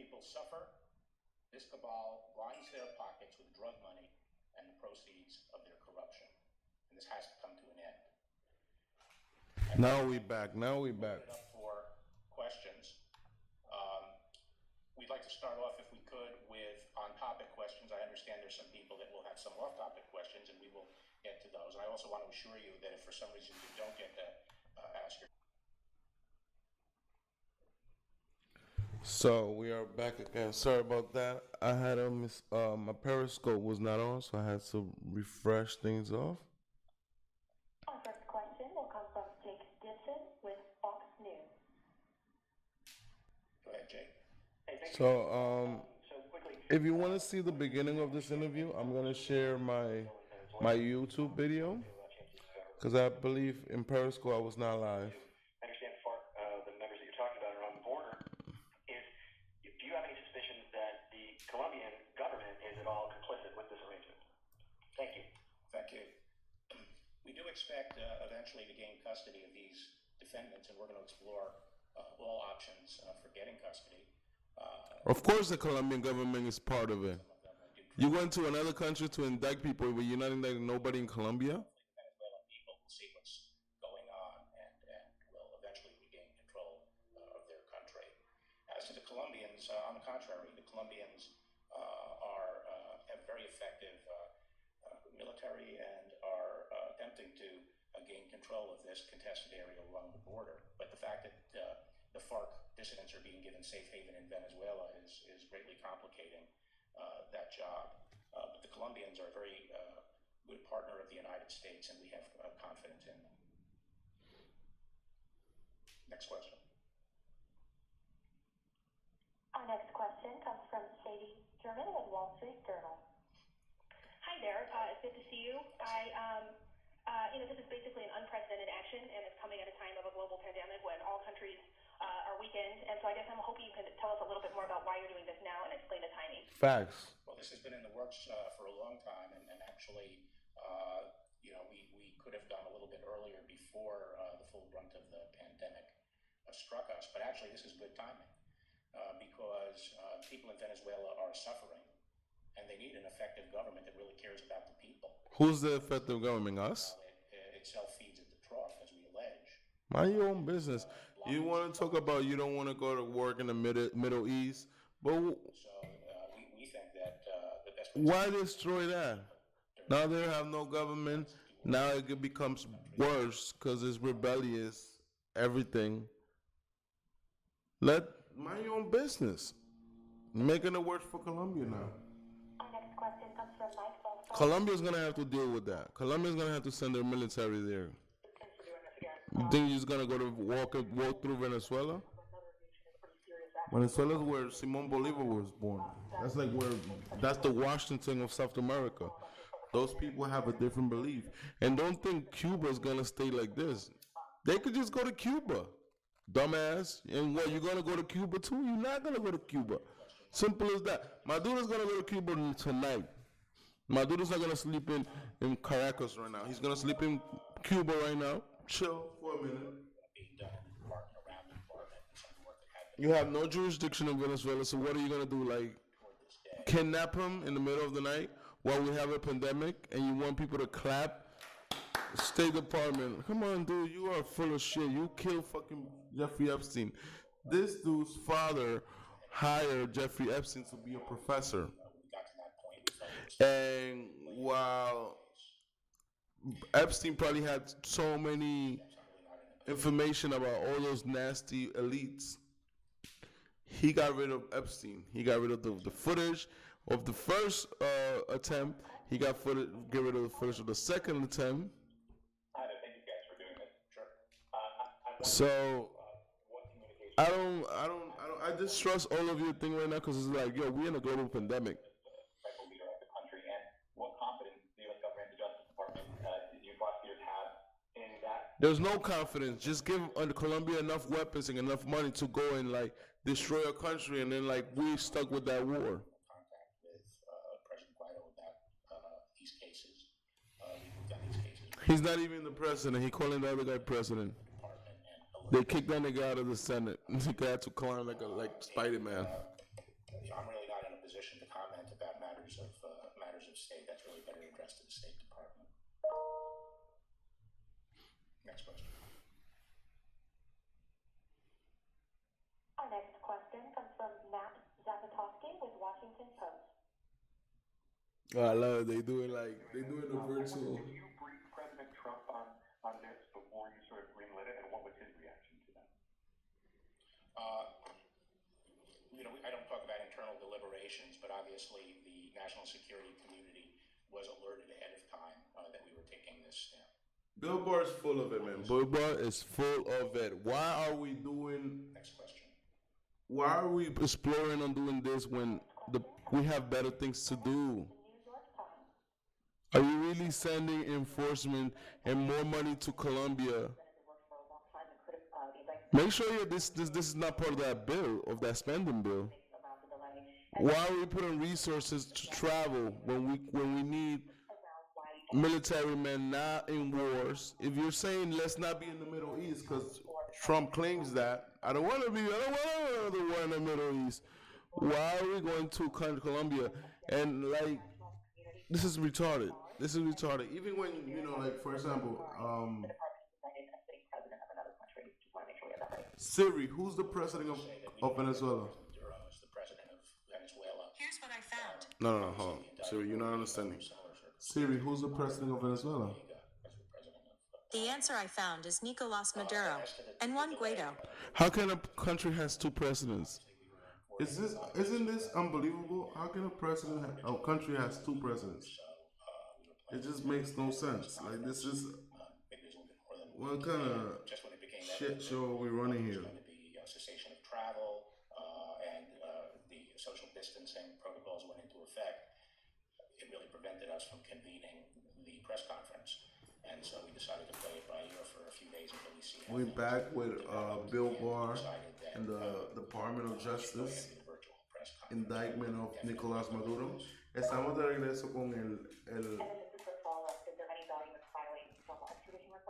people suffer, this cabal lines their pockets with drug money and the proceeds of their corruption. And this has to come to an end. Now we back. Open it up for questions. We'd like to start off, if we could, with on-topic questions. I understand there's some people that will have some off-topic questions, and we will get to those. And I also want to assure you that if for some reason you don't get to ask your... So we are back again. Sorry about that. I had my Periscope was not on, so I had to refresh things off. Our first question will come from Jake Gibson with Fox News. Go ahead, Jake. So if you want to see the beginning of this interview, I'm gonna share my YouTube video because I believe in Periscope I was not live. I understand the members that you're talking about are on the border. Do you have any suspicions that the Colombian government is at all complicit with this arrangement? Thank you. Thank you. We do expect eventually to gain custody of these defendants, and we're going to explore all options for getting custody. Of course, the Colombian government is part of it. You went to another country to indict people, but you're not indicting nobody in Colombia? Venezuelan people will see what's going on and will eventually regain control of their country. As to the Colombians, on the contrary, the Colombians have very effective military and are attempting to gain control of this contested area along the border. But the fact that the FARC dissidents are being given safe haven in Venezuela is greatly complicating that job. But the Colombians are a very good partner of the United States, and we have confidence in them. Next question. Our next question comes from Sadie German with Wall Street Journal. Hi there. It's good to see you. This is basically an unprecedented action, and it's coming at a time of a global pandemic when all countries are weakened. And so I guess I'm hoping you can tell us a little bit more about why you're doing this now and explain the timing. Facts. Well, this has been in the works for a long time, and actually, we could have done a little bit earlier before the full brunt of the pandemic struck us. But actually, this is good timing because people in Venezuela are suffering, and they need an effective government that really cares about the people. Who's the effective government? Us? It self-feeds at the trough, as we allege. Mind your own business. You want to talk about you don't want to go to work in the Middle East, but So we think that the best way why destroy that? Now they have no government. Now it becomes worse because it's rebellious. Everything. Mind your own business. Making it worse for Colombia now. Our next question comes from Mike Belfort. Colombia's gonna have to deal with that. Colombia's gonna have to send their military there. You think you're just gonna go to walk through Venezuela? Venezuela's where Simon Bolivar was born. That's the Washington of South America. Those people have a different belief. And don't think Cuba's gonna stay like this. They could just go to Cuba. Dumbass. And what, you're gonna go to Cuba too? You're not gonna go to Cuba. Simple as that. Maduro's gonna go to Cuba tonight. Maduro's not gonna sleep in Caracas right now. He's gonna sleep in Cuba right now. Chill for a minute. You have no jurisdiction in Venezuela, so what are you gonna do? Like, kidnap him in the middle of the night while we have a pandemic, and you want people to clap? State Department, come on, dude, you are full of shit. You killed fucking Jeffrey Epstein. This dude's father hired Jeffrey Epstein to be a professor, and while Epstein probably had so many information about all those nasty elites, he got rid of Epstein. He got rid of the footage of the first attempt. He get rid of the footage of the second attempt. Thank you guys for doing this. Sure. So I distrust all of your thing right now because it's like, yo, we're in a global pandemic. Leader of the country, and what confidence the U.S. government and the Justice Department, your prosecutors have in that? There's no confidence. Just give Colombia enough weapons and enough money to go and like destroy a country, and then like we stuck with that war. Contact with President Guaido about these cases. We've done these cases. He's not even the president. He calling the other guy president. They kicked that nigga out of the Senate. He had to climb like Spider-Man. I'm really not in a position to comment about matters of state. That's really better addressed to the State Department. Next question. Our next question comes from Matt Zapatowski with Washington Post. I love it. They do it a virtual. Did you brief President Trump on this before you sort of greenlit it, and what was his reaction to that? I don't talk about internal deliberations, but obviously the national security community was alerted ahead of time that we were taking this step. Bill Barr is full of it, man. Bill Barr is full of it. Why are we Next question. Why are we exploring on doing this when we have better things to do? The New York Times. Are you really sending enforcement and more money to Colombia? Make sure this is not part of that bill, of that spending bill. Why are we putting resources to travel when we need military men not in wars? If you're saying let's not be in the Middle East because Trump claims that, I don't want another war in the Middle East. Why are we going to Colombia? And like, this is retarded. Even when, for example, Siri, who's the president of Venezuela? Maduro is the president of Venezuela. Here's what I found. No, hold on. Siri, you're not understanding. Siri, who's the president of Venezuela? The answer I found is Nicolas Maduro and Juan Guaido. How can a country has two presidents? Isn't this unbelievable? How can a country has two presidents? It just makes no sense. Like, this is what kind of shit show are we running here? Going to be cessation of travel, and the social distancing protocols went into effect. It really prevented us from convening the press conference, and so we decided to play it by ear for a few days until we see. We're back with Bill Barr and the Department of Justice indictment of Nicolás Maduro. Estamos de regreso con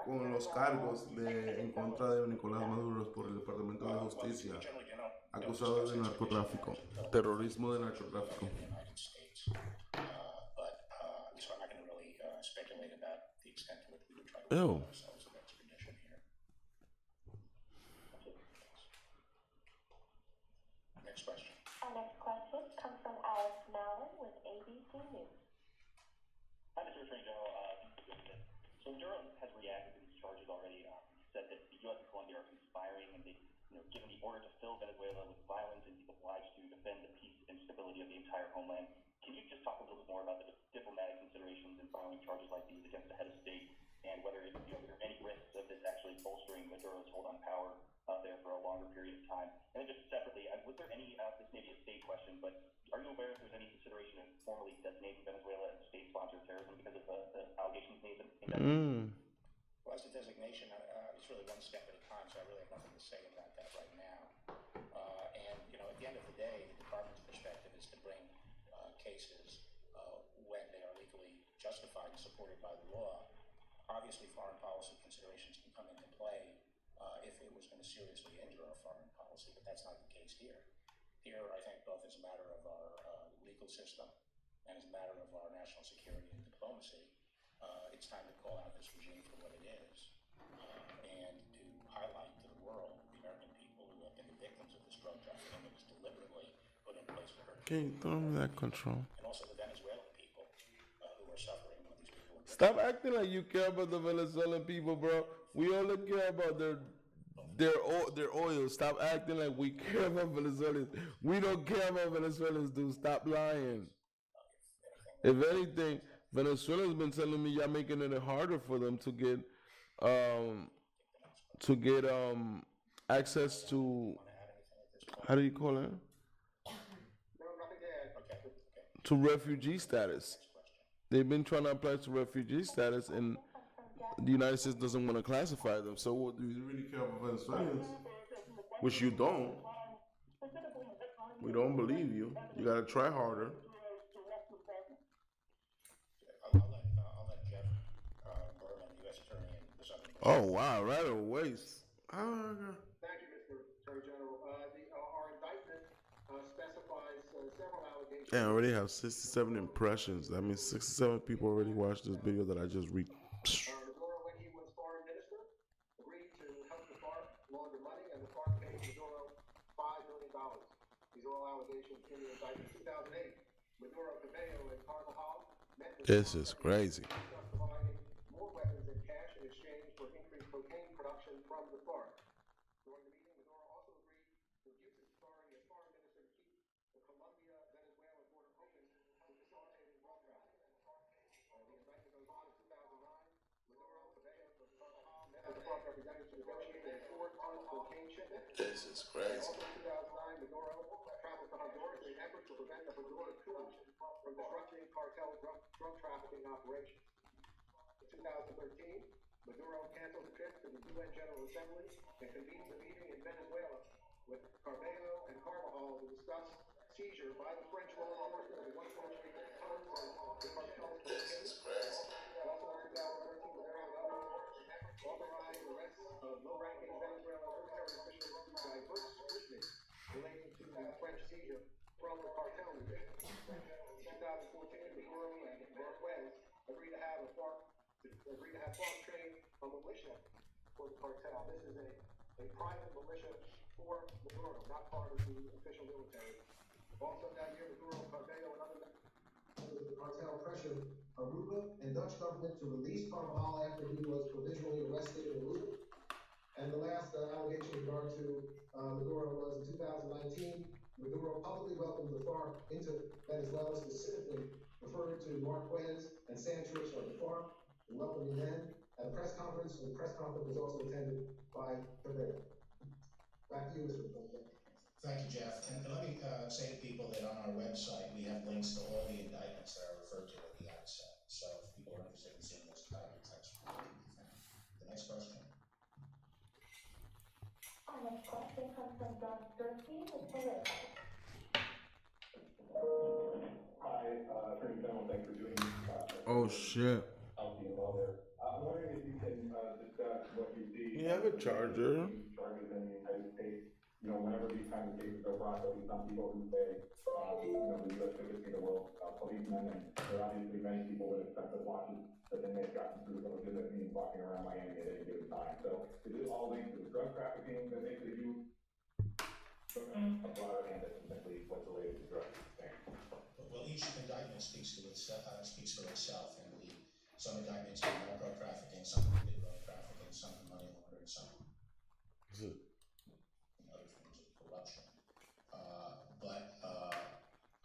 con los cargos en contra de Nicolás Maduro por el Departamento de Justicia, acusado de narcotráfico, terrorismo de narcotráfico. So I'm not going to really speculate about the extent to which we would try to Ew. ourselves of extradition here. Next question. Our next question comes from Alex Mallon with ABC News. Hi, Mr. Attorney General. So Maduro has reacted to these charges already. He said that the U.S. and Colombia are conspiring, and they've given the order to fill Venezuela with violence and he's obliged to defend the peace and stability of the entire homeland. Can you just talk a little bit more about the diplomatic considerations in filing charges like these against the head of state, and whether there are any risks of this actually bolstering Maduro's hold on power there for a longer period of time? And then just separately, was there any, this may be a state question, but are you aware if there's any consideration of formally designating Venezuela as state-sponsored terrorism because of the allegations made in that? Well, as a designation, it's really one step at a time, so I really have nothing to say about that right now. At the end of the day, the department's perspective is to bring cases when they are legally justified and supported by the law. Obviously, foreign policy considerations can come into play if it was going to seriously injure our foreign policy, but that's not the case here. Here, I think both as a matter of our legal system and as a matter of our national security and diplomacy, it's time to call out this regime for what it is, and to highlight to the world the American people who have been the victims of this drug trafficking that was deliberately put in place to hurt. Can you throw me that control? And also the Venezuelan people who are suffering when these people. Stop acting like you care about the Venezuelan people, bro. We only care about their oil. Stop acting like we care about Venezuelans. We don't care about Venezuelans, dude. Stop lying. If anything, Venezuela's been telling me y'all making it harder for them to get access to, how do you call it? To refugee status. They've been trying to apply to refugee status, and the United States doesn't want to classify them. So do you really care about Venezuelans? Which you don't. We don't believe you. You gotta try harder. I'll let Jeff Berman, U.S. Attorney in the Southern. Oh wow, right away. Thank you, Mr. Attorney General. Our indictment specifies And I already have 67 impressions. That means 67 people already watched this video that I just read. Maduro, when he was foreign minister, agreed to help the FARC launder money, and the FARC paid Maduro $5 million. These are all allegations in the indictment. In 2008, Maduro, Cabello, and Carvajal met with This is crazy. providing more weapons and cash in exchange for increased cocaine production from the FARC. During the meeting, Maduro also agreed to use his authority as foreign minister to keep the Colombia-Venezuela border open to facilitating drug trafficking. The indictment goes on in 2009. Maduro, Cabello, and Carvajal met with the FARC representatives to negotiate a 4-ton cocaine shipment. This is crazy. Also in 2009, Maduro traveled to Honduras in an effort to prevent the Honduran coup from disrupting cartel drug trafficking operations. In 2013, Maduro canceled a trip to the UN General Assembly and convened a meeting in Venezuela with Cabello and Carvajal to discuss seizure by the French law enforcement of 1.3 tons of the cartel's cocaine. Also in 2013, Maduro and others authorized the arrest of low-ranking Venezuelan military officials due to diverse scrutiny relating to the French seizure from the cartel leadership. In 2014, Maduro and Marquez agreed to have FARC train a militia for the cartel. This is a private militia for Maduro, not part of the official military. Also that year, Maduro, Cabello, and other members of the cartel pressured Aruba and Dutch government to release Carvajal after he was provisionally arrested in Aruba. And the last allegation in regard to Maduro was in 2019, Maduro publicly welcomed the FARC into Venezuela, specifically referred to Marquez and Sanchez of the FARC, and welcomed them then at a press conference, and the press conference was also attended by Cabello. Back to you, Mr. President. Thank you, Jeff. And let me say to people that on our website we have links to all the indictments that are referred to at the outset. So if people are interested in seeing those indictments, that's where they can be found. The next question. Our next question comes from John Sturkey with Politico. Hi, Attorney General, thanks for doing this. Oh shit. I'll be involved there. I'm wondering if you can discuss what you see. You have a charger. Charges in the United States. You know, whenever these kinds of cases are brought, there'll be some people who say, you know, the U.S. should be the world's policemen, and there are obviously many people with expensive watches that they may have gotten through the legitimate means walking around Miami at any given time. So is this all linked to the drug trafficking that makes it a huge a broader hand that simply what's related to drugs? Thanks. Well, each indictment speaks for itself, and some indictments are narco trafficking, some are drug trafficking, some are money laundering, some other forms of corruption. But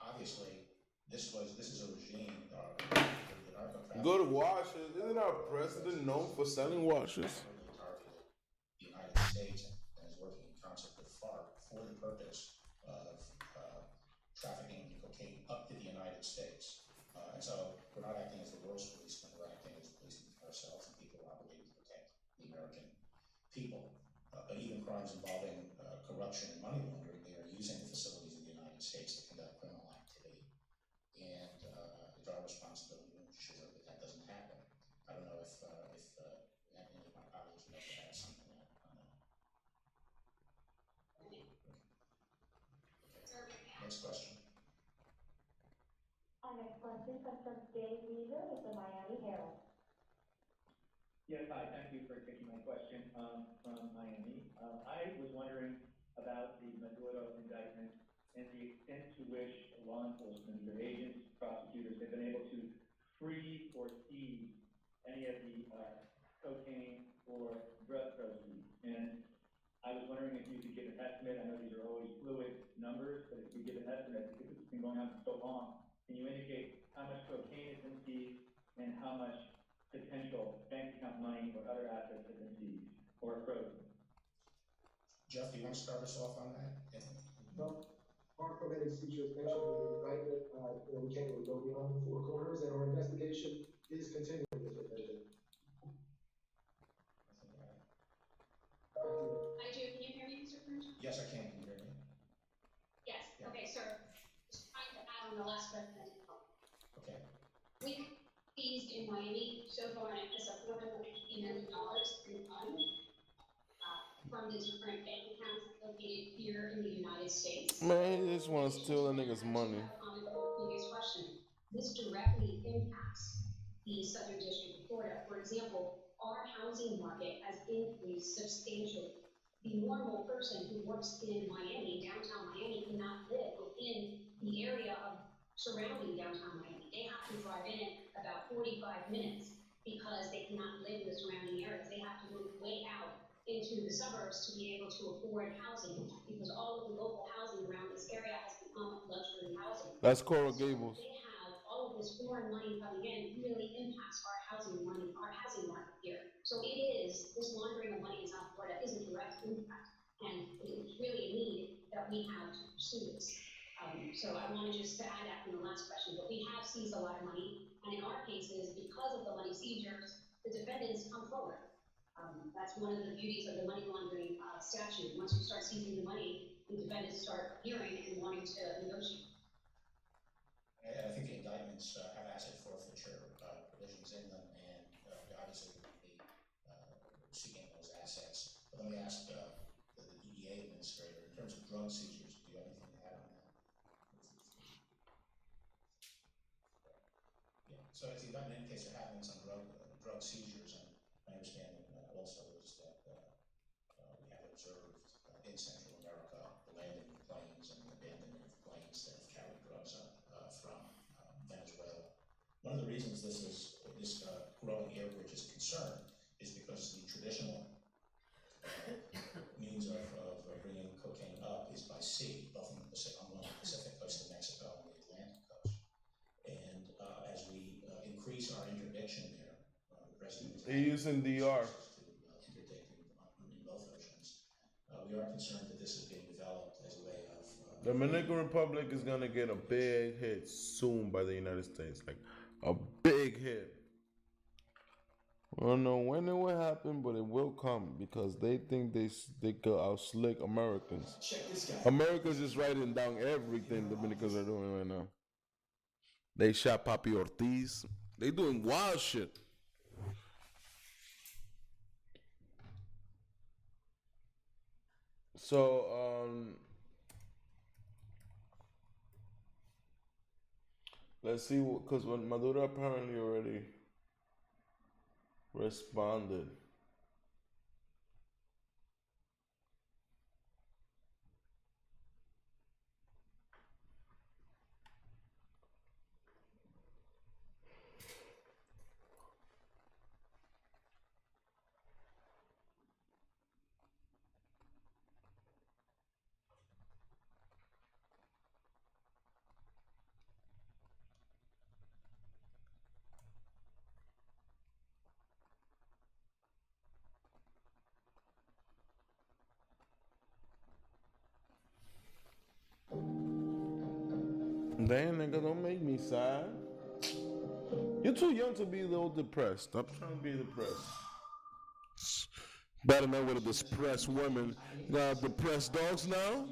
obviously, this is a regime. The narco trafficking. Good washes. Isn't our president known for selling washes? Targeted the United States and is working in concert with FARC for the purpose of trafficking cocaine up to the United States. And so we're not acting as the world's policemen, we're acting as policemen for ourselves and people obligated to protect the American people. But even crimes involving corruption and money laundering, they are using the facilities of the United States to conduct criminal activity. And it's our responsibility to ensure that that doesn't happen. I don't know if any of my colleagues would like to add something on that. Okay. Next question. Our next question comes from Dave Weaver with the Miami Herald. Yes, hi, thank you for taking my question from Miami. I was wondering about the Maduro indictment and the extent to which law enforcement, either agents, prosecutors, have been able to freeze or seize any of the cocaine or drug proceeds. And I was wondering if you could give an estimate. I know these are always fluid numbers, but if you give an estimate, because it's been going on for so long, can you indicate how much cocaine has been seized and how much potential bank account money or other assets have been seized or frozen? Jeff, do you want to start us off on that? Well, our permitted seizures mentioned in the indictment, we can't really go beyond the four corners, and our investigation is continuing, Mr. President. I do. Can you hear me, Mr. Crenshaw? Yes, I can. Can you hear me? Yes. Yeah. Okay, sir. Just trying to add on the last question. Okay. We seized in Miami so far in excess of $450 million in funds from the different bank accounts located here in the United States. Man, he just want to steal the nigga's money. You this directly impacts the Southern District of Florida. For example, our housing market has increased substantially. The normal person who works in Miami, downtown Miami, cannot live within the area of surrounding downtown Miami. They have to drive in about 45 minutes because they cannot live in the surrounding areas. They have to move way out into the suburbs to be able to afford housing because all of the local housing around this area has become luxury housing. That's Coral Gables. They have all of this foreign money coming in really impacts our housing money, our housing market here. So it is, this laundering of money in South Florida is a direct impact, and it's really a need that we have to pursue this. So I wanted just to add that in the last question, but we have seized a lot of money, and in our cases, because of the money seizures, the defendants come forward. That's one of the beauties of the money laundering statute. Once you start seizing the money, the defendants start appearing and wanting to negotiate. And I think the indictments have asset forfeiture provisions in them, and obviously we will be seeking those assets. But let me ask the DEA administrator, in terms of drug seizures, do you have anything to add on that? Yeah. So as the indictment indicates, there have been some drug seizures, and my understanding also is that we have observed in Central America the landing of planes and the abandonment of planes that have carried drugs from Venezuela. One of the reasons this growing air bridge is a concern is because the traditional means of bringing cocaine up is by sea, both on the Pacific coast of Mexico and the Atlantic coast. And as we increase our interdiction there, the president They're using DR. in both oceans. We are concerned that this is being developed as a way of Dominican Republic is gonna get a big hit soon by the United States, like a big hit. I don't know when it will happen, but it will come because they think they could outslick Americans. Americans is writing down everything Dominicans are doing right now. They shot Papi Ortiz. They doing wild shit. So let's see, because when Maduro apparently already responded. Damn, nigga, don't make me sad. You're too young to be a little depressed. Stop trying to be depressed. Better know what a depressed woman. Got depressed dogs now?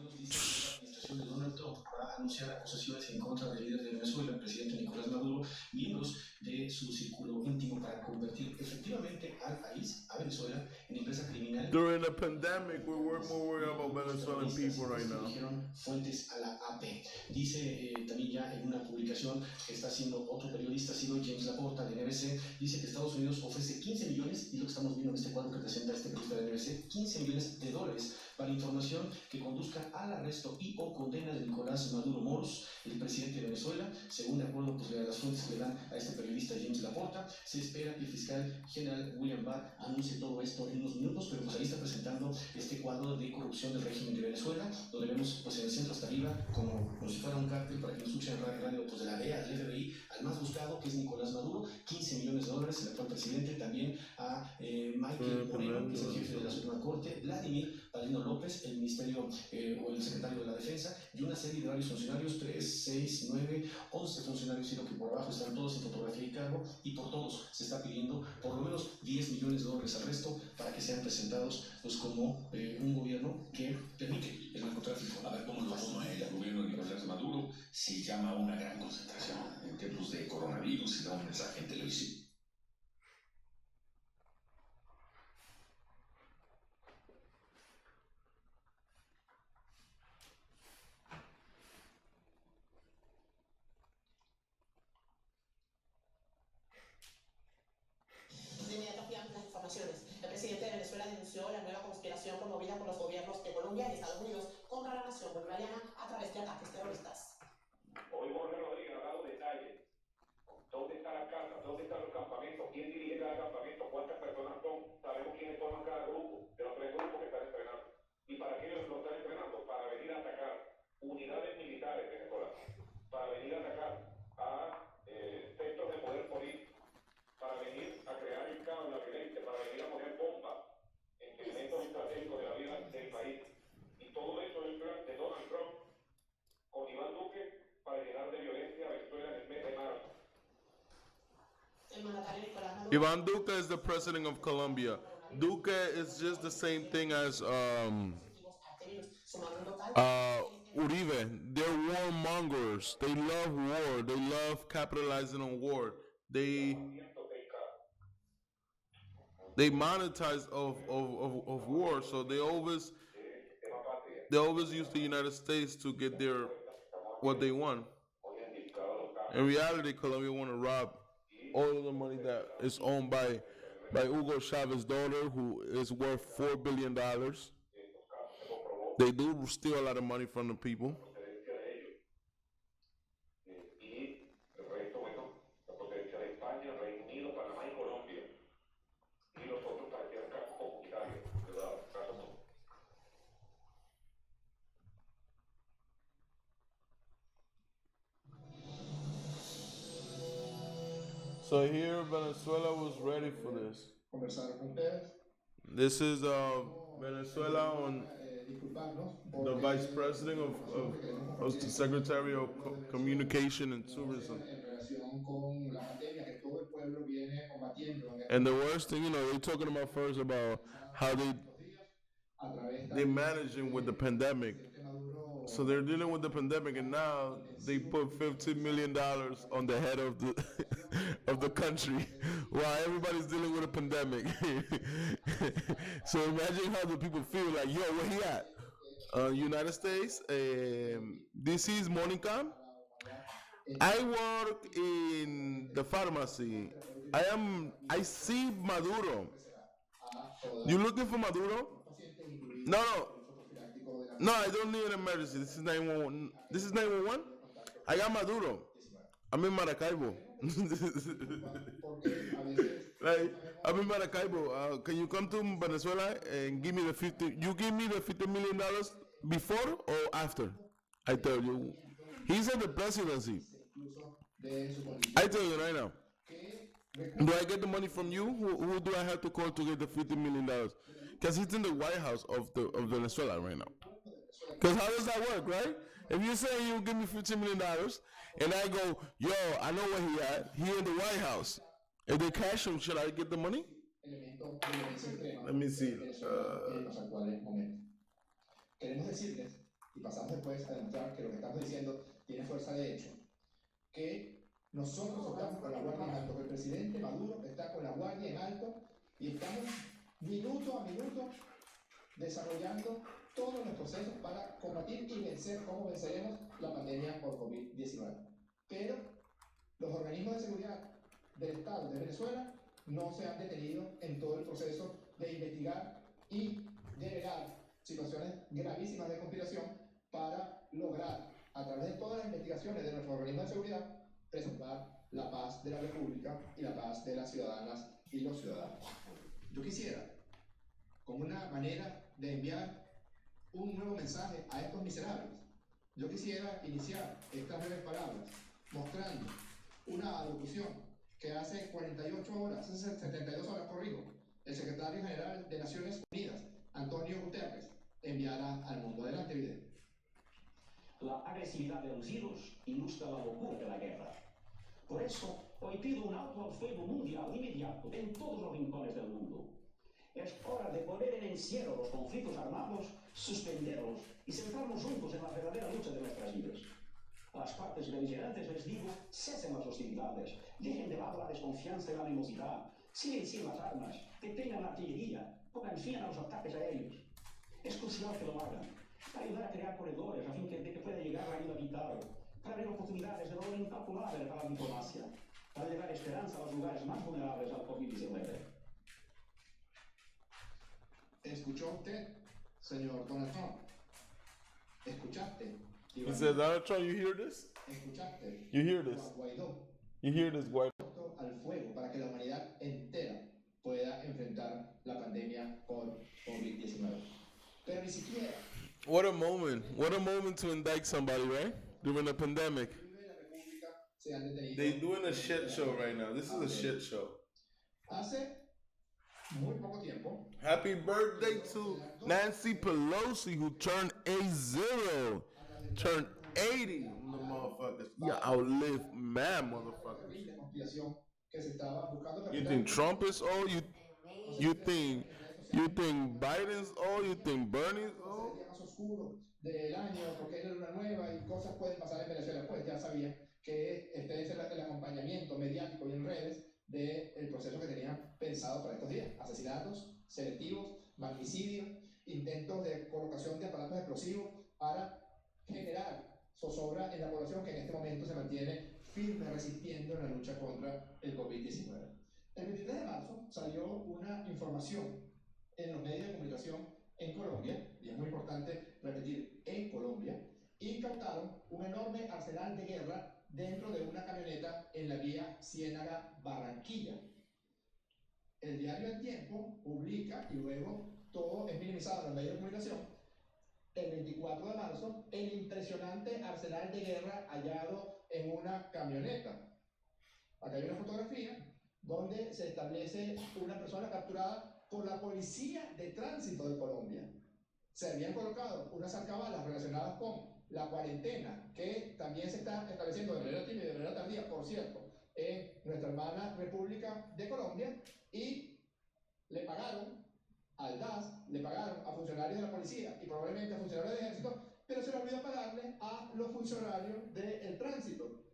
De Donald Trump va a anunciar acusaciones en contra del líder de Venezuela, el presidente Nicolás Maduro, miembros de su círculo íntimo para convertir efectivamente al país, a Venezuela, en empresa criminal. During the pandemic, we're more worried about Venezuelan people right now. Dijeron fuentes a la AP. Dice también ya en una publicación que está haciendo otro periodista, ha sido James Laporta de NBC, dice que Estados Unidos ofrece 15 millones, y lo que estamos viendo en este cuadro que presenta este periodista de NBC, 15 millones de dólares para información que conduzca al arresto y o condena de Nicolás Maduro Moros, el presidente de Venezuela. Según de acuerdo pues, las fuentes que le dan a este periodista James Laporta, se espera que el fiscal general William Barr anuncie todo esto en unos minutos, pero pues ahí está presentando este cuadro de corrupción del régimen de Venezuela, donde vemos pues en el centro hasta arriba como si fuera un cártel, para que nos escuchen en radio pues, de la DEA, del FBI, al más buscado que es Nicolás Maduro, 15 millones de dólares, el actual presidente, también a Michael Moreno, que es el jefe de la Suprema Corte, Vladimir Padrino López, el ministerio o el secretario de la Defensa, y una serie de varios funcionarios, 3, 6, 9, 11 funcionarios, y lo que por abajo están todos en fotografía y cargo, y por todos se está pidiendo por lo menos 10 millones de dólares al resto para que sean presentados pues, como un gobierno que permite el narcotráfico. A ver cómo lo toma el gobierno de Nicolás Maduro. Se llama a una gran concentración en tiempos de coronavirus y da un mensaje en televisión. anunció la nueva conspiración promovida por los gobiernos de Colombia y Estados Unidos contra la nación bolivariana a través de ataques terroristas. Hoy Jorge Rodríguez ha dado detalles. ¿Dónde está la casa? ¿Dónde están los campamentos? ¿Quién dirige cada campamento? ¿Cuántas personas son? Sabemos quiénes forman cada grupo, de los 3 grupos que están entrenando. ¿Y para qué lo están entrenando? Para venir a atacar unidades militares venezolanas, para venir a atacar a centros de poder político, para venir a crear el caos, la violencia, para venir a poner bombas en elementos estratégicos de la vida del país. Y todo eso es el plan de Donald Trump con Iván Duque para llenar de violencia a Venezuela en el mes de marzo. Ivan Duque is the president of Colombia. Duque is just the same thing as Uribe. They're warmongers. They love war. They love capitalizing on war. They monetize of war, so they always use the United States to get their what they want. In reality, Colombia want to rob all of the money that is owned by Hugo Chavez's daughter, who is worth $4 billion. They do steal a lot of money from the people. So here Venezuela was ready for this. This is Venezuela on the vice president of the Secretary of Communication and Tourism. And the worst thing, they're talking about first about how they're managing with the pandemic. So they're dealing with the pandemic, and now they put $15 million on the head of the of the country while everybody's dealing with a pandemic. So imagine how the people feel like, yo, where he at? United States. This is Monica. I work in the pharmacy. I see Maduro. You looking for Maduro? No. No, I don't need an emergency. This is 911. This is 911? I got Maduro. I'm in Maracaibo. Like, I'm in Maracaibo. Can you come to Venezuela and give me the 50? You give me the $50 million before or after? I tell you. He's at the presidency. I tell you right now. Do I get the money from you? Who do I have to call to get the $50 million? Because he's in the White House of Venezuela right now. Because how does that work, right? If you say you give me $15 million and I go, yo, I know where he at. He in the White House. If they cash him, should I get the money? Let me see. Queremos decirles, y pasamos después a demostrar que lo que estamos diciendo tiene fuerza de hecho, que nosotros estamos con la guardia en alto, que el presidente Maduro está con la guardia en alto y estamos minuto a minuto desarrollando todos los procesos para combatir y vencer cómo venceremos la pandemia por COVID-19. Pero los organismos de seguridad del Estado de Venezuela no se han detenido en todo el proceso de investigar y develar situaciones gravísimas de conspiración para lograr, a través de todas las investigaciones de nuestros organismos de seguridad, preservar la paz de la República y la paz de las ciudadanas y los ciudadanos. Yo quisiera, como una manera de enviar un nuevo mensaje a estos miserables, yo quisiera iniciar estas breves palabras mostrando una alocución que hace 48 horas, hace 72 horas, corrijo, el secretario general de Naciones Unidas, Antonio Guterres, enviará al mundo. Adelante, video. La agresividad de los virus ilustra la locura de la guerra. Por eso, hoy pido un alto al fuego mundial inmediato en todos los rincones del mundo. Es hora de poner en encierro los conflictos armados, suspenderlos y centrarnos juntos en la verdadera lucha de nuestras vidas. A las partes beligerantes les digo, cesen las hostilidades, dejen de lado la desconfianza y la animosidad, silencien las armas, detengan la artillería, pongan fin a los ataques aéreos. Es crucial que lo hagan, para ayudar a crear corredores a fin de que pueda llegar la ayuda vital, para abrir oportunidades de valor incalculable para la diplomacia, para llevar esperanza a los lugares más vulnerables al COVID-19. ¿Escuchó usted, señor Donald Trump? ¿Escuchaste? He said, Donald Trump, you hear this? ¿Escuchaste? You hear this? Juan Guaidó. You hear this, Guaidó? Al fuego para que la humanidad entera pueda enfrentar la pandemia por COVID-19. Pero ni siquiera. What a moment. What a moment to indict somebody, right? During a pandemic. They doing a shit show right now. This is a shit show. Hace muy poco tiempo. Happy birthday to Nancy Pelosi, who turned 80. Turned 80. The motherfuckers. Yeah, outlive mad motherfuckers. You think Trump is old? You think Biden's old? You think Bernie's old? Del año, porque es la luna nueva y cosas pueden pasar en Venezuela. Pues ya sabía que este es el acompañamiento mediático y en redes del proceso que tenían pensado para estos días. Asesinatos selectivos, magnicidios, intentos de colocación de aparatos explosivos para generar zozobra en la población que en este momento se mantiene firme resistiendo en la lucha contra el COVID-19. El 23 de marzo salió una información en los medios de comunicación en Colombia, y es muy importante repetir, en Colombia, incautaron un enorme arsenal de guerra dentro de una camioneta en la vía Ciénaga-Barranquilla. El diario El Tiempo publica, y luego todo es minimizado en los medios de comunicación, el 24 de marzo, el impresionante arsenal de guerra hallado en una camioneta. Acá hay una fotografía donde se establece una persona capturada por la Policía de Tránsito de Colombia. Se habían colocado unas alcabalas relacionadas con la cuarentena, que también se está estableciendo de manera tímida y de manera tardía, por cierto, en nuestra hermana República de Colombia, y le pagaron al DAS, le pagaron a funcionarios de la policía y probablemente a funcionarios del ejército, pero se le olvidó pagarle a los funcionarios del tránsito.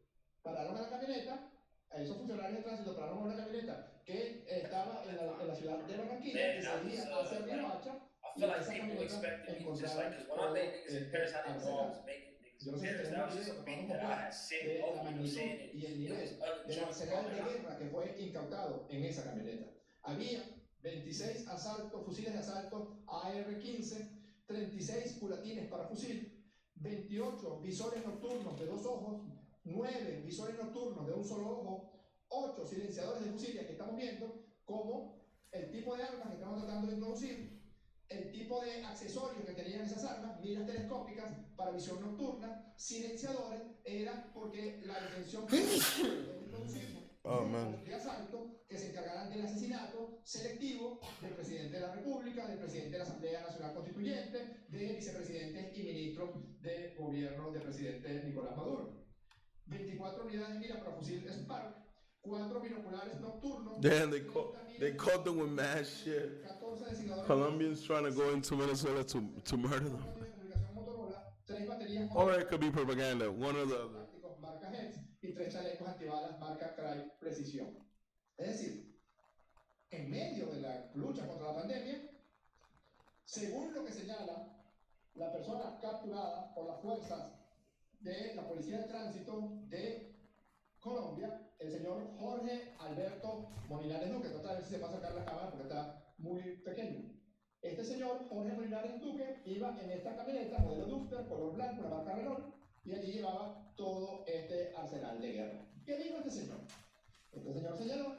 Pararon a la camioneta, a esos funcionarios de tránsito pararon a una camioneta que estaba en la ciudad de Barranquilla, que seguía hacia Riohacha, y en esa camioneta encontraron todo este arsenal. Yo no sé si tenemos un video que podamos mostrar de la magnitud y el nivel del arsenal de guerra que fue incautado en esa camioneta. Había 26 asaltos, fusiles de asalto AR-15, 36 culatines para fusil, 28 visores nocturnos de 2 ojos, 9 visores nocturnos de un solo ojo, 8 silenciadores de fusil, que estamos viendo como el tipo de armas que estamos tratando de introducir, el tipo de accesorios que tenían esas armas, miras telescópicas para visión nocturna, silenciadores, era porque la intención de introducir de asalto que se encargarán del asesinato selectivo del presidente de la República, del presidente de la Asamblea Nacional Constituyente, de vicepresidentes y ministros del gobierno del presidente Nicolás Maduro. 24 unidades de mira para fusil Spark, 4 binoculares nocturnos. Damn, they caught them with mad shit. Colombians trying to go into Venezuela to murder them. Or it could be propaganda, one or the other. Marca Hex y 3 chalecos antibalas marca Cry Precisión. Es decir, en medio de la lucha contra la pandemia, según lo que señala la persona capturada por las fuerzas de la Policía de Tránsito de Colombia, el señor Jorge Alberto Molinares Duque. Trata de ver si se va a sacar la cámara porque está muy pequeño. Este señor Jorge Molinares Duque iba en esta camioneta modelo Duster, color blanco, una marca Renault, y allí llevaba todo este arsenal de guerra. ¿Qué dijo este señor? Este señor señaló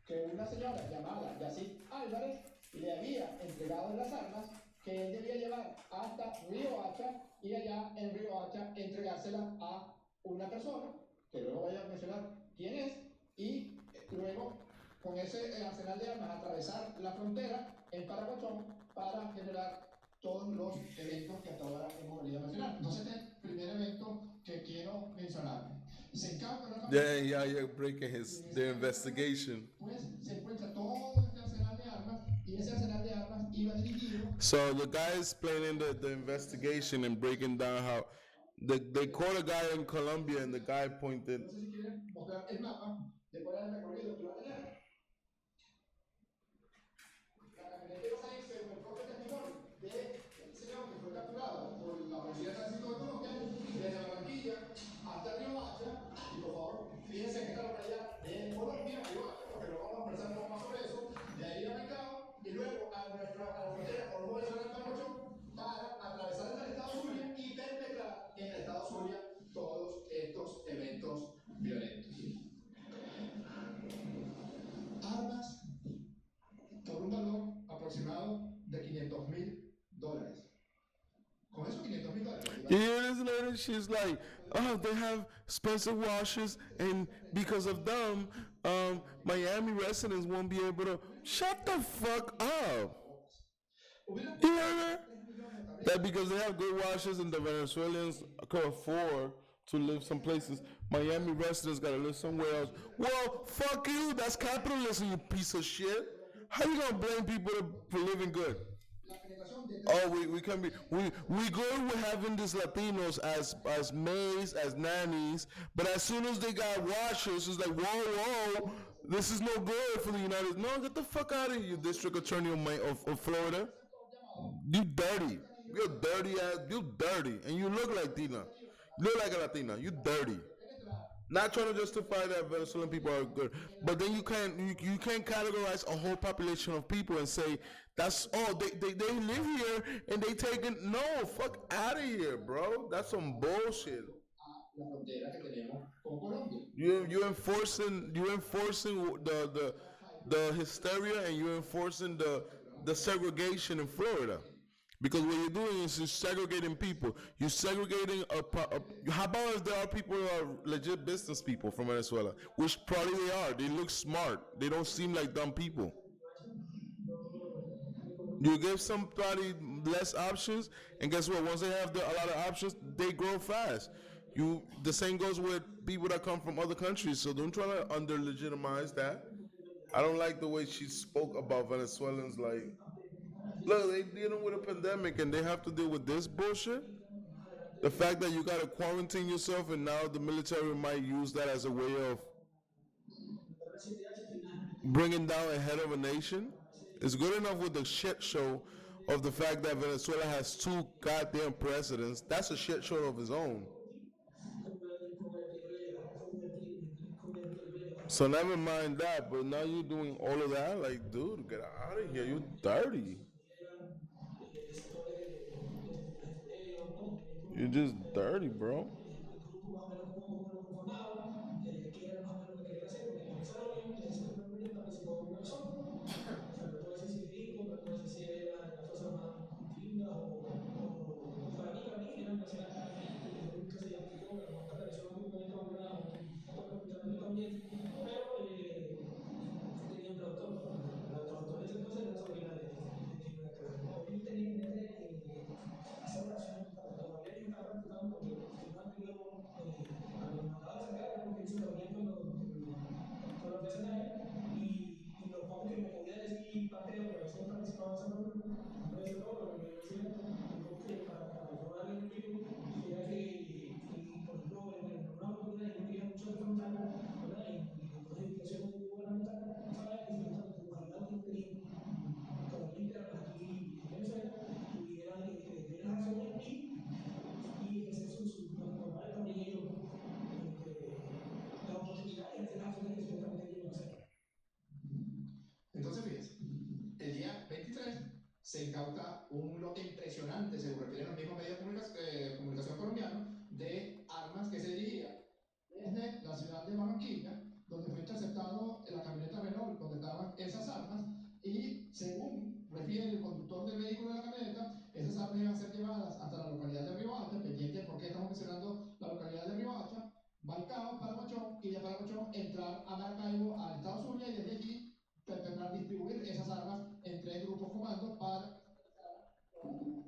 que una señora llamada Yacid Álvarez le había entregado las armas que él debía llevar hasta Riohacha y allá en Riohacha entregárselas a una persona, que luego vaya a mencionar quién es, y luego con ese arsenal de armas atravesar la frontera en Paraguachón para generar todos los eventos que hasta ahora hemos venido a mencionar. Entonces, este primer evento que quiero mencionar. Se incauta una Yeah, you're breaking their investigation. Pues se encuentra todo este arsenal de armas, y ese arsenal de armas iba dirigido. So the guy is explaining the investigation and breaking down how they caught a guy in Colombia and the guy pointed. No sé si quieren mostrar el mapa de cuál era el recorrido que iba a tener. La camioneta iba a salir según el propio testimonio de este señor que fue capturado por la Policía de Tránsito de Colombia, desde Barranquilla hasta Riohacha, y por favor, fíjense que esta localidad de Colombia, Riohacha, porque luego vamos a conversar un poco más sobre eso, de ahí a Mercado, y luego a la frontera con said she's like, oh, they have expensive washes, and because of them, Miami residents won't be able to. Shut the fuck up. You hear that? That because they have good washes and the Venezuelans can afford to live some places, Miami residents gotta live somewhere else. Well, fuck you. That's capitalism, you piece of shit. How you gonna blame people for living good? Oh, we can be we good with having these Latinos as maids, as nannies, but as soon as they got washers, it's like whoa, this is no good for the United. No, get the fuck out of here, you district attorney of Florida. You dirty. You're dirty ass. You dirty, and you look like Latina. You look like a Latina. You dirty. Not trying to justify that Venezuelan people are good, but then you can't categorize a whole population of people and say that's they live here and they taking no fuck out of here, bro. That's some bullshit. You enforcing the hysteria, and you enforcing the segregation in Florida. Because what you're doing is you're segregating people. You're segregating how about if there are people who are legit business people from Venezuela, which probably they are. They look smart. They don't seem like dumb people. You give somebody less options, and guess what? Once they have a lot of options, they grow fast. The same goes with people that come from other countries. So don't try to under legitimize that. I don't like the way she spoke about Venezuelans. Like, look, they dealing with a pandemic and they have to deal with this bullshit. The fact that you gotta quarantine yourself and now the military might use that as a way of bringing down a head of a nation is good enough with the shit show of the fact that Venezuela has two goddamn presidents. That's a shit show of his own. So never mind that, but now you're doing all of that. Like, dude, get out of here. You're dirty. You're just dirty, bro. Entonces, fíjense, el día 23 se incauta un lote impresionante, según refieren los mismos medios de comunicación colombianos, de armas que se dirigía desde la ciudad de Barranquilla, donde fue interceptado la camioneta Renault, donde estaban esas armas, y según refiere el conductor del vehículo de la camioneta, esas armas iban a ser llevadas hasta la localidad de Riohacha, pendiente de por qué estamos mencionando la localidad de Riohacha, Baicao, Paraguachón, y de Paraguachón entrar a Maracaibo, al estado Zulia, y desde allí perpetrar, distribuir esas armas en 3 grupos comandos para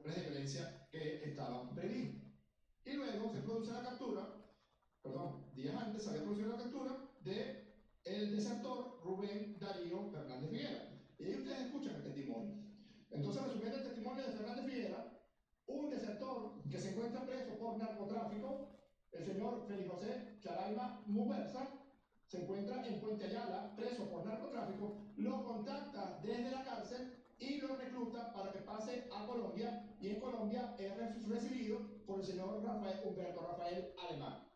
de violencia que estaban previstos. Y luego se produce la captura, días antes se había producido la captura de el desertor Rubén Darío Fernández Figuera. Y ahí ustedes escuchan el testimonio. Entonces, resumiendo el testimonio de Fernández Figuera, un desertor que se encuentra preso por narcotráfico, el señor Félix José Charaima Muguerza, se encuentra en Puente Ayala, preso por narcotráfico, lo contacta desde la cárcel y lo recluta para que pase a Colombia, y en Colombia es recibido por el señor Humberto Rafael Alemán.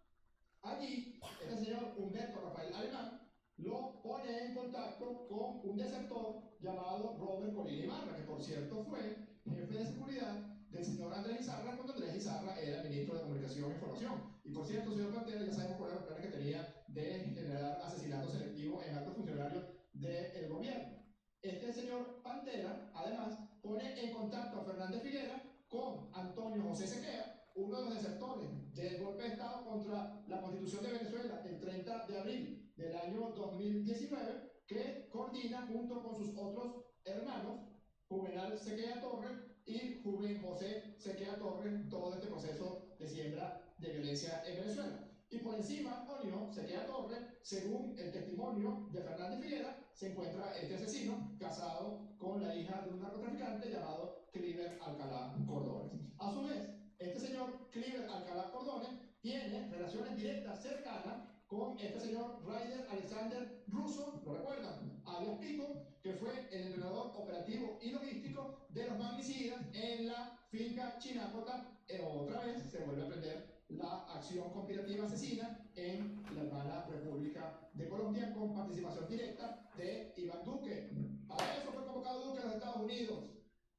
Allí, este señor Humberto Rafael Alemán lo pone en contacto con un desertor llamado Robert Colina Ibarra, que por cierto fue jefe de seguridad del señor Andrés Izarra cuando Andrés Izarra era ministro de Comunicación e Información. Y por cierto, señor Pantera, ya sabemos cuáles eran los planes que tenía de generar asesinato selectivo en altos funcionarios del gobierno. Este señor Pantera, además, pone en contacto a Fernández Figuera con Antonio José Sequea, uno de los desertores del golpe de Estado contra la Constitución de Venezuela el 30 de abril del año 2019, que coordina junto con sus otros hermanos, Juvenal Sequeira Torres y Juven José Sequeira Torres, todo este proceso de siembra de violencia en Venezuela. Y por encima, Onio Sequeira Torres, según el testimonio de Fernández Figuera, se encuentra este asesino casado con la hija de un narcotraficante llamado Cliver Alcalá Cordones. A su vez, este señor Cliver Alcalá Cordones tiene relaciones directas cercanas con este señor Ryder Alexander Russo, ¿lo recuerdan? Alias Pico, que fue el entrenador operativo y logístico de los magnicidas en la finca Chinácota. Otra vez se vuelve a prender la acción conspirativa asesina en la hermana República de Colombia con participación directa de Iván Duque. Para eso fue convocado Duque a los Estados Unidos,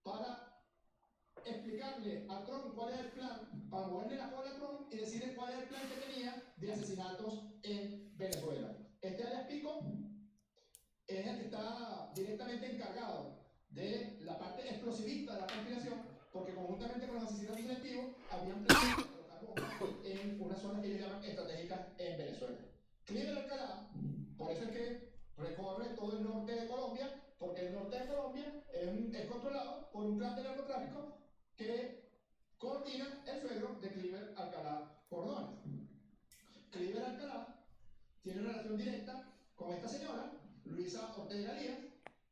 para explicarle a Trump cuál es el plan, para moverle la cola a Trump y decirle cuál es el plan que tenía de asesinatos en Venezuela. Este alias Pico es el que está directamente encargado de la parte explosivista de la conspiración, porque conjuntamente con los asesinatos selectivos habían planeado colocar bombas en unas zonas que ellos llaman estratégicas en Venezuela. Cliver Alcalá, por eso es que recorre todo el norte de Colombia, porque el norte de Colombia es controlado por un clan de narcotráfico que coordina el suegro de Cliver Alcalá Cordones. Cliver Alcalá tiene relación directa con esta señora, Luisa Ortega Díaz,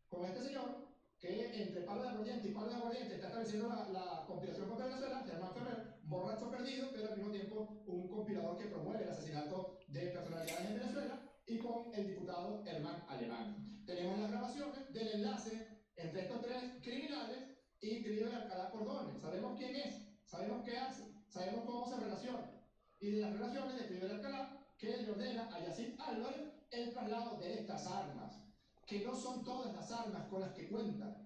con este señor que entre palo de aguardiente y palo de aguardiente está estableciendo la conspiración contra Venezuela, Germán Ferrer, borracho perdido, pero al mismo tiempo un conspirador que promueve el asesinato de personalidades en Venezuela, y con el diputado Herman Alemán. Tenemos las grabaciones del enlace entre estos tres criminales y Cliver Alcalá Cordones. Sabemos quién es, sabemos qué hace, sabemos cómo se relaciona. Y de las relaciones de Cliver Alcalá, que le ordena a Yacine Álvarez el traslado de estas armas, que no son todas las armas con las que cuentan,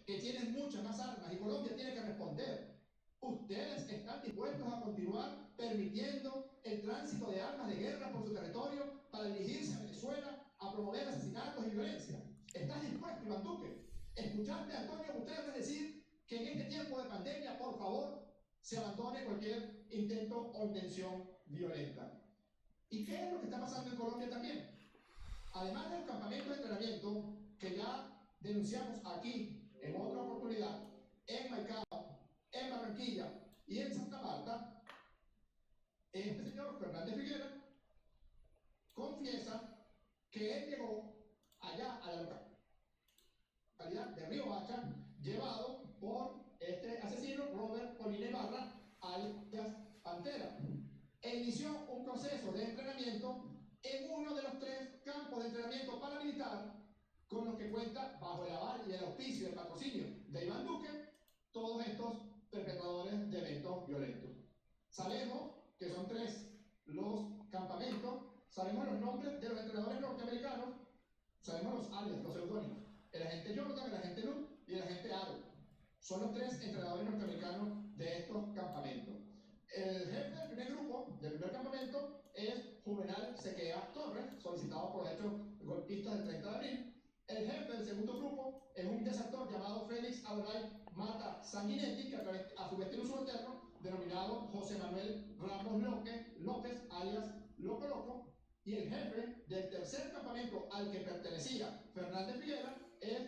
que tienen muchas más armas, y Colombia tiene que responder. ¿Ustedes están dispuestos a continuar permitiendo el tránsito de armas de guerra por su territorio para dirigirse a Venezuela a promover asesinatos y violencia? ¿Estás dispuesto, Iván Duque? ¿Escuchaste a Antonio Guterres decir que en este tiempo de pandemia, por favor, se abandone cualquier intento o intención violenta? ¿Y qué es lo que está pasando en Colombia también? Además de los campamentos de entrenamiento que ya denunciamos aquí en otra oportunidad, en Maicao, en Barranquilla y en Santa Marta, este señor Fernández Figuera confiesa que él llegó allá a la localidad de Río Hacha, llevado por este asesino Robert Colina Ibarra, alias Pantera, e inició un proceso de entrenamiento en uno de los tres campos de entrenamiento paramilitar con los que cuenta, bajo el aval y el auspicio y el patrocinio de Iván Duque, todos estos perpetradores de eventos violentos. Sabemos que son tres los campamentos, sabemos los nombres de los entrenadores norteamericanos, sabemos los alias, los seudónimos: el agente Jordan, el agente Luz y el agente Aro. Son los tres entrenadores norteamericanos de estos campamentos. El jefe del primer grupo, del primer campamento, es Juvenal Sequeira Torres, solicitado por los hechos golpistas del 30 de abril. El jefe del segundo grupo es un desertor llamado Félix Adonai Mata Sanguinetti, que a su vez tiene un subalterno denominado José Manuel Ramos López, alias Loco Loco. Y el jefe del tercer campamento al que pertenecía Fernández Figuera es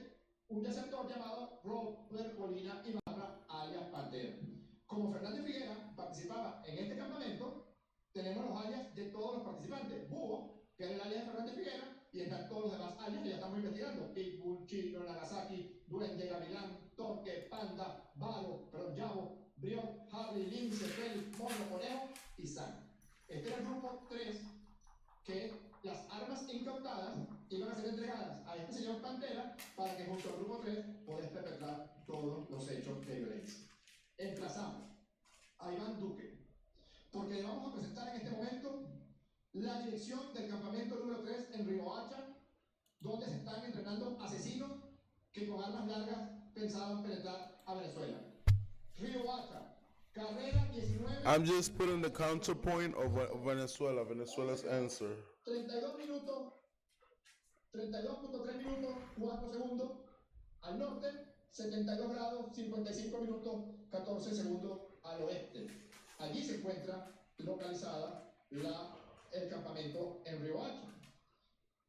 un desertor llamado Robert Colina Ibarra, alias Pantera. Como Fernández Figuera participaba en este campamento, tenemos los alias de todos los participantes. Búho, que era el alias de Fernández Figuera, y están todos los demás alias que ya estamos investigando: Pitbull, Chino, Nagasaki, Duende, Gavilán, Torque, Panda, Yabo, Briot, Harry, Lince, Félix, Mono, Conejo y Sam. Este era el grupo 3, que las armas incautadas iban a ser entregadas a este señor Pantera para que junto al grupo 3 pueda perpetrar todos los hechos de violencia. Emplazamos a Iván Duque, porque le vamos a presentar en este momento la dirección del campamento número 3 en Río Hacha, donde se están entrenando asesinos que con armas largas pensaban penetrar a Venezuela. Río Hacha, carrera 19. I'm just putting the counterpoint of Venezuela, Venezuela's answer. 32 minutos, 32.3 minutos, 4 segundos al norte, 72 grados, 55 minutos, 14 segundos al oeste. Allí se encuentra localizada el campamento en Río Hacho.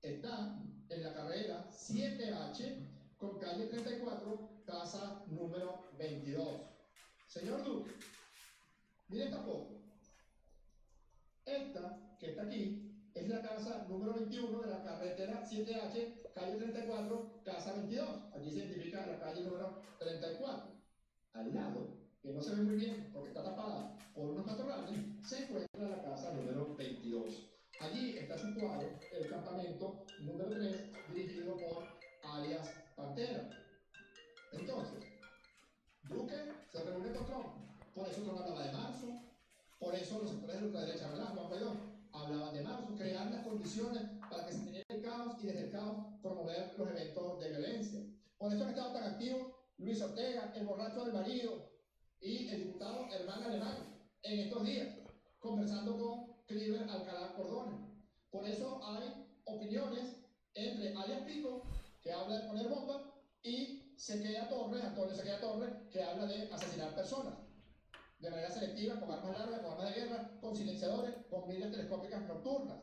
Está en la carrera 7H con calle 34, casa número 22. Señor Duque, mire esta foto. Esta, que está aquí, es la casa número 21 de la carretera 7H, calle 34, casa 22. Allí se identifica la calle número 34. Al lado, que no se ve muy bien porque está tapada por unos matorrales, se encuentra la casa número 22. Allí está situado el campamento número 3, dirigido por alias Pantera. Entonces, Duque se reúne con Trump. Por eso Trump hablaba de marzo, por eso los sectores de ultraderecha, ¿verdad? Juan Guaidó hablaban de marzo, crear las condiciones para que se genere el caos y desde el caos promover los eventos de violencia. Por eso han estado tan activos Luis Ortega, el borracho del marido, y el diputado Hermán Alemán en estos días, conversando con Cliver Alcalá Cordona. Por eso hay opiniones entre alias Pico, que habla de poner bombas, y Antonio Sequeira Torres, que habla de asesinar personas de manera selectiva, con armas largas, con armas de guerra, con silenciadores, con miras telescópicas nocturnas.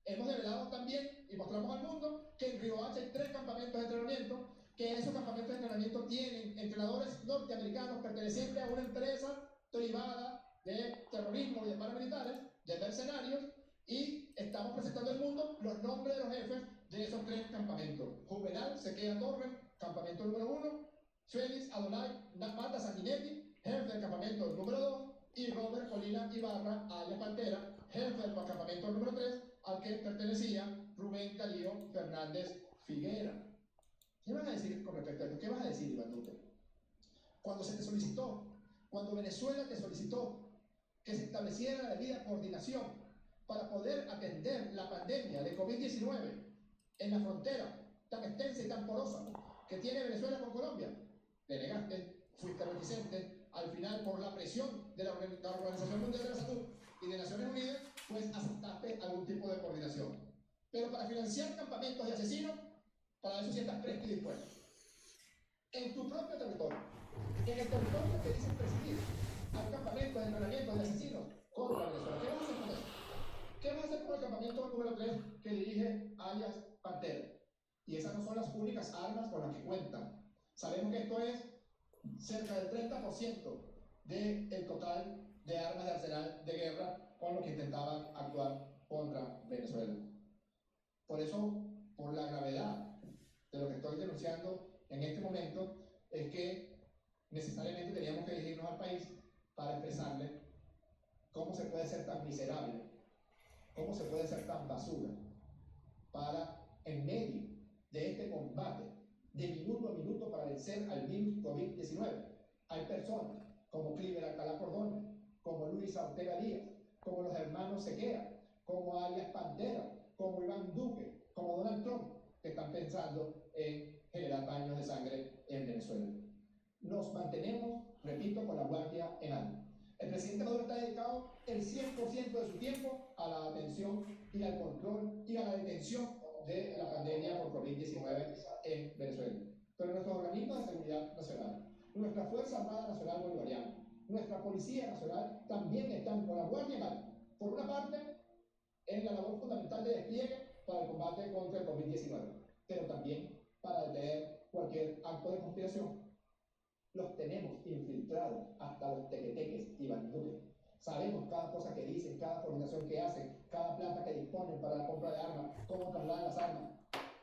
Hemos develado también y mostramos al mundo que en Río Hacha hay 3 campamentos de entrenamiento, que esos campamentos de entrenamiento tienen entrenadores norteamericanos pertenecientes a una empresa privada de terrorismo y de paramilitares, de mercenarios, y estamos presentando al mundo los nombres de los jefes de esos 3 campamentos. Juvenal Sequeira Torres, campamento número 1, Félix Adonai Mata Sanguinetti, jefe del campamento número 2, y Robert Colina Ibarra, alias Pantera, jefe del campamento número 3, al que pertenecía Rubén Darío Fernández Figuera. ¿Qué vas a decir con respecto a esto? ¿Qué vas a decir, Iván Duque? Cuando se te solicitó, cuando Venezuela te solicitó que se estableciera la debida coordinación para poder atender la pandemia de COVID-19 en la frontera tan extensa y tan porosa que tiene Venezuela con Colombia, te negaste, fuiste reticente, al final por la presión de la Organización Mundial de la Salud y de Naciones Unidas, pues aceptaste algún tipo de coordinación. Pero para financiar campamentos de asesinos, para eso sí estás presto y dispuesto. En tu propio territorio, en el territorio que dices presidir, hay campamentos de entrenamiento de asesinos contra Venezuela. ¿Qué vas a hacer con eso? ¿Qué vas a hacer con el campamento número 3 que dirige alias Pantera? Y esas no son las únicas armas con las que cuentan. Sabemos que esto es cerca del 30% del total de armas de arsenal de guerra con los que intentaban actuar contra Venezuela. Por eso, por la gravedad de lo que estoy denunciando en este momento, es que necesariamente teníamos que dirigirnos al país para expresarle cómo se puede ser tan miserable, cómo se puede ser tan basura, para, en medio de este combate de minuto a minuto para vencer al virus COVID-19, hay personas como Cliver Alcalá Cordona, como Luisa Ortega Díaz, como los hermanos Sequeira, como alias Pantera, como Iván Duque, como Donald Trump, que están pensando en generar baños de sangre en Venezuela. Nos mantenemos, repito, con la guardia en alto. El presidente Maduro está dedicado el 100% de su tiempo a la atención y al control y a la detención de la pandemia por COVID-19 en Venezuela. Pero nuestros organismos de seguridad nacional, nuestra Fuerza Armada Nacional Bolivariana, nuestra Policía Nacional también están con la guardia en alto. Por una parte, en la labor fundamental de despliegue para el combate contra el COVID-19, pero también para detener cualquier acto de conspiración. Los tenemos infiltrados hasta los tequeteques y banduques. Sabemos cada cosa que dicen, cada coordinación que hacen, cada plata que disponen para la compra de armas, cómo trasladan las armas.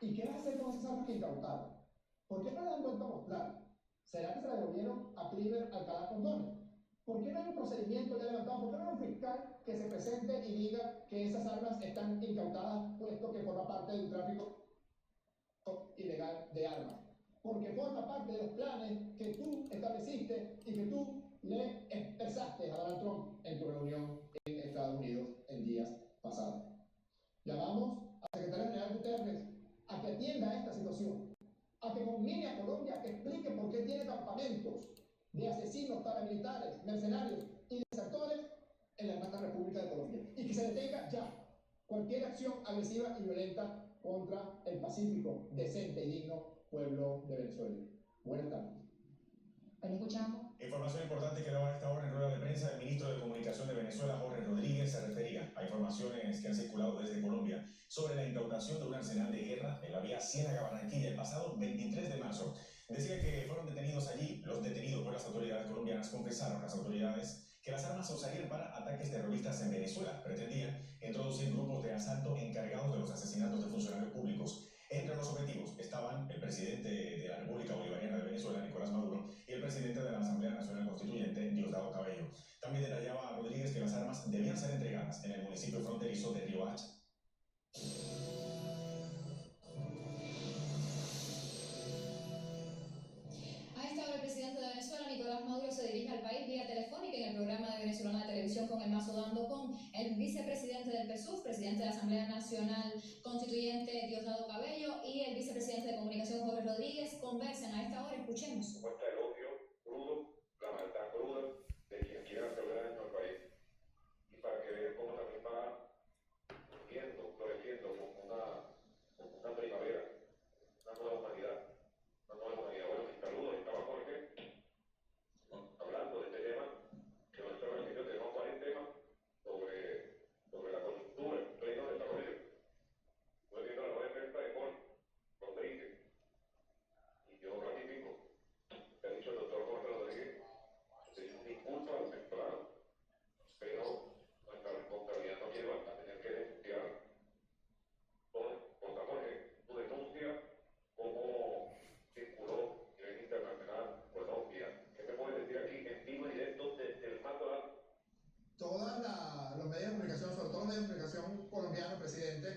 ¿Y qué vas a hacer con esas armas que incautaron? ¿Por qué no le han vuelto a mostrar? ¿Será que se la devolvieron a Cliver Alcalá Cordona? ¿Por qué no hay un procedimiento ya levantado? ¿Por qué no hay un fiscal que se presente y diga que esas armas están incautadas, puesto que forma parte de un tráfico ilegal de armas? Porque forma parte de los planes que tú estableciste y que tú le expresaste a Donald Trump en tu reunión en Estados Unidos en días pasados. Llamamos al secretario general Guterres a que atienda esta situación, a que conmine a Colombia a que explique por qué tiene campamentos de asesinos paramilitares, mercenarios y desertores en la hermana República de Colombia, y que se detenga ya cualquier acción agresiva y violenta contra el pacífico, decente y digno pueblo de Venezuela. Buenas tardes. Ahí escuchamos Información importante que daba a esta hora en rueda de prensa, el ministro de Comunicación de Venezuela, Jorge Rodríguez, se refería a informaciones que han circulado desde Colombia sobre la incautación de un arsenal de guerra en la vía Ciénaga-Barranquilla el pasado 23 de marzo. Decía que fueron detenidos allí. Los detenidos por las autoridades colombianas confesaron a las autoridades que las armas se usarían para ataques terroristas en Venezuela. Pretendían introducir grupos de asalto encargados de los asesinatos de funcionarios públicos. Entre los objetivos estaban el presidente de la República Bolivariana de Venezuela, Nicolás Maduro, y el presidente de la Asamblea Nacional Constituyente, Diosdado Cabello. También detallaba a Rodríguez que las armas debían ser entregadas en el municipio fronterizo de Riohacha. A esta hora el presidente de Venezuela, Nicolás Maduro, se dirige al país vía telefónica en el programa de Venezolana de Televisión Con el Mazo Dando con el vicepresidente del PSUV, presidente de la Asamblea Nacional Constituyente, Diosdado Cabello, y el vicepresidente de Comunicación, Jorge Rodríguez. Conversan a esta hora, escuchemos. Muestra el odio crudo, la maldad cruda de quien quiera hacerle daño al país. Y para que vean cómo también va floreciendo como una primavera, una nueva humanidad. Bueno, mis saludos, estaba Jorge hablando de este tema, que nuestro recinto tenemos varios temas sobre la coyuntura en pleno desarrollo. Estoy viendo la nueva prensa de Jorge Rodríguez, y yo ratifico, que ha dicho el doctor Jorge Rodríguez, se disculpa a los venezolanos, pero nuestra responsabilidad nos lleva a tener que denunciar todo. Jorge, tu denuncia como circuló a nivel internacional, Colombia. ¿Qué me puedes decir aquí en vivo y directo desde el Mazo Dando? Todos los medios de comunicación, sobre todo los medios de comunicación colombianos, presidente,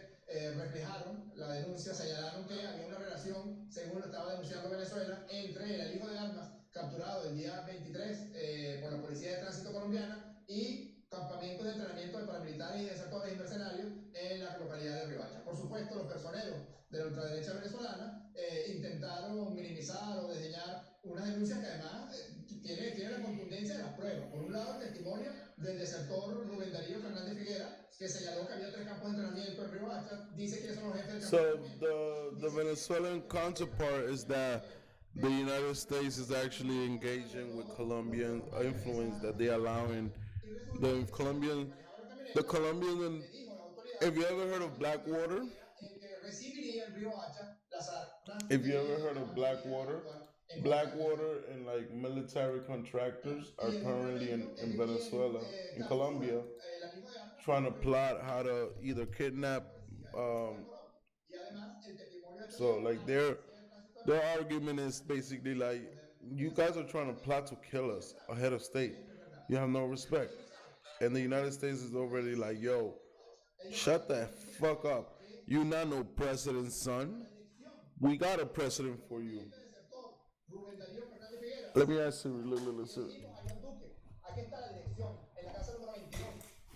reflejaron la denuncia, señalaron que había una relación, según lo estaba denunciando Venezuela, entre el alijo de armas capturado el día 23 por la Policía de Tránsito colombiana y campamentos de entrenamiento de paramilitares y desertores y mercenarios en la localidad de Riohacha. Por supuesto, los personeros de la ultraderecha venezolana intentaron minimizar o desdeñar unas denuncias que además tiene la contundencia de las pruebas. Por un lado, el testimonio del desertor Rubén Darío Fernández Figuera, que señaló que había 3 campos de entrenamiento en Riohacha, dice que son los jefes del campo. So the Venezuelan counterpart is that the United States is actually engaging with Colombian influence that they allowing the Colombian, and if you ever heard of Blackwater, if you ever heard of Blackwater and like military contractors are currently in Venezuela, in Colombia, trying to plot how to either kidnap. So like their argument is basically like, you guys are trying to plot to kill us ahead of state. You have no respect, and the United States is already like, yo, shut the fuck up. You not no president's son. We got a precedent for you. Let me ask you, listen. Aquí está la dirección, en la casa número 22,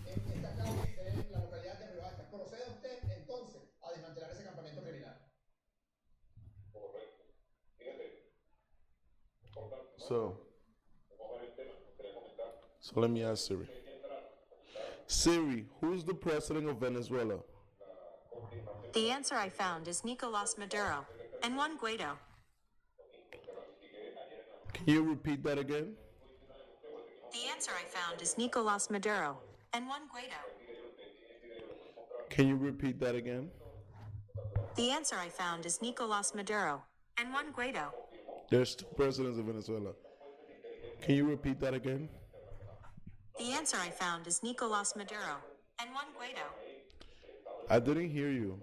en esta calle de la localidad de Riohacha. ¿Procede usted entonces a desmantelar ese campamento criminal? So let me ask Siri. Siri, who's the president of Venezuela? The answer I found is Nicolas Maduro and Juan Guaido. Can you repeat that again? The answer I found is Nicolas Maduro and Juan Guaido. Can you repeat that again? The answer I found is Nicolas Maduro and Juan Guaido. There's 2 presidents of Venezuela. Can you repeat that again? The answer I found is Nicolas Maduro and Juan Guaido. I didn't hear you.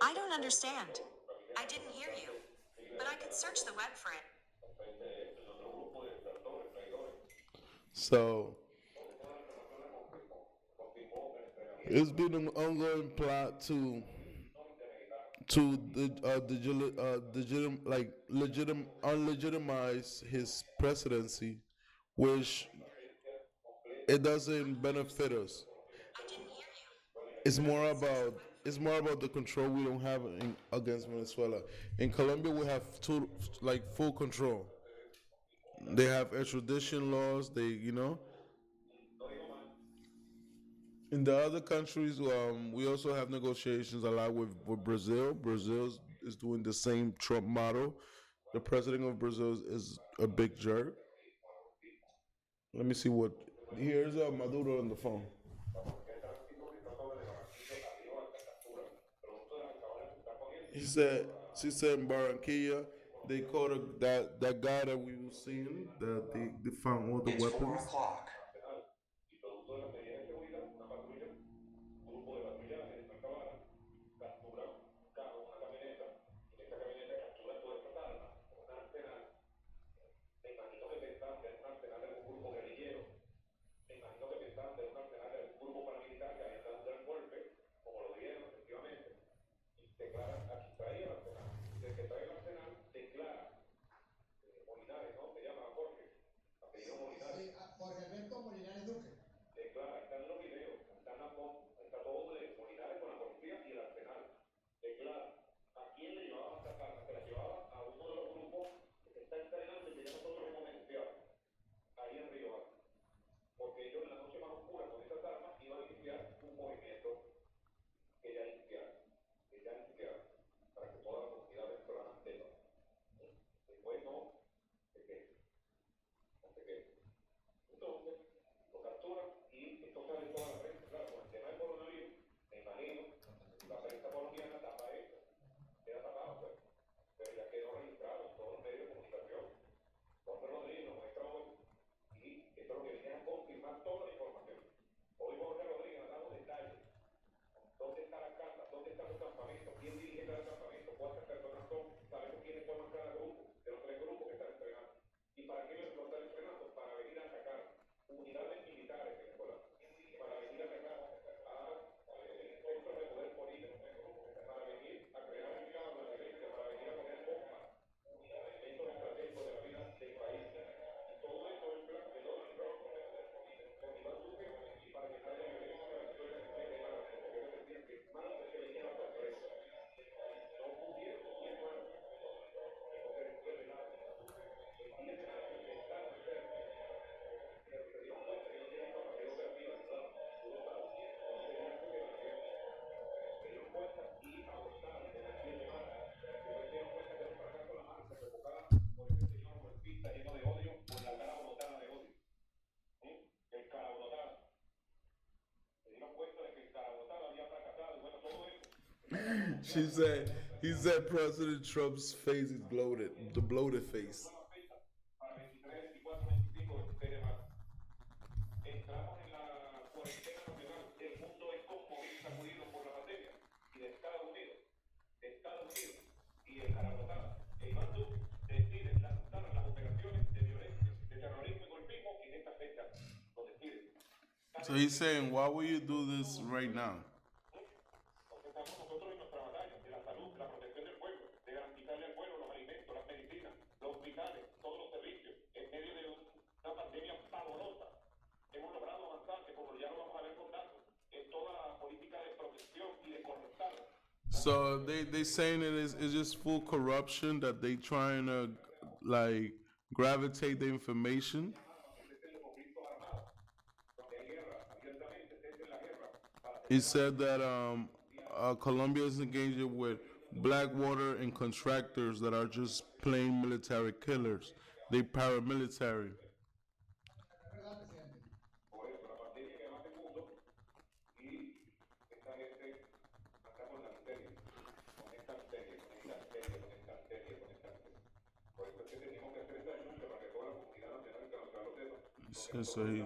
I don't understand. I didn't hear you, but I could search the web for it. So it's been an ongoing plot to unlegitimize his presidency, which it doesn't benefit us. It's more about the control we don't have against Venezuela. In Colombia, we have full control. They have extradition laws. In the other countries, we also have negotiations a lot with Brazil. Brazil is doing the same Trump model. The president of Brazil is a big jerk. Let me see what. Here's Maduro on the phone. She said in Barranquilla, they caught that guy that we were seeing, that they found all the It's 4 weapons. o'clock. He said President Trump's face is bloated, the bloated face. So he's saying, why would you do this right now? So they saying it's just full corruption, that they trying to like gravitate the information. He said that Colombia is engaged with Blackwater and contractors that are just plain military killers. They paramilitary. So he.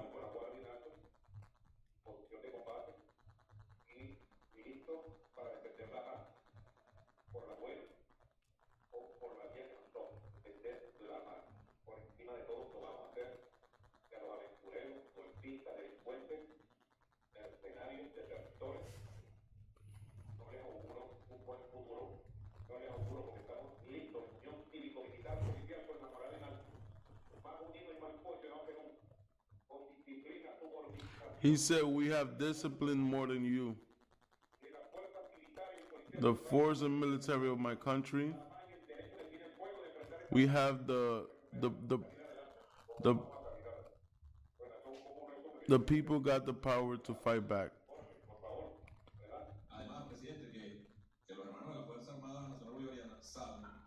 He said we have discipline more than you. The force and military of my country. We have the people got the power to fight back.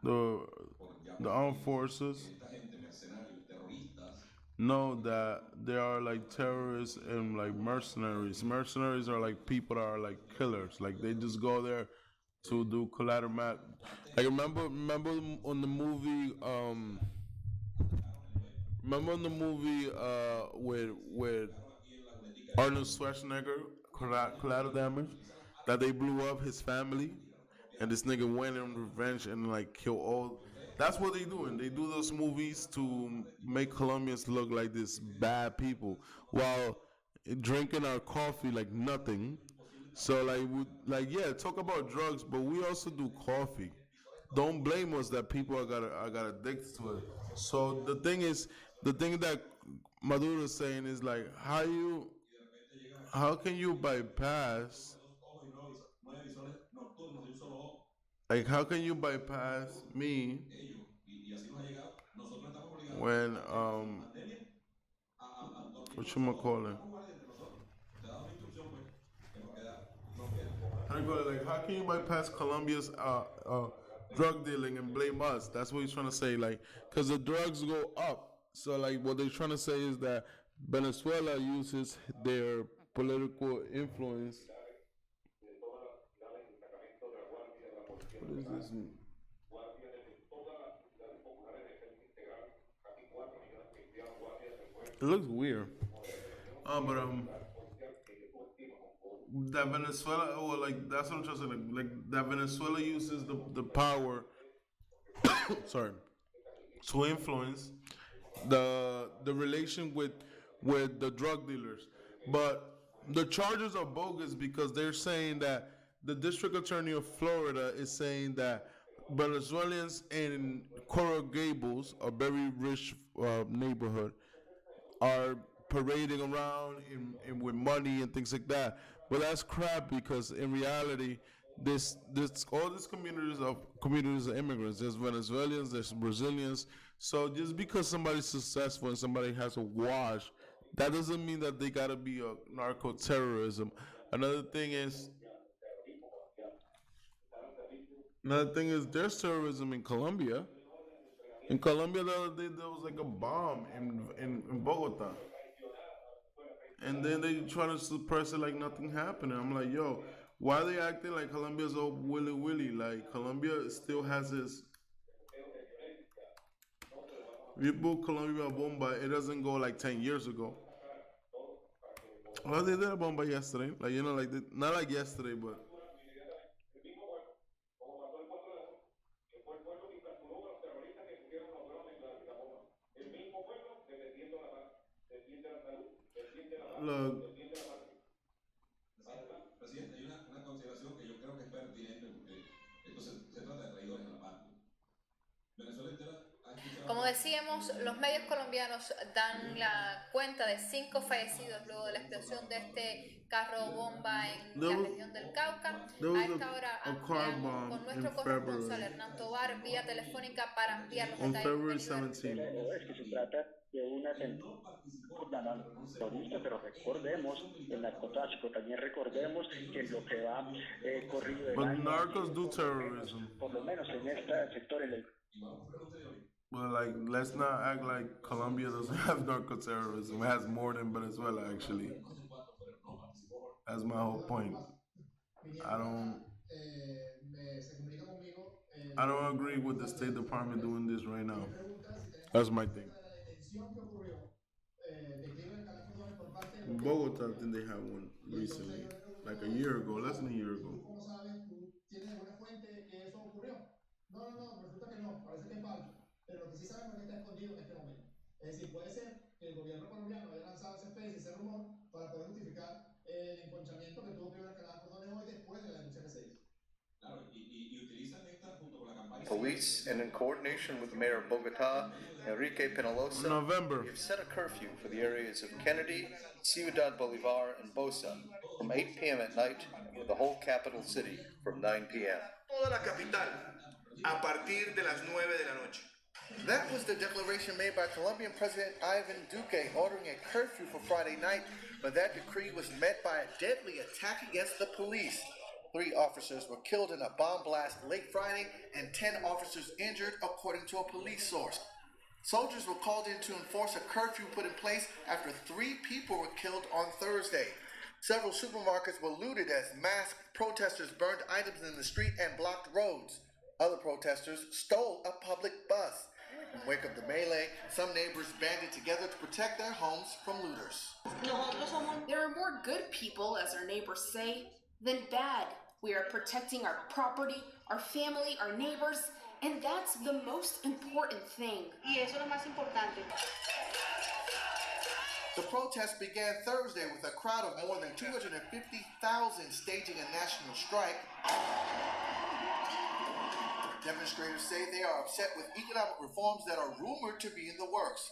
The armed forces know that there are like terrorists and like mercenaries. Mercenaries are like people that are like killers. Like they just go there to do collateral. Like remember on the movie. Remember in the movie with Arnold Schwarzenegger, Collateral Damage, that they blew up his family, and this nigga went in revenge and like kill all. That's what they do, and they do those movies to make Colombians look like this bad people while drinking our coffee like nothing. So like yeah, talk about drugs, but we also do coffee. Don't blame us that people are got addicted to it. So the thing that Maduro is saying is like how can you bypass like how can you bypass me when what you call it? How do you call it? Like how can you bypass Colombia's drug dealing and blame us? That's what he's trying to say. Like because the drugs go up. So like what they're trying to say is that Venezuela uses their political influence. What is this? It looks weird. But that Venezuela, or like that's what I'm trying to say. Like that Venezuela uses the power, sorry, to influence the relation with the drug dealers. But the charges are bogus because they're saying that the district attorney of Florida is saying that Venezuelans in Coral Gables, a very rich neighborhood, are parading around with money and things like that. But that's crap because in reality, this all these communities of immigrants. There's Venezuelans, there's Brazilians. So just because somebody's successful and somebody has a wash, that doesn't mean that they gotta be a narco terrorism. Another thing is Another thing is there's terrorism in Colombia. In Colombia the other day there was like a bomb in Bogota. And then they try to suppress it like nothing happened. I'm like, yo, why are they acting like Colombia's all willy willy? Like Colombia still has its. We book Colombia bomba. It doesn't go like 10 years ago. Well, they did a bomba yesterday. Like like not like yesterday, but look. Presidente, hay una consideración que yo creo que es pertinente porque esto se trata de traidores a la patria. Venezuela entera ha escuchado. Como decíamos, los medios colombianos dan la cuenta de 5 fallecidos luego de la explosión de este carro bomba en la región del Cauca. A esta hora ampliamos con nuestro corresponsal Hernán Tovar vía telefónica para ampliar los detalles. Es que se trata de un atentado terrorista, pero recordemos el narcotráfico, también recordemos que en lo que va corrido del año, narcos do terrorism. por lo menos en este sector, en el Well, like, let's not act like Colombia doesn't have narco terrorism. It has more than Venezuela, actually. That's my whole point. I don't agree with the State Department doing this right now. That's my thing. In Bogota, I think they had one recently, like a year ago, less than a year ago. No, resulta que no, parece que es falso. Pero lo que sí sabemos es que está escondido en este momento. Es decir, puede ser que el gobierno colombiano haya lanzado esa especie, ese rumor, para poder justificar el enconchamiento que tuvo que ver el canal Cordones hoy después de la denuncia que se hizo. Police, and in coordination with the mayor of Bogota, Enrique Penalosa, have set a curfew for the areas of Kennedy, Ciudad Bolivar, and Bosa from 8 p.m. at night, and for the whole capital city from 9 p.m. Toda la capital a partir de las 9 de la noche. That was the declaration made by Colombian President Ivan Duque ordering a curfew for Friday night, but that decree was met by a deadly attack against the police. 3 officers were killed in a bomb blast late Friday and 10 officers injured, according to a police source. Soldiers were called in to enforce a curfew put in place after 3 people were killed on Thursday. Several supermarkets were looted as masked protesters burned items in the street and blocked roads. Other protesters stole a public bus. In the wake of the melee, some neighbors banded together to protect their homes from looters. There are more good people, as our neighbors say, than bad. We are protecting our property, our family, our neighbors, and that's the most important thing. The protest began Thursday with a crowd of more than 250,000 staging a national strike. Demonstrators say they are upset with economic reforms that are rumored to be in the works.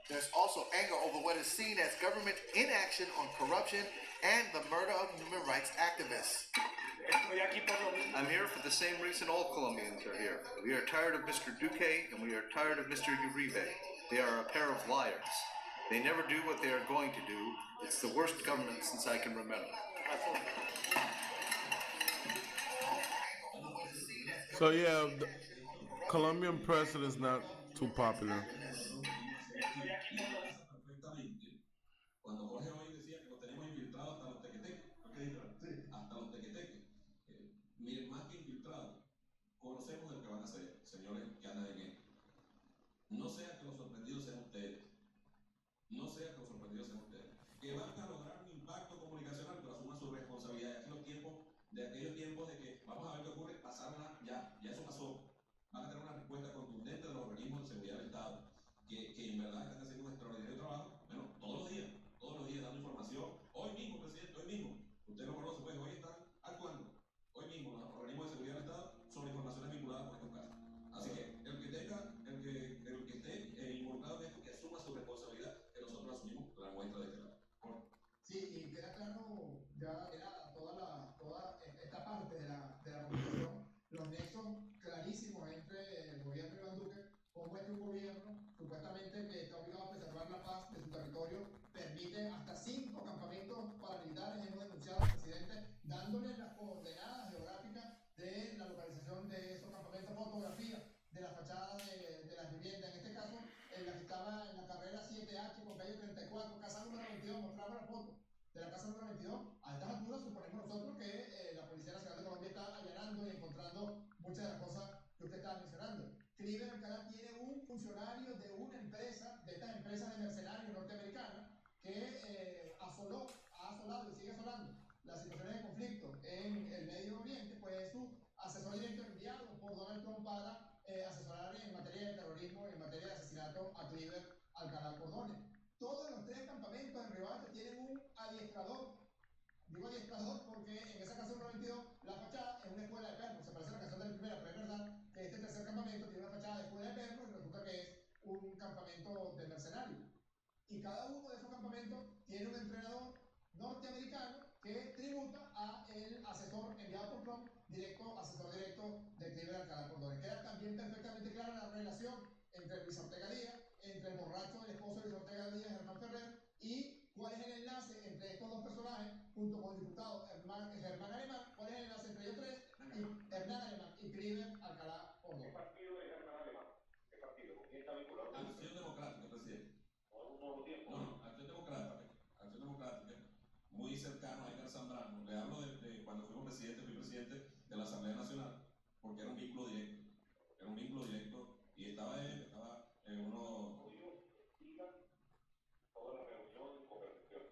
There's also anger over what is seen as government inaction on corruption and the murder of human rights activists. I'm here for the same reason all Colombians are here. We are tired of Mr. Duque and we are tired of Mr. Uribe. They are a pair of liars. They never do what they are going to do. It's the worst government since I can remember. So yeah, the Colombian president is not too popular. Cuando Jorge hoy decía que los tenemos infiltrados hasta los tequeteques, ¿no qué dijo? Sí. Hasta los tequeteques. Miren, más que infiltrados, conocemos lo que van a hacer, señores que andan en esto. No sea que los sorprendidos sean ustedes. No sea que los sorprendidos sean ustedes. Que van a lograr un impacto comunicacional, pero asuman su responsabilidad. Aquí los tiempos, de aquellos tiempos de que vamos a ver qué ocurre, pasaron ya eso pasó. Van a tener una respuesta contundente de los organismos de seguridad del Estado, que en verdad están haciendo un extraordinario trabajo, bueno, todos los días dando información. Hoy mismo, presidente, hoy mismo, usted lo conoce, pues hoy están actuando. Hoy mismo los organismos de seguridad del Estado sobre informaciones vinculadas con estos casos. Así que el que esté involucrado en esto, que asuma su responsabilidad, que nosotros asumimos la muestra de este lado. Sí, y queda claro ya toda esta parte de la comunicación, los nexos clarísimos entre el gobierno de Iván Duque, cómo es que un gobierno supuestamente que está obligado a preservar la paz de su territorio permite hasta 5 campamentos paramilitares. Hemos denunciado al presidente dándole las coordenadas geográficas de la localización de esos campamentos, fotografías de las fachadas de las viviendas, en este caso en la que estaba en la carrera 7H con calle 34, casa número 22, mostramos la foto de la casa número 22. A estas alturas suponemos nosotros que la Policía Nacional de Colombia está allanando y encontrando muchas de las cosas que usted estaba mencionando. Cliver Alcalá tiene un funcionario de una empresa, de estas empresas de mercenarios norteamericanas, que ha asolado y sigue asolando las situaciones de conflicto en el Medio Oriente, pues es su asesor directo enviado por Donald Trump para asesorar en materia de terrorismo y en materia de asesinato a Cliver Alcalá Cordones. Todos los 3 campamentos en Riohacha tienen un adiestrador. Digo adiestrador porque en esa casa número 22 la fachada es una escuela de perros. Se parece a la canción de la primera, pero es verdad que este tercer campamento tiene una fachada de escuela de perros y resulta que es un campamento de mercenarios. Y cada uno de esos campamentos tiene un entrenador norteamericano que tributa a el asesor enviado por Trump, asesor directo de Cliver Alcalá Cordones. Queda también perfectamente clara la relación entre Luis Ortega Díaz, entre el borracho del esposo de Luis Ortega Díaz, Germán Ferrer, y cuál es el enlace entre estos dos personajes, junto con el diputado Germán Alemán, cuál es el enlace entre ellos 3, Hernán Alemán y Cliver Alcalá Cordones. ¿Qué partido es Hernán Alemán? ¿Qué partido? ¿Con quién está vinculado? Acción Democrática, presidente. No, Acción Democrática. Acción Democrática. Muy cercano a Edgar Zambrano. Le hablo de cuando fui presidente de la Asamblea Nacional, porque era un vínculo directo. Y estaba él, estaba uno. Toda la reunión y conversaciones.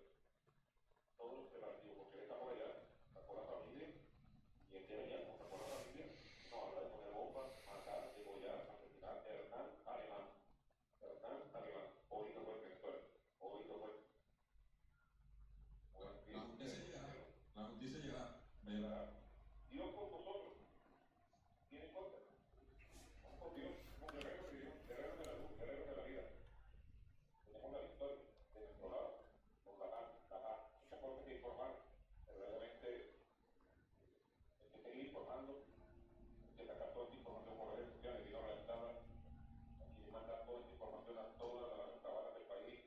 Todos los preparativos, porque él está por allá, está con la familia, y él tiene allá, está con la familia, no habla de poner bombas, matar, degollar, asesinar, Hernán Alemán. Hoy no fue Venezuela, hoy no fue. La justicia llegará. Dios con nosotros. ¿Tiene contra? Vamos con Dios, como guerreros de Dios, guerreros de la luz, guerreros de la vida. Tenemos la victoria de nuestro lado, por la paz. Muchas cosas que informar. Verdaderamente, hay que seguir informando, hay que sacar toda esta información por redes sociales y no redactada. Hay que mandar toda esta información a todas las cabanas del país,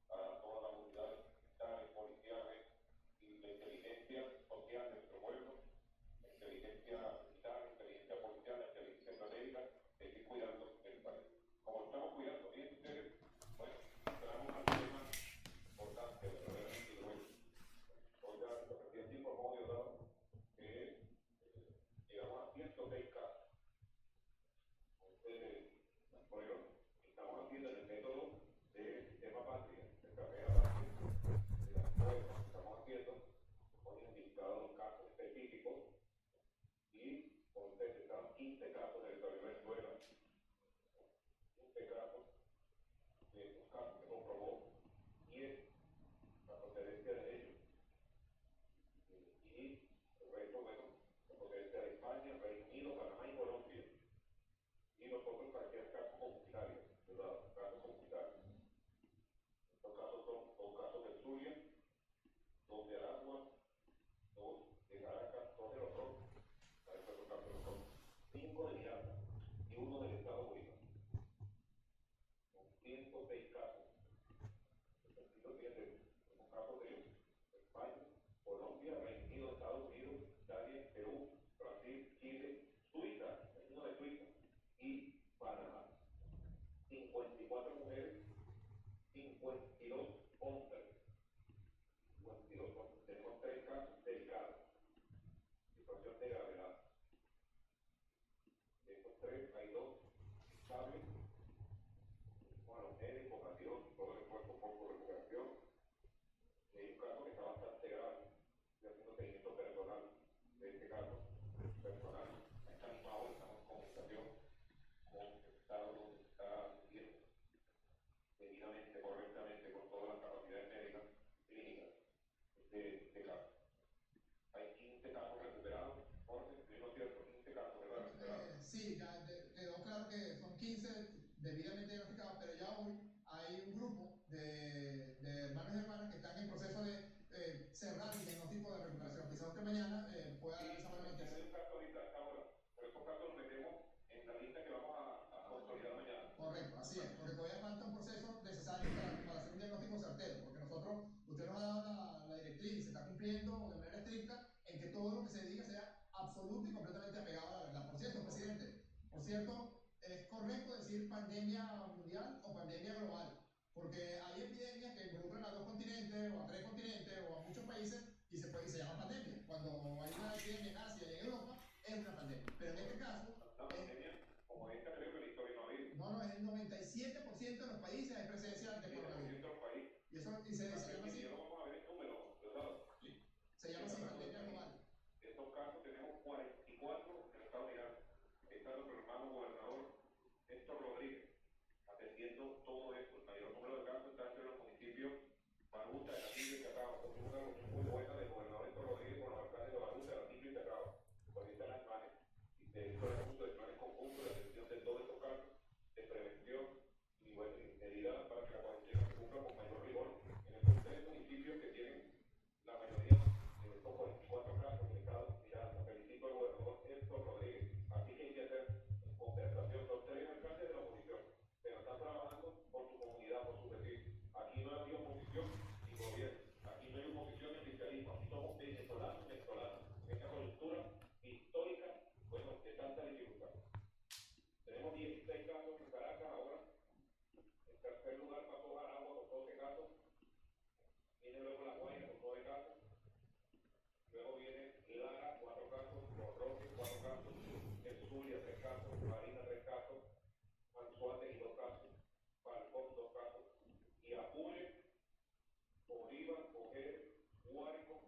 a todas las unidades militares, policiales y de inteligencia social de nuestro pueblo, inteligencia 52 hombres. 52 hombres. Tenemos 3 casos delicados, situación de gravedad. De estos 3 hay 2 estables, con los médicos, radiólogos, todo el esfuerzo por su recuperación. Y hay un caso que está bastante grave. Estoy haciendo seguimiento personal de este caso. Personal. A esta misma hora estamos en comunicación con el estado donde se está atendiendo debidamente, correctamente, con todas las capacidades médicas y clínicas de caso. Hay 15 casos recuperados. Jorge, ¿no es cierto? 15 casos recuperados. Sí, ya quedó claro que son 15 debidamente diagnosticados, pero ya hoy hay un grupo de hermanos y hermanas que están en proceso de cerrar el diagnóstico de recuperación. Quizás usted mañana pueda dar esa buena noticia. Hay un caso ahorita, a esta hora, pero estos casos los metemos en la lista que vamos a consolidar mañana. Correcto, así es, porque todavía falta un proceso necesario para hacer un diagnóstico certero, porque nosotros, usted nos ha dado la directriz y se está cumpliendo de manera estricta en que todo lo que se diga sea absoluto y completamente apegado a la verdad. Por cierto, presidente, es correcto decir pandemia mundial o pandemia global, porque hay epidemias que involucran a 2 continentes o a 3 continentes o a muchos países y se llama pandemia. Cuando hay una epidemia en Asia y en Europa, es una pandemia. Pero en este caso, una pandemia como esta creo que la historia no ha habido. No, el 97% de los países hay presencia de coronavirus. De los países. Y se llama así. Y vamos a ver el número, ¿verdad? Se llama así pandemia global. De estos casos tenemos 44 en el estado de Diaz. Está nuestro hermano gobernador Héctor Rodríguez atendiendo todo esto. El mayor número de casos está entre los municipios Baruta, El Atillo y Cacao. Es una reunión muy buena del gobernador Héctor Rodríguez con los alcaldes de Baruta, El Atillo y Cacao. Por ahí están las imágenes. Todo el mundo de planes conjuntos de atención de todos estos casos, de prevención y medidas para que la cuarentena se cumpla con mayor rigor. En estos 3 municipios que tienen la mayoría de estos 44 casos del estado, Miranda, felicito al gobernador Héctor Rodríguez. Así que hay que hacer conversación. Son 3 alcaldes de la oposición, pero están trabajando por su comunidad, por su vecinos. Aquí no hay oposición ni gobierno. Aquí no hay oposición ni oficialismo. Aquí somos venezolanos. En esta coyuntura histórica, bueno, de tanta dificultad. Tenemos 16 casos en Caracas ahora. En tercer lugar pasó Aragua con 12 casos. Viene luego La Guaira con 9 casos. Luego viene Lara, 4 casos. Los Roques, 4 casos. El Zulia, 3 casos. Marina, 3 casos. Anzuategui, 2 casos. Falcón, 2 casos. Y Apure, Bolívar, Ojeda, Guárico,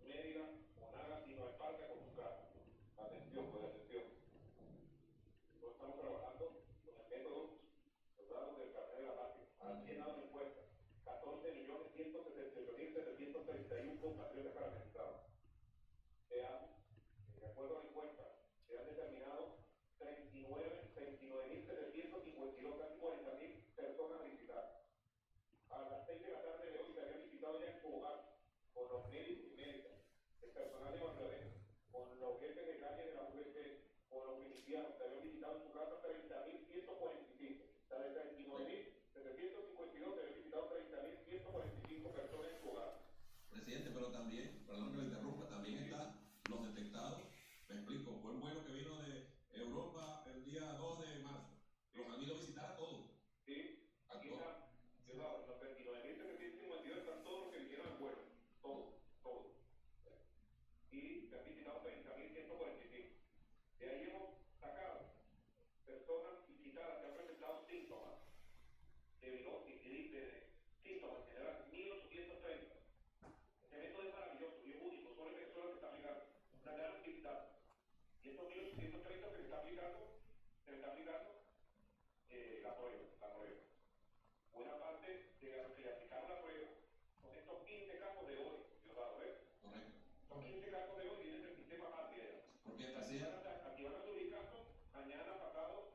Mérida, Monagas y Nueva Esparta con 1 caso. Atención. Nosotros estamos trabajando con el método los datos del carnet de la patria. Han llenado la encuesta 14.178.731 compatriotas parametrizados. De acuerdo a la encuesta, se han determinado 39.752, casi 40.000 personas a visitar. A las 6 de la tarde de hoy se habían visitado ya en su hogar con los médicos y médicas, el personal de Bangladesh, con los jefes de calle de la UGT, con los milicianos, se habían visitado en su casa 30.145. O sea, de 39.752 se habían visitado 30.145 personas en su hogar. Presidente, pero también, perdón que lo interrumpa, también están los detectados. Me explico, fue el vuelo que vino de Europa el día 2 de marzo. Los han ido a visitar a todos. Sí, aquí están. Los 39.752 están todos los que vinieron al vuelo. Todos. Y se han visitado 30.145. De ahí hemos sacado personas visitadas que han presentado síntomas de virosis y de síntomas en general, 1.830. Este método es maravilloso y es único, solo en Venezuela se está aplicando. La gran visitada. Y estos 1.830 se le está aplicando la prueba. Buena parte de los que le aplicaron la prueba son estos 15 casos de hoy, Diosdado, ¿ves? Correcto. Son 15 casos de hoy, vienen del sistema patria. Porque Aquí van a subir casos, mañana, pasado,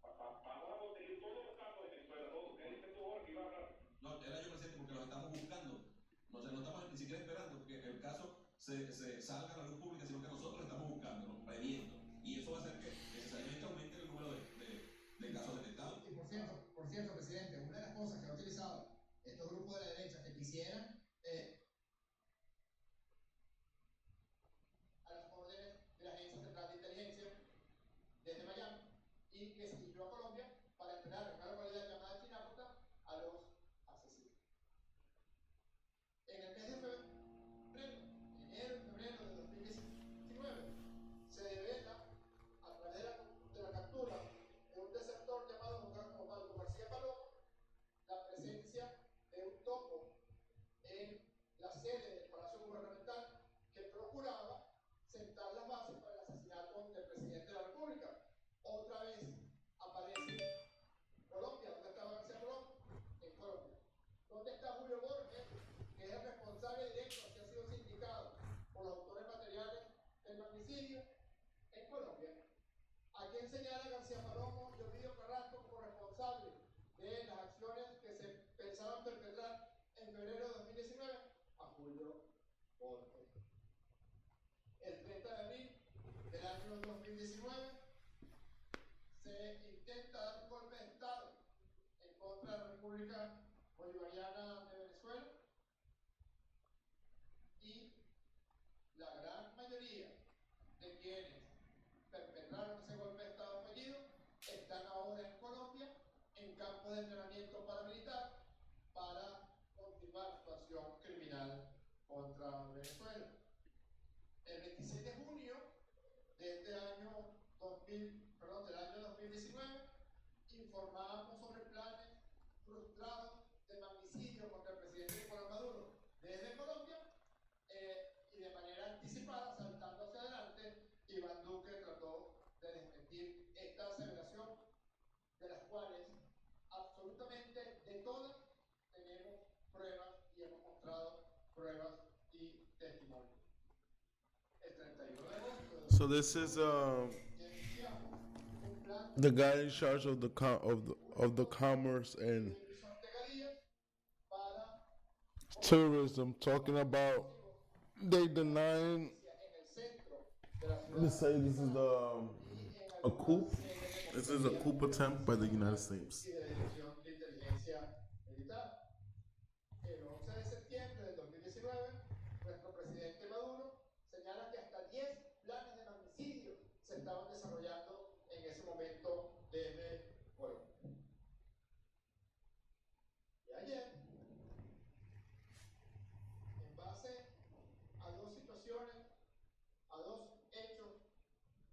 vamos a conseguir todos los casos de Venezuela, todos. ¿Qué dice tú, Jorge? Iba a hablar. No, era yo, presidente, porque los estamos buscando. No estamos ni siquiera esperando que el caso se salga a la luz pública, sino que nosotros estamos buscando, previendo. Y eso va a hacer que necesariamente aumente el número de casos detectados. Y por cierto, presidente, una de las cosas que ha utilizado estos grupos de la derecha que quisieran a las órdenes de la Agencia Central de Inteligencia desde Miami y que se dirigió a Colombia para entrenar en una localidad llamada Chinápota a los asesinos. señala García Palomo y Ovidio Carrasco como responsables de las acciones que se pensaban perpetrar en febrero de 2019 a Julio Borges. El 30 de abril del año 2019 se intenta dar un golpe de Estado en contra de la República Bolivariana de Venezuela y la gran mayoría de quienes perpetraron ese golpe de Estado fallido están ahora en Colombia en campos de entrenamiento paramilitar para continuar su acción criminal contra Venezuela. El 26 de junio de este año del año 2019, informábamos sobre planes frustrados de magnicidio contra el presidente Nicolás Maduro desde Colombia y de manera anticipada, saltando hacia adelante, Iván Duque trató de desmentir esta aseveración, de las cuales absolutamente de todas tenemos pruebas y hemos mostrado pruebas y testimonios. El 31 de agosto. So this is the guy in charge of the commerce and tourism talking about they denying. Let's say this is a coup. This is a coup attempt by the United States. El 11 de septiembre del 2019, nuestro presidente Maduro señala que hasta 10 planes de magnicidio se estaban desarrollando en ese momento desde Colombia. Y ayer, en base a dos situaciones, a dos hechos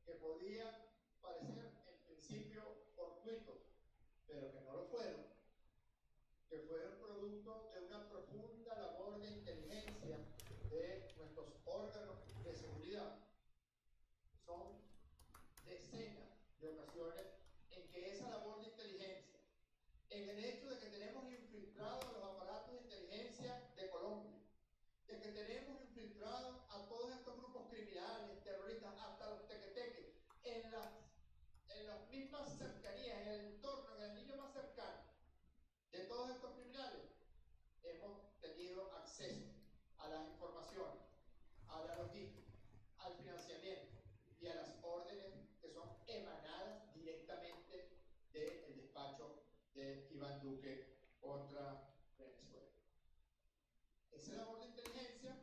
que podían parecer en principio fortuitos, pero que no lo fueron, que fueron producto de una profunda labor de inteligencia de nuestros órganos de seguridad. Son decenas de ocasiones en que esa labor de inteligencia, en el hecho de que tenemos infiltrados los aparatos de inteligencia de Colombia, de que tenemos infiltrados a todos estos grupos criminales, terroristas, hasta los tequeteques, en las mismas cercanías, en el entorno, en el anillo más cercano de todos estos criminales, hemos tenido acceso a las informaciones, a la logística, al financiamiento y a las órdenes que son emanadas directamente del despacho de Iván Duque contra Venezuela. Esa labor de inteligencia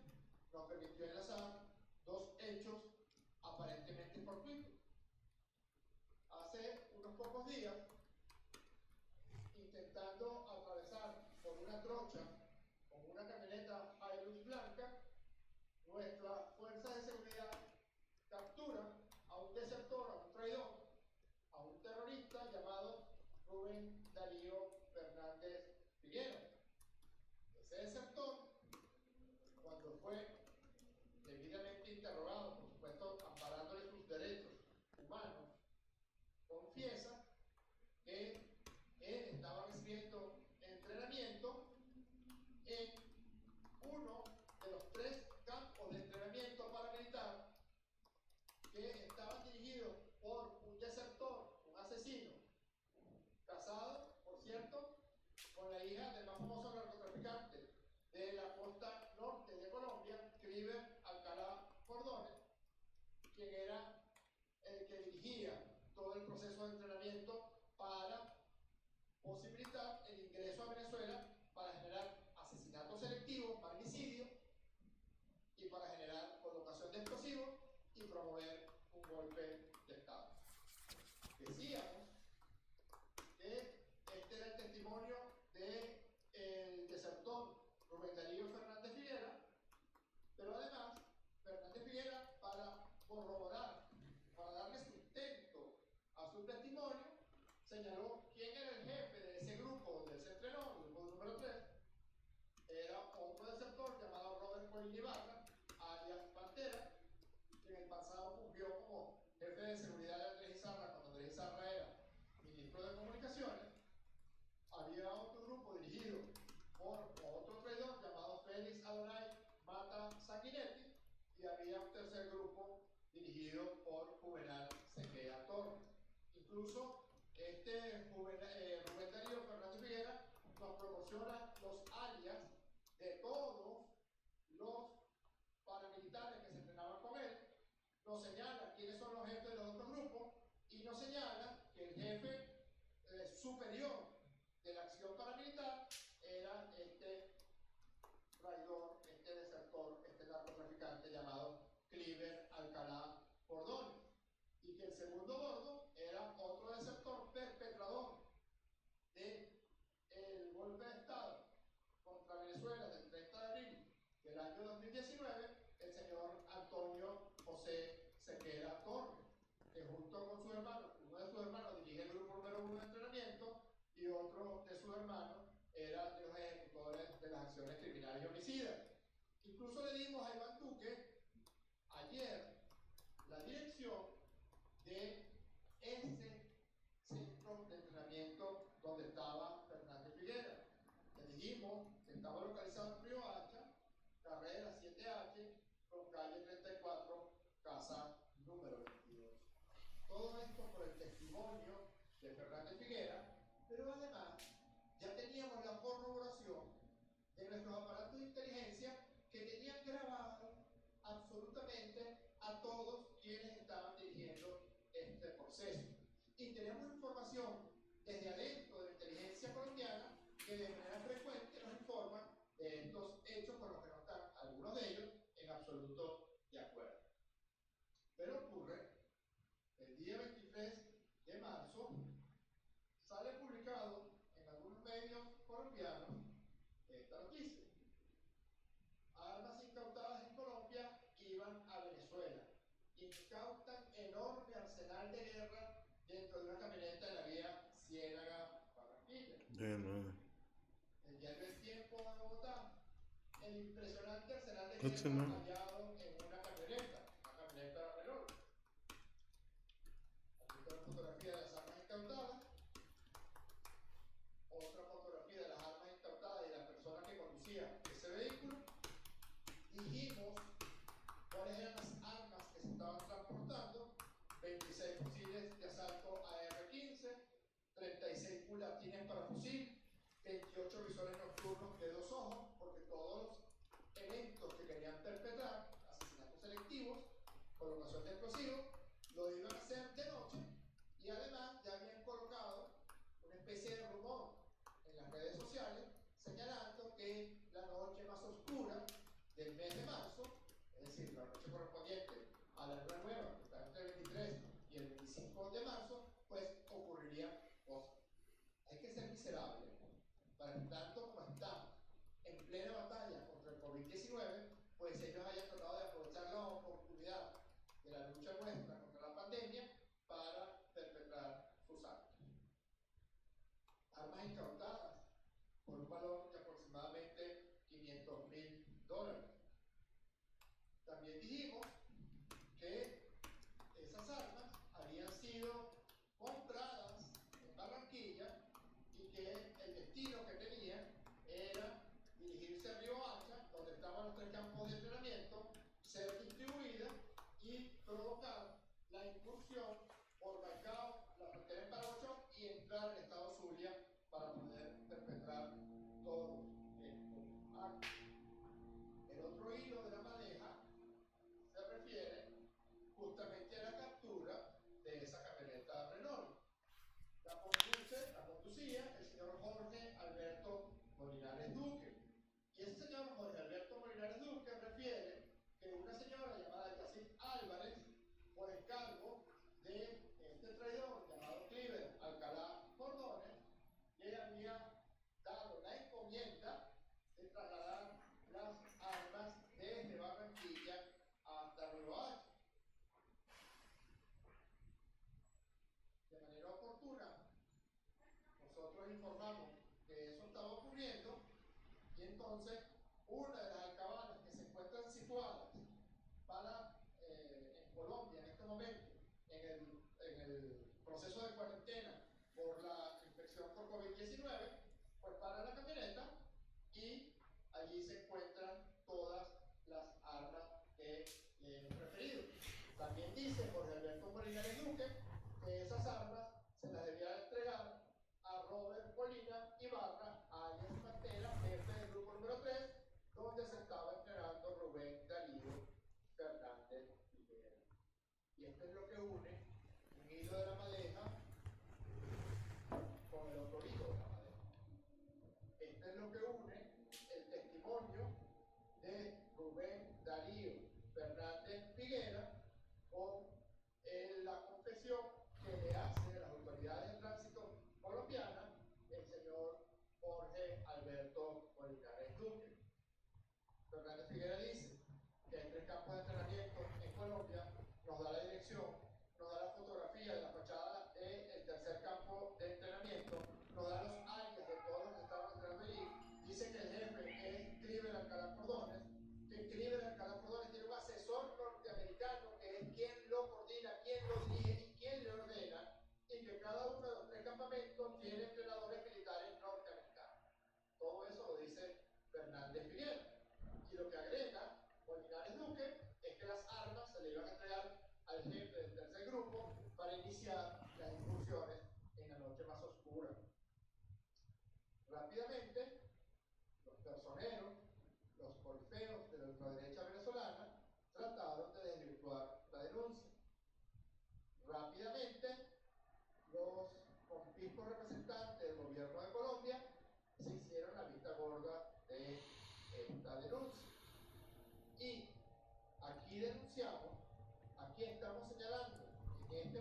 nos permitió enlazar dos hechos aparentemente fortuitos. Hace unos pocos días, intentando atravesar por una trocha con una camioneta Hilux blanca, nuestras fuerzas de seguridad capturan a un desertor, a un traidor, a un terrorista llamado Rubén Darío Fernández Figuera. Ese desertor, cuando fue debidamente interrogado, por supuesto amparándole sus derechos humanos, confiesa que él estaba recibiendo entrenamiento en uno de los 3 campos de entrenamiento paramilitar que estaban dirigidos por un desertor, un asesino, casado, por cierto, con la hija del más famoso narcotraficante de la costa norte de Colombia, Criver Alcalá Cordones, quien era el que dirigía todo el proceso de entrenamiento para posibilitar el ingreso a Venezuela para generar asesinato selectivo, magnicidio y para generar colocación de explosivos y promover un golpe de Estado. Decíamos que este era el testimonio del desertor Rubén Darío Fernández Figuera, pero además Fernández Figuera, para corroborar, para darle sustento a su testimonio, señaló quién era el jefe de ese grupo donde se entrenó, el grupo número 3, era otro desertor llamado Robert Colín Ibarra, alias Pantera, que en el pasado fungió como jefe de seguridad de Andrés Izarra, cuando Andrés Izarra era Incluso Rubén Darío Fernández Figuera nos proporciona los alias de todos los paramilitares que se entrenaban con él, nos señala quiénes son los jefes de los otros grupos y nos señala que el jefe superior de la acción paramilitar era este traidor, este desertor, este narcotraficante llamado Cliver Alcalá Cordón, y que el segundo gordo era otro desertor perpetrador del golpe de Estado contra Venezuela del 30 de abril del año 2019, el señor Antonio José Sequera Torres, que junto con su hermano, uno de sus hermanos dirige el grupo número 1 de entrenamiento y otro de sus hermanos era de los ejecutores de las acciones criminales y homicidas. Incluso le dimos a Iván Duque ayer la dirección de ese centro de entrenamiento donde estaba Fernández Figuera. Le dijimos que estaba localizado en Río Hacha, carrera 7H, con calle 34, casa número 22. Todo esto por el testimonio de Fernández Figuera, pero además ya teníamos la corroboración de nuestros aparatos de inteligencia que tenían grabado absolutamente a todos quienes estaban dirigiendo este proceso. Y tenemos información desde adentro de la inteligencia colombiana que de manera frecuente nos informa de estos hechos con los que no están algunos de ellos en absoluto de acuerdo. Pero ocurre, el día 23 de marzo sale publicado en algunos medios colombianos esta noticia. Armas incautadas en Colombia iban a Venezuela. Incautan enorme arsenal de guerra dentro de una camioneta de la vía Ciénaga-Barranquilla. El diario El Tiempo de Bogotá. El impresionante arsenal de guerra hallado en una camioneta Renault. Aquí está una fotografía de las armas incautadas. Otra fotografía de las armas incautadas y de la persona que conducía ese vehículo. Dijimos cuáles eran las armas que se estaban transportando: 26 fusiles de asalto AR-15, 36 bulatines para fusil, 28 visores nocturnos de 2 ojos, porque todos los eventos que querían perpetrar, asesinatos selectivos, colocación de explosivos, lo iban a hacer de noche, y además ya habían colocado una especie de rumor en las redes sociales señalando que la noche más oscura del mes de marzo, es decir, la noche correspondiente a la luna nueva, que está entre el 23 y el 25 de marzo, pues ocurrirían cosas. Hay que ser miserable para que tanto como estamos en plena batalla contra el COVID-19, pues ellos hayan tratado de aprovechar la oportunidad de la lucha nuestra contra la pandemia para perpetrar sus actos. Armas incautadas por un valor de aproximadamente $500.000. También dijimos que esas armas habían sido compradas en Barranquilla y que el destino que tenían era dirigirse a Río Hacha, donde estaban los 3 campos de entrenamiento, ser distribuidas y provocar la incursión por Baicao, la frontera en Paraguachón, y entrar al estado Zulia para poder perpetrar todos estos actos. El otro hilo de la madeja se refiere justamente a la captura de esa camioneta Renault. La conducía el señor Jorge Alberto Molinares Duque. Y ese señor Jorge Alberto Molinares Duque refiere que una señora llamada Yacid Álvarez, por encargo de este traidor llamado Cliver Alcalá Cordones, le había dado la encomienda de trasladar las armas desde Barranquilla hasta Río Hacha. De manera oportuna, nosotros informamos que eso estaba ocurriendo, y entonces una de las alcabalas que se encuentran situadas en Colombia en este momento, en el proceso de cuarentena por la infección por COVID-19, pues para la camioneta y allí se encuentran todas las armas que le hemos referido. También dice Jorge Alberto Molinares Duque que esas armas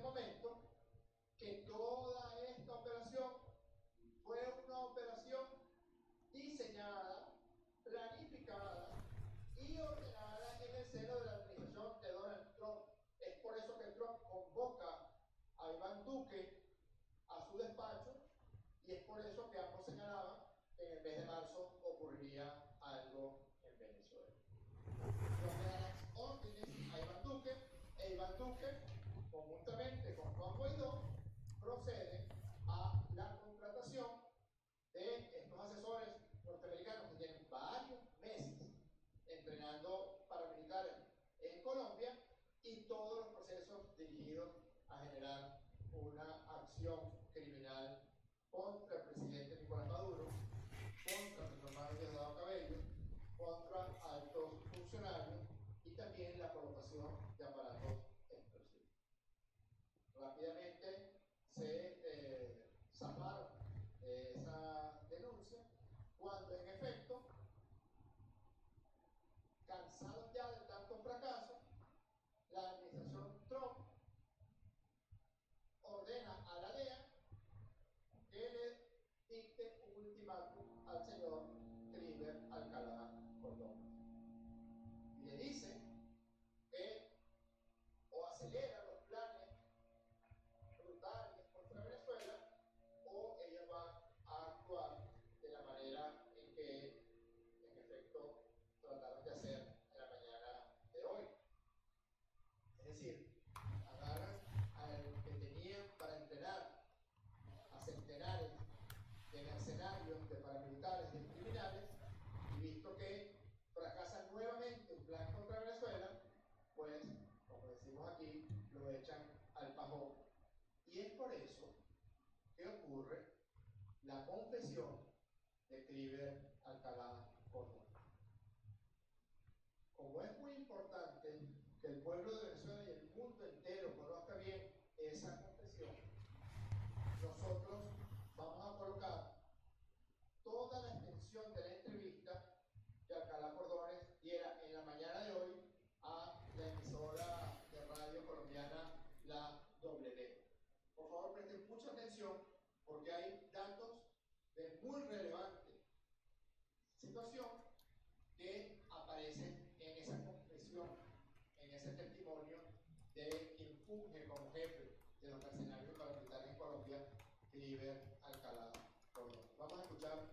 momento que toda esta operación fue una operación diseñada, planificada y ordenada en el seno de la administración de Donald Trump. Es por eso que Trump convoca a Iván Duque a su despacho y es por eso que ambos señalaban que en el mes de marzo ocurriría algo en Venezuela. Trump le da las órdenes a Iván Duque e Iván Duque, conjuntamente con Juan Guaidó, procede a la contratación de estos asesores norteamericanos que tienen varios meses entrenando paramilitares en Colombia y todos los procesos dirigidos a generar una acción criminal contra el presidente Nicolás Maduro, contra nuestro hermano Diosdado Cabello, contra altos funcionarios y también la colocación de aparatos explosivos. Rápidamente se zafaron de esa denuncia cuando en efecto, cansados ya de tanto fracaso, la administración Trump ordena a la DEA que le dicte un ultimátum al señor Cliver Alcalá Cordón. Y le dice que o acelera los planes brutales contra Venezuela o ella va a actuar de la manera en que en efecto trataron de hacer en la mañana de hoy. Es decir, agarran al que tenían para entrenar a centenares de mercenarios, de paramilitares, de criminales, y visto que fracasa nuevamente un plan contra Venezuela, pues, como decimos aquí, lo echan al pajón. Y es por eso que ocurre la confesión de Cliver Alcalá Cordón. Como es muy importante que el pueblo de Venezuela y el mundo entero conozca bien esa confesión, nosotros vamos a colocar toda la extensión de la entrevista que Alcalá Cordones diera en la mañana de hoy a la emisora de radio colombiana La W. Por favor, presten mucha atención porque hay datos de muy relevante situación que aparecen en esa confesión, en ese testimonio de quien funge como jefe de los mercenarios paramilitares en Colombia, Cliver Alcalá Cordón. Vamos a escuchar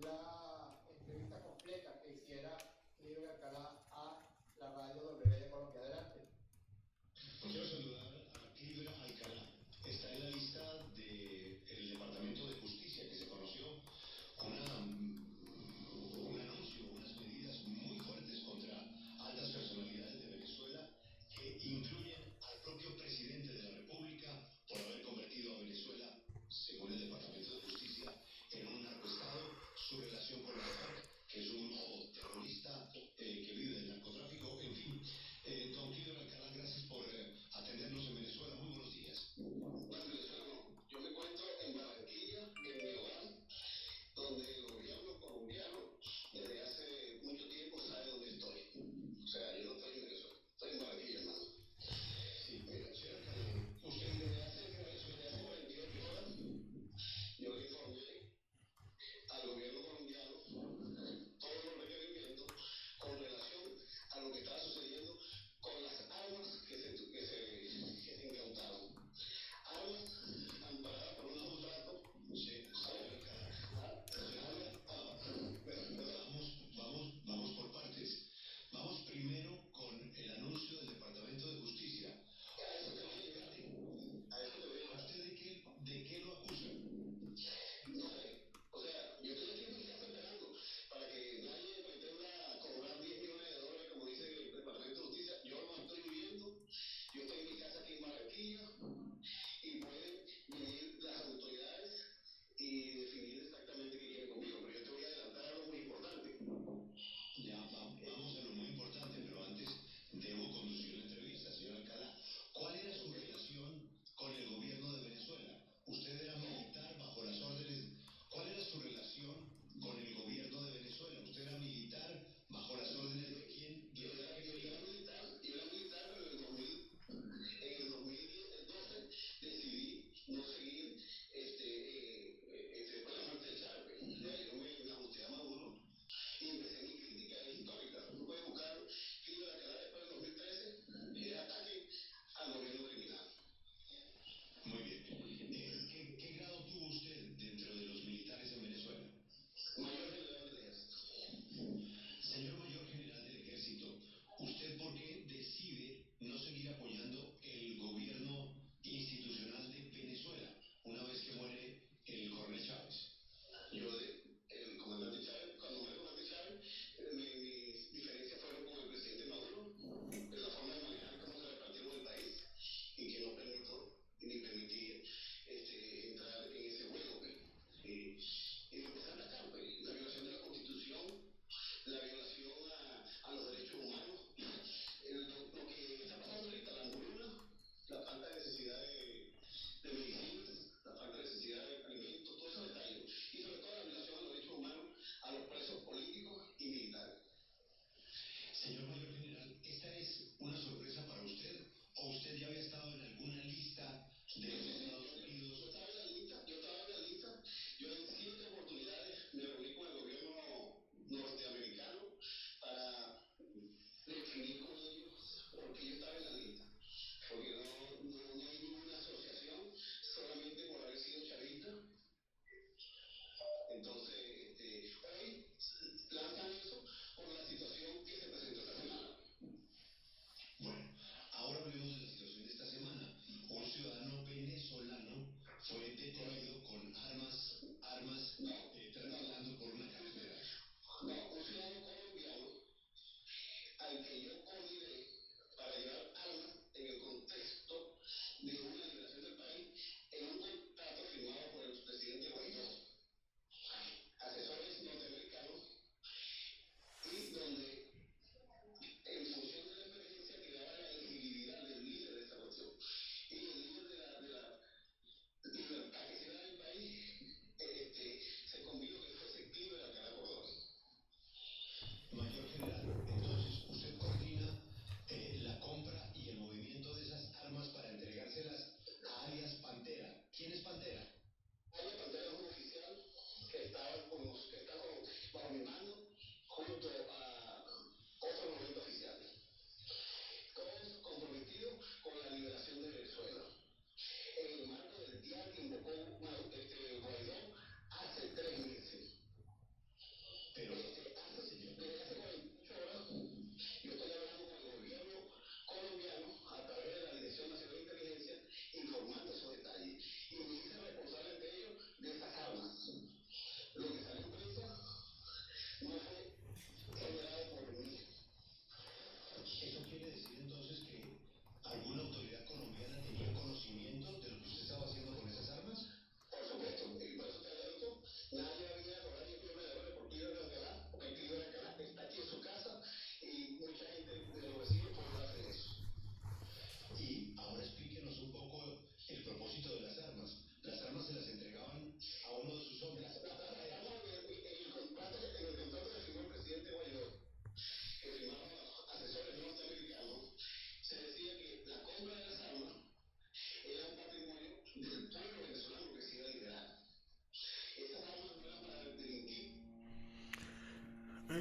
la entrevista completa que hiciera Cliver Alcalá a la radio W de Colombia. Adelante. Quiero saludar a Cliver Alcalá. Está en la lista del Departamento de Justicia que se conoció un anuncio, unas medidas muy fuertes contra altas personalidades de Venezuela que incluyen al propio presidente de la República por haber convertido a Venezuela, según el Departamento de Justicia, en un narcoestado. Su relación con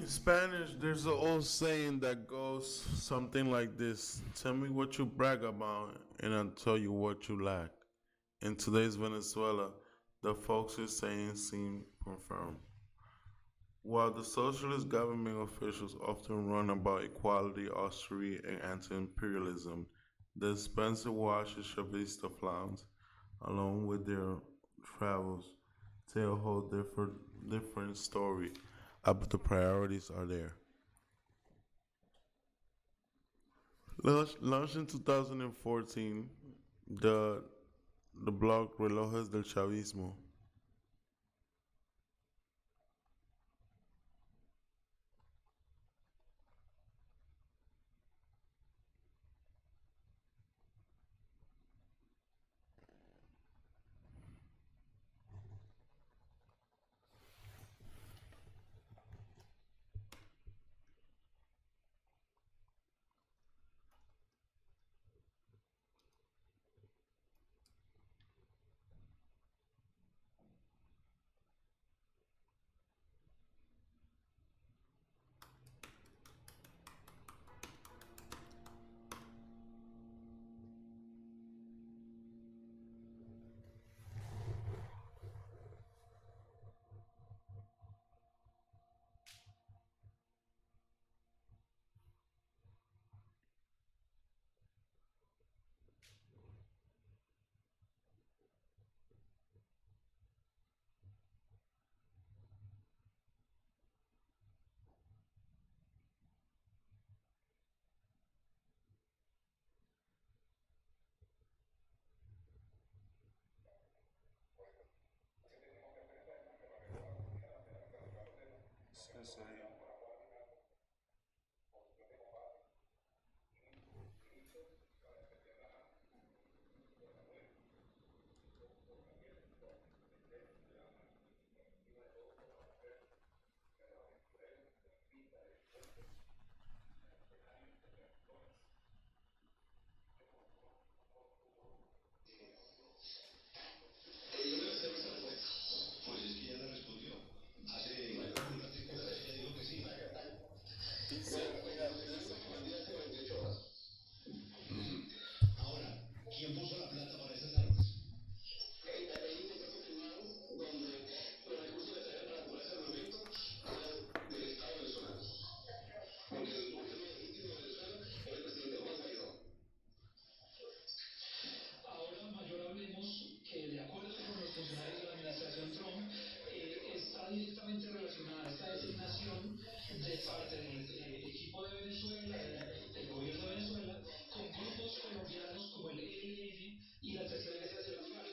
Spanish, there's an old saying that goes something like this: tell me what you brag about, and I'll tell you what you lack. In today's Venezuela, the folks is saying seem confirmed. While the socialist government officials often run about equality, austerity, and anti-imperialism, the Spencer Washer Chavista clowns, along with their travels, tell a whole different story. But the priorities are there. Launched in 2014, the blog Relojes del Chavismo. Pues es que ya la respondió. Hace un ratico ella dijo que sí. Ahora, ¿quién puso la plata para esas armas? Hay un contrato firmado donde los recursos necesarios para cubrir ese armamento eran del Estado venezolano. Porque el gobierno legítimo de Venezuela era el presidente Juan Guaidó. Ahora, mayor, hablemos que de acuerdo con los funcionarios de la administración Trump, está directamente relacionada esta designación de parte del equipo de Venezuela, del gobierno de Venezuela, con grupos colombianos como el ELN y la Tercera Iglesia de la FARC.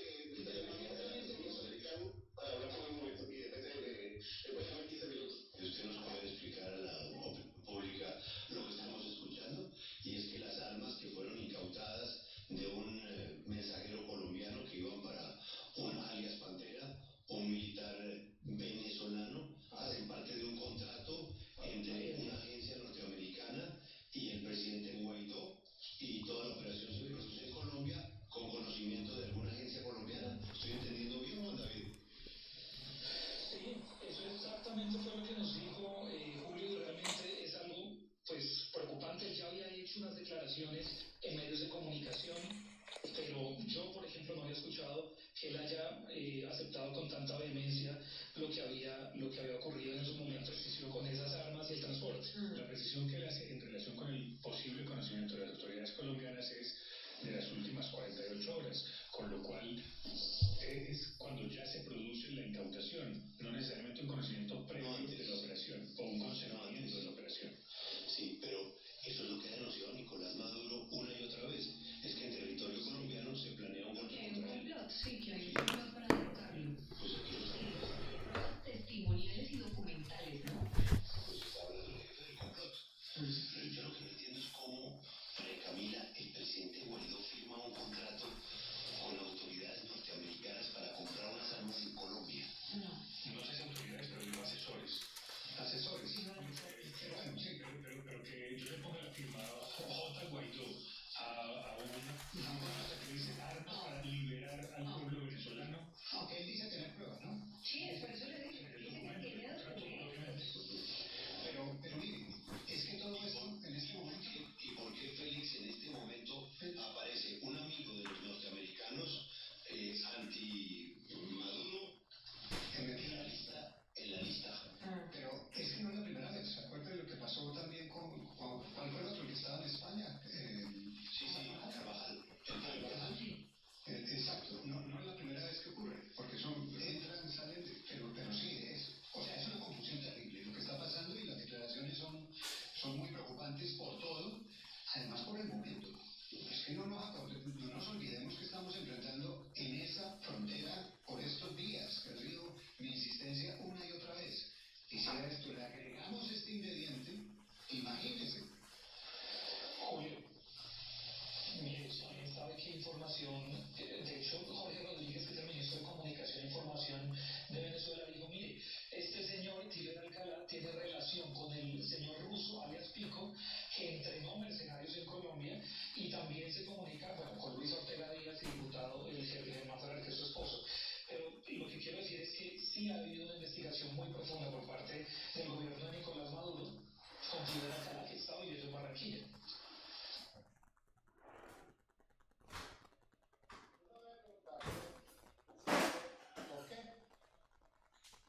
Para hablar por un momento y después le voy a llamar 15 minutos. ¿Y usted nos puede explicar a la opinión pública lo que estamos escuchando? Y es que las armas que fueron incautadas de un mensajero colombiano que iban para un alias Pantera, un militar venezolano, hacen parte de un contrato entre una agencia norteamericana y el presidente Guaidó, y toda la operación se produce en Colombia con conocimiento de alguna agencia colombiana. ¿Estoy entendiendo bien, Juan David? Sí, eso exactamente fue lo que nos dijo Julio, y realmente es algo pues preocupante. Él ya había hecho unas declaraciones en medios de comunicación, pero yo, por ejemplo, no había escuchado que él haya aceptado con tanta vehemencia lo que había ocurrido en esos momentos con esas armas y el transporte. La precisión que él hace en relación con el posible conocimiento de las autoridades colombianas es de las últimas 48 horas, con lo cual es cuando ya se produce la incautación, no necesariamente un conocimiento previo de la operación o un consentimiento de la operación. Sí, pero eso es lo que ha denunciado Nicolás Maduro una y otra vez. Es que en territorio colombiano se planea un golpe contra él. Sí, que hay un complot para derrocarlo. Pues aquí lo estamos viendo. Pruebas testimoniales y documentales, ¿no? Pues está hablando el jefe del complot. Pero yo lo que no entiendo es cómo, María Camila, el presidente Guaidó firma un contrato con Fidel Alcalá, que está viviendo en Barranquilla. ¿Por qué?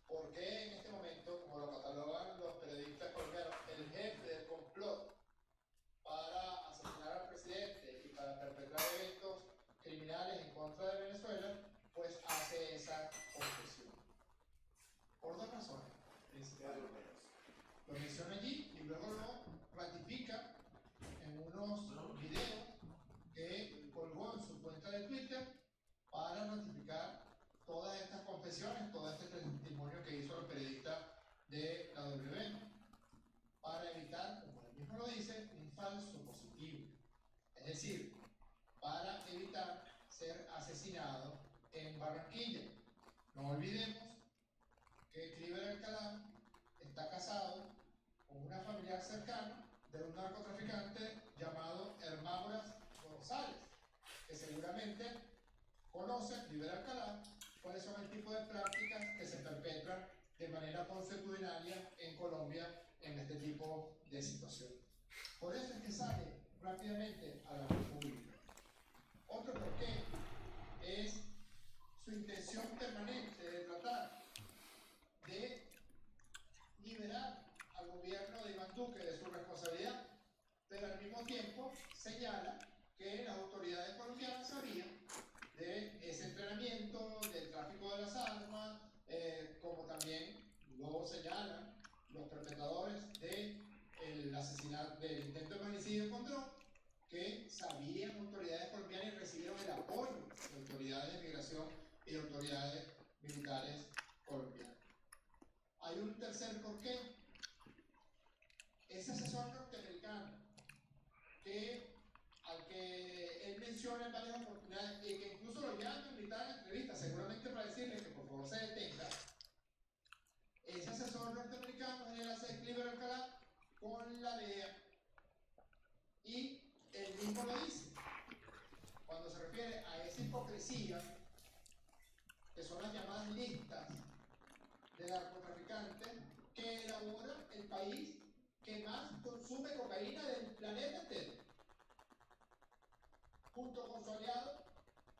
¿Por qué en este momento, como lo catalogan los periodistas colombianos, el jefe del complot para asesinar al presidente y para perpetrar eventos criminales en contra de Venezuela, pues hace esa confesión? Por dos razones principales. Lo menciona allí y luego lo ratifica en unos videos que colgó en su cuenta de Twitter para ratificar todas estas confesiones, todo este testimonio que hizo el periodista de la W, para evitar, como él mismo lo dice, un falso positivo. Es decir, para evitar ser asesinado en Barranquilla. No olvidemos que Cliver Alcalá está casado con una familiar cercana de un narcotraficante llamado Hermágoras González, que seguramente conoce Cliver Alcalá cuáles son el tipo de prácticas que se perpetran de manera consuetudinaria en Colombia en este tipo de situación. Por eso es que sale rápidamente a la luz pública. Otro porqué es su intención permanente de tratar de liberar al gobierno de Iván Duque de su responsabilidad, pero al mismo tiempo señala que las autoridades colombianas sabían de ese entrenamiento, del tráfico de las armas, como también lo señalan los perpetradores del asesinato, del intento de magnicidio con dron, que sabían autoridades colombianas y recibieron el apoyo de autoridades de migración y de autoridades militares colombianas. Hay un tercer porqué. Ese asesor norteamericano al que él menciona en varias oportunidades y que incluso lo llama a invitar a la entrevista, seguramente para decirle que por favor se detenga, ese asesor norteamericano es el enlace de Cliver Alcalá con la DEA, y él mismo lo dice cuando se refiere a esa hipocresía que son las llamadas listas de narcotraficantes que elabora el país que más consume cocaína del planeta entero, junto con su aliado,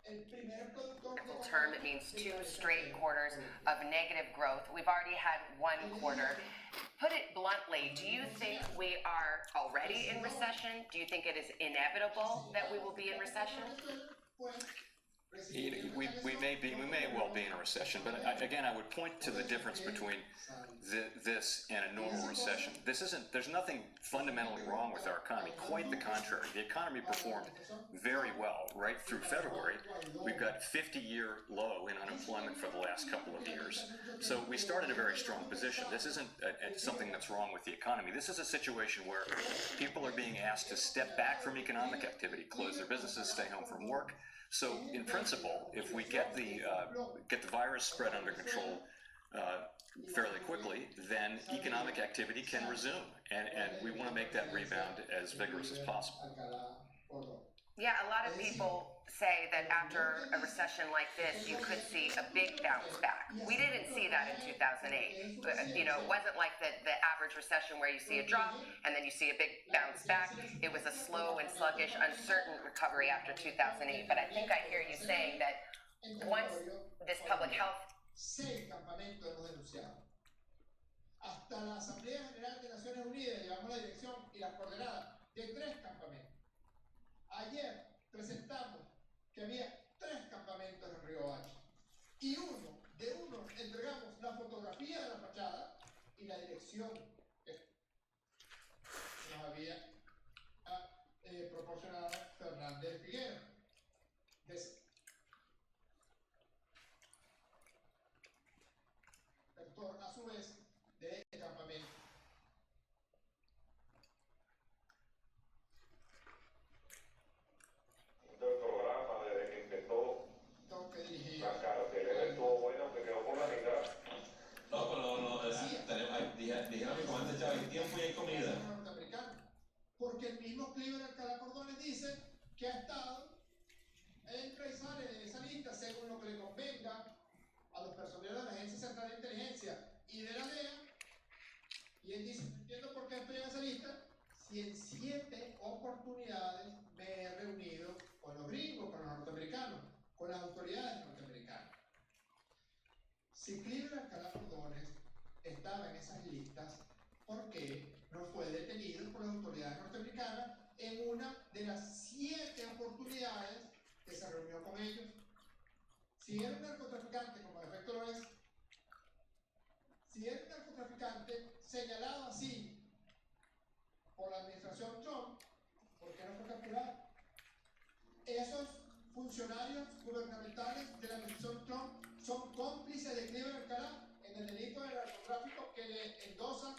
el primer productor de term, it means 2 straight quarters of negative growth. We've already had 1 quarter. Put it bluntly, do you think we are already in recession? Do you think it is inevitable that we will be in recession? We may well be in a recession, but again, I would point to the difference between this and a normal recession. There's nothing fundamentally wrong with our economy. Quite the contrary. The economy performed very well right through February. We've got 50-year low in unemployment for the last couple of years. So we started a very strong position. This isn't something that's wrong with the economy. This is a situation where people are being asked to step back from economic activity, close their businesses, stay home from work. So, in principle, if we get the virus spread under control fairly quickly, then economic activity can resume, and we want to make that rebound as vigorous as possible. Yeah, a lot of people say that after a recession like this, you could see a big bounce back. We didn't see that in 2008. It wasn't like the average recession where you see a drop and then you see a big bounce back. It was a slow and sluggish, uncertain recovery after 2008. But I think I hear you saying that once this public health... 6 campamentos hemos denunciado. Hasta la Asamblea General de Naciones Unidas llevamos la dirección y las coordenadas de 3 campamentos. Ayer presentamos que había 3 campamentos en Río Hacha, y de uno entregamos la fotografía de la fachada y la dirección que nos había proporcionado Fernández Figueroa. A su vez de campamento. Doctor, preguntas por qué no fue detenido por las autoridades norteamericanas en una de las 7 oportunidades que se reunió con ellos. Si era un narcotraficante, como de efecto lo es, si era un narcotraficante señalado así por la administración Trump, ¿por qué no fue capturado? Esos funcionarios gubernamentales de la administración Trump son cómplices de Cleveland Alcalá en el delito de narcotráfico que le endosa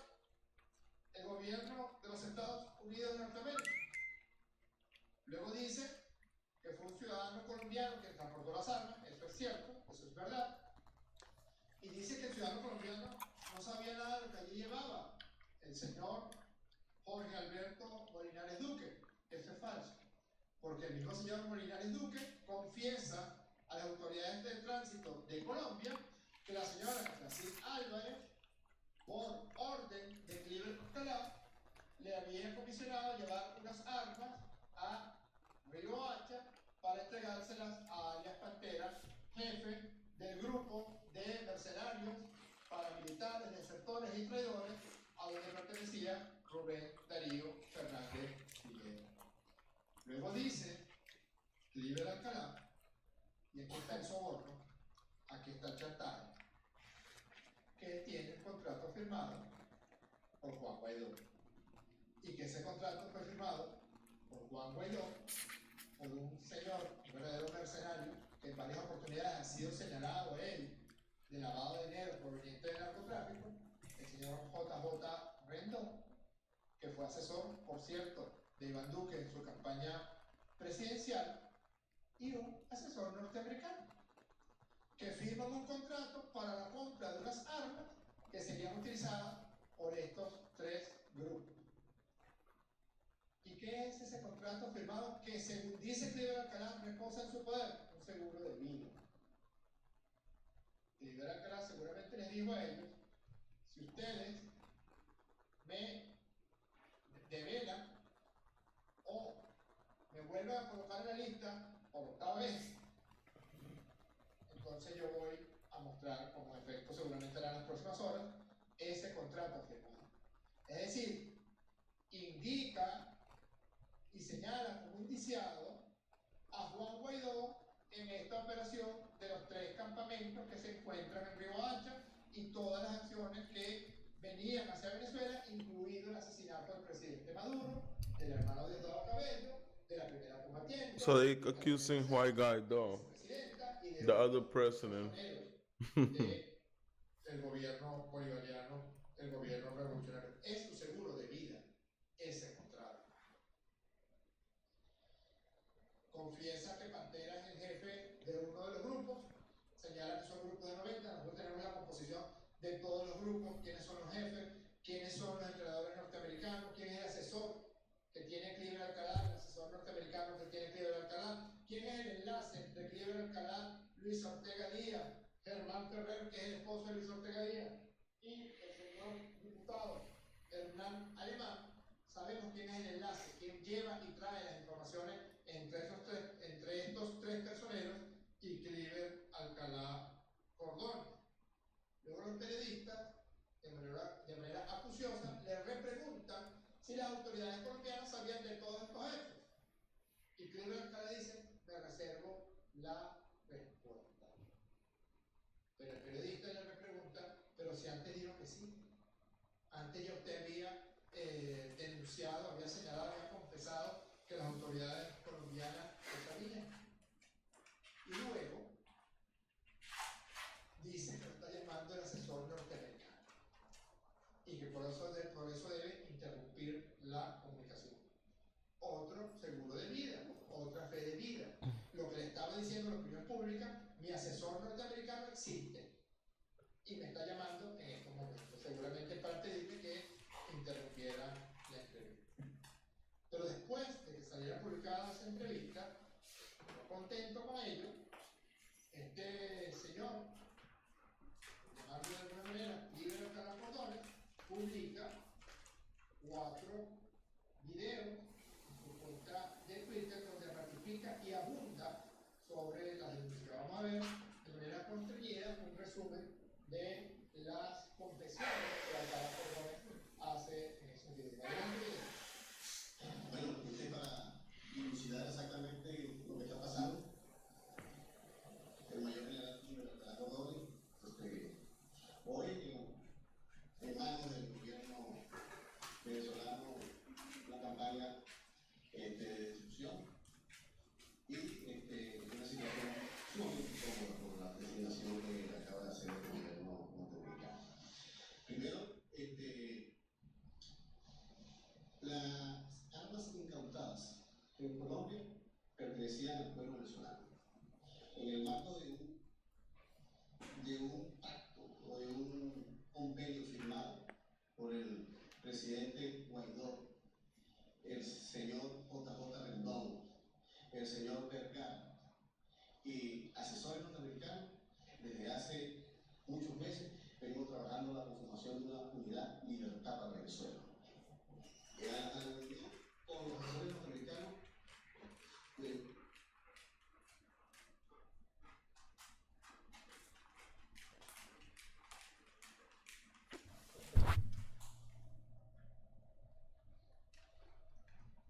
el gobierno de los Estados Unidos de Norteamérica. Luego dice que fue un ciudadano colombiano que transportó las armas, eso es cierto, eso es verdad. Y dice que el ciudadano colombiano no sabía nada de lo que allí llevaba el señor Jorge Alberto Molinares Duque. Eso es falso, porque el mismo señor Molinares Duque confiesa a las autoridades de tránsito de Colombia que la señora Francis Álvarez, por orden de Cleveland Alcalá, le había comisionado llevar unas armas a Río Hacha para entregárselas a alias Pantera, jefe del grupo de mercenarios, paramilitares, desertores y traidores a donde pertenecía Rubén Darío Fernández Figueroa. Luego dice Cleveland Alcalá, y aquí está el soborno, aquí está el chantaje, que tiene el contrato firmado por Juan Guaidó. Y que ese contrato fue firmado por Juan Guaidó, por un señor, un verdadero mercenario, que en varias oportunidades ha sido señalado él de lavado de dinero proveniente del narcotráfico, el señor JJ Rendón, que fue asesor, por cierto, de Iván Duque en su campaña presidencial, y un asesor norteamericano, que firman un contrato para la compra de unas armas que serían utilizadas por estos 3 grupos. ¿Y qué es ese contrato firmado que, según dice Cleveland Alcalá, reposa en su poder? Un seguro de vida. Cleveland Alcalá seguramente les dijo a ellos: si ustedes me develan o me vuelven a colocar en la lista por 8ª vez, entonces yo voy a mostrar, como efecto seguramente hará en las próximas horas, ese contrato firmado. Es decir, indica y señala como indiciado a Juan Guaidó en esta operación de los 3 campamentos que se encuentran en Río Hacha y todas las acciones que venían hacia Venezuela, incluido el asesinato del presidente Maduro, del hermano de Diosdado Cabello, de la primera combatiente. So they accusing white guy though, the other president. El gobierno bolivariano, el gobierno revolucionario. Es su seguro de vida, ese contrato. Confiesa que Pantera es el jefe de uno de los grupos, señala que son grupos de 90, nosotros tenemos la composición de todos los grupos, quiénes son los jefes, quiénes son los entrenadores norteamericanos, quién es el asesor que tiene Cleveland Alcalá, el asesor norteamericano que tiene Cleveland Alcalá, quién es el enlace de Cleveland Alcalá, Luis Ortega Díaz, Germán Ferrer, que es el esposo de Luis Ortega Díaz, y el señor diputado Hernán Alemán. Sabemos quién es el enlace, quién lleva y trae las informaciones entre estos tres personeros y Cleveland Alcalá Cordón. Luego los periodistas, de manera acuciosa, le repreguntan si las autoridades colombianas sabían de todos estos hechos. Y Cleveland Alcalá dice: me reservo la respuesta. Pero el periodista le repregunta: pero si antes dijo que sí, antes ya usted había denunciado, había señalado, había confesado que las autoridades colombianas lo sabían. Y luego dice que lo está llamando el asesor norteamericano y que por eso debe interrumpir la comunicación. Otro seguro de vida, otra fe de vida. Lo que le estaba diciendo a la opinión pública: mi asesor norteamericano existe y me está llamando en estos momentos, seguramente para pedirme que interrumpiera la entrevista. Pero después de que saliera publicada esa entrevista, no contento con ello, este señor, llamarlo de alguna manera, líder de los cordones, publica 4 videos en su cuenta de Twitter donde ratifica y abunda sobre la denuncia. Vamos a ver de manera constreñida un resumen de las confesiones que Alcalá Cordón marco de un pacto o de un convenio firmado por el presidente Guaidó, el señor JJ Rendón, el señor Vergara y asesores norteamericanos, desde hace muchos meses venimos trabajando la conformación de una unidad libertad para Venezuela. Con los asesores norteamericanos,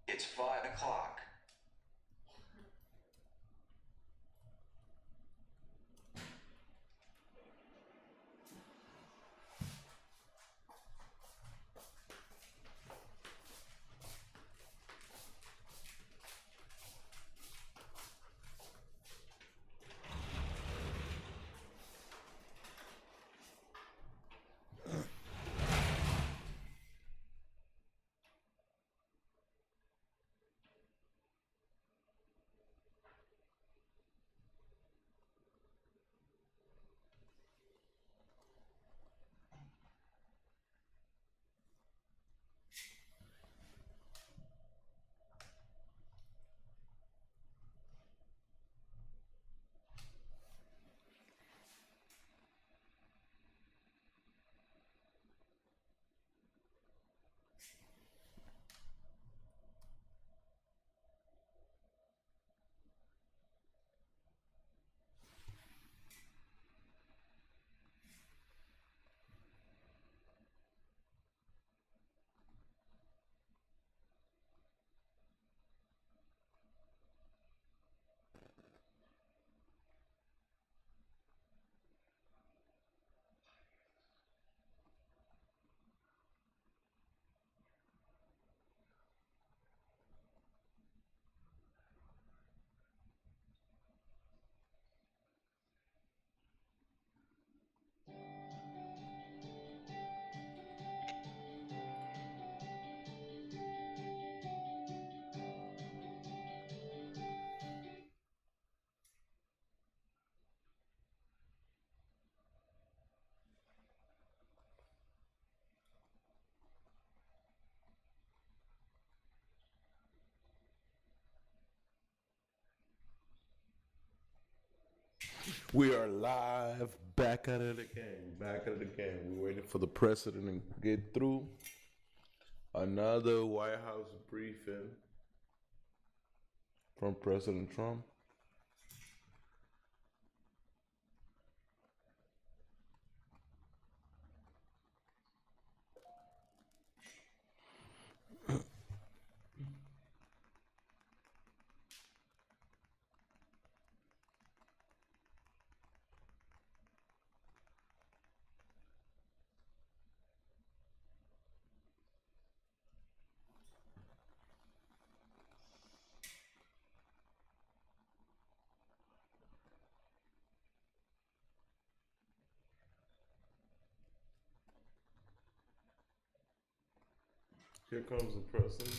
It's 5 o'clock. We are live, back at it again, back at it again. We're waiting for the president to get through. Another White House briefing from President Trump. Here comes the president.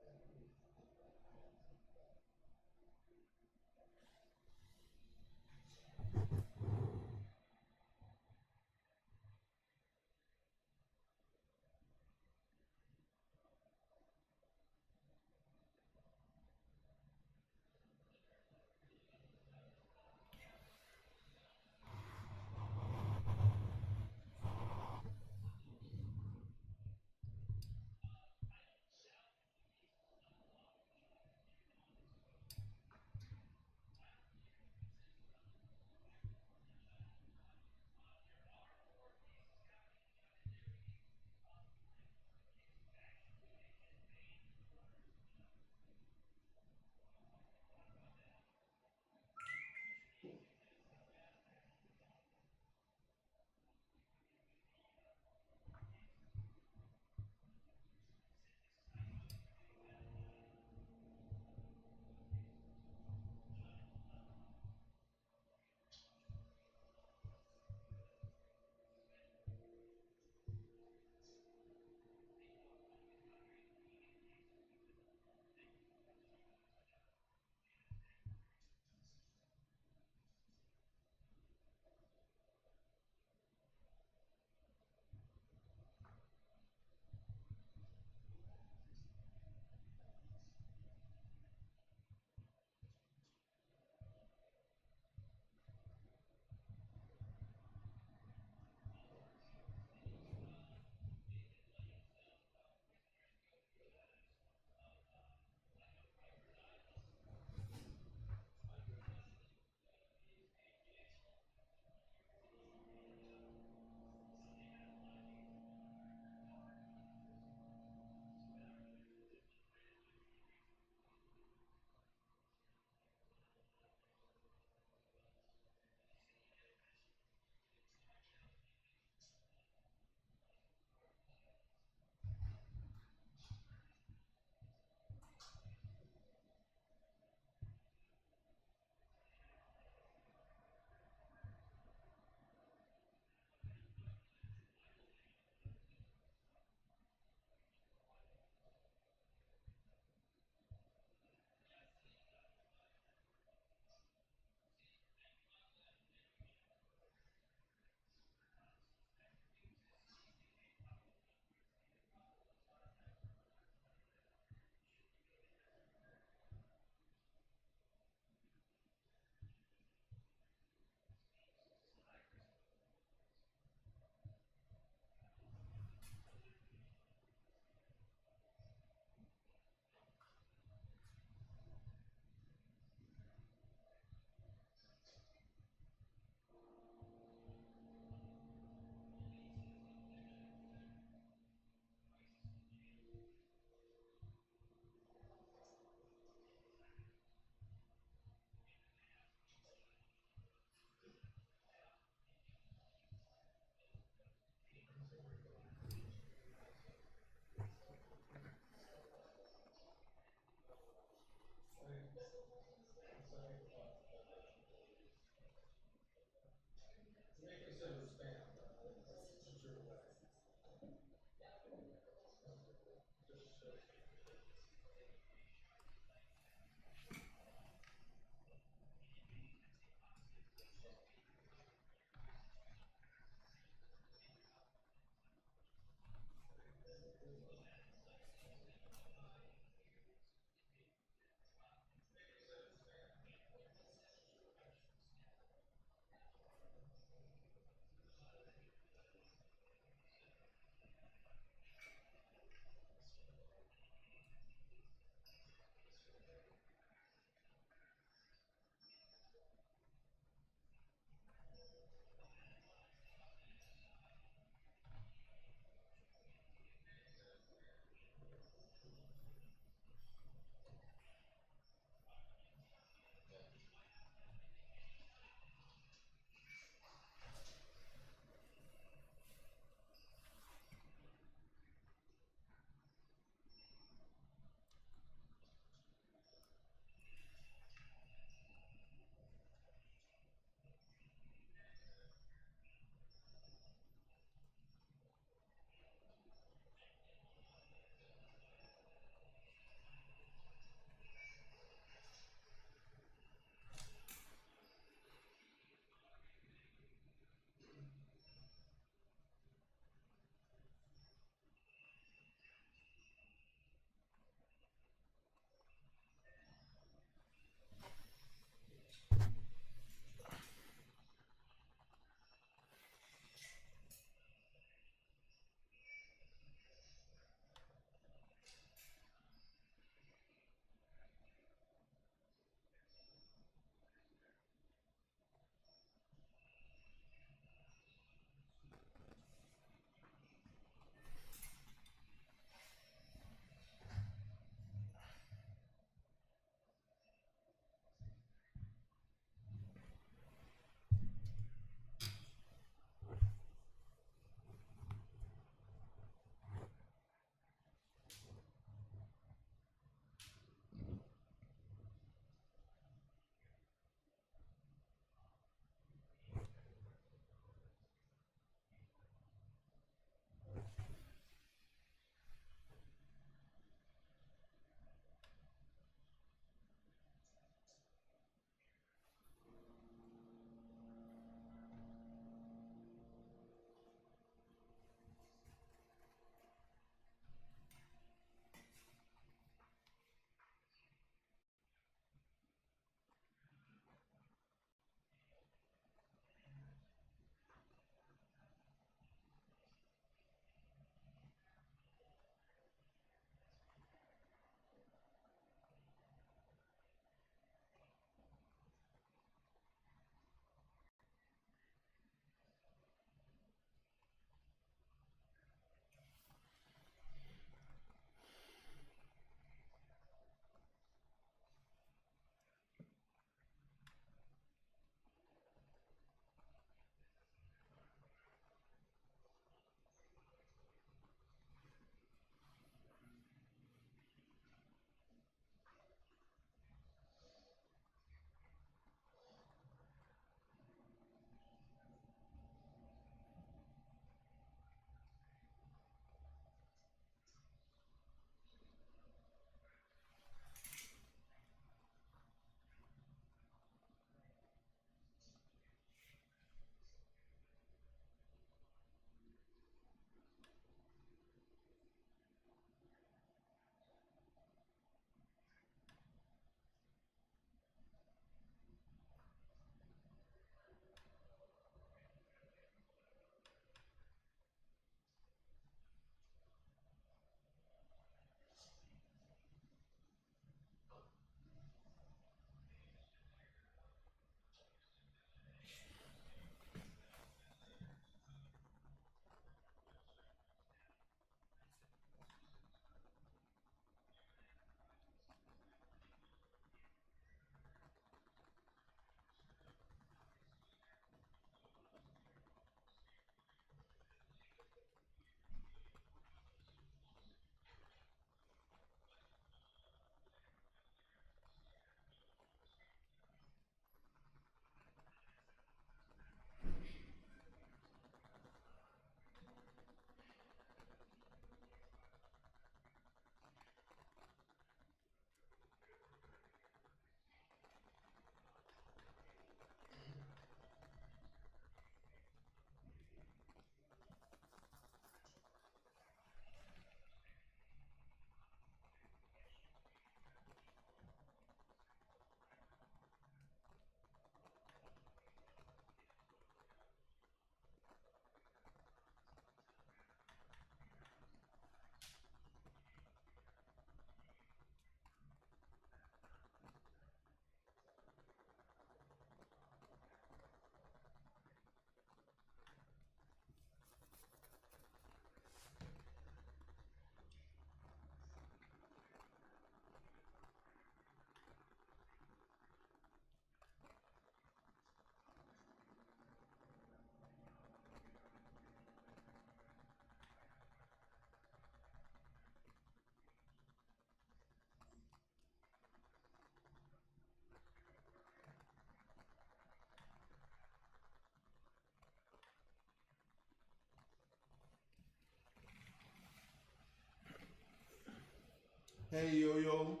Hey, Yo Yo.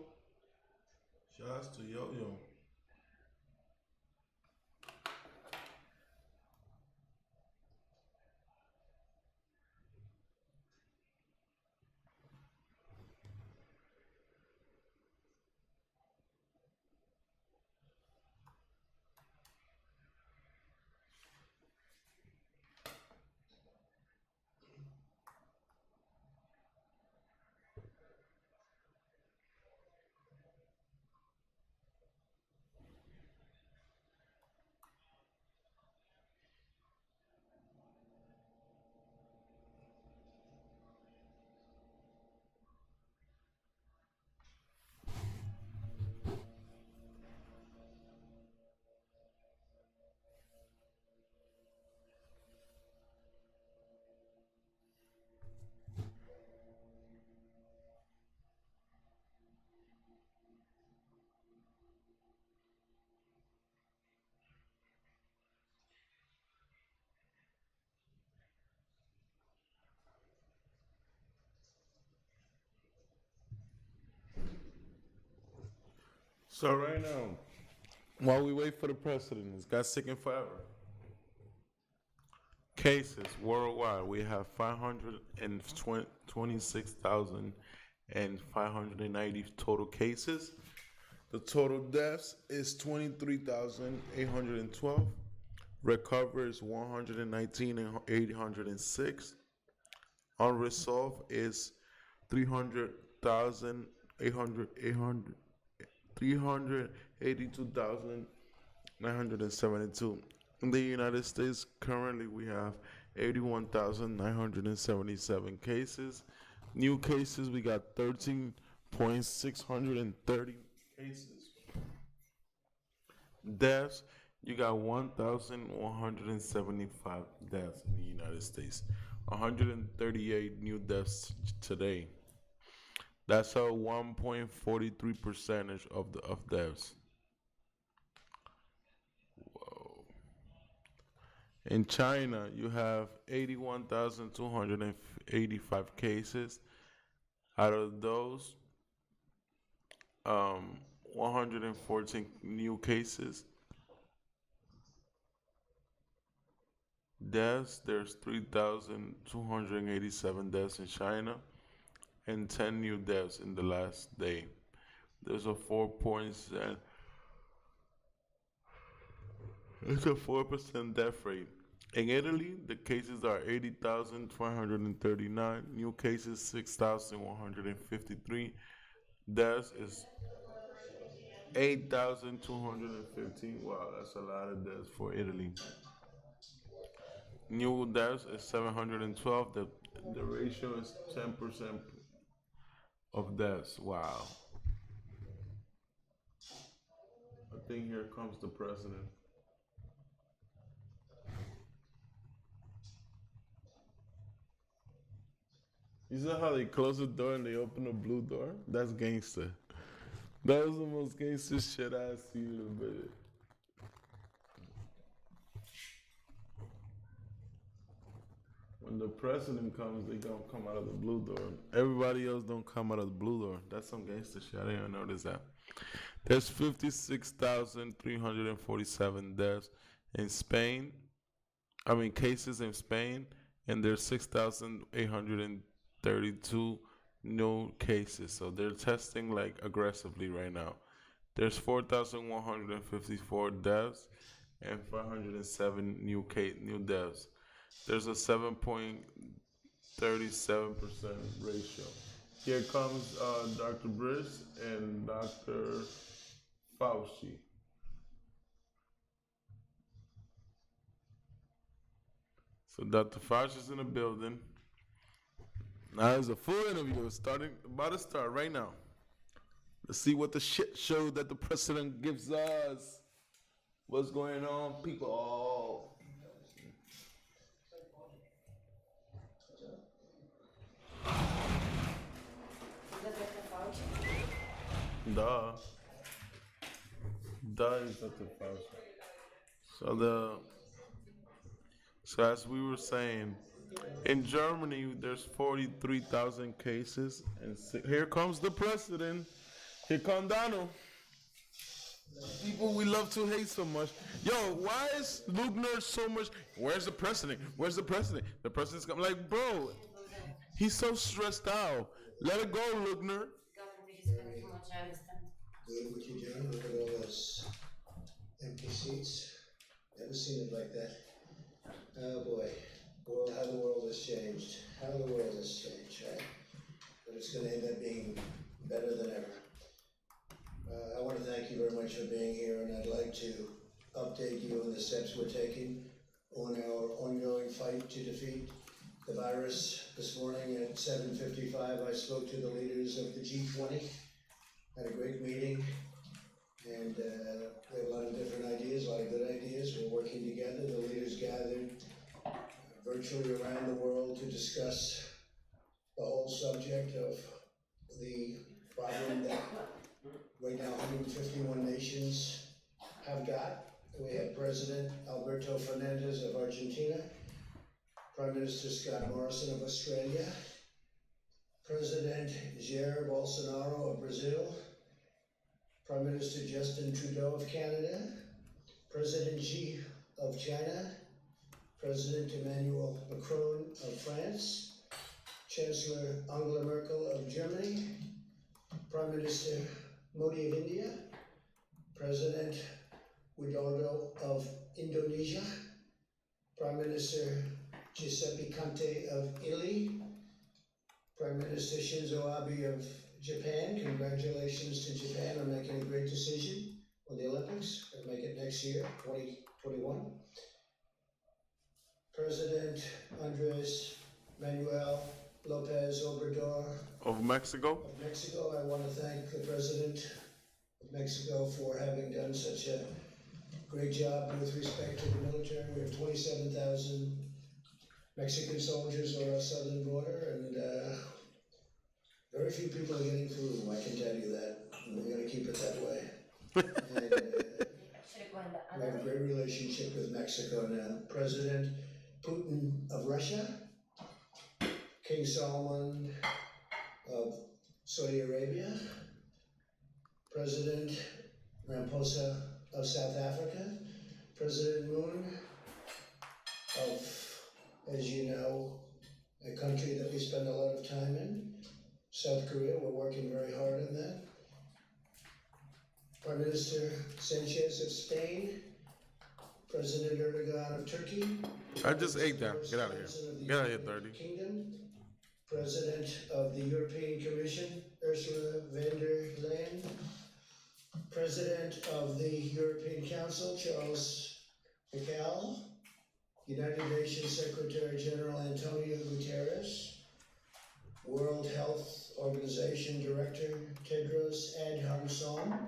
Shouts to Yo Yo. So right now, while we wait for the president, it's got sick and forever. Cases worldwide, we have 526,590 total cases. The total deaths is 23,812. Recovery is 119 and 806. Unresolved is 382,972. In the United States, currently we have 81,977 cases. New cases, we got 13,630 cases. Deaths, you got 1,175 deaths in the United States. 138 new deaths today. That's a 1.43 percentage of deaths. Whoa. In China, you have 81,285 cases. Out of those, 114 new cases. Deaths, there's 3,287 deaths in China and 10 new deaths in the last day. There's a 4%. It's a 4% death rate. In Italy, the cases are 80,439. New cases 6,153. Deaths is 8,215. Wow, that's a lot of deaths for Italy. New deaths is 712. The ratio is 10% of deaths. Wow. I think here comes the president. You saw how they close the door and they open a blue door? That's gangster. That was the most gangster shit I've seen in a minute. When the president comes, they gonna come out of the blue door. Everybody else don't come out of the blue door. That's some gangster shit. I didn't even notice that. There's 56,347 deaths in Spain. Cases in Spain, and there's 6,832 new cases. So they're testing like aggressively right now. There's 4,154 deaths and 507 new deaths. There's a 7.37% ratio. Here comes Dr. Briss and Dr. Fauci. So Dr. Fauci's in the building. Now there's a full interview about to start right now. Let's see what the shit show that the president gives us. What's going on, people? Duh is Dr. Fauci. So as we were saying, In Germany, there's 43,000 cases, and here comes the president. Here comes Donald. People we love to hate so much. Yo, why is Lugner so much? Where's the president? Where's the president? The president's coming. Like, bro, he's so stressed out. Let it go, Lugner. Good what you're doing. Look at all those empty seats. Never seen it like that. Oh boy. Well, how the world has changed. How the world has changed, right? But it's going to end up being better than ever. I want to thank you very much for being here, and I'd like to update you on the steps we're taking on our ongoing fight to defeat the virus. This morning at 7:55, I spoke to the leaders of the G20. Had a great meeting, and we have a lot of different ideas, a lot of good ideas. We're working together. The leaders gathered virtually around the world to discuss the whole subject of the problem that right now 151 nations have got. We have President Alberto Fernandez of Argentina, Prime Minister Scott Morrison of Australia, President Jair Bolsonaro of Brazil, Prime Minister Justin Trudeau of Canada, President Xi of China, President Emmanuel Macron of France, Chancellor Angela Merkel of Germany, Prime Minister Modi of India, President Widodo of Indonesia, Prime Minister Giuseppe Conte of Italy, Prime Minister Shinzo Abe of Japan. Congratulations to Japan on making a great decision on the Olympics. They'll make it next year, 2021. President Andres Manuel Lopez Obrador of Mexico. I want to thank the President of Mexico for having done such a great job with respect to the military. We have 27,000 Mexican soldiers on our southern border, and very few people are getting through, I can tell you that. And we're going to keep it that way. And, we have a great relationship with Mexico now. President Putin of Russia, King Salman of Saudi Arabia, President Ramaphosa of South Africa, President Moon of, as you know, a country that we spend a lot of time in, South Korea. We're working very hard on that. Prime Minister Sanchez of Spain, President Erdogan of Turkey. I just ate that. Get out of here. Get out of here, 30. Kingdom, President of the European Commission, Ursula von der Leyen, President of the European Council, Charles Michel, United Nations Secretary General Antonio Guterres, World Health Organization Director Tedros Adhanom,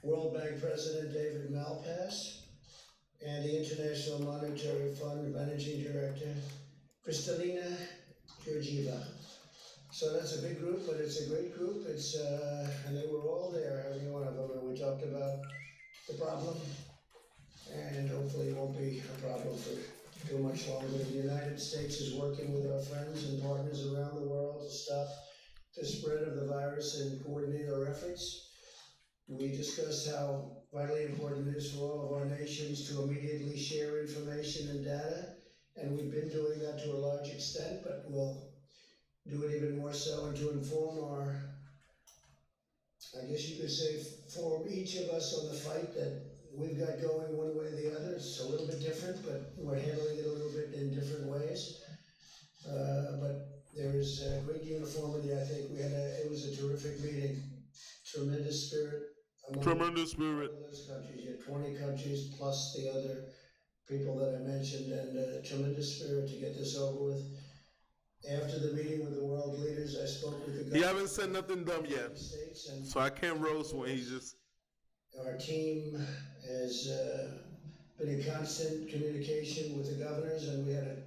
World Bank President David Malpass, and the International Monetary Fund Managing Director Kristalina Georgieva. So that's a big group, but it's a great group. It's and they were all there, every one of them, and we talked about the problem, and hopefully it won't be a problem for too much longer. The United States is working with our friends and partners around the world to stop the spread of the virus and coordinate our efforts. We discussed how vitally important it is for all of our nations to immediately share information and data, and we've been doing that to a large extent, but we'll do it even more so, and to inform our, I guess you could say, form each of us on the fight that we've got going one way or the other. It's a little bit different, but we're handling it a little bit in different ways. But there is great uniformity, I think. It was a terrific meeting. Tremendous spirit. Tremendous spirit. Those countries, you had 20 countries plus the other people that I mentioned, and tremendous spirit to get this over with. After the meeting with the world leaders, I spoke with the government. He haven't said nothing dumb yet, so I can't roast when he just. Our team has been in constant communication with the governors, and we had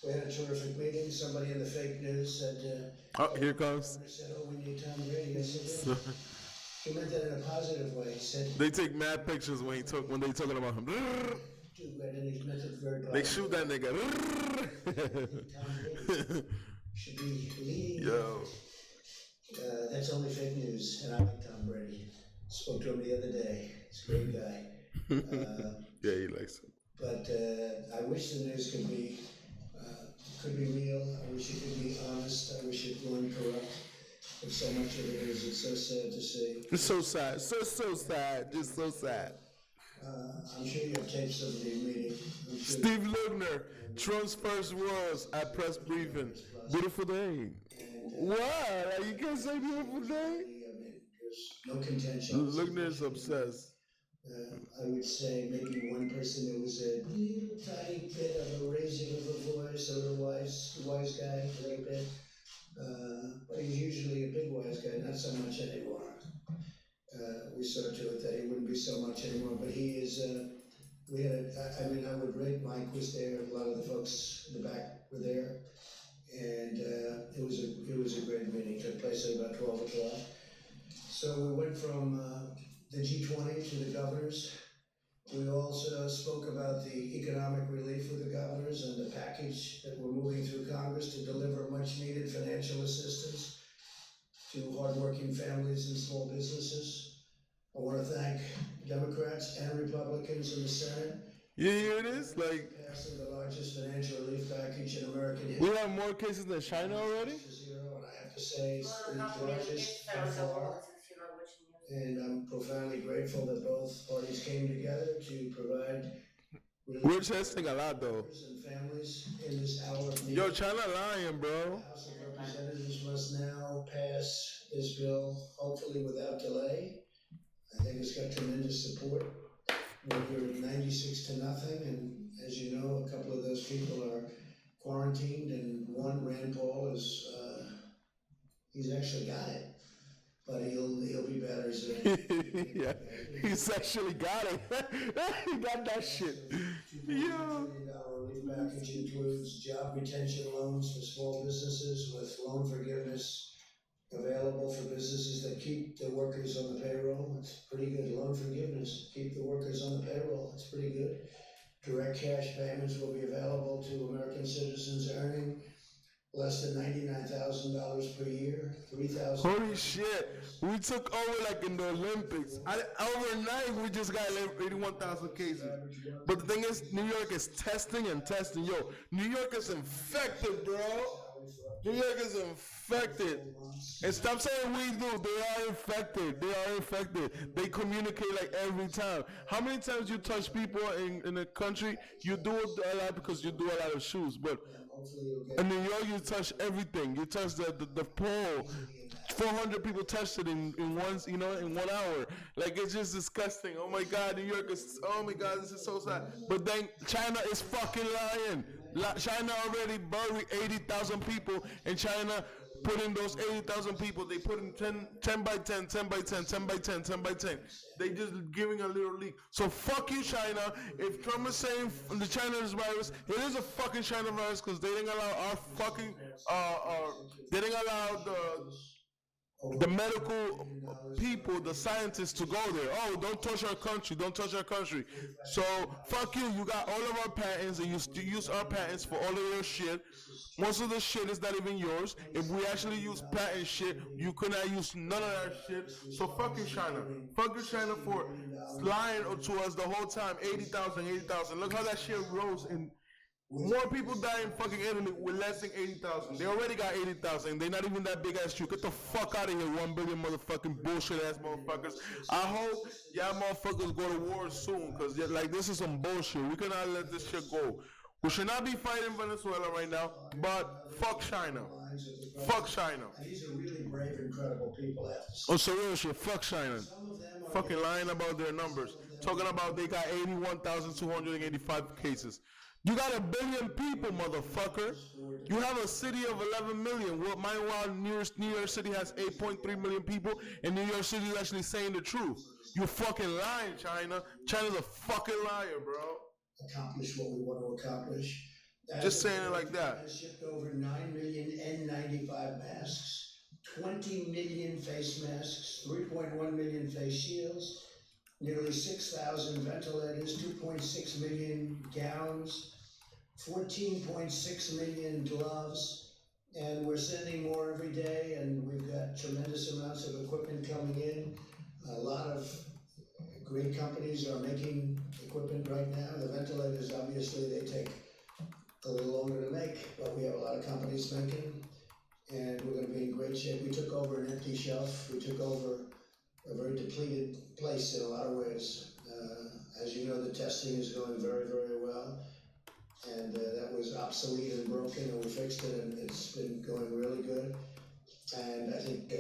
a terrific meeting. Somebody in the fake news said, "Oh, here comes." Said, "Oh, we need Tom Brady." I said, "Yeah." He meant that in a positive way. He said, "They take mad pictures when they talking about him." And he's meant it They shoot that nigga. Should be leading. Yo. That's only fake news, and I like Tom Brady. Spoke to him the other day. He's a great guy. Yeah, he likes him. But I wish the news could be real. I wish it could be honest. I wish it weren't corrupt. But so much of it is. It's so sad to see. It's so sad. So sad. Just so sad. I'm sure you have tapes of the meeting. Steve Lugner, Trump's first words at press briefing. Beautiful day. What? You can't say beautiful day? No contention. Lugner's obsessed. I would say maybe one person, there was a little tiny bit of a raising of a voice, a little wise guy, a little bit. But he's usually a big wise guy, not so much anymore. We saw to it that he wouldn't be so much anymore, but he is, I would rate Mike was there, a lot of the folks in the back were there, and it was a great meeting, took place at about 12 o'clock. So we went from the G20 to the governors. We also spoke about the economic relief with the governors and the package that we're moving through Congress to deliver much needed financial assistance to hardworking families and small businesses. I want to thank Democrats and Republicans in the Senate. Yeah, here it is. Like, passing the largest financial relief package in American history. We have more cases than China already? And I have to say, it's the largest by far. And I'm profoundly grateful that both parties came together to provide relief. We're testing a lot, though. And families in this hour of need. Yo, China lying, bro. The House of Representatives must now pass this bill, hopefully without delay. I think it's got tremendous support. We're 96 to nothing, and as you know, a couple of those people are quarantined, and one, Rand Paul, is he's actually got it, but he'll be better soon. Yeah, he's actually got it. He got that shit. Yeah. $2 billion relief package includes job retention loans for small businesses with loan forgiveness available for businesses that keep their workers on the payroll. It's pretty good. Loan forgiveness, keep the workers on the payroll. It's pretty good. Direct cash payments will be available to American citizens earning less than $99,000 per year. $3,000. Holy shit! We took over like in the Olympics. Overnight, we just got 81,000 cases. But the thing is, New York is testing and testing. Yo, New York is infected, bro. New York is infected. And stop saying we do. They are infected. They are infected. They communicate like every time. How many times you touch people in a country? You do it a lot because you do a lot of shoes. But in New York, you touch everything. You touch the pole. 400 people touched it in 1 hour. Like, it's just disgusting. Oh my God, New York is, oh my God, this is so sad. But then China is fucking lying. China already buried 80,000 people, and China put in those 80,000 people, they put in 10 by 10, 10 by 10, 10 by 10, 10 by 10. They just giving a little leak. So fuck you, China. If Trump is saying the China's virus, it is a fucking China virus because they didn't allow our fucking, they didn't allow the medical people, the scientists to go there. Oh, don't touch our country. Don't touch our country. So, fuck you. You got all of our patents and you use our patents for all of your shit. Most of the shit is not even yours. If we actually use patent shit, you could not use none of that shit. So, fuck you, China. Fuck you, China, for lying to us the whole time. 80,000, 80,000. Look how that shit rose in. More people die in fucking Italy with less than 80,000. They already got 80,000. They're not even that big ass you. Get the fuck out of here, 1 billion motherfucking bullshit ass motherfuckers. I hope y'all motherfuckers go to war soon, because like this is some bullshit. We cannot let this shit go. We should not be fighting Venezuela right now, but fuck China. Fuck China. These are really brave, incredible people. Oh, so real shit. Fuck China. Fucking lying about their numbers. Talking about they got 81,285 cases. You got 1 billion people, motherfucker. You have a city of 11 million. Well, meanwhile, New York City has 8.3 million people, and New York City is actually saying the truth. You fucking lying, China. China's a fucking liar, bro. Accomplish what we want to accomplish. Just saying it like that. Has shipped over 9 million N95 masks, 20 million face masks, 3.1 million face shields, nearly 6,000 ventilators, 2.6 million gowns, 14.6 million gloves, and we're sending more every day, and we've got tremendous amounts of equipment coming in. A lot of great companies are making equipment right now. The ventilators, obviously, they take a little longer to make, but we have a lot of companies making, and we're going to be in great shape. We took over an empty shelf. We took over a very depleted place in a lot of ways. As you know, the testing is going very, very well, and that was obsolete and broken, and we fixed it, and it's been going really good. And I think,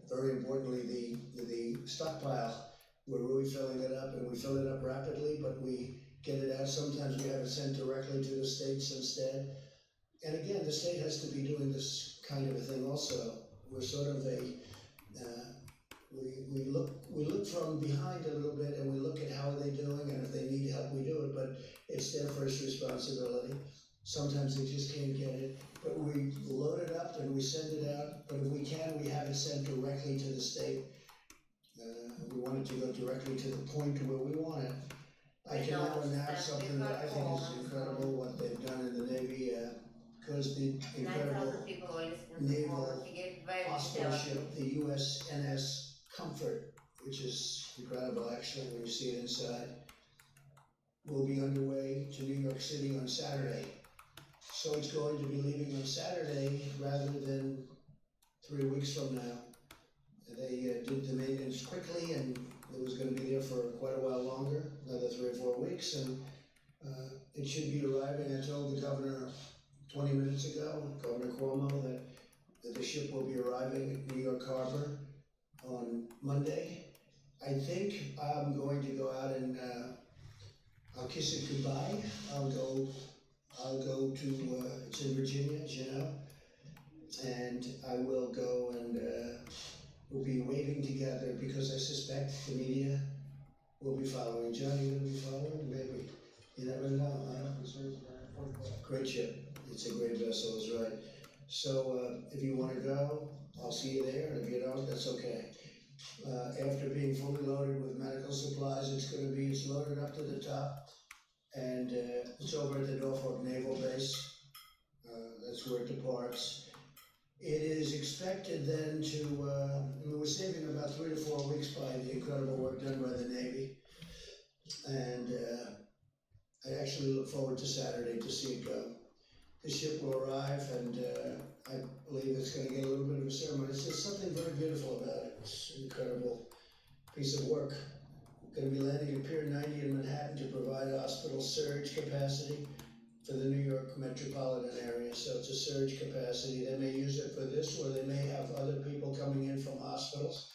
very importantly, the stockpile, we're really filling it up, and we fill it up rapidly, but we get it out. Sometimes we have it sent directly to the states instead. And again, the state has to be doing this kind of a thing also. We're sort of we look from behind a little bit, and we look at how are they doing, and if they need help, we do it, but it's their first responsibility. Sometimes they just can't get it, but we load it up and we send it out, but if we can, we have it sent directly to the state. We want it to go directly to the point where we want it. I can now announce something that I think is incredible, what they've done in the Navy, because the incredible naval hospital ship, the USNS Comfort, which is incredible actually when you see it inside, will be underway to New York City on Saturday. So it's going to be leaving on Saturday rather than 3 weeks from now. They did the maintenance quickly, and it was going to be there for quite a while longer, another 3 or 4 weeks, and it should be arriving. I told the governor 20 minutes ago, Governor Cuomo, that the ship will be arriving at New York Harbor on Monday. I think I'm going to go out and I'll kiss it goodbye. I'll go to, it's in Virginia, as you know, and I will go and we'll be waving together, because I suspect the media will be following. Johnny, you gonna be following? Maybe. You never know, huh? Great ship. It's a great vessel, is right. So if you want to go, I'll see you there, and if you don't, that's okay. After being fully loaded with medical supplies, it's loaded up to the top, and it's over at the Norfolk Naval Base. That's where it departs. It is expected then to, we're saving about 3 to 4 weeks by the incredible work done by the Navy, and I actually look forward to Saturday to see it go. The ship will arrive, and I believe it's going to get a little bit of a ceremony. It's just something very beautiful about it. It's an incredible piece of work. We're going to be landing at Pier 90 in Manhattan to provide hospital surge capacity for the New York metropolitan area. So it's a surge capacity. They may use it for this, or they may have other people coming in from hospitals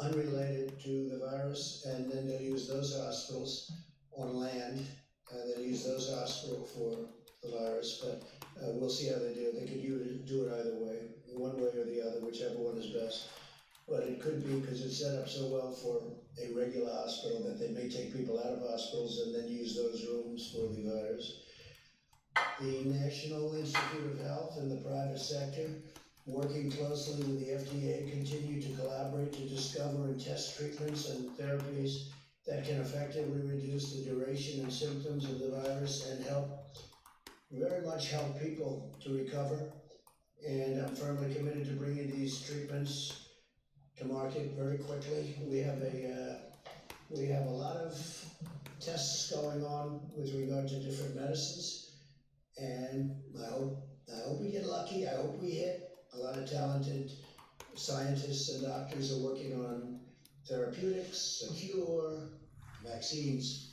unrelated to the virus, and then they'll use those hospitals on land. They'll use those hospitals for the virus, but we'll see how they do it. They could do it either way, one way or the other, whichever one is best. But it could be, because it's set up so well for a regular hospital, that they may take people out of hospitals and then use those rooms for the virus. The National Institute of Health and the private sector, working closely with the FDA, continue to collaborate to discover and test treatments and therapies that can effectively reduce the duration and symptoms of the virus and very much help people to recover. And I'm firmly committed to bringing these treatments to market very quickly. We have a lot of tests going on with regard to different medicines, and I hope we get lucky. I hope we hit. A lot of talented scientists and doctors are working on therapeutics, a cure, vaccines.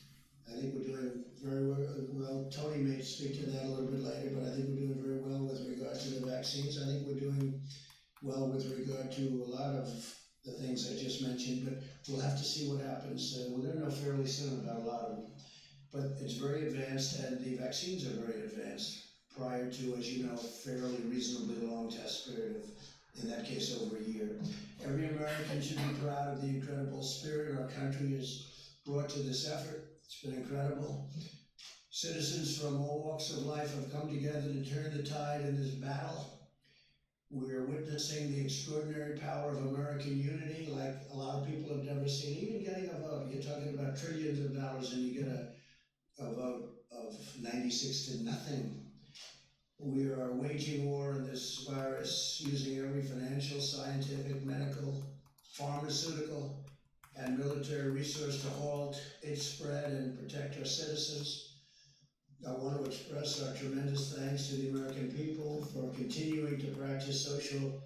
I think we're doing very well. Tony may speak to that a little bit later, but I think we're doing very well with regard to the vaccines. I think we're doing well with regard to a lot of the things I just mentioned, but we'll have to see what happens. We're going to know fairly soon about a lot of them. But it's very advanced, and the vaccines are very advanced prior to, as you know, a fairly reasonably long test period of, in that case, over a year. Every American should be proud of the incredible spirit our country has brought to this effort. It's been incredible. Citizens from all walks of life have come together to turn the tide in this battle. We're witnessing the extraordinary power of American unity like a lot of people have never seen. Even getting a vote, you're talking about trillions of dollars and you get a vote of 96 to nothing. We are waging war on this virus using every financial, scientific, medical, pharmaceutical, and military resource to halt its spread and protect our citizens. I want to express our tremendous thanks to the American people for continuing to practice social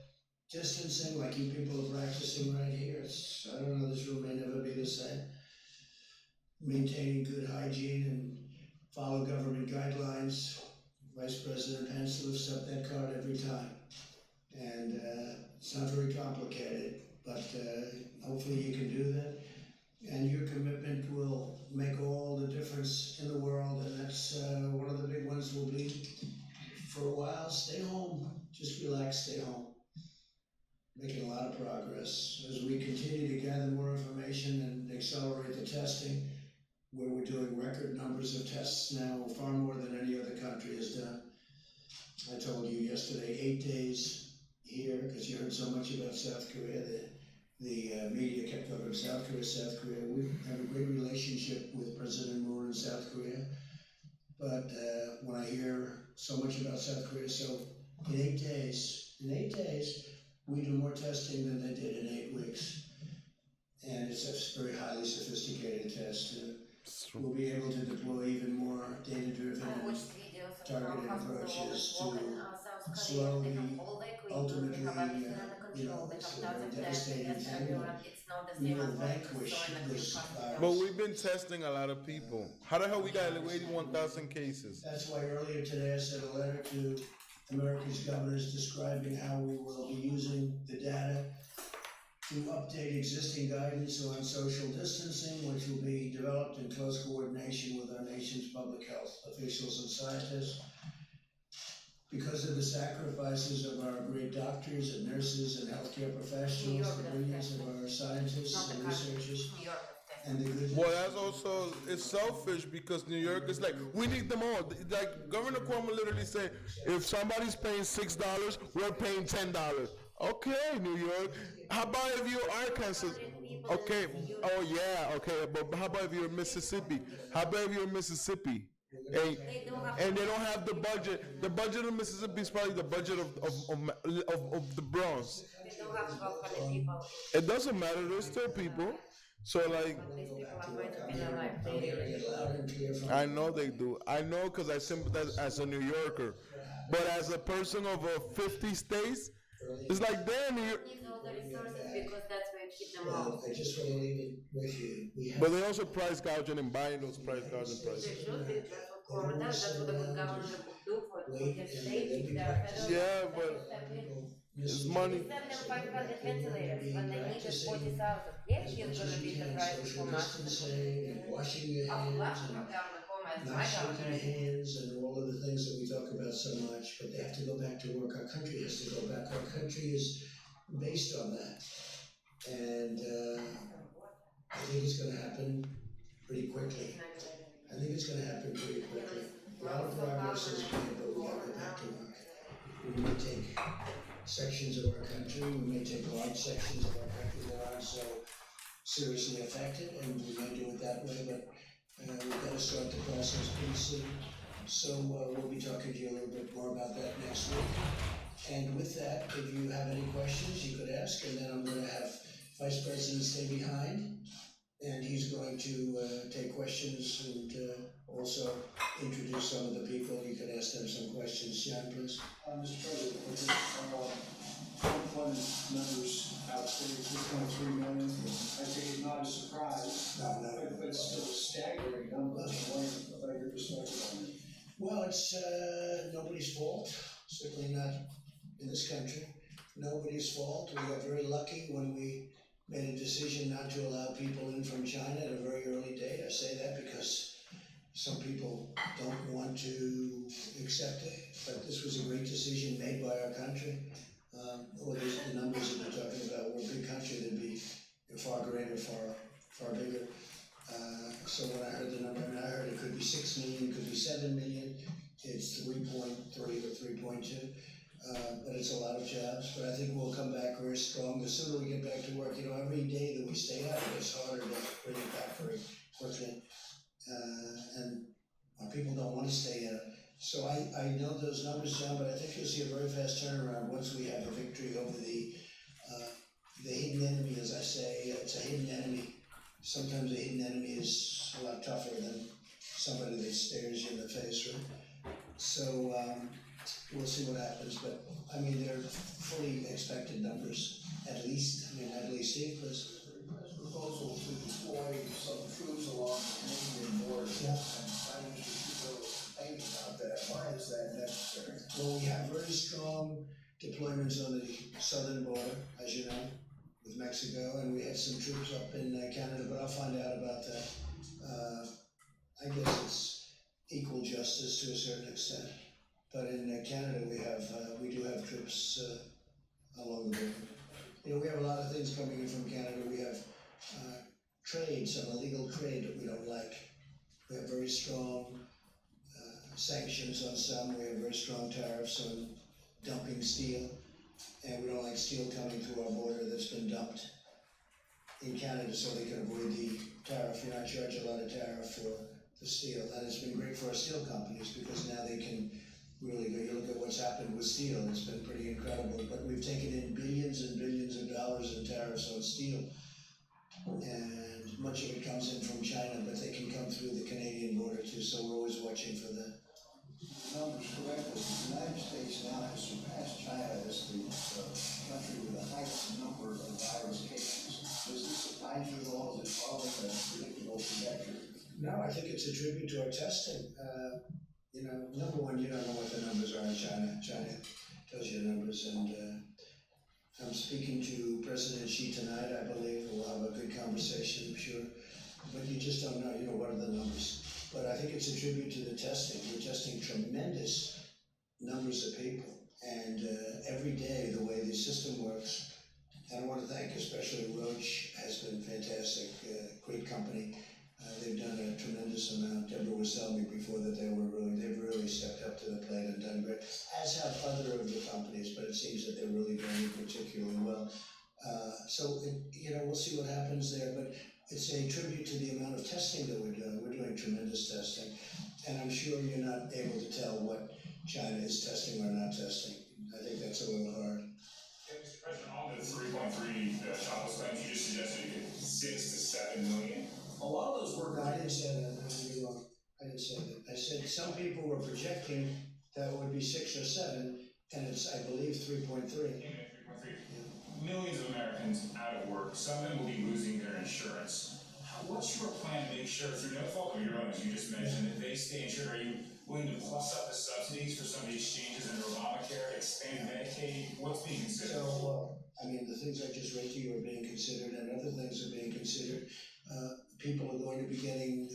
distancing like you people are practicing right here. I don't know, this room may never be the same. Maintaining good hygiene and follow government guidelines. Vice President Pence lifts up that card every time. And it's not very complicated, but hopefully you can do that. And your commitment will make all the difference in the world, and that's one of the big ones will be, for a while, stay home. Just relax, stay home. Making a lot of progress. As we continue to gather more information and accelerate the testing, where we're doing record numbers of tests now, far more than any other country has done. I told you yesterday, 8 days here, because you heard so much about South Korea, the media kept covering South Korea, South Korea. We have a great relationship with President Moon in South Korea. But when I hear so much about South Korea, so in 8 days, we do more testing than they did in 8 weeks. And it's a very highly sophisticated test. We'll be able to deploy even more data-driven and targeted approaches to slowly, ultimately, it's a very devastating thing, but we will vanquish this virus. But we've been testing a lot of people. How the hell we got 81,000 cases? That's why earlier today I sent a letter to America's governors describing how we will be using the data to update existing guidance on social distancing, which will be developed in close coordination with our nation's public health officials and scientists. Because of the sacrifices of our great doctors and nurses and healthcare professionals, the brilliance of our scientists and researchers, and the good. Well, that's also, it's selfish because New York is like, we need them all. Like Governor Cuomo literally said, if somebody's paying $6, we're paying $10. Okay, New York. How about if you're Arkansas? Okay. Oh yeah. Okay. But how about if you're Mississippi? How about if you're Mississippi? And they don't have the budget. The budget of Mississippi is probably the budget of the Bronx. It doesn't matter. There's still people. So like, I know they do. I know because I sympathize as a New Yorker, but as a person of 50 states. It's like, damn, you. Need all the resources because that's where you keep them all. I just want to leave it with you. But they also price gouging and buying those price gouging prices. They should be. That's what Corona does. That's what the good government would do for their state. If they're federal. Yeah, but it's money. We send them 500 ventilators when they needed 40,000. Yeah, he's going to be the price for much. Washing your hands and not shaking hands and all of the things that we talk about so much, but they have to go back to work. Our country has to go back. Our country is based on that. And I think it's going to happen pretty quickly. A lot of progress is made, but we got to go back to work. We may take sections of our country, we may take large sections of our country that aren't so seriously affected, and we may do it that way, but we've got to start the process pretty soon. So we'll be talking to you a little bit more about that next week. And with that, if you have any questions, you could ask, and then I'm going to have Vice President stay behind, and he's going to take questions and also introduce some of the people. You could ask them some questions. John, please. Mr. President, with the unemployment numbers outstanding 2.3 million, I think it's not a surprise. No. But it's still a staggering number. What about your perspective on it? Well, it's nobody's fault. Certainly not in this country. Nobody's fault. We got very lucky when we made a decision not to allow people in from China at a very early date. I say that because some people don't want to accept it, but this was a great decision made by our country. The numbers that you're talking about, we're a big country, they'd be far greater, far bigger. So when I heard the number, I heard it could be 6 million, it could be 7 million, it's 3.3 or 3.2. But it's a lot of jobs, but I think we'll come back very strong. The sooner we get back to work, every day that we stay out, it's harder to bring it back very quickly. And People don't want to stay in it. So I know those numbers, John, but I think you'll see a very fast turnaround once we have a victory over the hidden enemy, as I say. It's a hidden enemy. Sometimes a hidden enemy is a lot tougher than somebody that stares you in the face, right? So we'll see what happens, but I mean, they're fully expected numbers, at least. Steve, please. Proposal to deploy some troops along the Canadian border. Yeah. And I was thinking about that. Why is that necessary? Well, we have very strong deployments on the southern border, as you know, with Mexico, and we had some troops up in Canada, but I'll find out about that. I guess it's equal justice to a certain extent. But in Canada, we do have troops along the border. You know, we have a lot of things coming in from Canada. We have trade, some illegal trade that we don't like. We have very strong sanctions on some. We have very strong tariffs on dumping steel. And we don't like steel coming through our border that's been dumped in Canada so they can avoid the tariff. You're not charging a lot of tariff for the steel. And it's been great for our steel companies because now they can really go. You look at what's happened with steel, it's been pretty incredible. But we've taken in billions and billions of dollars in tariffs on steel. And much of it comes in from China, but they can come through the Canadian border too, so we're always watching for that. Numbers correctly, the United States now has surpassed China as the country with the highest number of virus cases. Does this surprise you at all? Is it following a predictable trajectory? No, I think it's a tribute to our testing. You know, number one, you don't know what the numbers are in China. China tells you the numbers, and I'm speaking to President Xi tonight, I believe. We'll have a good conversation, I'm sure. But you just don't know, you know, what are the numbers? But I think it's a tribute to the testing. We're testing tremendous numbers of people. And every day, the way the system works, and I want to thank especially Roche, has been fantastic, great company. They've done a tremendous amount. Deborah was telling me before that they've really stepped up to the plate and done great, as have other of the companies, but it seems that they're really doing particularly well. You know, we'll see what happens there, but it's a tribute to the amount of testing that we're doing. We're doing tremendous testing, and I'm sure you're not able to tell what China is testing or not testing. I think that's a little hard. Mr. President, on the 3.3 jobless claims, you just suggested you get 6 to 7 million. A lot of those were. No, I didn't say that. I didn't say that. I said some people were projecting that it would be 6 or 7, and it's, I believe, 3.3. 3.3. Millions of Americans out of work. Some of them will be losing their insurance. What's your plan to make sure, through no fault of your own, as you just mentioned, that they stay insured? Are you willing to plus up the subsidies for some of these changes in Obamacare, expand Medicaid? What's being considered? So, I mean, the things I just read to you are being considered, and other things are being considered. People are going to be getting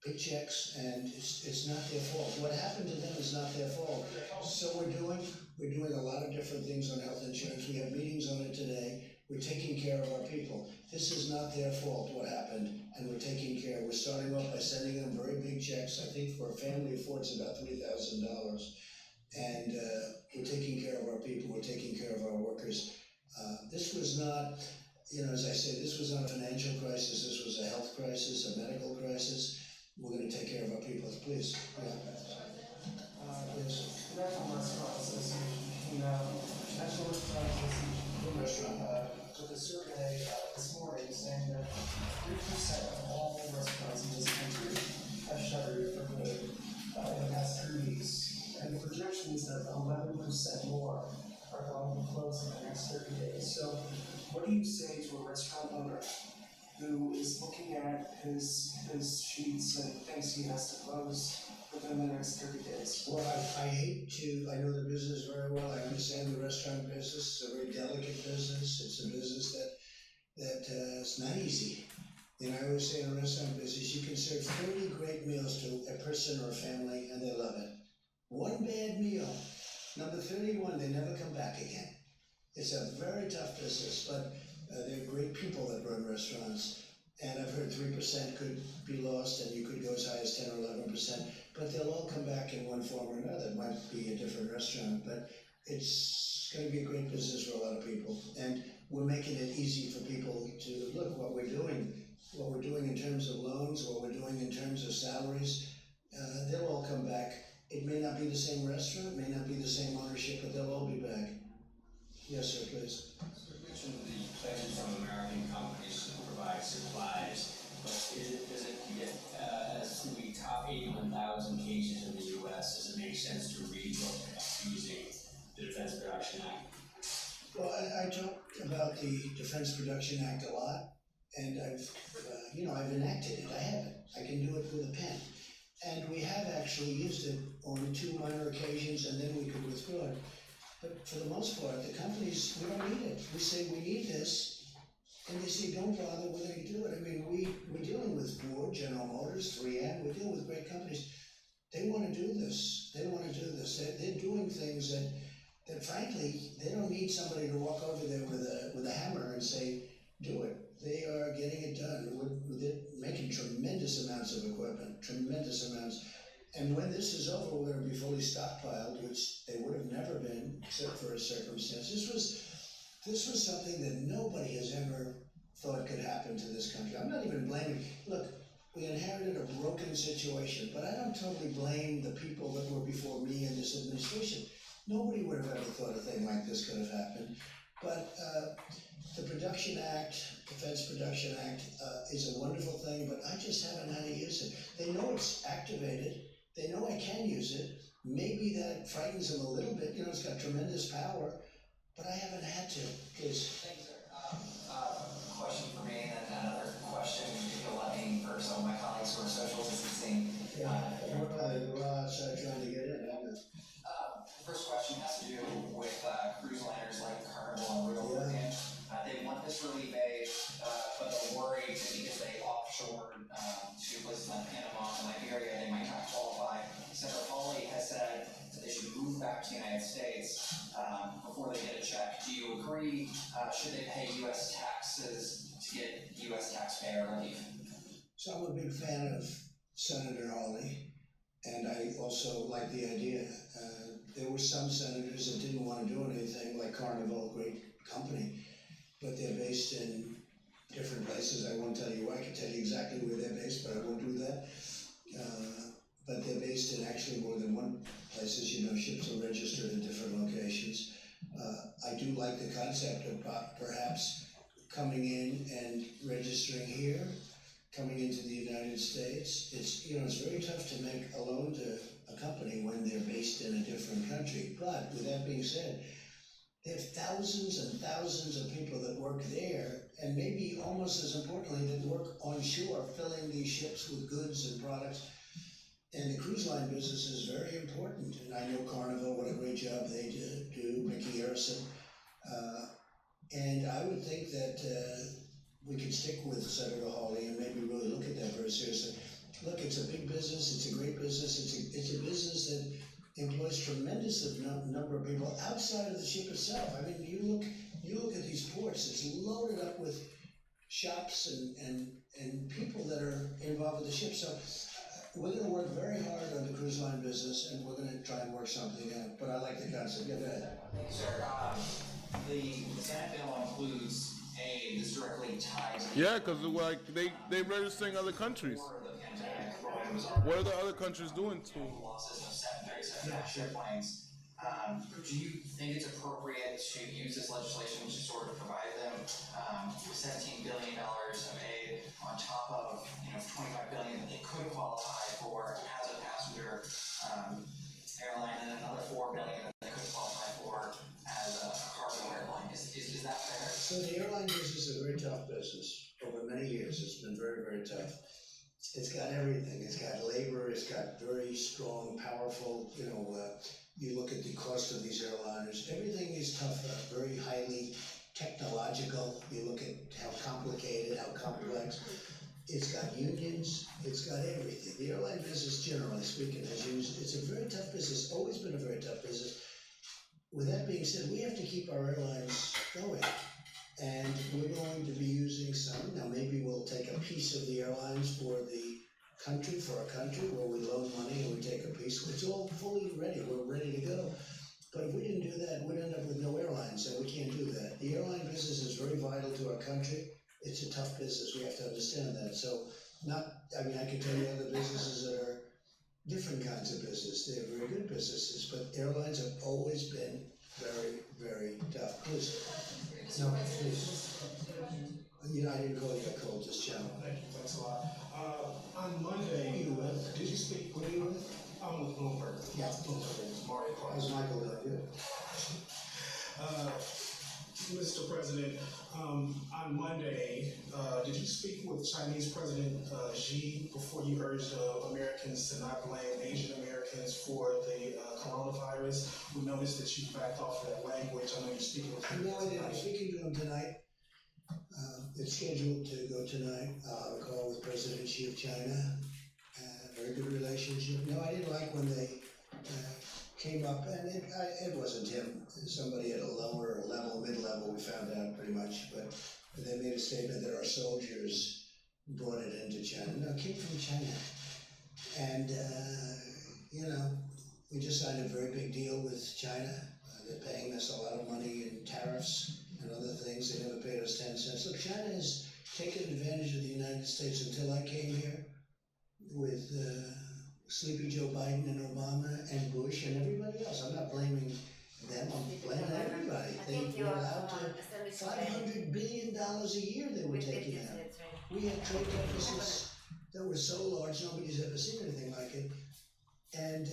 big checks, and it's not their fault. What happened to them is not their fault. So we're doing a lot of different things on health insurance. We have meetings on it today. We're taking care of our people. This is not their fault, what happened, and we're taking care. We're starting off by sending them very big checks. I think for a family of 4, it's about $3,000. And we're taking care of our people. We're taking care of our workers. This was not, you know, as I say, this was not a financial crisis. This was a health crisis, a medical crisis. We're going to take care of our people. Please. Yeah. Yes. National Restaurant Association came out, National Restaurant Association took a survey this morning saying that 3% of all restaurants in this country have shuttered for good in the past 3 weeks. And the projection is that 11% more are going to close in the next 30 days. So what do you say to a restaurant owner who is looking at his sheets and thinks he has to close within the next 30 days? Well, I know the business very well. I understand the restaurant business. It's a very delicate business. It's a business that it's not easy. You know, I always say in a restaurant business, you can serve 30 great meals to a person or a family, and they love it. One bad meal, number 31, they never come back again. It's a very tough business, but they're great people that run restaurants. And I've heard 3% could be lost, and you could go as high as 10 or 11%, but they'll all come back in one form or another. It might be a different restaurant, but it's going to be a great business for a lot of people. And we're making it easy for people to look what we're doing in terms of loans, what we're doing in terms of salaries. They'll all come back. It may not be the same restaurant, may not be the same ownership, but they'll all be back. Yes, sir, please. So you mentioned the pledges from American companies to provide supplies, but does it get as the top 81,000 cases in the U.S., does it make sense to relook at using the Defense Production Act? Well, I talked about the Defense Production Act a lot, and I've enacted it. I have it. I can do it with a pen. And we have actually used it on 2 minor occasions, and then we could withdraw it. But for the most part, the companies, we don't need it. We say we need this, and they say, don't bother, we're going to do it. I mean, we're dealing with Ford, General Motors, 3M, we're dealing with great companies. They want to do this. They want to do this. They're doing things that frankly, they don't need somebody to walk over there with a hammer and say, do it. They are getting it done. They're making tremendous amounts of equipment, tremendous amounts. And when this is over, we're going to be fully stockpiled, which they would have never been, except for a circumstance. This was something that nobody has ever thought could happen to this country. I'm not even blaming. Look, we inherited a broken situation, but I don't totally blame the people that were before me in this administration. Nobody would have ever thought a thing like this could have happened. But the Production Act, Defense Production Act, is a wonderful thing, but I just haven't had to use it. They know it's activated. They know I can use it. Maybe that frightens them a little bit. You know, it's got tremendous power, but I haven't had to. Please. Thanks, sir. Question for me, and then another question, if you'll let me, for some of my colleagues who are social distancing. Go outside trying to get in. First question has to do with cruise liners like Carnival and Rogan. They want this relief aid, but they're worried that because they offshore to places like Panama and Liberia, they might not qualify. Senator Hawley has said that they should move back to the United States before they get a check. Do you agree? Should they pay U.S. taxes to get U.S. taxpayer relief? So I'm a big fan of Senator Hawley, and I also like the idea. There were some senators that didn't want to do anything, like Carnival, a great company, but they're based in different places. I won't tell you why. I can tell you exactly where they're based, but I won't do that. But they're based in actually more than one place. As you know, ships are registered in different locations. I do like the concept of perhaps coming in and registering here, coming into the United States. It's very tough to make a loan to a company when they're based in a different country. But with that being said, there are thousands and thousands of people that work there, and maybe almost as importantly, that work on shore, filling these ships with goods and products. And the cruise line business is very important. And I know Carnival, what a great job they do, Mickey Harrison. And I would think that we could stick with Senator Hawley and maybe really look at that very seriously. Look, it's a big business. It's a great business. It's a business that employs tremendous number of people outside of the ship itself. I mean, you look at these ports. It's loaded up with shops and people that are involved with the ship. So we're going to work very hard on the cruise line business, and we're going to try and work something out. But I like the concept. Yeah, go ahead. Thank you, sir. The Senate bill includes aid that's directly tied to Yeah, because like they registering other countries. What are the other countries doing to? Losses of 737 airplanes. Do you think it's appropriate to use this legislation to sort of provide them $17 billion of aid on top of $25 billion that they could qualify for as a passenger airline, and another $4 billion that they could qualify for as a cargo airline? Is that fair? So the airline business is a very tough business. Over many years, it's been very, very tough. It's got everything. It's got labor. It's got very strong, powerful. You look at the cost of these airliners. Everything is tough. Very highly technological. You look at how complicated, how complex. It's got unions. It's got everything. The airline business, generally speaking, it's a very tough business. Always been a very tough business. With that being said, we have to keep our airlines going. And we're going to be using some. Now, maybe we'll take a piece of the airlines for our country, where we loan money and we take a piece. It's all fully ready. We're ready to go. But if we didn't do that, we'd end up with no airlines, and we can't do that. The airline business is very vital to our country. It's a tough business. We have to understand that. So, I can tell you other businesses different kinds of business. They're very good businesses, but airlines have always been very, very tough. Please. No, please. You know, I didn't call you a cold, just general. Thank you, thanks a lot. On Monday, Who are you with? did you speak Who with? are you with? I'm with Bloomberg. Yeah. Bloomberg. Mario How's Clark. Michael doing? Good. Mr. President, on Monday, did you speak with Chinese President Xi before you urged Americans to not blame Asian Americans for the coronavirus? We noticed that you backed off that language. I know you're speaking with him. No, I didn't. I'm speaking to him tonight. It's scheduled to go tonight. I'll have a call with President Xi of China. Very good relationship. No, I didn't like when they came up, and it wasn't him. Somebody at a lower level, mid-level, we found out pretty much, but they made a statement that our soldiers brought it into China. No, it came from China. And, you know, we just signed a very big deal with China. They're paying us a lot of money in tariffs and other things. They never paid us 10 cents. Look, China has taken advantage of the United States until I came here with Sleepy Joe Biden and Obama and Bush and everybody else. I'm not blaming them, I'm blaming everybody. They were allowed to, $500 billion a year they were taking out. We had trade deficits that were so large, nobody's ever seen anything like it. And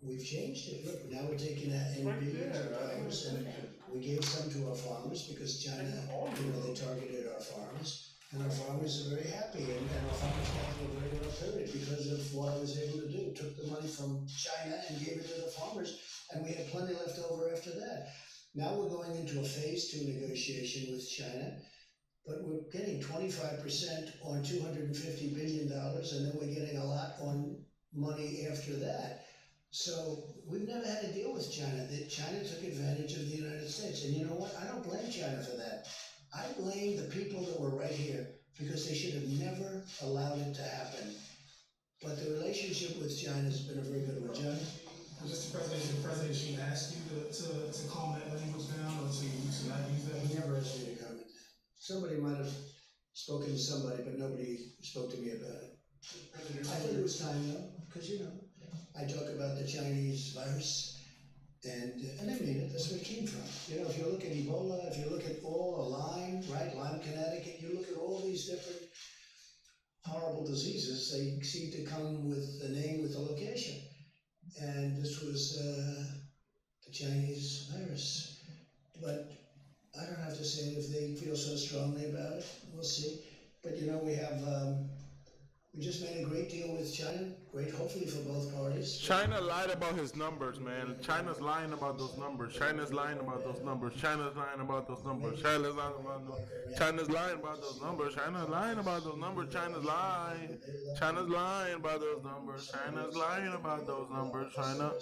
we've changed it. Look, now we're taking that in billions of dollars, and we gave some to our farmers because China, you know, they targeted our farmers. And our farmers are very happy, and our farmers got through a very rough period because of what I was able to do. Took the money from China and gave it to the farmers, and we had plenty left over after that. Now we're going into a phase 2 negotiation with China, but we're getting 25% on $250 billion, and then we're getting a lot on money after that. So we've never had a deal with China. China took advantage of the United States, and you know what? I don't blame China for that. I blame the people that were right here because they should have never allowed it to happen. But the relationship with China has been a very good one. John? Mr. President, did President Xi ask you to calm that language down or to not use that? He never asked me to comment. Somebody might have spoken to somebody, but nobody spoke to me about it. I think it was time though, because you know, I talk about the Chinese virus. And they made it, that's where it came from. You know, if you look at Ebola, if you look at Lyme, right, Lyme, Connecticut, you look at all these different horrible diseases, they seem to come with the name, with the location. And this was the Chinese virus. But I don't have to say it if they feel so strongly about it, we'll see. But you know, we just made a great deal with China, great hopefully for both parties. China lied about his numbers, man. China's lying about those numbers. China's lying about those numbers. China's lying about those numbers. China's lying about those numbers. China's lying about those numbers. China's lying about those numbers. China's lying. China's lying about those numbers. China's lying about those numbers. China.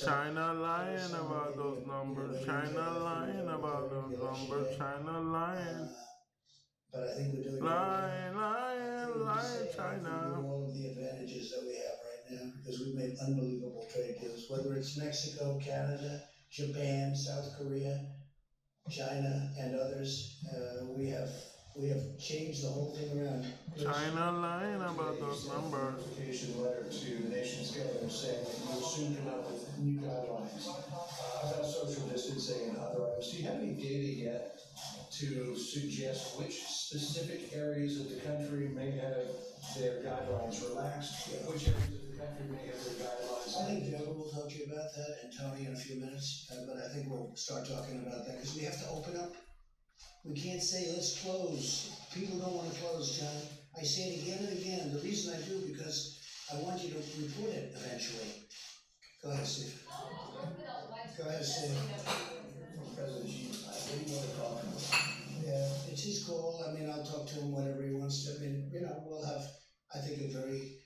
China lying about those numbers. China lying about those numbers. China lying. But I think we're doing lying, China. All of the advantages that we have right now because we've made unbelievable trade deals, whether it's Mexico, Canada, Japan, South Korea, China, and others. We have changed the whole thing around. China lying about those numbers. Letter to the nation's governor saying that you will soon come out with new guidelines about social distancing and other items. Do you have any data yet to suggest which specific areas of the country may have their guidelines relaxed, which areas of the country may have their guidelines? I think Joe will talk to you about that, and Tony in a few minutes, but I think we'll start talking about that, because we have to open up. We can't say, let's close. People don't want to close, John. I say it again and again. The reason I do, because I want you to report it eventually. Go ahead, Steve. Go ahead, Steve. President Xi, what do you want to talk about? Yeah, it's his call. I mean, I'll talk to him whenever he wants to. I mean, you know, we'll have, I think, a very...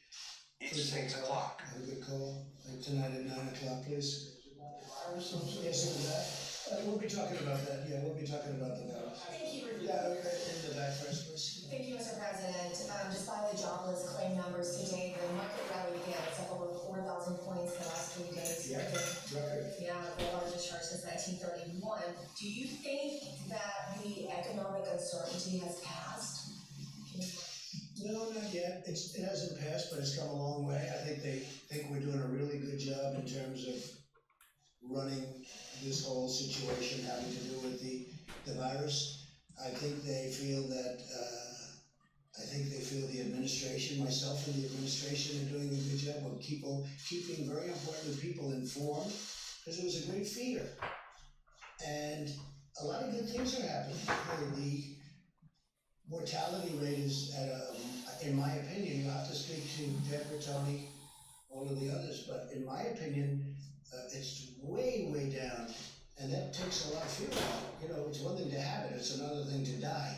It's 6 o'clock. Have a good call. Like tonight at 9 o'clock, please. Yes, we'll be talking about that. Yeah, we'll be talking about the virus. Thank you, Yeah, in the back first, please. Thank you, Mr. President. Despite the jobless claim numbers today, the market rallied again. It's up over 4,000 points in the last 3 days. Yeah, the largest chart since 1931. Do you think that the economic uncertainty has passed? No, not yet. It hasn't passed, but it's come a this whole situation having to do with the virus. I think they feel that, the administration, myself and the administration are doing a good job of keeping very important people informed, because it was a great feeder. And a lot of good things are happening. The mortality rate is at in my opinion, you have to speak to Deborah, Tony, all of the others, but in my opinion, it's way, way down. And that takes a lot of fear out. You know, it's one thing to have it, it's another thing to die.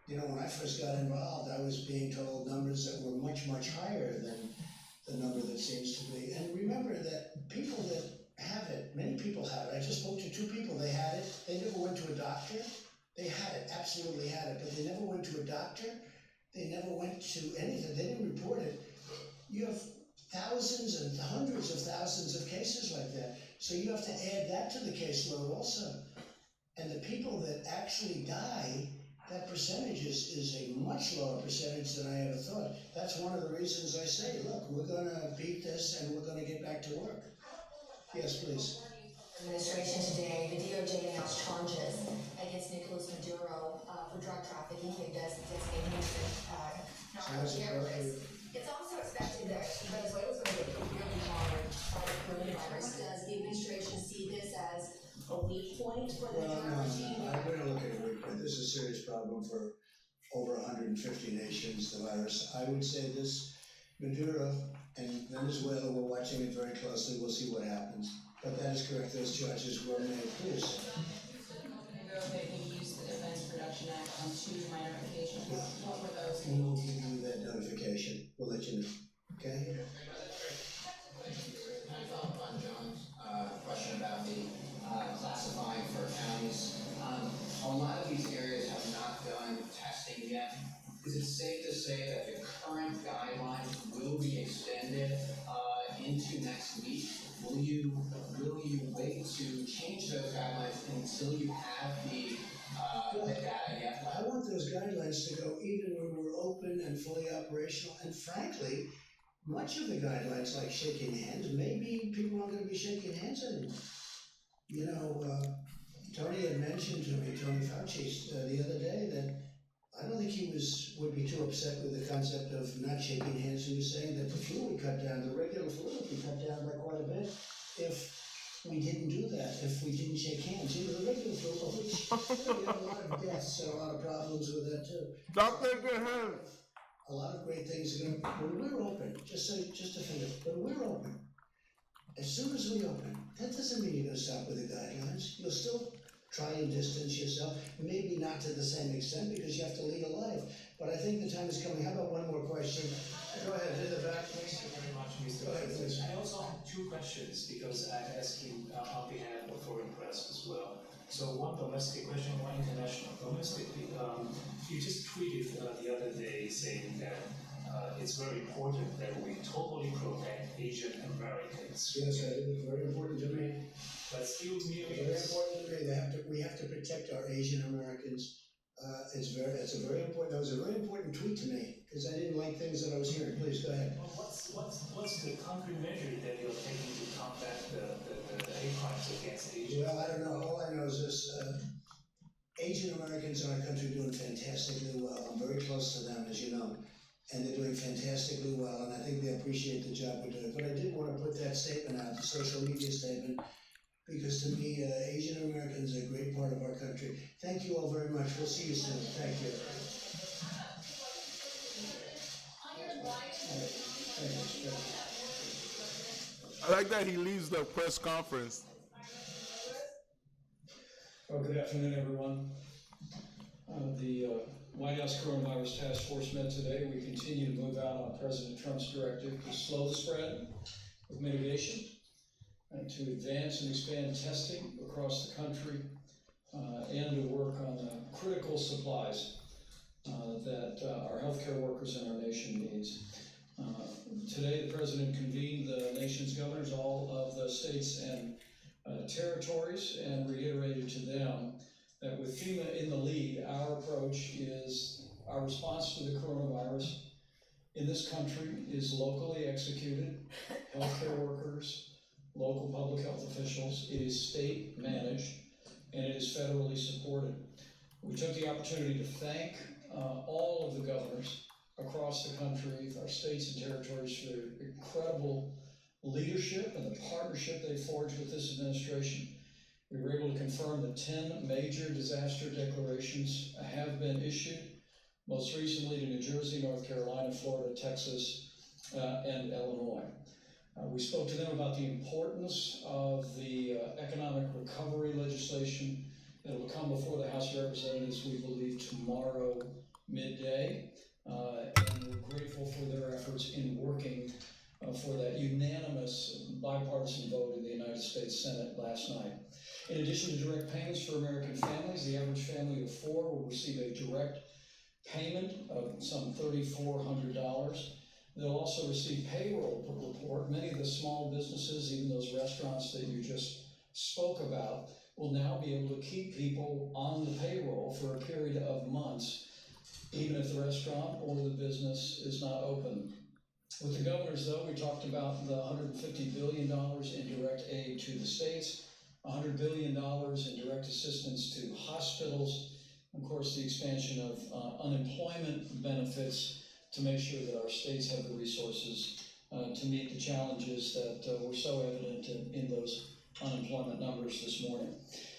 You know, when I first got involved, I was being told numbers that were much, much higher than the number that seems to be. And remember that people that have it, many people have it. I just spoke to 2 people, they had it, they never went to a doctor. They had it, absolutely had it, but they never went to a doctor. They never went to anything, they didn't report it. You have thousands and hundreds of thousands of cases like that. So you have to add that to the caseload also. And the people that actually die, that percentage is a much lower percentage than I ever thought. That's one of the reasons I say, look, we're gonna beat this and we're gonna get back to work. Yes, please. Administration today, the DOJ announced charges against Nicolas Maduro for drug trafficking. It does designate him as a narco-terrorist. It's also expected that Venezuela's going to get really hard by the coronavirus. Does the administration see this as a weak point for the Maduro regime? I'm going to look at a weak point. This is a serious problem for over 150 nations, the virus. I would say this, Maduro and Venezuela, we're watching it very closely. We'll see what happens. But that is correct, those charges were made. Please. That he used the Defense Production Act on 2 minor occasions. What were those? We will give you that notification. We'll let you know. Okay? Follow-up on John's question about the classifying for counties. A lot of these areas have not done testing yet. Is it safe to say that the current guidelines will be extended into next week? Will you wait to change those guidelines until you have the data yet? I want those guidelines to go even when we're open and fully operational. And frankly, much of the guidelines, like shaking hands, maybe people aren't going to be shaking hands anymore. You know, Tony had mentioned to me, Tony Fauci, the other day, that I don't think he would be too upset with the concept of not shaking hands. He was saying that the flu would cut down, the regular flu would be cut down by quite a bit if we didn't do that, if we didn't shake hands. You know, the regular flu, which we have a lot of deaths and a lot of problems with that too. Stop shaking hands. A lot of great things are going to, when we're open, just to finish, when we're open, as soon as we open, that doesn't mean you're going to stop with the guidelines. You'll still try and distance yourself, maybe not to the same extent because you have to lead a life. But I think the time is coming. How about one more question? Go ahead, in the back. Thank you very much, Mr. President. I also have 2 questions because I'm asking on behalf of foreign press as well. So one domestic question, one international. Domestically, you just tweeted the other day saying that it's very important that we totally protect Asian Americans. Yes, I did. It's very important to me. But still very important to me. We have to protect our Asian Americans. It's a very important. That was a very important tweet to me because I didn't like things that I was hearing. Please go ahead. Well, what's the concrete measure that you're taking to combat the hate crimes against Asians? Well, I don't know. All I know is this: Asian Americans in our country are doing fantastically well. I'm very close to them, as you know, and they're doing fantastically well. And I think they appreciate the job we're doing. But I did want to put that statement out, the social media statement. Because to me, Asian Americans are a great part of our country. Thank you all very much. We'll see you soon. Thank you. I like that he leaves the press conference. Well, good afternoon, everyone. The White House Coronavirus Task Force met today. We continue to move out on President Trump's directive to slow the spread with mitigation, and to advance and expand testing across the country, and to work on the critical supplies that our healthcare workers in our nation needs. Today, the President convened the nation's governors, all of the states and territories, and reiterated to them that with FEMA in the lead, our approach is, our response to the coronavirus in this country is locally executed healthcare workers, local public health officials. It is state managed, and it is federally supported. We took the opportunity to thank all of the governors across the country, our states and territories, for their incredible leadership and the partnership they forged with this administration. We were able to confirm that 10 major disaster declarations have been issued, most recently to New Jersey, North Carolina, Florida, Texas, and Illinois. We spoke to them about the importance of the economic recovery legislation that will come before the House of Representatives, we believe, tomorrow midday. And we're grateful for their efforts in working for that unanimous bipartisan vote in the United States Senate last night. In addition to direct payments for American families, the average family of 4 will receive a direct payment of some $3,400. They'll also receive payroll report. Many of the small businesses, even those restaurants that you just spoke about, will now be able to keep people on the payroll for a period of months, even if the restaurant or the business is not open. With the governors, though, we talked about the $150 billion in direct aid to the states, $100 billion in direct assistance to hospitals, of course, the expansion of unemployment benefits to make sure that our states have the resources to meet the challenges that were so evident in those unemployment numbers this morning.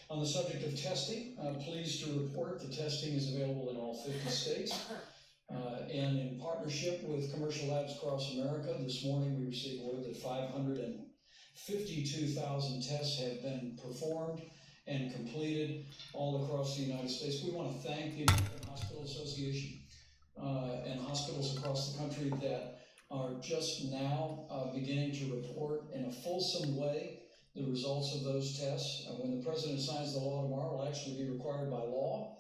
On the subject of testing, pleased to report the testing is available in all 50 states. And in partnership with commercial labs across America, this morning we received word that 552,000 tests have been performed and completed all across the United States. We want to thank the American Hospital Association and hospitals across the country that are just now beginning to report in a fulsome way the results of those tests. When the President signs the law tomorrow, it will actually be required by law.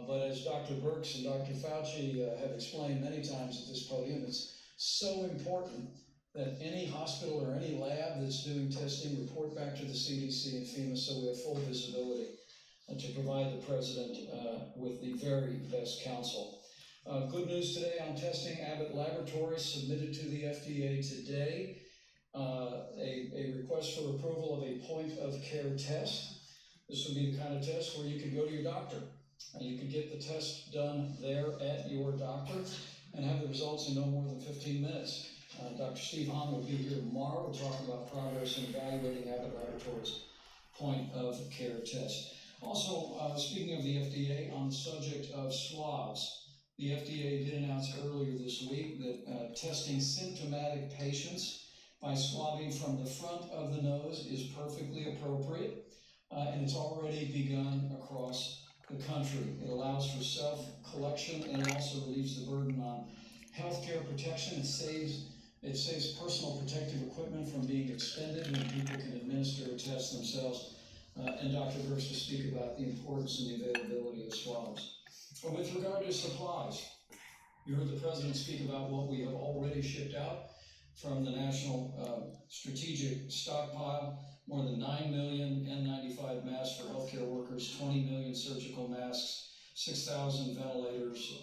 But as Dr. Birx and Dr. Fauci have explained many times at this podium, it's so important that any hospital or any lab that's doing testing report back to the CDC and FEMA so we have full visibility to provide the President with the very best counsel. Good news today on testing. Abbott Laboratories submitted to the FDA today a request for approval of a point-of-care test. This would be the kind of test where you could go to your doctor and you could get the test done there at your doctor and have the results in no more than 15 minutes. Dr. Steve Hahn will be here tomorrow to talk about progress in evaluating Abbott Laboratories' point-of-care test. Also, speaking of the FDA, on the subject of swabs, the FDA did announce earlier this week that testing symptomatic patients by swabbing from the front of the nose is perfectly appropriate, and it's already begun across the country. It allows for self-collection and it also relieves the burden on healthcare protection. It saves personal protective equipment from being expended when people can administer a test themselves. And Dr. Birx will speak about the importance and the availability of swabs. But with regard to supplies, you heard the President speak about what we have already shipped out from the National Strategic Stockpile. More than 9 million N95 masks for healthcare workers, 20 million surgical masks, 6,000 ventilators,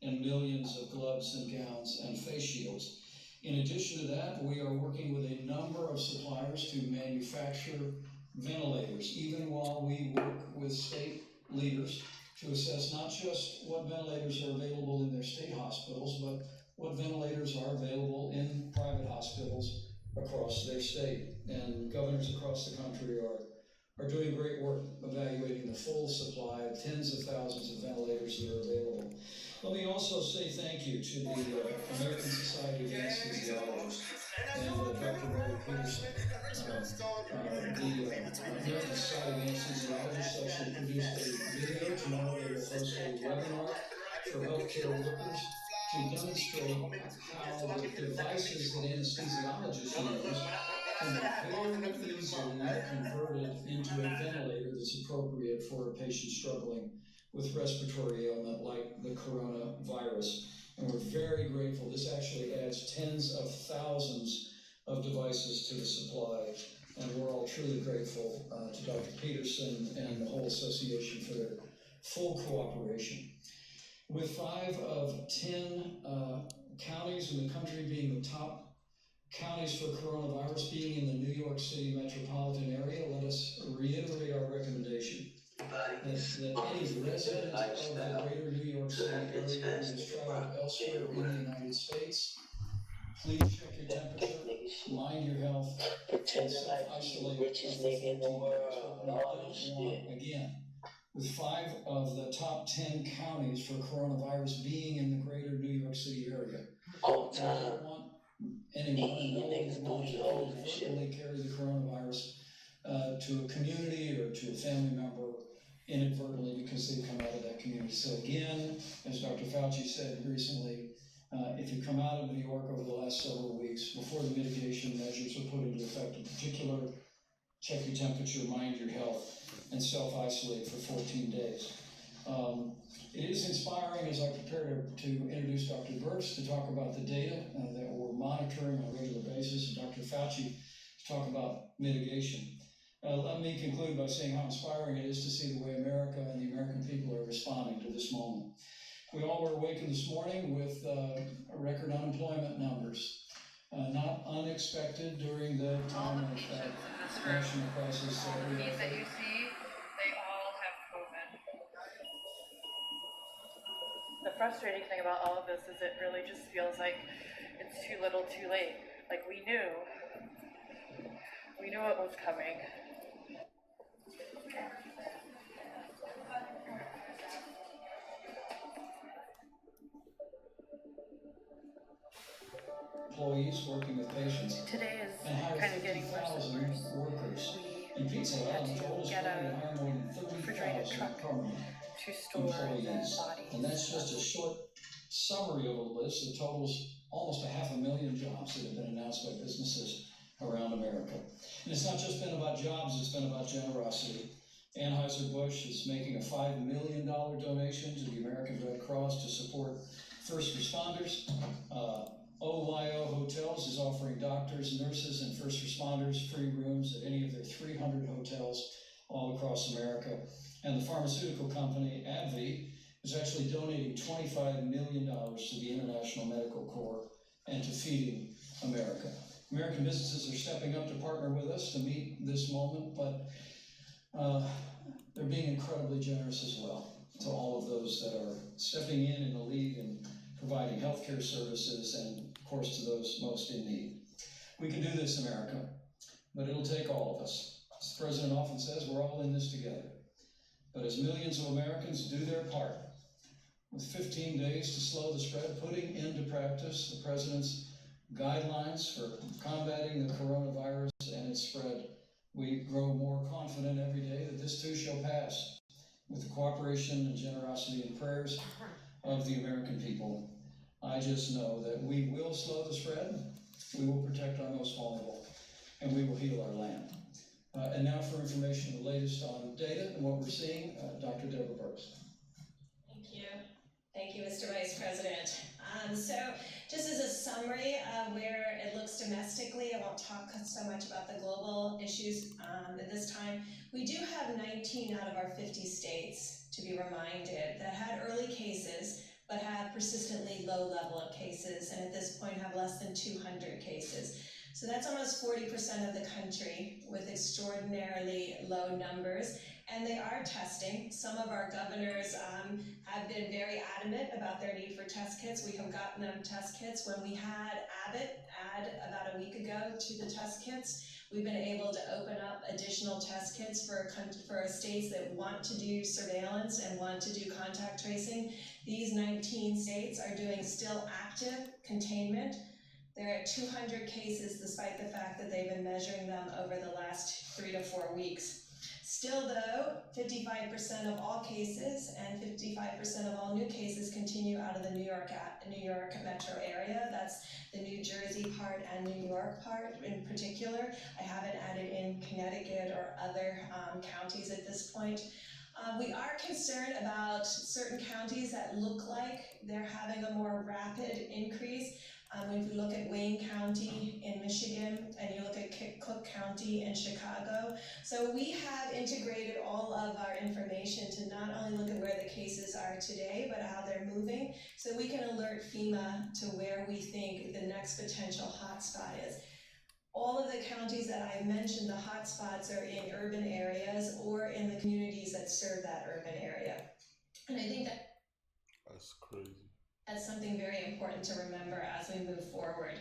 and millions of gloves and gowns and face shields. In addition to that, we are working with a number of suppliers to manufacture ventilators, even while we work with state leaders to assess not just what ventilators are available in their state hospitals, but what ventilators are available in private hospitals across their state. And governors across the country are doing great work evaluating the full supply of tens of thousands of ventilators that are available. Let me also say thank you to the American Society of Anesthesiologists and Dr. Mary Peterson. The American Society of Anesthesiologists actually produced a video. Tomorrow they will host a webinar for healthcare workers to demonstrate how the devices that anesthesiologists use can be very easily converted into a ventilator that's appropriate for a patient struggling with respiratory ailment like the coronavirus. And we're very grateful. This actually adds tens of thousands of devices to the supply. And we're all truly grateful to Dr. Peterson and the whole association for their full cooperation. With 5 of 10 counties in the country being the top counties for coronavirus being in the New York City metropolitan area, let us reiterate our recommendation that any resident of the greater New York City area who has traveled elsewhere in the United States, please check your temperature, mind your health, and self-isolate for 14 days. What we don't want, again, with 5 of the top 10 counties for coronavirus being in the greater New York City area, we don't want anyone to inadvertently carry the coronavirus to a community or to a family member inadvertently because they've come out of that community. So again, as Dr. Fauci said recently, if you come out of New York over the last several weeks, before the mitigation measures are put into effect, in particular, check your temperature, mind your health, and self-isolate for 14 days. It is inspiring as I prepare to introduce Dr. Birx to talk about the data that we're monitoring on a regular basis, and Dr. Fauci to talk about mitigation. Let me conclude by saying how inspiring it is to see the way America and the American people are responding to this moment. We all were awakened this morning with record unemployment numbers, not unexpected during the time of national crisis. All the fees that you see, they all have COVID. The frustrating thing about all of this is it really just feels like it's too little too late. Like we knew it was coming. Employees working with patients. Today is and kind of getting worse and worse. Workers. We And Pizza had Hut to get a hire more than refrigerated 30,000 truck permanent to store the employees. bodies. And that's just a short summary of a list that totals almost 500,000 jobs that have been announced by businesses around America. And it's not just been about jobs, it's been about generosity. Anheuser-Busch is making a $5 million donation to the American Red Cross to support first responders. OYO Hotels is offering doctors, nurses, and first responders free rooms at any of their 300 hotels all across America. And the pharmaceutical company, AbbVie, is actually donating $25 million to the International Medical Corps and to Feeding America. American businesses are stepping up to partner with us to meet this moment, but they're being incredibly generous as well to all of those that are stepping in the lead and providing healthcare services and, of course, to those most in need. We can do this, America, but it'll take all of us. As the President often says, we're all in this together. But as millions of Americans do their part, with 15 days to slow the spread, putting into practice the President's guidelines for combating the coronavirus and its spread, we grow more confident every day that this too shall pass with the cooperation and generosity and prayers of the American people. I just know that we will slow the spread, we will protect our most vulnerable, and we will heal our land. And now for information, the latest on data and what we're seeing, Dr. Deborah Birx. Thank you. Thank you, Mr. Vice President. So just as a summary of where it looks domestically, I won't talk so much about the global issues at this time. We do have 19 out of our 50 states, to be reminded, that had early cases, but have persistently low level of cases, and at this point have less than 200 cases. So that's almost 40% of the country with extraordinarily low numbers. And they are testing. Some of our governors have been very adamant about their need for test kits. We have gotten them test kits. When we had Abbott add about a week ago to the test kits, we've been able to open up additional test kits for states that want to do surveillance and want to do contact tracing. These 19 states are doing still active containment. They're at 200 cases despite the fact that they've been measuring them over the last 3 to 4 weeks. Still though, 55% of all cases and 55% of all new cases continue out of the New York metro area. That's the New Jersey part and New York part in particular. I haven't added in Connecticut or other counties at this point. We are concerned about certain counties that look like they're having a more rapid increase. If you look at Wayne County in Michigan and you look at Cook County in Chicago, So we have integrated all of our information to not only look at where the cases are today, but how they're moving, so we can alert FEMA to where we think the next potential hotspot is. All of the counties that I mentioned, the hotspots are in urban areas or in the communities that serve that urban area. And I think That's crazy. that's something very important to remember as we move forward.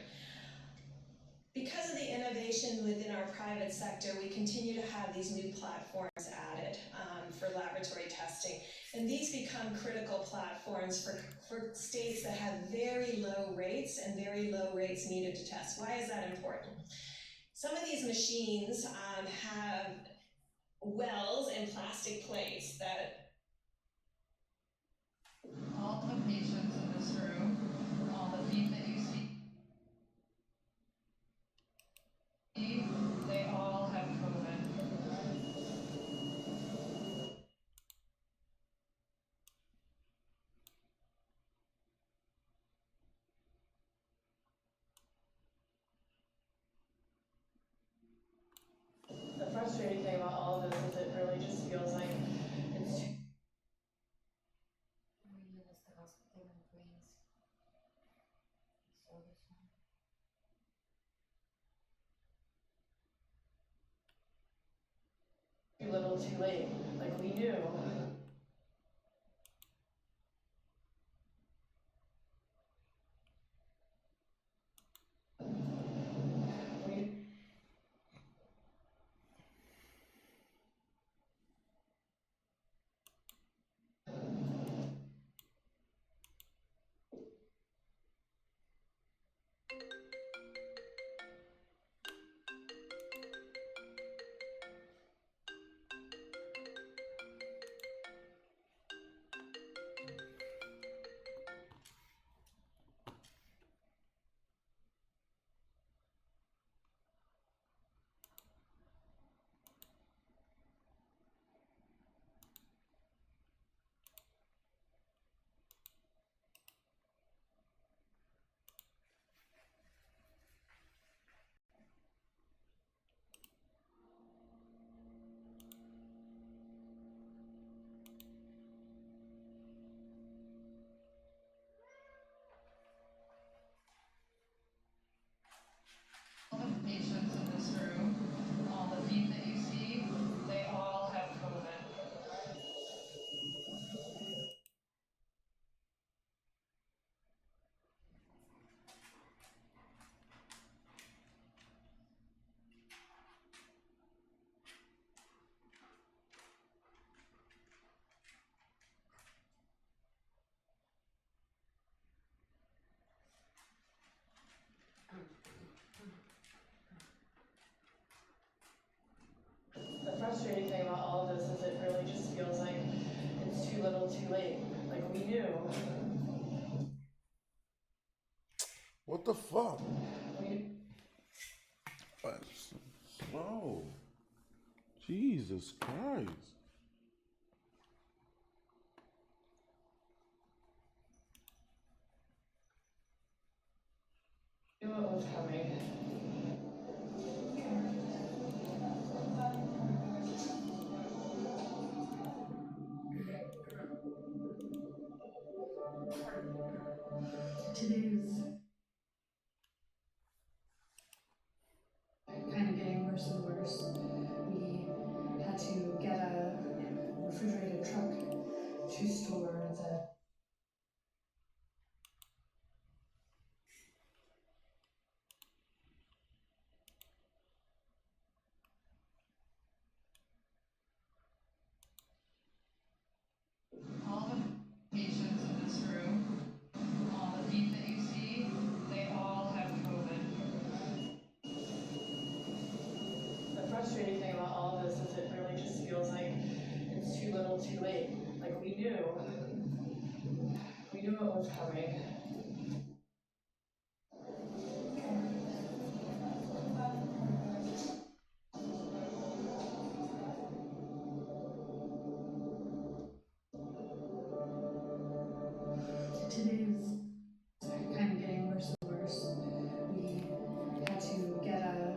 Because of the innovation within our private sector, we continue to have these new platforms added for laboratory testing. And these become critical platforms for states that have very low rates and very low rates needed to test. Why is that important? Some of these machines have wells and plastic plates that all the patients in this room, all the feet that you see, they all have COVID. The frustrating thing about all of this is it really just feels like it's too too little too late. Like we knew. All the patients in this room, all the feet that you see, they all have COVID. The frustrating thing about all of this is it really just feels like it's too little too late. Like we knew. What the fuck? We, Bro. Jesus Christ. knew what was coming. Today's kind of getting worse and worse. We had to get a refrigerated truck to store the all the patients in this room, all the feet that you see, they all have COVID. The frustrating thing about all of this is it really just feels like it's too little too late. Like we knew. We knew what was coming. Today's kind of getting worse and worse. We had to get a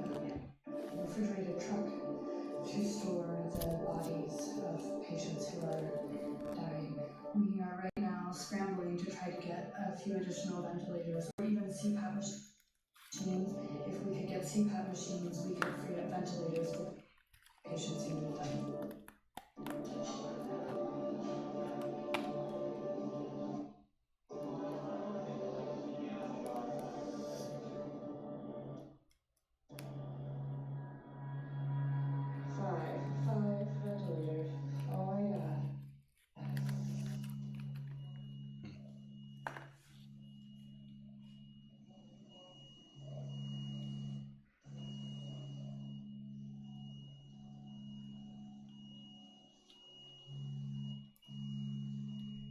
refrigerated truck to store few additional ventilators, or even CPAP machines. If we could get CPAP machines, we could free up ventilators for patients who need them. Five ventilators. Oh my God.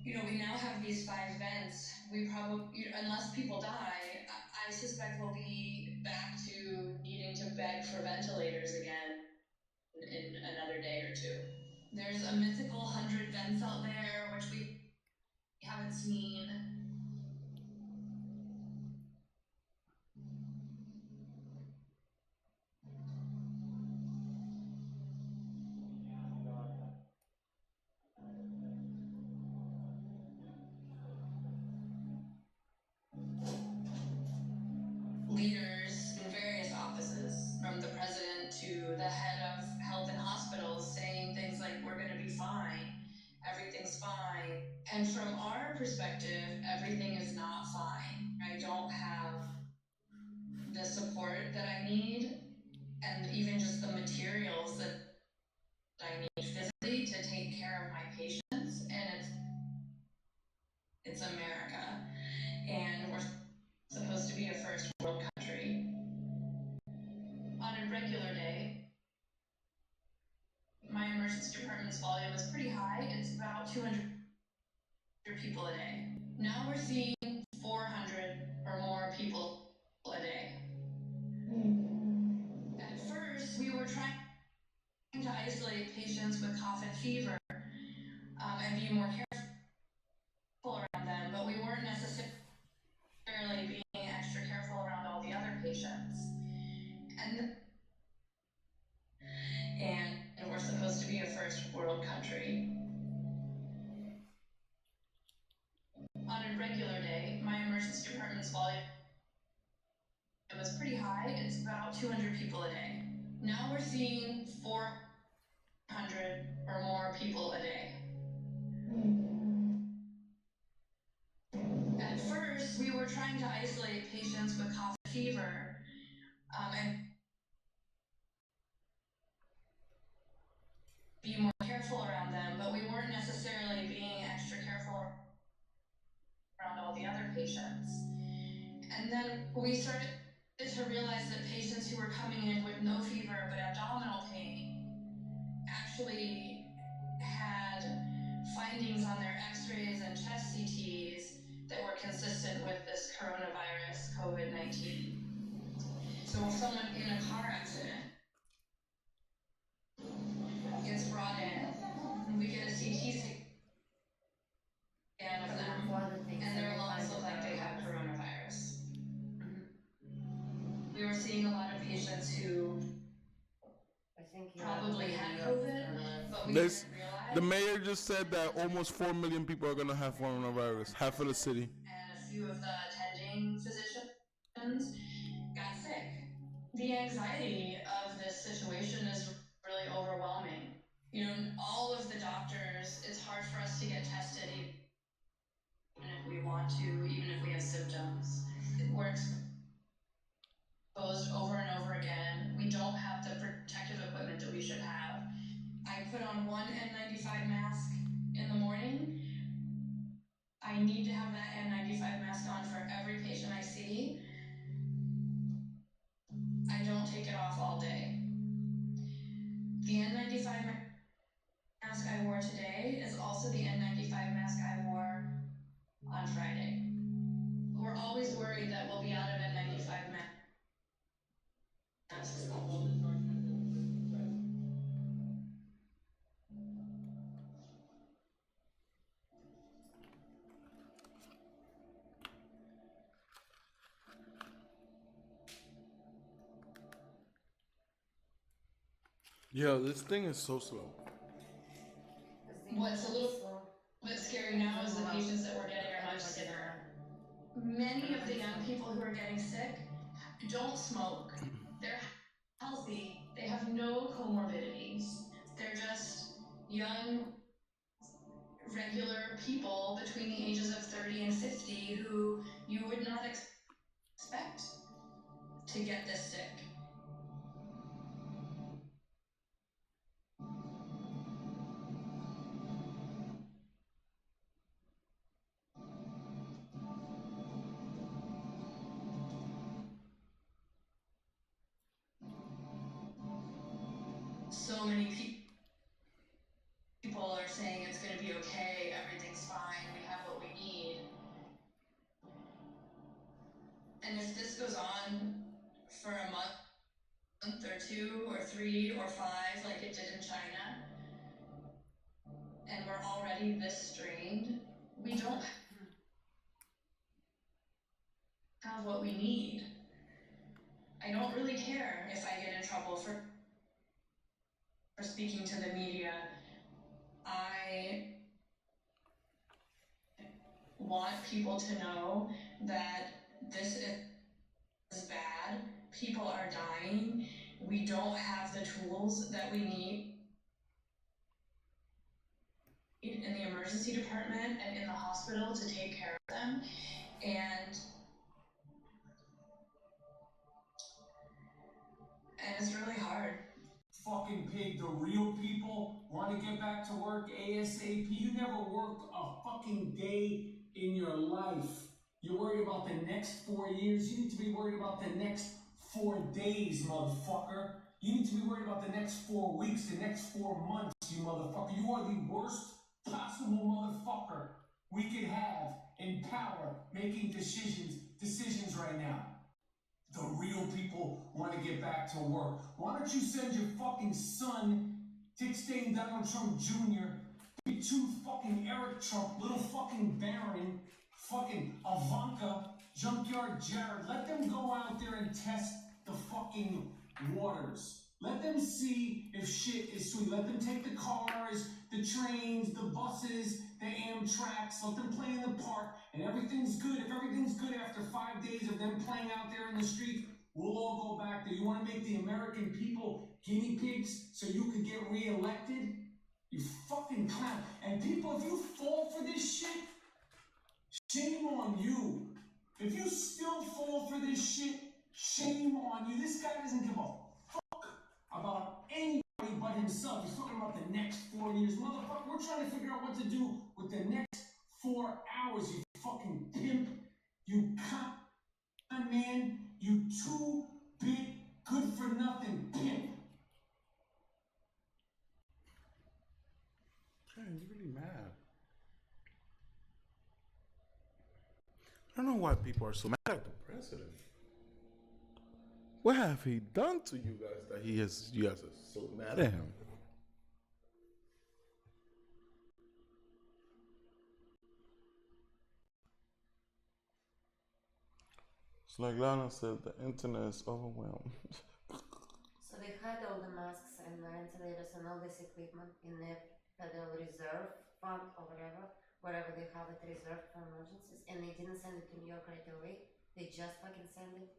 You know, we now have these 5 vents. We probably, unless people die, I suspect we'll be back to needing to beg for ventilators again in another day or two. There's a mythical 100 vents out there, which we haven't seen. Leaders in various offices, from the president to the head of health and hospitals, saying things like, we're going to be fine, everything's fine. And from our perspective, everything is not fine. I don't have the support that I need, and even just the materials that I need physically to take care of my patients. And it's America, and we're supposed to be a first world country. On a regular day, my emergency department's volume is pretty high. It's about 200 people a day. Now we're seeing 400 or more people a day. At first, we were trying to isolate patients with cough and fever and be more careful around them, but we weren't necessarily being extra careful around all the other patients. And we're supposed to be a first world country. On a regular day, my emergency department's volume is pretty high. It's about 200 people a day. Now we're seeing 400 or more people a day. At first, we were trying to isolate patients with cough and fever and be more careful around them, but we weren't necessarily being extra careful around all the other patients. And then we started to realize that patients who were coming in with no fever but abdominal pain actually had findings on their x-rays and chest CTs that were consistent with this coronavirus, COVID-19. So if someone in a car accident gets brought in, we get a CT scan of them, and their lungs look like they have coronavirus. We were seeing a lot of patients who probably had COVID, but we didn't realize. The mayor just said that almost 4 million people are going to have coronavirus, half of the city. And a few of the attending physicians got sick. The anxiety of this situation is really overwhelming. You know, all of the doctors, it's hard for us to get tested even if we want to, even if we have symptoms. We're exposed over and over again. We don't have the protective equipment that we should have. I put on one N95 mask in the morning. I need to have that N95 mask on for every patient I see. I don't take it off all day. The N95 mask I wore today is also the N95 mask I wore on Friday. We're always worried that we'll be out of N95 masks. Yo, this thing is so slow. What's a little bit scary now is the patients that we're getting are much sicker. many of the young people who are getting sick don't smoke. They're healthy. They have no comorbidities. They're just young, regular people between the ages of 30 and 50 who you would not expect to get this sick. So many people are saying it's going to be okay, everything's fine, we have what we need. And if this goes on for a month or 2 or 3 or 5 like it did in China, and we're already this strained, we don't have what we need. I don't really care if I get in trouble for speaking to the media. I want people to know that this is bad. People are dying. We don't have the tools that we need in the emergency department and in the hospital to take care of them. And it's really hard. Fucking pig, the real people want to get back to work ASAP. You never worked a fucking day in your life. You're worried about the next 4 years. You need to be worried about the next 4 days, motherfucker. You need to be worried about the next 4 weeks, the next 4 months, you motherfucker. You are the worst possible motherfucker we could have in power making decisions right now. The real people want to get back to work. Why don't you send your fucking son, Dick Stain Donald Trump Jr., to fucking Eric Trump, little fucking Barron, fucking Ivanka, Junkyard Jared. Let them go out there and test the fucking waters. Let them see if shit is sweet. Let them take the cars, the trains, the buses, the Amtraks. Let them play in the park, and everything's good. If everything's good after 5 days of them playing out there in the street, we'll all go back there. You want to make the American people guinea pigs so you could get reelected? You fucking clown. And people, if you fall for this shit, shame on you. If you still fall for this shit, shame on you. This guy doesn't give a fuck about anybody but himself. He's talking about the next 4 years. Motherfucker, we're trying to figure out what to do with the next 4 hours, you fucking pimp. You con man. You 2-bit, good-for-nothing pimp. Man, he's really mad. I don't know why people are so mad at the president. What have he done to you guys that you guys are so mad at him? It's like Lana said, the internet is overwhelmed. So they had all the masks and ventilators and all this equipment in the Federal Reserve Fund or wherever they have it reserved for emergencies, and they didn't send it to New York right away. They just fucking sent it.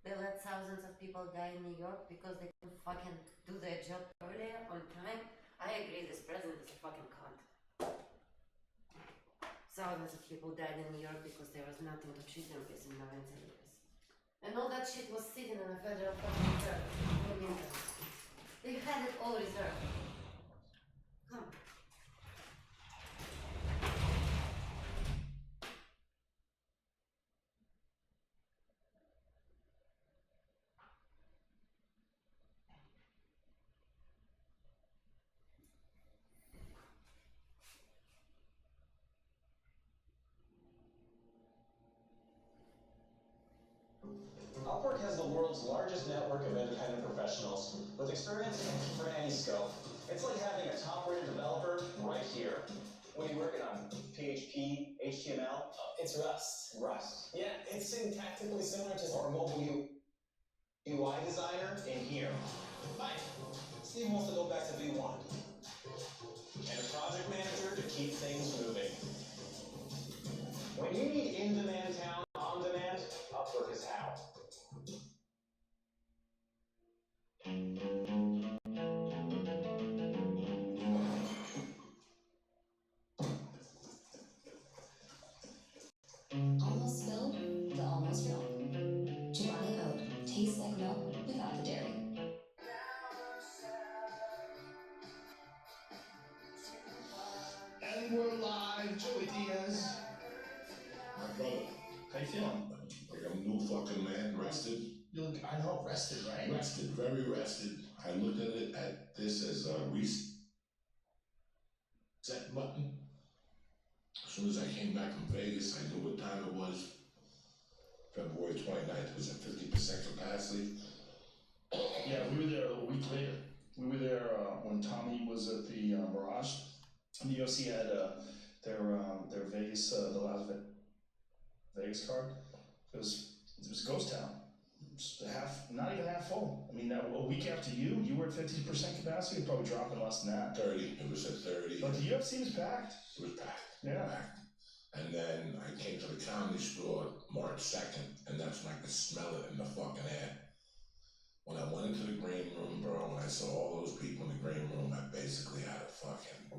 They let thousands of people die in New York because they couldn't fucking do their job earlier on time. I agree, this president is a fucking cunt. Thousands of people died in New York because there was nothing to treat them with in the ventilators. And all that shit was sitting in the Federal fucking Reserve for the winter. They had it all reserved. Come. Upwork has the world's largest network of independent professionals with experience for any scope. It's like having a top-rated developer right here. What are you working on? PHP, HTML? It's Rust. Rust. Yeah, it's syntactically similar to our mobile UI designer in here. Hi, Steve wants to go back to V1. And a project manager to keep things moving. When you need in-demand talent on demand, Upwork is how. Almost filled with almost milk. Chobani oat tastes like milk without the dairy. And we're live, Joey Diaz. My brother. How you feeling? Like I'm a new fucking man, rested. You look, I know, rested, right? Rested, very rested. I looked at this as a reset button. As soon as I came back from Vegas, I knew what time it was. February 29th was at 50% capacity. Yeah, we were there a week later. We were there when Tommy was at the Mirage. And the OC had their Vegas, the Las Vegas card. It was ghost town. Not even half full. I mean, a week after you were at 50% capacity. You're probably dropping less than that. 30. It was at 30. But the UFC was packed. It was packed. Yeah. Packed. And then I came to the Comedy Store March 2nd, and that's when I could smell it in the fucking air. When I went into the green room, bro, when I saw all those people in the green room, I basically had a fucking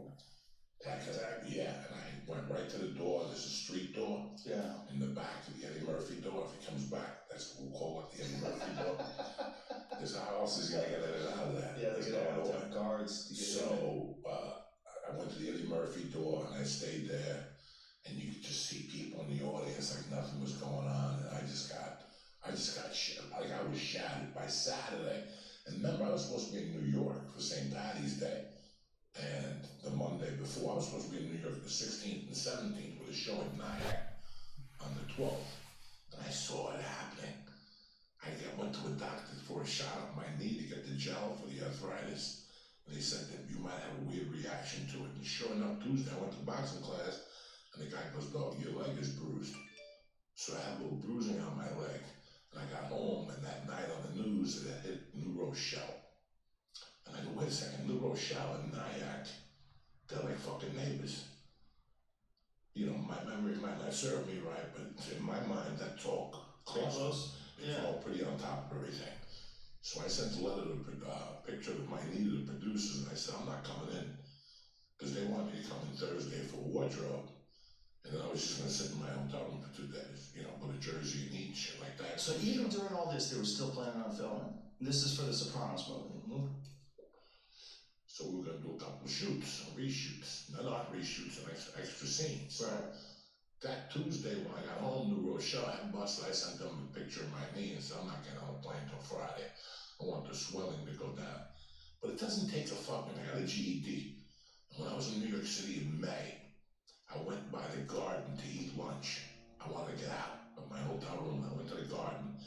attack. Yeah, and I went right to the door. There's a street door. Yeah. In the back of the Eddie Murphy door. If he comes back, that's what we'll call it, the Eddie Murphy door. Because how else is he gonna get in and out of that? Yeah, they gotta have guards to get in. So I went to the Eddie Murphy door and I stayed there, and you could just see people in the audience like nothing was going on, and I just got like I was shattered by Saturday. And remember, I was supposed to be in New York for St. Patty's Day. And the Monday before, I was supposed to be in New York the 16th and 17th with a show at night on the 12th. And I saw it happening. I went to a doctor for a shot on my knee to get the gel for the arthritis. And he said that you might have a weird reaction to it. And sure enough, Tuesday I went to boxing class, and the guy goes, "Dog, your leg is bruised." So I had a little bruising on my leg. And I got home, and that night on the news, it had hit New Rochelle. And I go, wait a second, New Rochelle and Nyack, they're like fucking neighbors. You know, my memory might not serve me right, but in my mind, that talk close. It's all pretty on top of everything. So I sent a letter to picture of my knee to the producers, and I said, I'm not coming in. Because they want me to come in Thursday for wardrobe. And then I was just going to sit in my hotel room for 2 days, you know, put a jersey and eat, shit like that. So even during all this, they were still planning on filming. And this is for the Sopranos movie. Mm-hmm. So we were going to do a couple of shoots, reshoots. No, not reshoots, and extra scenes. Right. That Tuesday when I got home, New Rochelle had busted. I sent them a picture of my knee and said, I'm not getting on a plane until Friday. I want the swelling to go down. But it doesn't take a fucking, I got a GED. And when I was in New York City in May, I went by the garden to eat lunch. I wanted to get out of my hotel room. I went to the garden.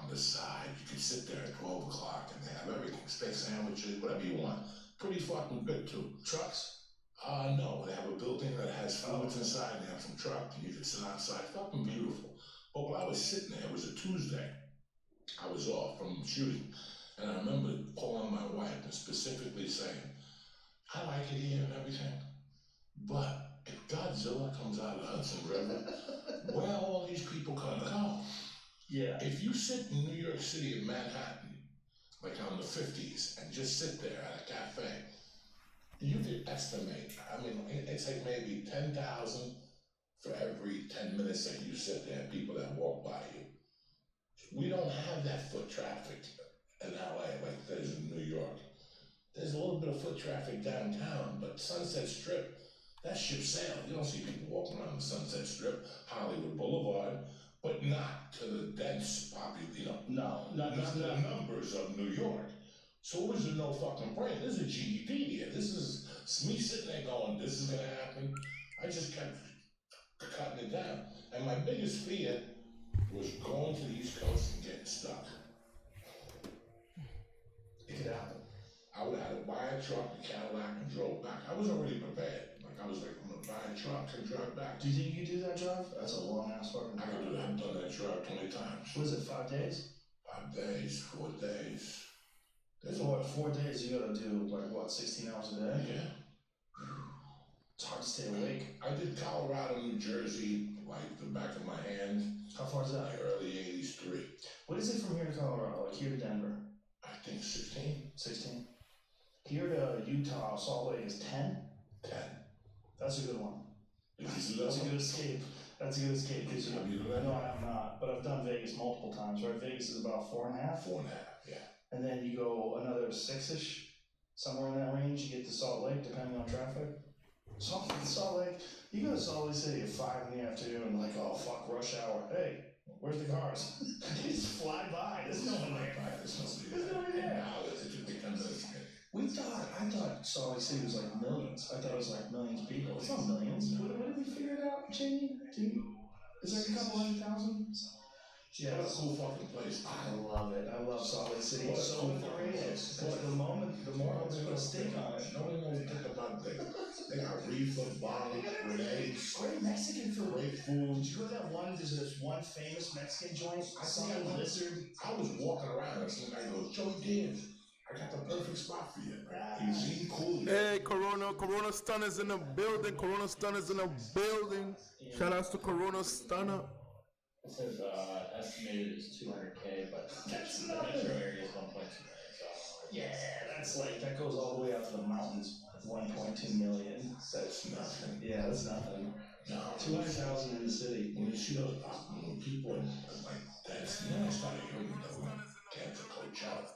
On the side, you could sit there at 12 o'clock and they have everything, steak sandwiches, whatever you want. Pretty fucking good too. Trucks? No, they have a building that has foods inside, and they have some trucks, and you can sit outside, fucking beautiful. But while I was sitting there, it was a Tuesday, I was off from shooting, and I remember calling my wife and specifically saying, I like it here and everything, but if Godzilla comes out of the Hudson River, where are all these people gonna go? Yeah. If you sit in New York City in Manhattan, like on the 50s, and just sit there at a cafe, you could estimate, I mean, it's like maybe 10,000 for every 10 minutes that you sit there, people that walk by you. We don't have that foot traffic in LA like there's in New York. There's a little bit of foot traffic downtown, but Sunset Strip, that ship sailed. You don't see people walking around the Sunset Strip, Hollywood Boulevard, but not to the dense population, you know, not the numbers of New York. So it was a no fucking brain. This is a GED here. This is me sitting there going, this is gonna happen. I just kept cutting it down. And my biggest fear was going to the East Coast and getting stuck. It could happen. I would have had to buy a truck, a Cadillac, and drove back. I was already prepared. Like I was like, I'm gonna buy a truck and drive back. Do you think you could do that drive? That's a long ass fucking drive. I could do that. I've done that drive 20 times. What is it, 5 days? 5 days, 4 days. There's what, 4 days you gotta do, like what, 16 hours a day? Yeah. It's hard to stay awake. I did Colorado, New Jersey, like the back of my hand. How far is that? Like early 80s, 3. What is it from here to Colorado? Like here to Denver? I think 16. 16. Here to Utah, Salt Lake is 10? 10. That's a good one. That's a good escape. That's a good escape. Have you done that? No, I have not. But I've done Vegas multiple times, right? Vegas is about 4.5. 4.5, yeah. And then you go another 6-ish, somewhere in that range. You get to Salt Lake, depending on traffic. Salt Lake, you go to Salt Lake City at 5 in the afternoon, like, oh, fuck, rush hour. Hey, where's the cars? They just fly by. There's no one there. There's nobody there. I thought Salt Lake City was like millions. I thought it was like millions of people. It's not millions. What did we figure it out, Jamie? It's like a couple 100,000? Yeah, what a cool fucking place. I love it. I love Salt Lake City. It's so underrated. Because the more I'm going to put a stake on it. Nobody knows about that. They got reefer, bottles, grenades. Great Mexican food. Great food. Did you go to that one? There's this one famous Mexican joint. I saw a lizard. I was walking around and some guy goes, Joey Diaz, I got the perfect spot for you. He's eating cool. Hey, Corona Stunner's in the building. Corona Stunner's in the building. Shout outs to Corona Stunner. It says estimated is 200K, but that's the nothing. metro area is 1.2 million. So Yeah, that's like, that goes all the way out to the mountains. 1.2 million. That's nothing. Yeah, that's nothing. No. 200,000 in the city. When you see those people like that's I started hearing that cancel coach out.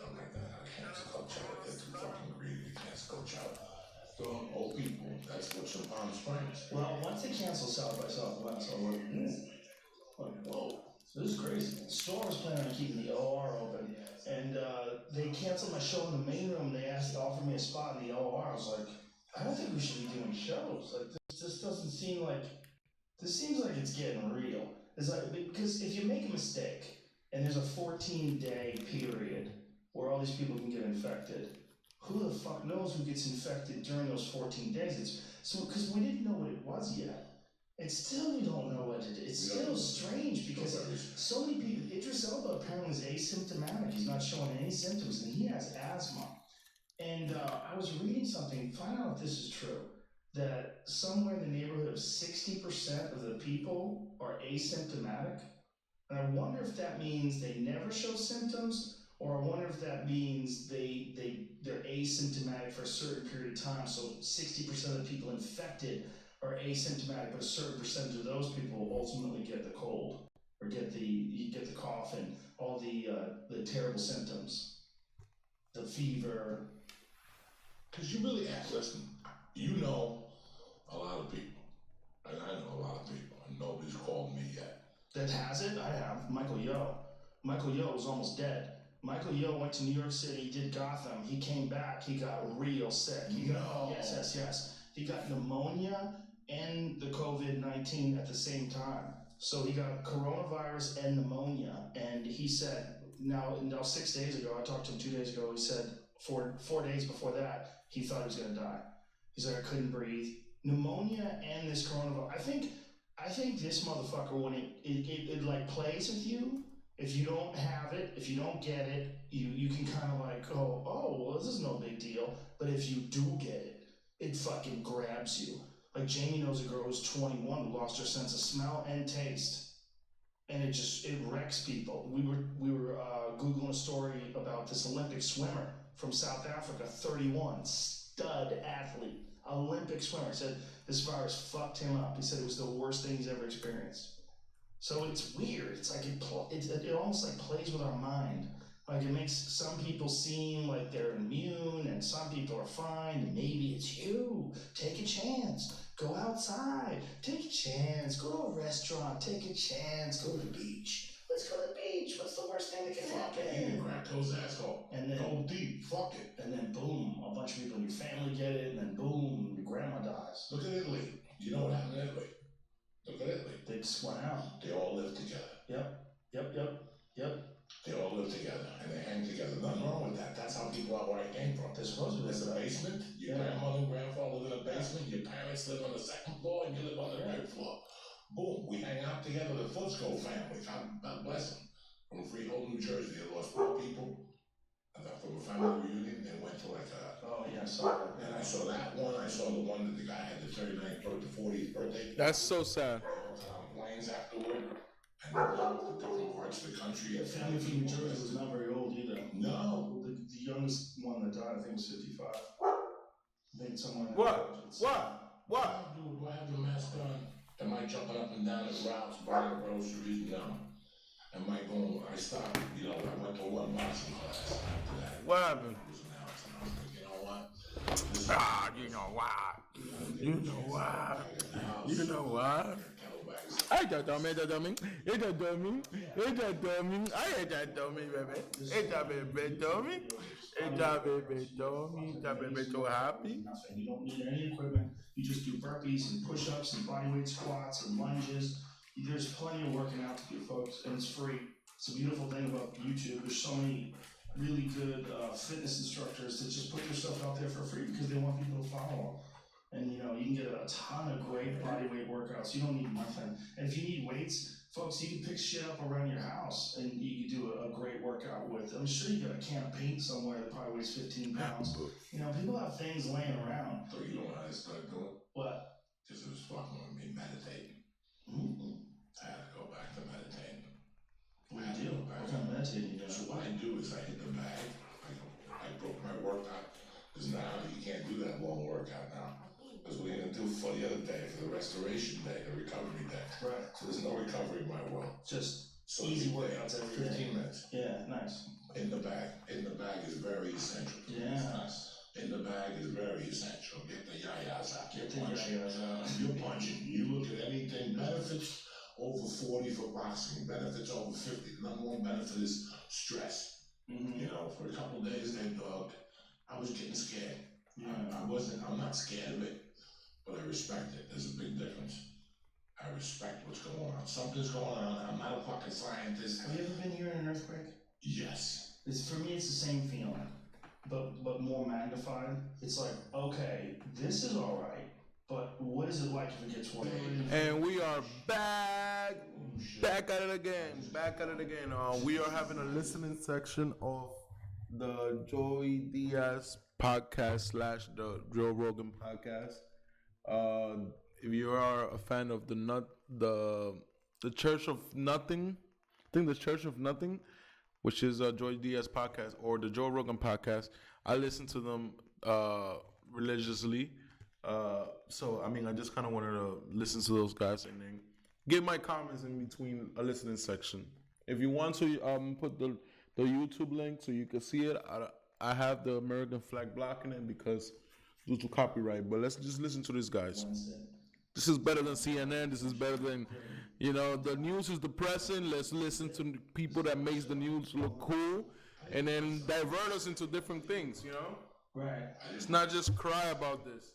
I'm like, I cancel coach out. They're too fucking greedy. Cancel coach out. So old people, that's what's in Palm Springs. Well, once they cancel South by Southwest, I was like, whoa, this is crazy. The store was planning on keeping the OR open, and they canceled my show in the main room. They offered me a spot in the OR. I was like, I don't think we should be doing shows. Like, this doesn't seem like, this seems like it's getting real. It's like, because if you make a mistake, and there's a 14-day period where all these people can get infected, who the fuck knows who gets infected during those 14 days? Because we didn't know what it was yet. And still we don't know what it is. It's still strange because so many people, Idris Elba apparently is asymptomatic. He's not showing any symptoms and he has asthma. And I was reading something, find out if this is true, that somewhere in the neighborhood of 60% of the people are asymptomatic. And I wonder if that means they never show symptoms, or I wonder if that means they're asymptomatic for a certain period of time. So 60% of the people infected are asymptomatic, but a certain percentage of those people ultimately get the cold or get the cough and all the terrible symptoms, the fever. Because you really ask, listen, you know a lot of people, and I know a lot of people, and nobody's called me yet. That has it? I have. Michael Yo. Michael Yo was almost dead. Michael Yo went to New York City, did Gotham. He came back. He got real sick. Yes. He got pneumonia and the COVID-19 at the same time. So he got coronavirus and pneumonia. And he said, now 6 days ago, I talked to him 2 days ago. He said 4 days before that, he thought he was going to die. He's like, I couldn't breathe. Pneumonia and this coronavirus. I think this motherfucker, when it like plays with you. If you don't have it, if you don't get it, you can kind of like go, oh, well, this is no big deal. But if you do get it, it fucking grabs you. Like Jamie knows a girl who's 21 who lost her sense of smell and taste. And it wrecks people. We were Googling a story about this Olympic swimmer from South Africa, 31, stud athlete, Olympic swimmer. Said this virus fucked him up. He said it was the worst thing he's ever experienced. So it's weird. It's like it almost like plays with our mind. Like it makes some people seem like they're immune and some people are fine and maybe it's you. Take a chance. Go outside. Take a chance. Go to a restaurant. Take a chance. Go to the beach. Let's go to the beach. What's the worst thing that can happen? You crack those asshole. And then go deep. Fuck it. And then boom, a bunch of people in your family get it, and then boom, your grandma dies. Look at Italy. You know what happened in Italy? Look at Italy. They just went out. They all live together. Yep. They all live together and they hang together. Nothing wrong with that. That's how people are where I came from. They're supposed to live in the basement. Your grandmother and grandfather live in the basement. Your parents live on the second floor and you live on the third floor. Boom. We hang out together. The Footscroll family. God bless them. From Freehold, New Jersey. They lost 4 people. From a family reunion. They went to like a saw that. And I saw that one. I saw the one that the guy had the 39th birthday, the 40th birthday. That's so sad. They all got on planes afterward, and they drove to different parts of the country. The family from New Jersey was not very old either. No. The youngest one that died, I think, was 55. I think someone. What? Do I have the mask on? Am I jumping up and down at Ralph's buying groceries? No. Am I going? I stopped. You know, I went to one boxing class after that. What happened? You know what? You know what? You know what? You know what? It's a dummy. It's a dummy. It's a dummy. It's a dummy. I ain't that dummy, baby. It's a baby dummy. It's a baby dummy. It's a baby so happy. You don't need any equipment. You just do burpees and push-ups and bodyweight squats and lunges. There's plenty of working out to do, folks, and it's free. It's a beautiful thing about YouTube. There's so many really good fitness instructors that just put their stuff out there for free because they want people to follow them. And you know, you can get a ton of great bodyweight workouts. You don't need nothing. And if you need weights, folks, you can pick shit up around your house and you can do a great workout with. I'm sure you got a can of paint somewhere that probably weighs 15 pounds. You know, people have things laying around. So you know what I started doing? What? Because it was fucking with me meditating. I had to go back to meditating. What do you do? What kind of meditating you do? So what I do is I hit the bag. I broke my workout. Because now you can't do that long workout now. Because what are you going to do for the other day, for the restoration day, the recovery day? Right. So there's no recovery in my world. Just easy workouts every day. 15 minutes. Yeah, nice. In the bag. In the bag is very essential. Yeah, nice. In the bag is very essential. Get the yayas out. Get the yayas out. You're punching. You look at anything, benefits over 40 for boxing, benefits over 50. The number one benefit is stress. You know, for a couple of days there, dog, I was getting scared. Yeah. I'm not scared of it, but I respect it. There's a big difference. I respect what's going on. Something's going on. I'm not a fucking scientist. Have you ever been here in an earthquake? Yes. For me, it's the same feeling, but more magnified. It's like, okay, this is all right, but what is it like if it gets worse? And we are back at it again. We are having a listening section of the Joey Diaz podcast / the Joe Rogan podcast. If you are a fan of the Church of Nothing, I think the Church of Nothing, which is Joey Diaz podcast or the Joe Rogan podcast, I listen to them religiously. So I mean, I just kind of wanted to listen to those guys and then get my comments in between a listening section. If you want to put the YouTube link so you can see it, I have the American flag blocking it because due to copyright. But let's just listen to these guys. This is better than CNN. This is better than, the news is depressing. Let's listen to the people that makes the news look cool and then divert us into different things, Right. It's not just cry about this.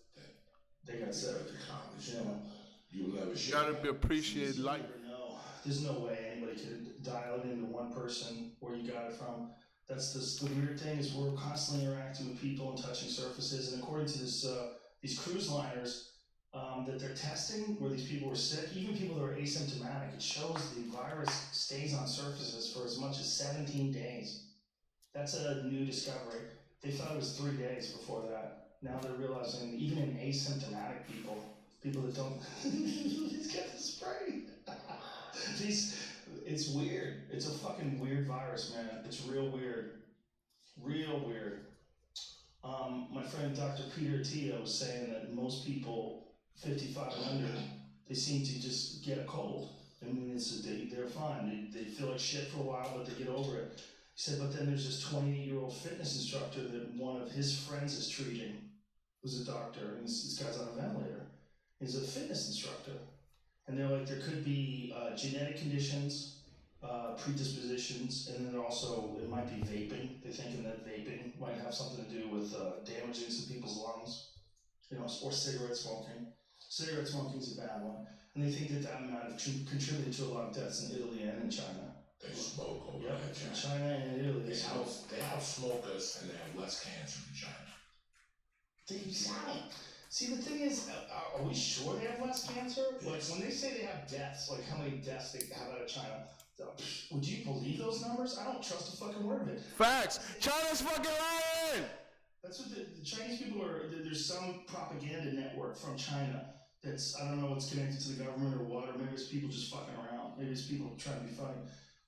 They got set up to college. You never You gotta appreciate life. There's no way anybody could dial it into one person where you got it from. That's the weird thing is we're constantly interacting with people and touching surfaces. And according to these cruise liners that they're testing, where these people were sick, even people that are asymptomatic, it shows the virus stays on surfaces for as much as 17 days. That's a new discovery. They thought it was 3 days before that. Now they're realizing even in asymptomatic people that don't, he's got the spray. It's weird. It's a fucking weird virus, man. It's real weird. Real weird. My friend Dr. Peter Tia was saying that most people 55 and under, they seem to just get a cold. I mean, they're fine. They feel like shit for a while, but they get over it. He said, but then there's this 28-year-old fitness instructor that one of his friends is treating, who's a doctor, and this guy's on a ventilator. He's a fitness instructor. And they're like, there could be genetic conditions, predispositions, and then also it might be vaping. They're thinking that vaping might have something to do with damaging some people's lungs, or cigarette smoking. Cigarette smoking is a bad one. And they think that might have contributed to a lot of deaths in Italy and in China. They smoke over there. in China and Italy. They have smokers and they have less cancer in China. See, the thing is, are we sure they have less cancer? Like, when they say they have deaths, like how many deaths they have out of China, would you believe those numbers? I don't trust a fucking word of it. Facts. China's fucking lying. That's what the Chinese people are. There's some propaganda network from China that's, I don't know what's connected to the government or what, or maybe it's people just fucking around. Maybe it's people trying to be funny.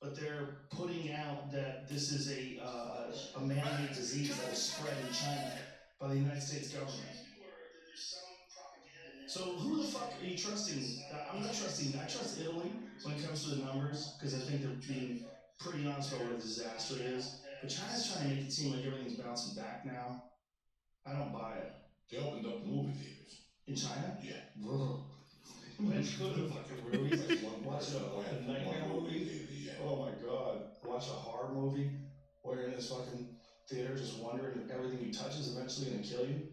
But they're putting out that this is a man-made disease that was spread in China by the United States government. So who the fuck are you trusting? I'm not trusting. I trust Italy when it comes to the numbers because I think they're being pretty honest about what a disaster it is. But China's trying to make it seem like everything's bouncing back now. I don't buy it. They opened up movie theaters. In China? Yeah. You went to go to the fucking movies, watch a nightmare movie. Yeah. Oh my god. Watch a horror movie where you're in this fucking theater just wondering if everything you touch is eventually gonna kill you.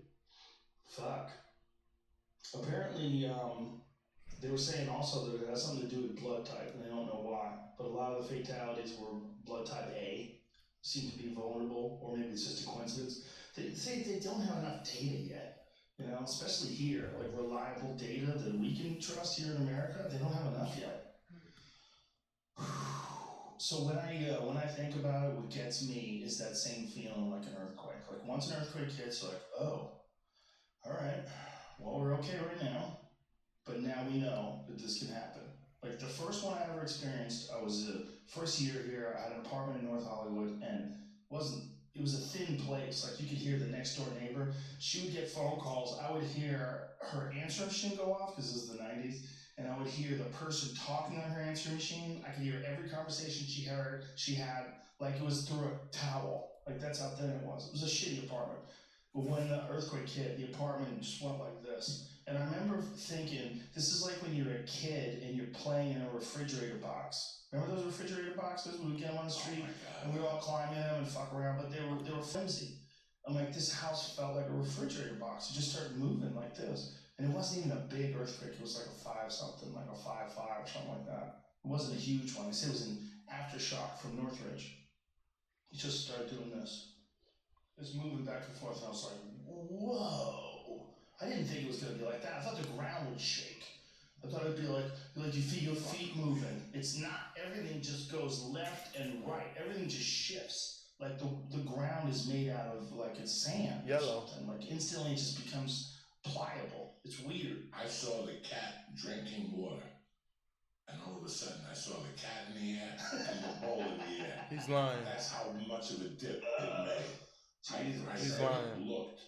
Fuck. Apparently, they were saying also that it has something to do with blood type, and they don't know why. But a lot of the fatalities were blood type A, seem to be vulnerable, or maybe it's just a coincidence. They say they don't have enough data yet. You know, especially here, like reliable data that we can trust here in America, they don't have enough yet. So when I think about it, what gets me is that same feeling like an earthquake. Like once an earthquake hits, you're like, oh, all right, well, we're okay right now, but now we know that this can happen. Like the first one I ever experienced, I was first year here. I had an apartment in North Hollywood, and it was a thin place. Like you could hear the next door neighbor. She would get phone calls. I would hear her answering machine go off because this is the 90s, and I would hear the person talking on her answering machine. I could hear every conversation she had, like it was through a towel. Like that's how thin it was. It was a shitty apartment. But when the earthquake hit, the apartment just went like this. And I remember thinking, this is like when you're a kid and you're playing in a refrigerator box. Remember those refrigerator boxes? We would get them on the street and we would all climb in them and fuck around, but they were flimsy. I'm like, this house felt like a refrigerator box. It just started moving like this. And it wasn't even a big earthquake. It was like a 5 something, like a 5.5 or something like that. It wasn't a huge one. They said it was an aftershock from Northridge. It just started doing this. It's moving back and forth, and I was like, whoa. I didn't think it was going to be like that. I thought the ground would shake. I thought it'd be like you feel your feet moving. It's not. Everything just goes left and right. Everything just shifts. Like the ground is made out of like it's sand or something. Like instantly it just becomes pliable. It's weird. I saw the cat drinking water. And all of a sudden I saw the cat in the air and the bowl in the air. He's lying. That's how much of a dip it made. He's lying. Looked.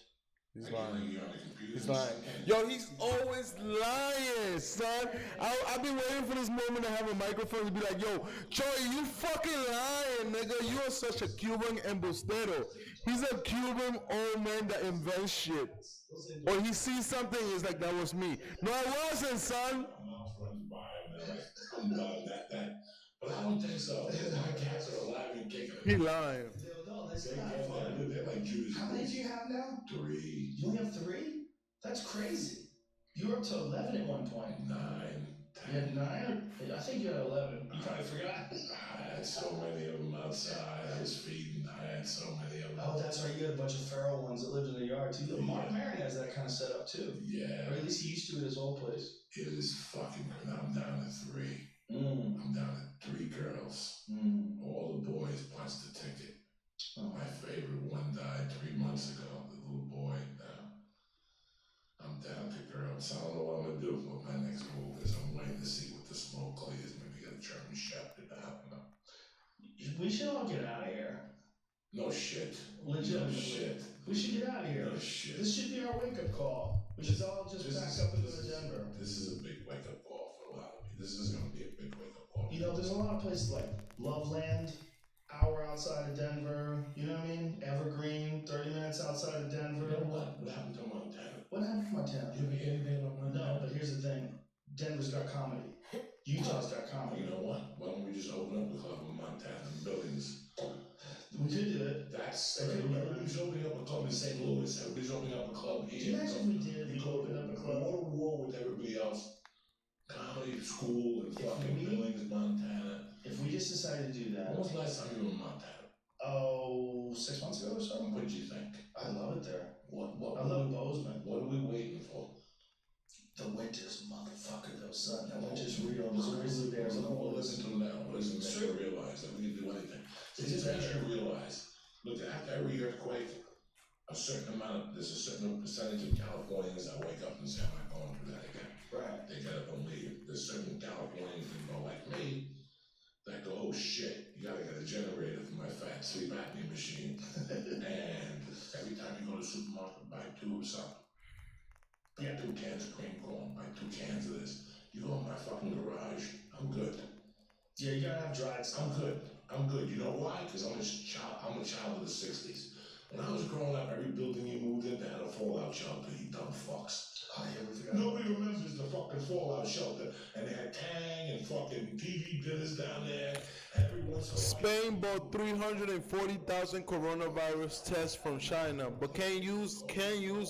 He's like lying. you're on a computer. He's lying. Yo, he's always lying, son. I've been waiting for this moment to have a microphone to be like, yo, Joey, you fucking lying, nigga. You are such a Cuban embustero. He's a Cuban old man that invents shit. Or he sees something, he's like, that was me. No, it wasn't, son. I'm done. That. But I don't think so. My cats are alive and kicking. He lying. They're like Judas. How many do you have now? 3. You only have 3? That's crazy. You were up to 11 at one point. 9. 10. You had 9? I think you had 11. You probably forgot. I had so many of them outside. I was feeding. I had so many of them. Oh, that's right. You had a bunch of feral ones that lived in the yard too. Mark Maron has that kind of setup too. Yeah. Or at least he used to at his old place. It is fucking. I'm down to 3. I'm down to 3 girls. All the boys punched the ticket. My favorite one died 3 months ago. The little boy. I'm down to girls. I don't know what I'm gonna do. What my next move is. I'm waiting to see what the smoke clears. Maybe get a German Shepherd. I don't know. We should all get out of here. No shit. Legitimately. No shit. We should get out of here. No shit. This should be our wake-up call. We should all just back up and go to Denver. This is a big wake-up call for a lot of people. This is going to be a big wake-up call. You know, there's a lot of places like Loveland, hour outside of Denver. You know what I mean? Evergreen, 30 minutes outside of Denver. You know what? What happened to Montana? What happened to Montana? You ever hear anything about Montana? No, but here's the thing. Denver's got comedy. Utah's got comedy. You know what? Why don't we just open up a club in Montana buildings? We could do it. Everybody's opening up a club in St. Louis. Everybody's opening up a club here. Do you imagine if we did? We opened up a club. Go to war with everybody else. Comedy, school, and fucking Billings, Montana. If we just decided to do that. When was the last time you were in Montana? Oh, 6 months ago or something. What did you think? I love it there. What I love Bozeman. What are we waiting for? The winter's motherfucker though, son. That winter's real. There's a grizzly bears in the Well, woods. listen to them now. Listen, make you realize that we can do anything. It just makes you realize. Look, after every earthquake, there's a certain percentage of Californians that wake up and say, I'm not going through that again. Right. They get up and leave. There's certain Californians that go like me, that go, oh shit, you gotta get a generator for my fat sleep apnea machine. And every time you go to the supermarket, buy two of something. Buy 2 cans of cream corn, buy 2 cans of this. You go in my fucking garage, I'm good. Yeah, you gotta have dried stuff. I'm good. You know why? Because I'm a child of the 60s. When I was growing up, every building you moved into had a fallout shelter, you dumb fucks. Oh, yeah, nobody remembers the fucking fallout shelter. And they had Tang and fucking TV dinners down there. Spain bought 340,000 coronavirus tests from China, but can't use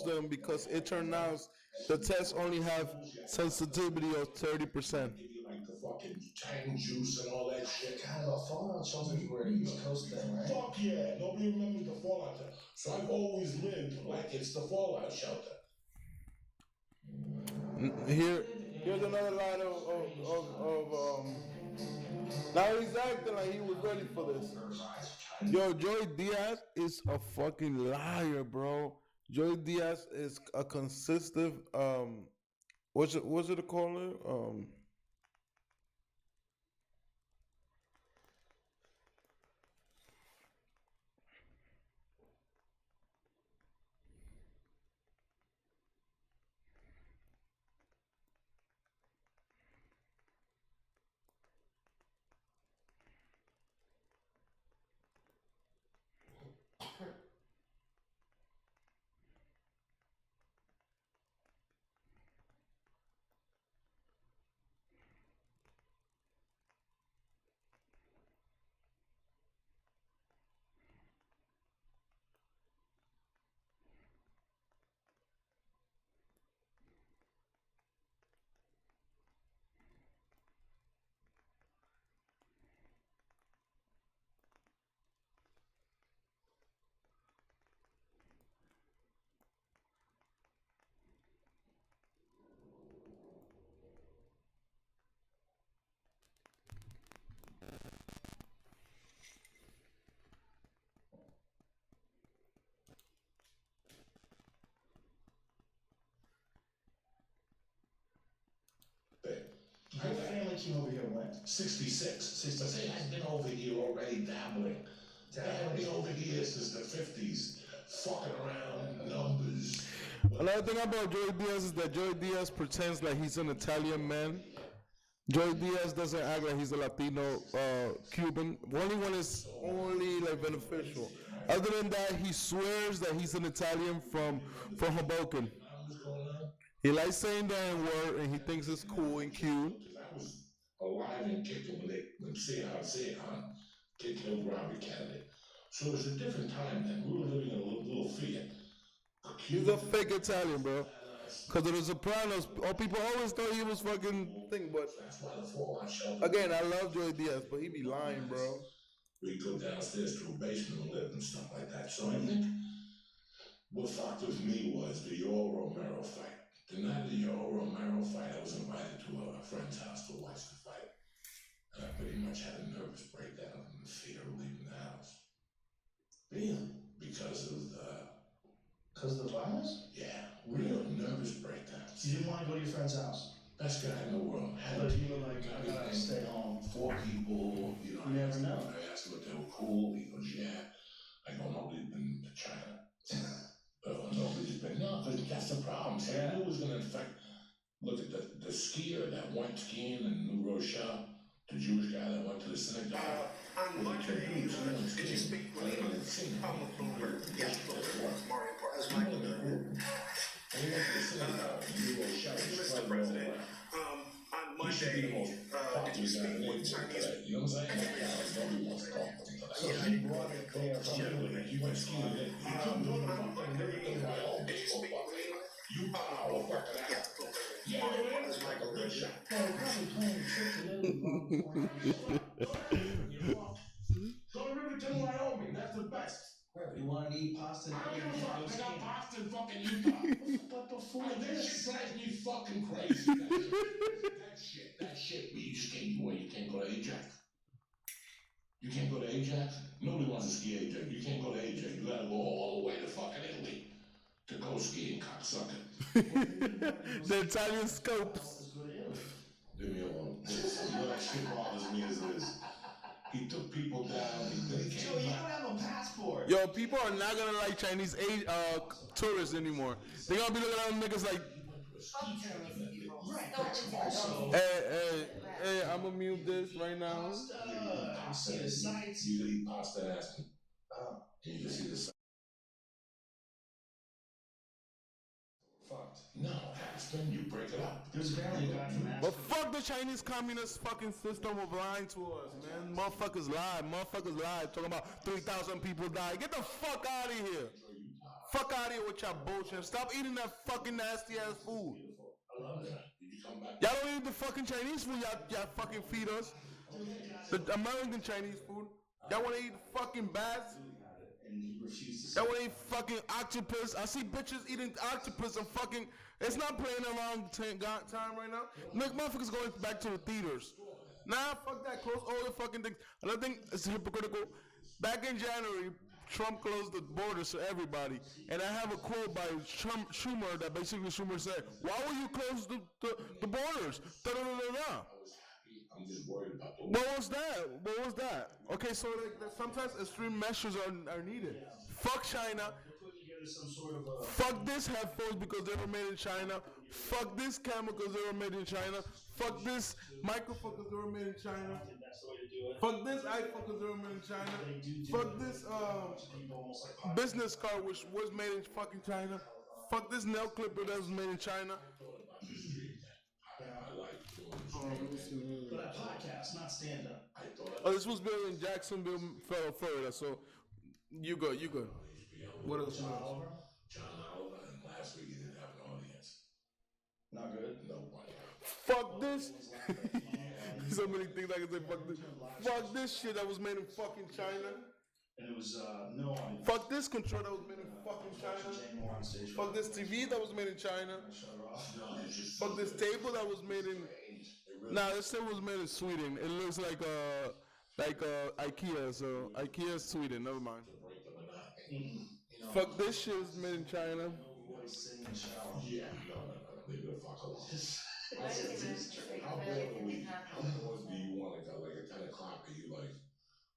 them because it turned out the tests only have sensitivity of 30%. Like the fucking Tang juice and all that shit. God, the fallout shelters were an East Coast thing, right? Fuck yeah, nobody remembers the fallout shelter. So I've always lived like it's the fallout shelter. Here's another line of now he's acting like he was ready for this. Yo, Joey Diaz is a fucking liar, bro. Joey Diaz is a consistent what's it called? How your family came over here when? 66. 66. I've been over here already dabbling. I've been over here since the 50s, fucking around numbers. Another thing about Joey Diaz is that Joey Diaz pretends like he's an Italian man. Joey Diaz doesn't act like he's a Latino Cuban. Only one is only like beneficial. Other than that, he swears that he's an Italian from Hoboken. He likes saying the N-word and he thinks it's cool and cute. I was alive and kicking when they say how to say it, huh? Get killed Robert Kennedy. So it was a different time then. We were living in a little fear. He's a fake Italian, bro. Because of The Sopranos, people always thought he was fucking thing, but again, I love Joey Diaz, but he be lying, bro. We go downstairs to a basement and live and stuff like that. So I think what fucked with me was the Yoel Romero fight. The night of the Yoel Romero fight, I was invited to a friend's house to watch the fight. And I pretty much had a nervous breakdown in the fear of leaving the house. Really? Because of the violence? Yeah, real nervous breakdowns. You didn't want to go to your friend's house? Best guy in the world. But you were like, I gotta stay home. 4 people, you know. You never know. I asked him if they were cool. He goes, yeah. I go, nobody's been to China. Nobody's been, no, because that's the problem. See, I knew it was going to infect. Look at the skier that went skiing in New Rochelle, the Jewish guy that went to the synagogue. On Monday, did you speak with Pablo Bloomberg? Yeah, Mario Park. As Michael Mr. President, on Monday, did you speak with Chinese? You know what I'm saying? Yeah, he brought it there from Italy. He went skiing. On Monday, did you speak with you power fucking out. Yeah, as Michael Richard. Go to Riverton, Wyoming. That's the best. Right, but you want to eat pasta? I don't give a fuck. I got pasta in fucking Utah. But before that shit drives me fucking crazy. That shit. You just can't go to Ajax. You can't go to Ajax? Nobody wants to ski Ajax. You can't go to Ajax. You gotta go all the way to fucking Italy to go skiing, cocksucker. The Italian scopes. Leave me alone. You know that shit bothers me as it is. He took people down. He Joe, you don't have a passport. Yo, people are not gonna like Chinese tourists anymore. They're gonna be looking at them niggas like, hey, I'm gonna mute this right now. You see the sights. You can eat pasta and Aston. And you can see the sights. Fucked. No, Aston, you break it up. There's apparently a guy from Aston. But fuck the Chinese communist fucking system of lying to us, man. Motherfuckers lie. Talking about 3,000 people died. Get the fuck out of here. Fuck out of here with your bullshit. Stop eating that fucking nasty ass food. I love that. Did you come back? Y'all don't eat the fucking Chinese food y'all fucking feed us. The American Chinese food. Y'all wanna eat fucking bats? And he refused to. Y'all wanna eat fucking octopus? I see bitches eating octopus and fucking. It's not playing a long time right now. Look, motherfuckers going back to the theaters. Nah, fuck that. Close all the fucking things. Another thing is hypocritical. Back in January, Trump closed the borders to everybody. And I have a quote by Schumer that basically Schumer said, why would you close the borders? Da-da-da-da-da. I'm just worried about the. What was that? Okay, so like, sometimes extreme measures are needed. Fuck China. Some sort of a... Fuck this headphones because they were made in China. Fuck this camera because they were made in China. Fuck this microphone because they were made in China. Fuck this iPhone because they were made in China. Fuck this business card which was made in fucking China. Fuck this nail clipper that was made in China. I like doing But a podcast, not stand up. Oh, this was built in Jacksonville, Florida. So you good. What else? John Oliver, and last week he didn't have an audience. Not good. Nobody. Fuck this. So many things I can say. Fuck this. Fuck this shit that was made in fucking China. And it was no audience. Fuck this control that was made in fucking China. Fuck this TV that was made in China. Fuck this table that was made in. Nah, this table was made in Sweden. It looks like IKEA. So IKEA is Sweden. Never mind. Fuck this shit is made in China. Yeah, no, leave it the fuck alone. How bored do you want to go? Like at 10 o'clock, are you like,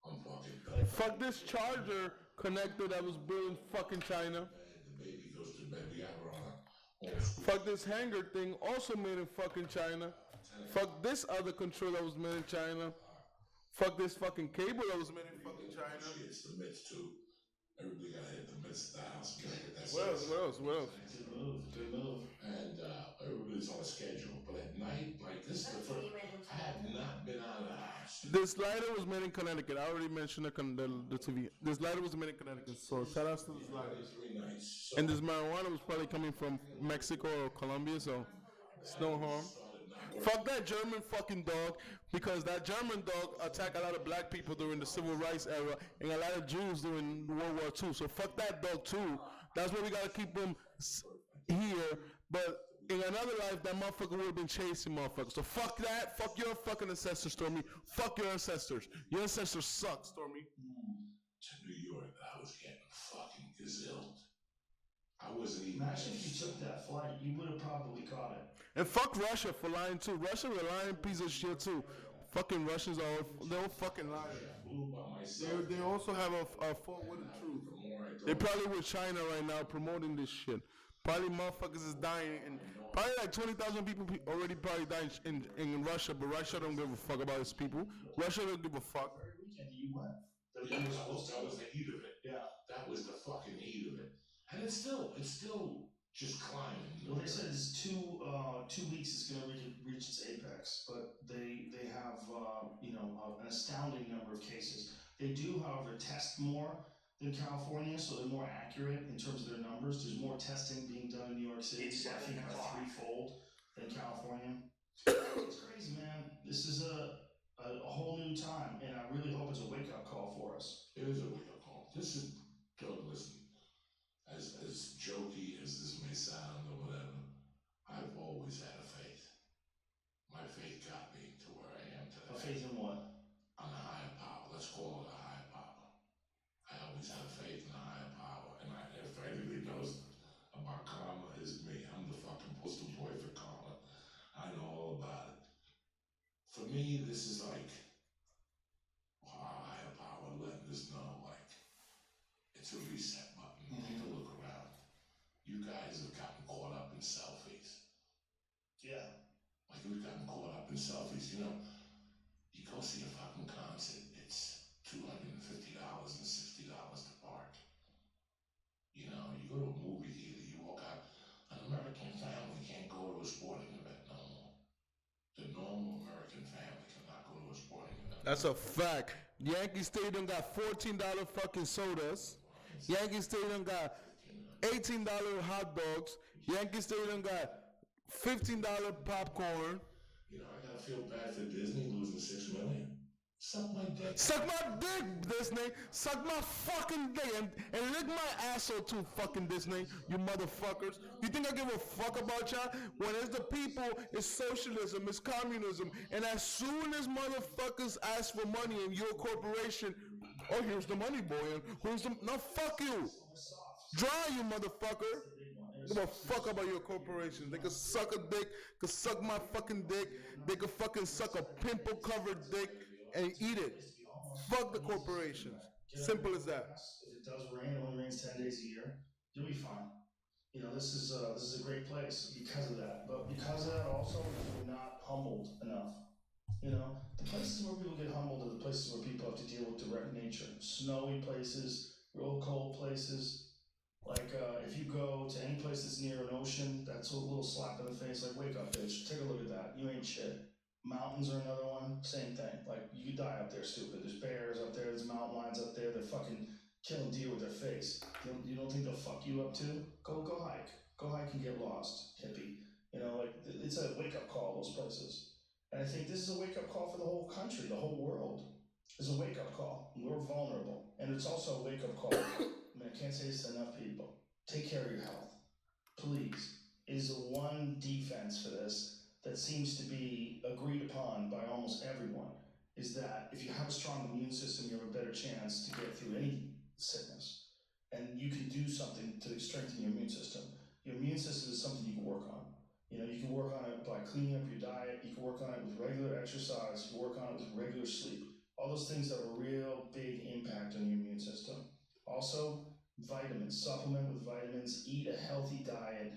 I'm fucking. Fuck this charger connector that was built in fucking China. The baby goes to bed. We have her on a fuck this hanger thing, also made in fucking China. Fuck this other control that was made in China. Fuck this fucking cable that was made in fucking China. It's the mitts too. Everybody gotta hit the mitts of the house. What else? Good move. And everybody's on a schedule. But at night, like this is the first. I have not been out of the house. This lighter was made in Connecticut. I already mentioned the TV. This lighter was made in Connecticut. So shout out to this lighter. And this marijuana was probably coming from Mexico or Colombia. So it's no harm. Fuck that German fucking dog, because that German dog attacked a lot of black people during the civil rights era and a lot of Jews during World War II. So fuck that dog too. That's why we gotta keep them here. But in another life, that motherfucker would have been chasing motherfuckers. So fuck that. Fuck your fucking ancestors, Stormy. Fuck your ancestors. Your ancestors suck, Stormy. To New York, I was getting fucking gazilled. I wasn't even. Imagine if you took that flight, you would have probably caught it. And fuck Russia for lying too. Russia a lying piece of shit too. Fucking Russians they're all fucking liars. They also have a fault with the truth. They probably with China right now promoting this shit. Probably motherfuckers is dying, and probably like 20,000 people already probably died in Russia, but Russia don't give a fuck about its people. Russia don't give a fuck. You went. That was the heat of it. Yeah, that was the fucking heat of it. And it's still just climbing. Well, they said it's 2 weeks is going to reach its apex, but they have an astounding number of cases. They do, however, test more than California, so they're more accurate in terms of their numbers. There's more testing being done in New York City. I think about threefold than California. It's crazy, man. This is a whole new time, and I really hope it's a wake-up call for us. It is a wake-up call. This is, Doug, listen, as jokey as this may sound or whatever, I've always had a faith. My faith got me to where I am today. A faith in what? On a higher power. Let's call it selfies. You know, you go see a fucking concert, it's $250 and $60 to park. You know, you go to a movie theater, you walk out, an American family can't go to a sporting event no more. The normal American family cannot go to a sporting event. That's a fact. Yankee Stadium got $14 fucking sodas. Yankee Stadium got $18 hot dogs. Yankee Stadium got $15 popcorn. You know, I gotta feel bad for Disney losing $6 million. Suck my dick. Suck my dick, Disney. Suck my fucking dick. And lick my asshole too, fucking Disney, you motherfuckers. You think I give a fuck about y'all? When it's the people, it's socialism, it's communism. And as soon as motherfuckers ask for money in your corporation, oh, here's the money, boy. And who's the... No, fuck you. Dry, you motherfucker. Give a fuck about your corporation. They could suck a dick, could suck my fucking dick. They could fucking suck a pimple-covered dick and eat it. Fuck the corporations. Simple as that. If it does rain, it only rains 10 days a year, you'll be fine. You know, this is a great place because of that. But because of that also, we're not humbled enough. You know, the places where people get humbled are the places where people have to deal with direct nature. Snowy places, real cold places. Like, if you go to any place that's near an ocean, that's a little slap in the face, like, wake up, bitch, take a look at that, you ain't shit. Mountains are another one, same thing. Like, you die up there, stupid. There's bears up there, there's mountain lions up there, they're fucking killing deer with their face. You don't think they'll fuck you up too? Go hike. Go hike and get lost, hippie. You know, like, it's a wake-up call, those places. And I think this is a wake-up call for the whole country, the whole world. It's a wake-up call. We're vulnerable. And it's also a wake-up call. I mean, I can't say this to enough people. Take care of your health. Please. It is the one defense for this that seems to be agreed upon by almost everyone, is that if you have a strong immune system, you have a better chance to get through any sickness. And you can do something to strengthen your immune system. Your immune system is something you can work on. You know, you can work on it by cleaning up your diet, you can work on it with regular exercise, you can work on it with regular sleep. All those things have a real big impact on your immune system. Also, vitamins, supplement with vitamins, eat a healthy diet,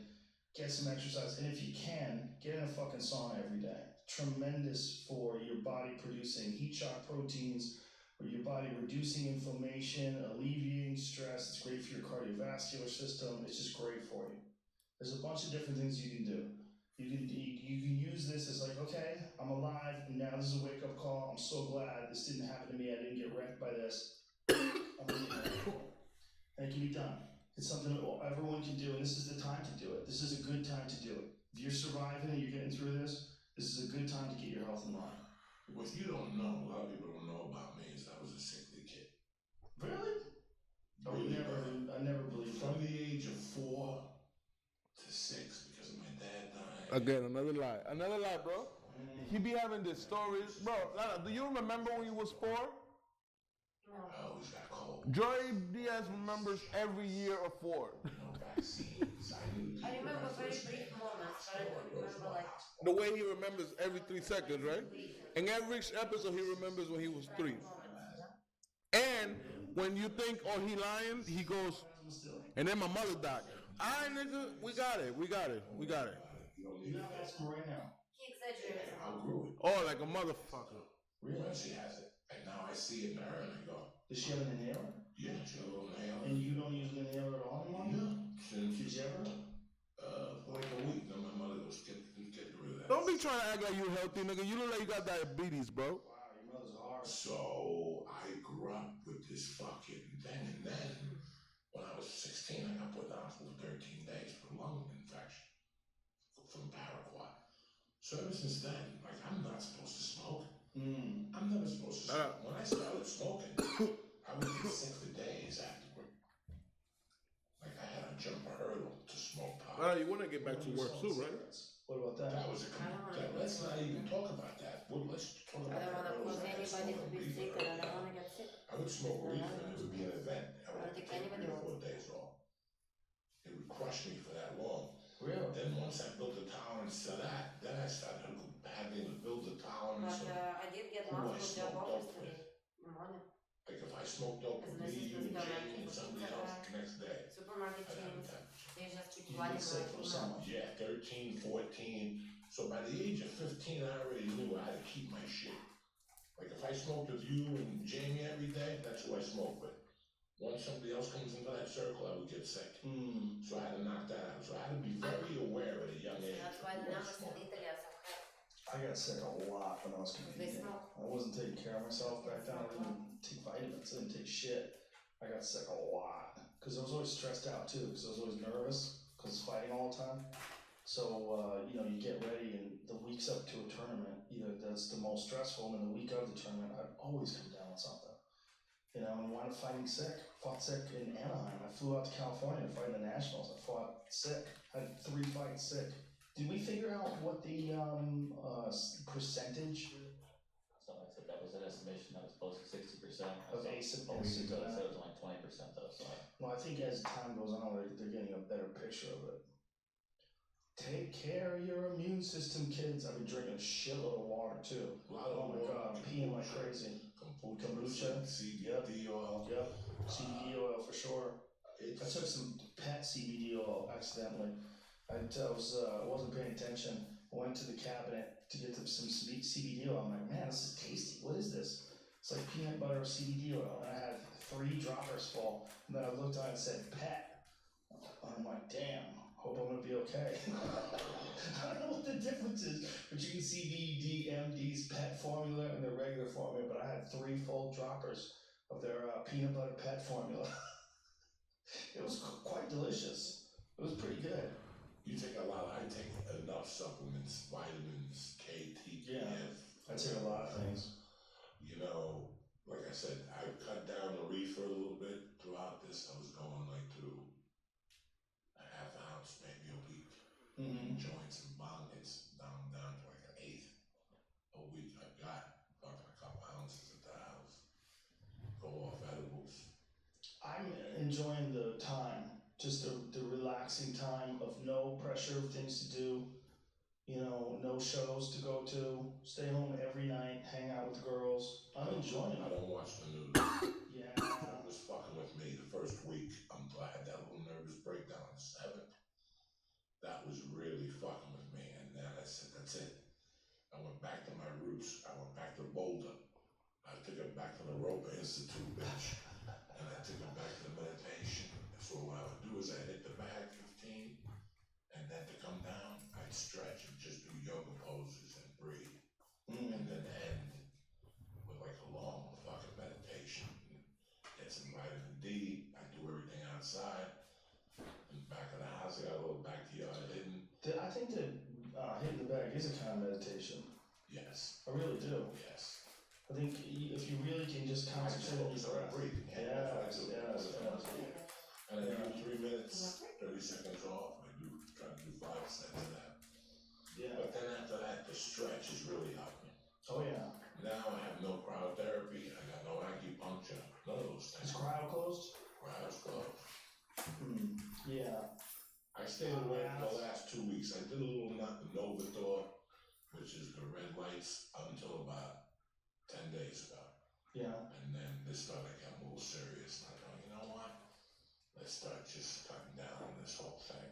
get some exercise, and if you can, get in a fucking sauna every day. Tremendous for your body producing heat shock proteins, or your body reducing inflammation, alleviating stress. It's great for your cardiovascular system. It's just great for you. There's a bunch of different things you can do. You can use this as like, okay, I'm alive, and now this is a wake-up call. I'm so glad this didn't happen to me. I didn't get wrecked by this. I'm really grateful. And it can be done. It's something that everyone can do, and this is the time to do it. This is a good time to do it. If you're surviving and you're getting through this, this is a good time to get your health in line. What you don't know, a lot of people don't know about me, is I was a sickly kid. Really? Oh, I never believed From the age of 4 to 6, because of my dad dying. Again, another lie, bro. He be having this stories, bro. Lana, do you remember when you was 4? I always got cold. Joy Diaz remembers every year of 4. I remember very brief moments, but I don't remember like... The way he remembers every 3 seconds, right? In every episode, he remembers when he was 3. And when you think, oh, he lying, he goes, and then my mother died. All right, nigga, we got it. You have asthma right now. He exaggerates. Oh, like a motherfucker. Really? She has it. And now I see it in her and I go, does she have an inhaler? Yeah, she has a little inhaler. And you don't use an inhaler at all anymore? Yeah. Did you ever? For like a week. Then my mother goes, get rid of that. Don't be trying to act like you healthy, nigga. You look like you got diabetes, bro. Wow, your mother's hard. So I grew up with this fucking thing, and then when I was 16, I got put in the hospital for 13 days for lung infection from Paraguay. So ever since then, like, I'm not supposed to smoke. I'm never supposed to smoke. When I started smoking, I would get sick for days afterward. Like, I had to jump a hurdle to smoke pot. You want to get back to work too, right? What about that? That was let's not even talk about that. Well, let's talk about I don't want to cause anybody to be sick, and I don't want to get sick. I would smoke reefer and it would be an event. I would think take anybody 3 or 4 days off. It would crush me for that long. Really? Then once I built a tolerance to that, then I started having to build a tolerance But of I did get who I multiple job smoked offers dope with. today in the morning. Like if I smoked dope with me, you and Jane and somebody else the next day, Supermarket I'd have a chains, temperature. they just keep You running get sick from like, someone. Yeah, 13, 14, So by the age of 15, I already knew I had to keep my shit. Like if I smoked with you and Jamie every day, that's who I smoke with. Once somebody else comes into that circle, I would get sick. So I had to knock that out. So I had to be very aware at a young age. I got sick a lot when I was competing. I wasn't taking care of myself back then. I didn't take vitamins. I didn't take shit. I got sick a lot because I was always stressed out too. Because I was always nervous because fighting all the time. So you get ready, and the weeks up to a tournament, that's the most stressful. And then the week of the tournament, I'd always come down with something. And wound up fighting sick. Fought sick in Anaheim. I flew out to California to fight in the Nationals. I fought sick. Had 3 fights sick. Did we figure out what the percentage? Something like that was an estimation that was close to 60%. Of But we asymptomatic. said it was only 20% though, so. Well, I think as time goes on, they're getting a better picture of it. Take care of your immune system, kids. I've been drinking a shitload of water too. Oh my god, I'm peeing like crazy. Kombucha, CBD oil. Yep, CBD oil for sure. I took some pet CBD oil accidentally. I wasn't paying attention. I went to the cabinet to get some CBD oil. I'm like, man, this is tasty. What is this? It's like peanut butter CBD oil. And I had 3 droppers full. And then I looked on it and said pet. And I'm like, damn, hope I'm gonna be okay. I don't know what the difference is between CBD MD's pet formula and their regular formula, but I had 3 full droppers of their peanut butter pet formula. It was quite delicious. It was pretty good. You take a lot. I take enough supplements, vitamins, K, T, F. I take a lot of things. Like I said, I cut down the reefer a little bit throughout this. I was going like to a half ounce, maybe a week. Joints and bong hits down to like an eighth a week. I got fucking a couple ounces at the house. Go off edibles. I'm enjoying the time, just the relaxing time of no pressure of things to do, no shows to go to, stay home every night, hang out with the girls. I'm enjoying it. I don't watch the news. Yeah. It was fucking with me the first week until I had that little nervous breakdown on the 7th. That was really fucking with me, and then I said, that's it. I went back to my roots. I went back to Boulder. I took it back to the Rogan Institute, bitch. And I took it back to the meditation. So what I would do is I'd hit the bag 15, and then to come down, I'd stretch and just do yoga poses and breathe. And then end with like a long fucking meditation. Get some vitamin D. I do everything outside. In the back of the house, I got a little backyard hidden. I think that hitting the bag is a kind of meditation. Yes. I really do. Yes. I think if you really can just concentrate on your breath. Breathing. Yes. And I do 3 minutes, 30 seconds off. I try to do 5 sets of that. Yeah. But then after that, the stretch is really helping. Oh yeah. Now I have no cryotherapy. I got no acupuncture. None of those things. Is cryo closed? Cryo's closed. Yeah. I stayed away for the last 2 weeks. I did a little Novator, which is the red lights, until about 10 days ago. Yeah. And then this started getting a little serious. And I thought, you know what? Let's start just cutting down on this whole thing.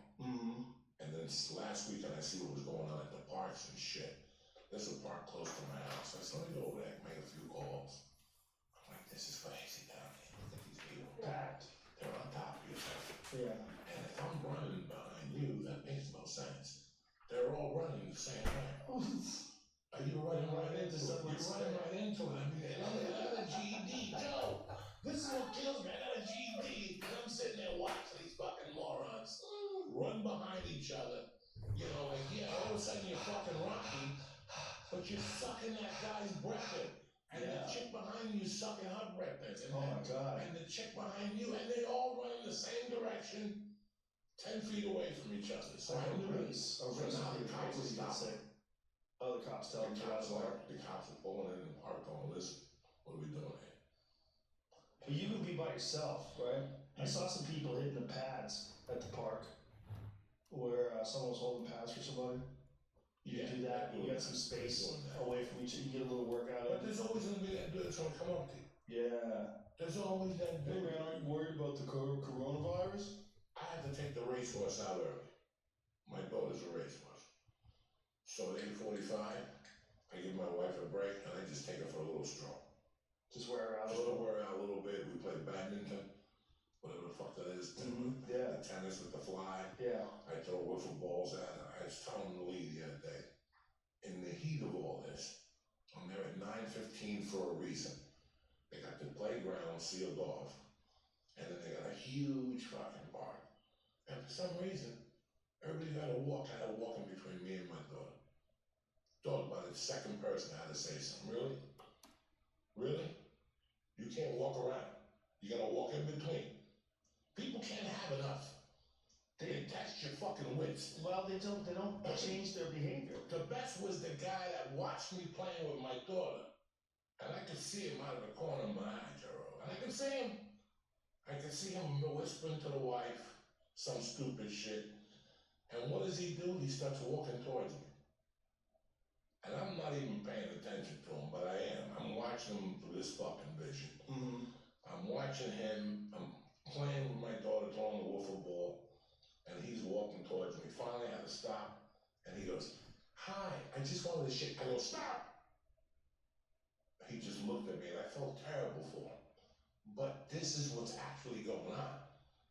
And then last weekend, I see what was going on at the parks and shit. There's a park close to my house. I said, let me go over there and make a few calls. I'm like, this is crazy down here. Look at these people. Packed. They're on top of each other. Yeah. And if I'm running behind you, that makes no sense. They're all running the same way. Are you running right into it? You're running right into it. I mean, I got a GED, Joe. This is what kills me. I got a GED. And I'm sitting there watching these fucking morons run behind each other. All of a sudden you're fucking Rocky, but you're sucking that guy's breath in. And the chick behind you is sucking her breath in. Oh my God. And the chick behind you, and they all run in the same direction, 10 feet away from each other. So I knew this. So now the cops are stopping. Other cops tell them to get out of the park. The cops are pulling in the park going, listen, what are we doing here? But you can be by yourself, right? I saw some people hitting the pads at the park where someone was holding pads for somebody. You can do that. You get some space away from each other. You get a little workout in. But there's always going to be that dude that's going to come up to you. Yeah. There's always that dude. Hey man, aren't you worried about the coronavirus? I had to take the racehorse out early. My daughter's a racehorse. So 35, I give my wife a break and I just take her for a little stroll. Just wear her out a Just to little. wear her out a little bit. We play badminton, whatever the fuck that is. Yeah. The tennis with the fly. Yeah. I throw wiffle balls at her. I was telling the lady the other day, in the heat of all this, I'm there at 9:15 for a reason. They got the playground sealed off, and then they got a huge fucking park. And for some reason, everybody got to walk. I had to walk in between me and my daughter. Thought about it, second person had to say something. Really? Really? You can't walk around. You gotta walk in between. People can't have enough. They test your fucking wits. Well, they don't change their behavior. The best was the guy that watched me playing with my daughter. And I could see him out of the corner of my eye, Jero. And I could see him. I could see him whispering to the wife some stupid shit. And what does he do? He starts walking towards me. And I'm not even paying attention to him, but I am. I'm watching him through this fucking vision. I'm watching him. I'm playing with my daughter, throwing the wiffle ball, and he's walking towards me. Finally, I had to stop, and he goes, "Hi, I just wanted to shake." I go, "Stop!" He just looked at me, and I felt terrible for him. But this is what's actually going on.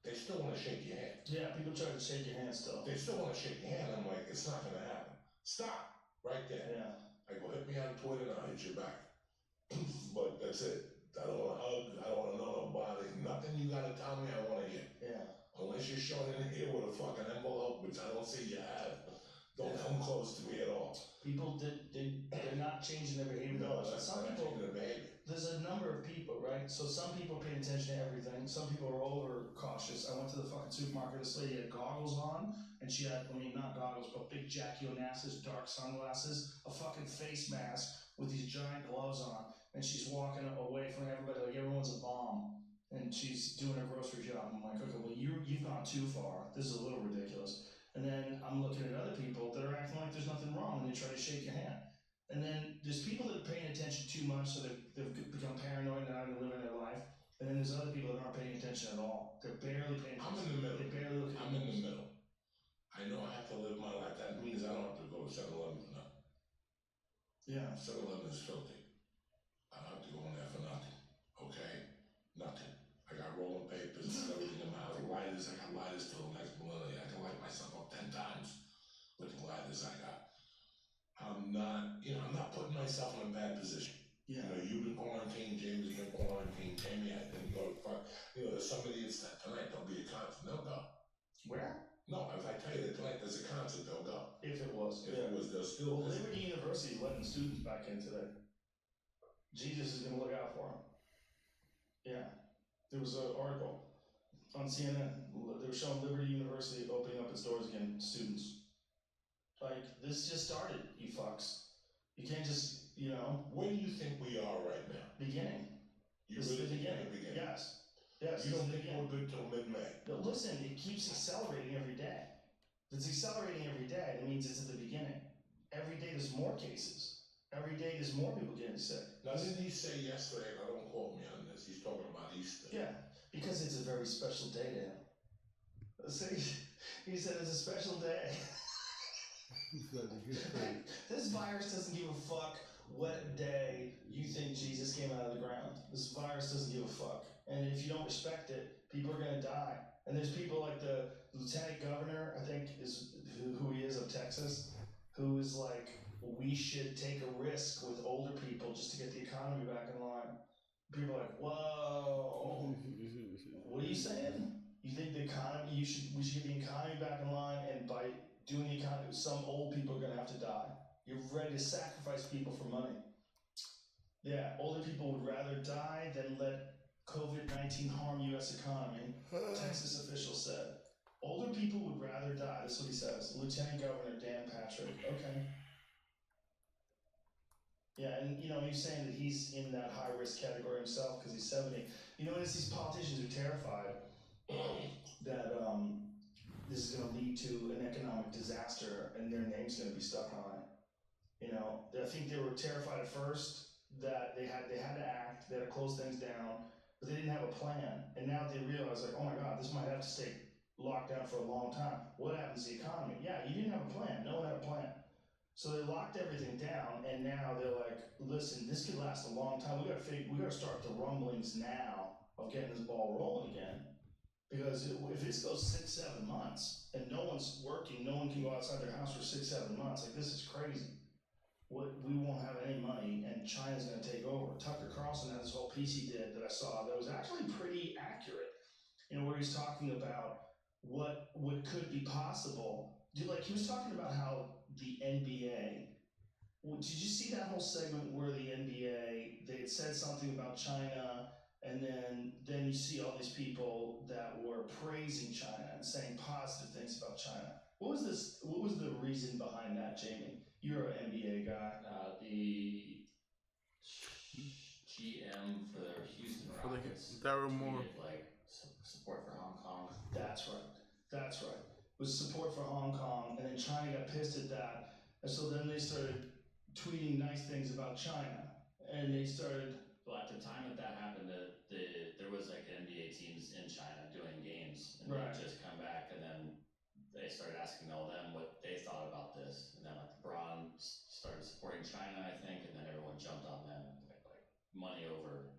They still want to shake your hand. Yeah, people try to shake your hand still. They still want to shake your hand. I'm like, it's not going to happen. Stop right there. Yeah. I go, hit me on Twitter and I'll hit you back. But that's it. I don't want to hug. I don't want to know nobody. Nothing you got to tell me I want to hear. Yeah. Unless you're showing in here with a fucking envelope, which I don't see you have. Don't come close to me at all. People, they're not changing their behavior. No, that's some not people, changing their behavior. There's a number of people, right? So some people pay attention to everything. Some people are over cautious. I went to the fucking supermarket. This lady had goggles on, and she had, I mean, not goggles, but big Jackie Onassis, dark sunglasses, a fucking face mask with these giant gloves on, and she's walking away from everybody like everyone's a bomb. And she's doing her grocery shop. I'm like, okay, well, you've gone too far. This is a little ridiculous. And then I'm looking at other people that are acting like there's nothing wrong, and they try to shake your hand. And then there's people that are paying attention too much, so they've become paranoid and not even living their life. And then there's other people that aren't paying attention at all. They're barely paying attention. I'm in the middle. They barely look at I'm in the middle. I know I have to live my life. That means I don't have to go to 7-Eleven for nothing. Yeah. 7-Eleven is filthy. I don't have to go in there for nothing. Okay? Nothing. I got rolling papers and everything in my house. Lighters, I got lighters till the next millennium. I can light myself up 10 times with the lighters I got. I'm not putting myself in a bad position. Yeah. You've been quarantined, James has been quarantined, Jamie, I didn't go to fuck. There's somebody that's tonight, there'll be a concert, they'll go. Where? No, if I tell you that tonight there's a concert, they'll go. If it was. If it was, they'll still. Well, Liberty University is letting students back in today. Jesus is going to look out for them. Yeah. There was an article on CNN. They were showing Liberty University opening up its doors again to students. Like, this just started, you fucks. You can't just, Where do you think we are right now? Beginning. You This really is the think we're beginning. at the beginning? Yes. Yes. You this don't is the think beginning. we're good till mid-May? But listen, it keeps accelerating every day. If it's accelerating every day, it means it's at the beginning. Every day there's more cases. Every day there's more people getting sick. Now, didn't he say yesterday, now don't quote me on this, he's talking about Easter. Yeah, because it's a very special day to him. See, he said it's a special day. This virus doesn't give a fuck what day you think Jesus came out of the ground. This virus doesn't give a fuck. And if you don't respect it, people are gonna die. And there's people like the lieutenant governor, I think is who he is of Texas, who is like, we should take a risk with older people just to get the economy back in line. People are like, whoa, what are you saying? You think the economy, we should get the economy back in line, and by doing the economy, some old people are gonna have to die. You're ready to sacrifice people for money. Yeah, older people would rather die than let COVID-19 harm U.S. economy, Texas officials said. Older people would rather die, that's what he says. Lieutenant Governor Dan Patrick, okay. Yeah, and he's saying that he's in that high-risk category himself because he's 70. It's these politicians who are terrified that this is going to lead to an economic disaster and their name's going to be stuck on it. I think they were terrified at first that they had to act, they had to close things down, but they didn't have a plan. And now they realize, like, oh my God, this might have to stay locked down for a long time. What happens to the economy? Yeah, you didn't have a plan. No one had a plan. So they locked everything down, and now they're like, listen, this could last a long time. We gotta start the rumblings now of getting this ball rolling again. Because if this goes 6-7 months and no one's working, no one can go outside their house for 6-7 months, like this is crazy. We won't have any money, and China's gonna take over. Tucker Carlson had this whole piece he did that I saw that was actually pretty accurate. You know, where he's talking about what could be possible. Like he was talking about how the NBA. Did you see that whole segment where the NBA they had said something about China, and then you see all these people that were praising China and saying positive things about China. What was the reason behind that, Jamie? You're an NBA guy. The GM for the Houston Rockets tweeted like support for Hong Kong. That's right. It was support for Hong Kong, and then China got pissed at that, and so then they started tweeting nice things about China, and they started. Well, at the time that happened, there was like NBA teams in China doing games, and Right. they just come back, and then they started asking all them what they thought about this, and then like LeBron started supporting China, I think, and then everyone jumped on them, like money over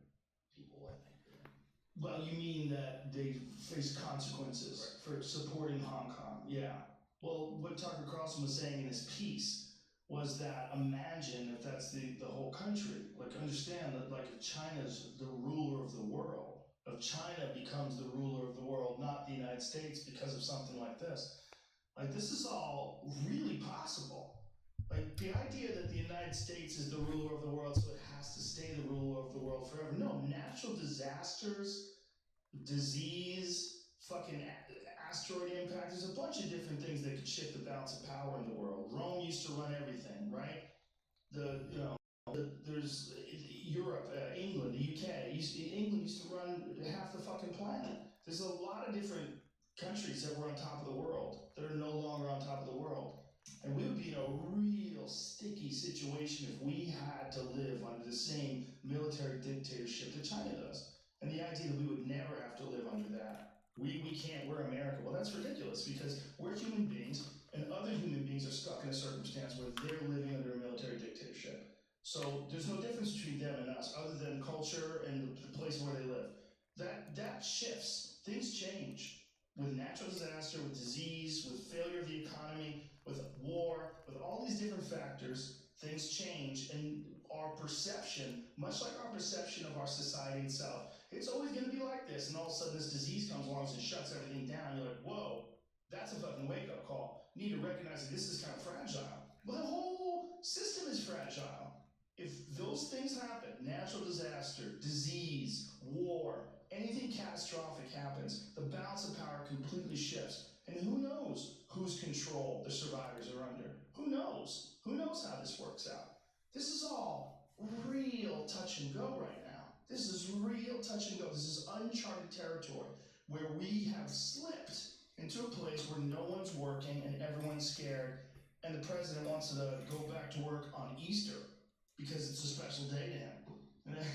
people, I think. Well, you mean that they face consequences for supporting Hong Kong? Yeah. Well, what Tucker Carlson was saying in his piece was that imagine if that's the whole country. Like, understand that, like, if China's the ruler of the world, if China becomes the ruler of the world, not the United States, because of something like this is all really possible. Like, the idea that the United States is the ruler of the world, so it has to stay the ruler of the world forever. No, natural disasters, disease, fucking asteroid impact, there's a bunch of different things that could shift the balance of power in the world. Rome used to run everything, right? There's Europe, England, the UK. England used to run half the fucking planet. There's a lot of different countries that were on top of the world that are no longer on top of the world. And we would be in a real sticky situation if we had to live under the same military dictatorship that China does. And the idea that we would never have to live under that. We can't, we're America. Well, that's ridiculous because we're human beings and other human beings are stuck in a circumstance where they're living under a military dictatorship. So there's no difference between them and us other than culture and the place where they live. That shifts. Things change. With natural disaster, with disease, with failure of the economy, with war, with all these different factors, things change, and our perception, much like our perception of our society itself, it's always going to be like this, and all of a sudden this disease comes along and shuts everything down. You're like, whoa, that's a fucking wake-up call. You need to recognize that this is kind of fragile. Well, the whole system is fragile. If those things happen, natural disaster, disease, war, anything catastrophic happens, the balance of power completely shifts. And who knows whose control the survivors are under? Who knows? Who knows how this works out? This is all real touch and go right now. This is real touch and go. This is uncharted territory where we have slipped into a place where no one's working and everyone's scared, and the president wants to go back to work on Easter because it's a special day to him.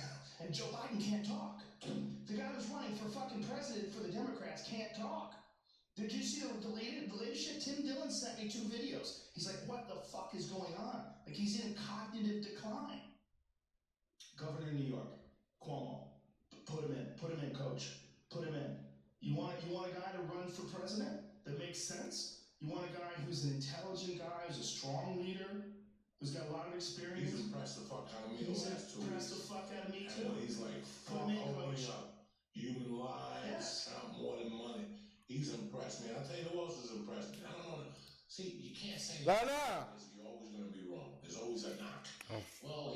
And Joe Biden can't talk. The guy who's running for fucking president for the Democrats can't talk. Did you see the latest shit? Tim Dillon sent me 2 videos. He's like, what the fuck is going on? Like, he's in cognitive decline. Governor of New York, Cuomo, put him in, coach. Put him in. You want a guy to run for president that makes sense? You want a guy who's an intelligent guy, who's a strong leader, who's got a lot of experience? He's impressed the fuck out of me the last 2 weeks. He's impressed the fuck out of me too. And he's like, fuck opening up human lives, count more than money. He's impressed me. I'll tell you who else has impressed me. I don't know. See, you can't say that. You're always going to be wrong. There's always a knock. Well,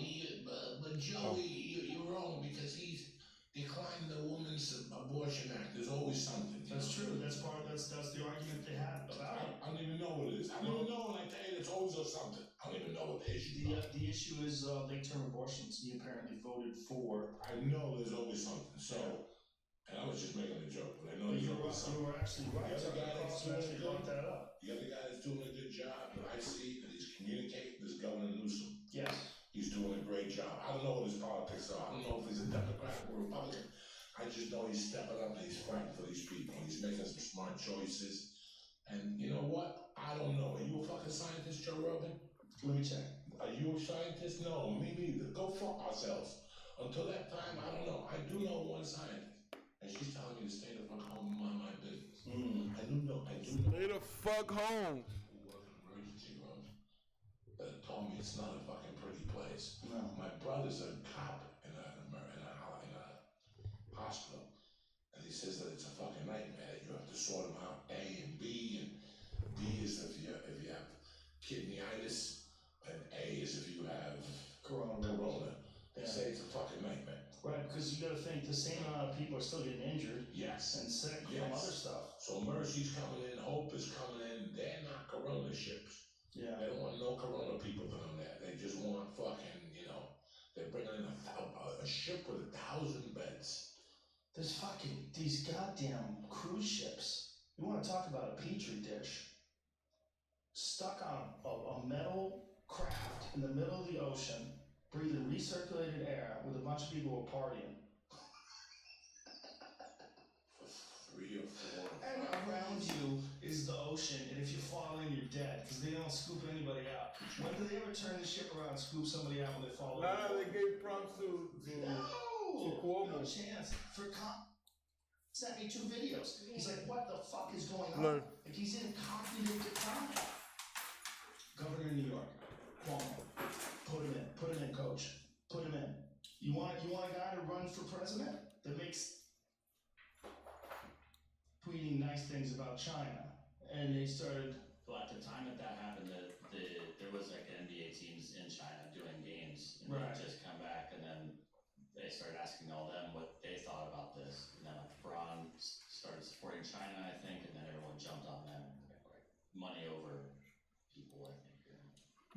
but Joey, you're wrong because he's declined the Women's Abortion Act. There's always something. That's true. That's the argument they had about it. I don't even know what it is. I don't even know when I tell you there's always something. I don't even know what the issue is. The issue is late-term abortions. He apparently voted for. I know there's always something. So, and I was just making a joke, but I know there's always something. You were actually right. The other guy that's doing a good that up. The other guy that's doing a good job that I see that he's communicating is Governor Newsom. Yes. He's doing a great job. I don't know what his politics are. I don't know if he's a Democrat or Republican. I just know he's stepping up and he's fighting for these people. He's making some smart choices. And you know what? I don't know. Are you a fucking scientist, Joe Rogan? Let me check. Are you a scientist? No, me neither. Go fuck ourselves. Until that time, I don't know. I do know one scientist. And she's telling me to stay the fuck home and mind my business. I do know. Stay the fuck home. Who work in emergency rooms that told me it's not a fucking pretty place. No. My brother's a cop in a hospital. And he says that it's a fucking nightmare. You have to sort them out A and B, and B is if you have kidneyitis, and A is if you have corona. They say it's a fucking nightmare. Right, because you got to think the same amount of people are still getting injured. Yes. And sick from other stuff. So Mercy's coming in, Hope is coming in. They're not corona ships. Yeah. They don't want no corona people down there. They just want fucking, they're bringing in a ship with 1,000 beds. There's fucking these goddamn cruise ships. You want to talk about a petri dish? Stuck on a metal craft in the middle of the ocean, breathing recirculated air with a bunch of people who are partying. For 3 or 4. And around you is the ocean, and if you fall in, you're dead, because they don't scoop anybody out. When do they ever turn the ship around and scoop somebody out when they fall in? Nah, they gave prompts to Cuomo. No chance. Sent me 2 videos. He's like, what the fuck is going on? No. Like, he's in cognitive decline. Governor of New York, Cuomo. Put him in, coach. Put him in. You want a guy to run for president that makes tweeting nice things about China? And they started. Well, at the time that happened, there was like NBA teams in China doing games, and Right. they just come back, and then they started asking all them what they thought about this, and then like LeBron started supporting China, I think, and then everyone jumped on them, like money over people, I think.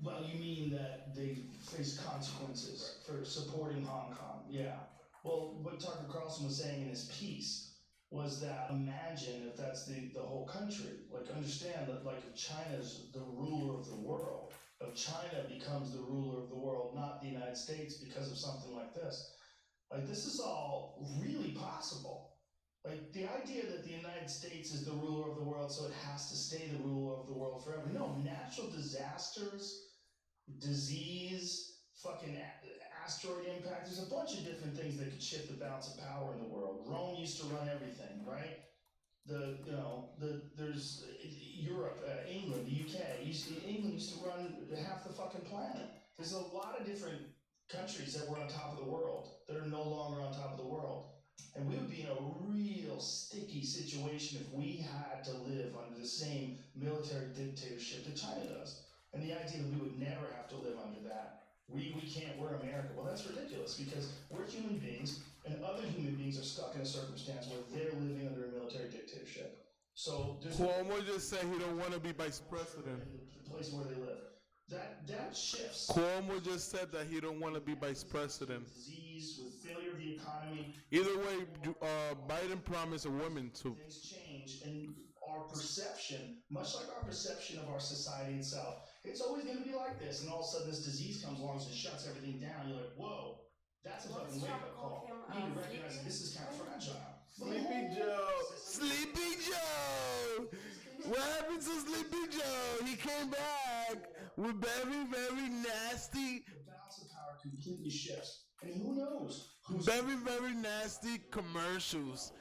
Well, you mean that they face consequences for supporting Hong Kong? Yeah. Well, what Tucker Carlson was saying in his piece was that imagine if that's the whole country. Like, understand that, like, if China's the ruler of the world, if China becomes the ruler of the world, not the United States, because of something like this, like, this is all really possible. Like, the idea that the United States is the ruler of the world, so it has to stay the ruler of the world forever. No, natural disasters, disease, fucking asteroid impact, there's a bunch of different things that could shift the balance of power in the world. Rome used to run everything, right? There's Europe, England, the UK. England used to run half the fucking planet. There's a lot of different countries that were on top of the world that are no longer on top of the world. And we would be in a real sticky situation if we had to live under the same military dictatorship that China does. And the idea that we would never have to live under that. We can't, we're America. Well, that's ridiculous because we're human beings and other human beings are stuck in a circumstance where they're living under a military dictatorship. So there's Cuomo just said he don't want to be vice president. The place where they live. That shifts. Cuomo just said that he don't want to be vice president. Disease, with failure of the economy. Either way, Biden promised a woman to. Things change, and our perception, much like our perception of our society itself, it's always going to be like this. And all of a sudden, this disease comes along and shuts everything down. You're like, whoa, that's a fucking wake-up call. You need to recognize that this is kind of fragile. Sleepy Joe. Sleepy Joe. What happened to Sleepy Joe? He came back with very, very nasty. The balance of power completely shifts. And who knows? Very, very nasty commercials.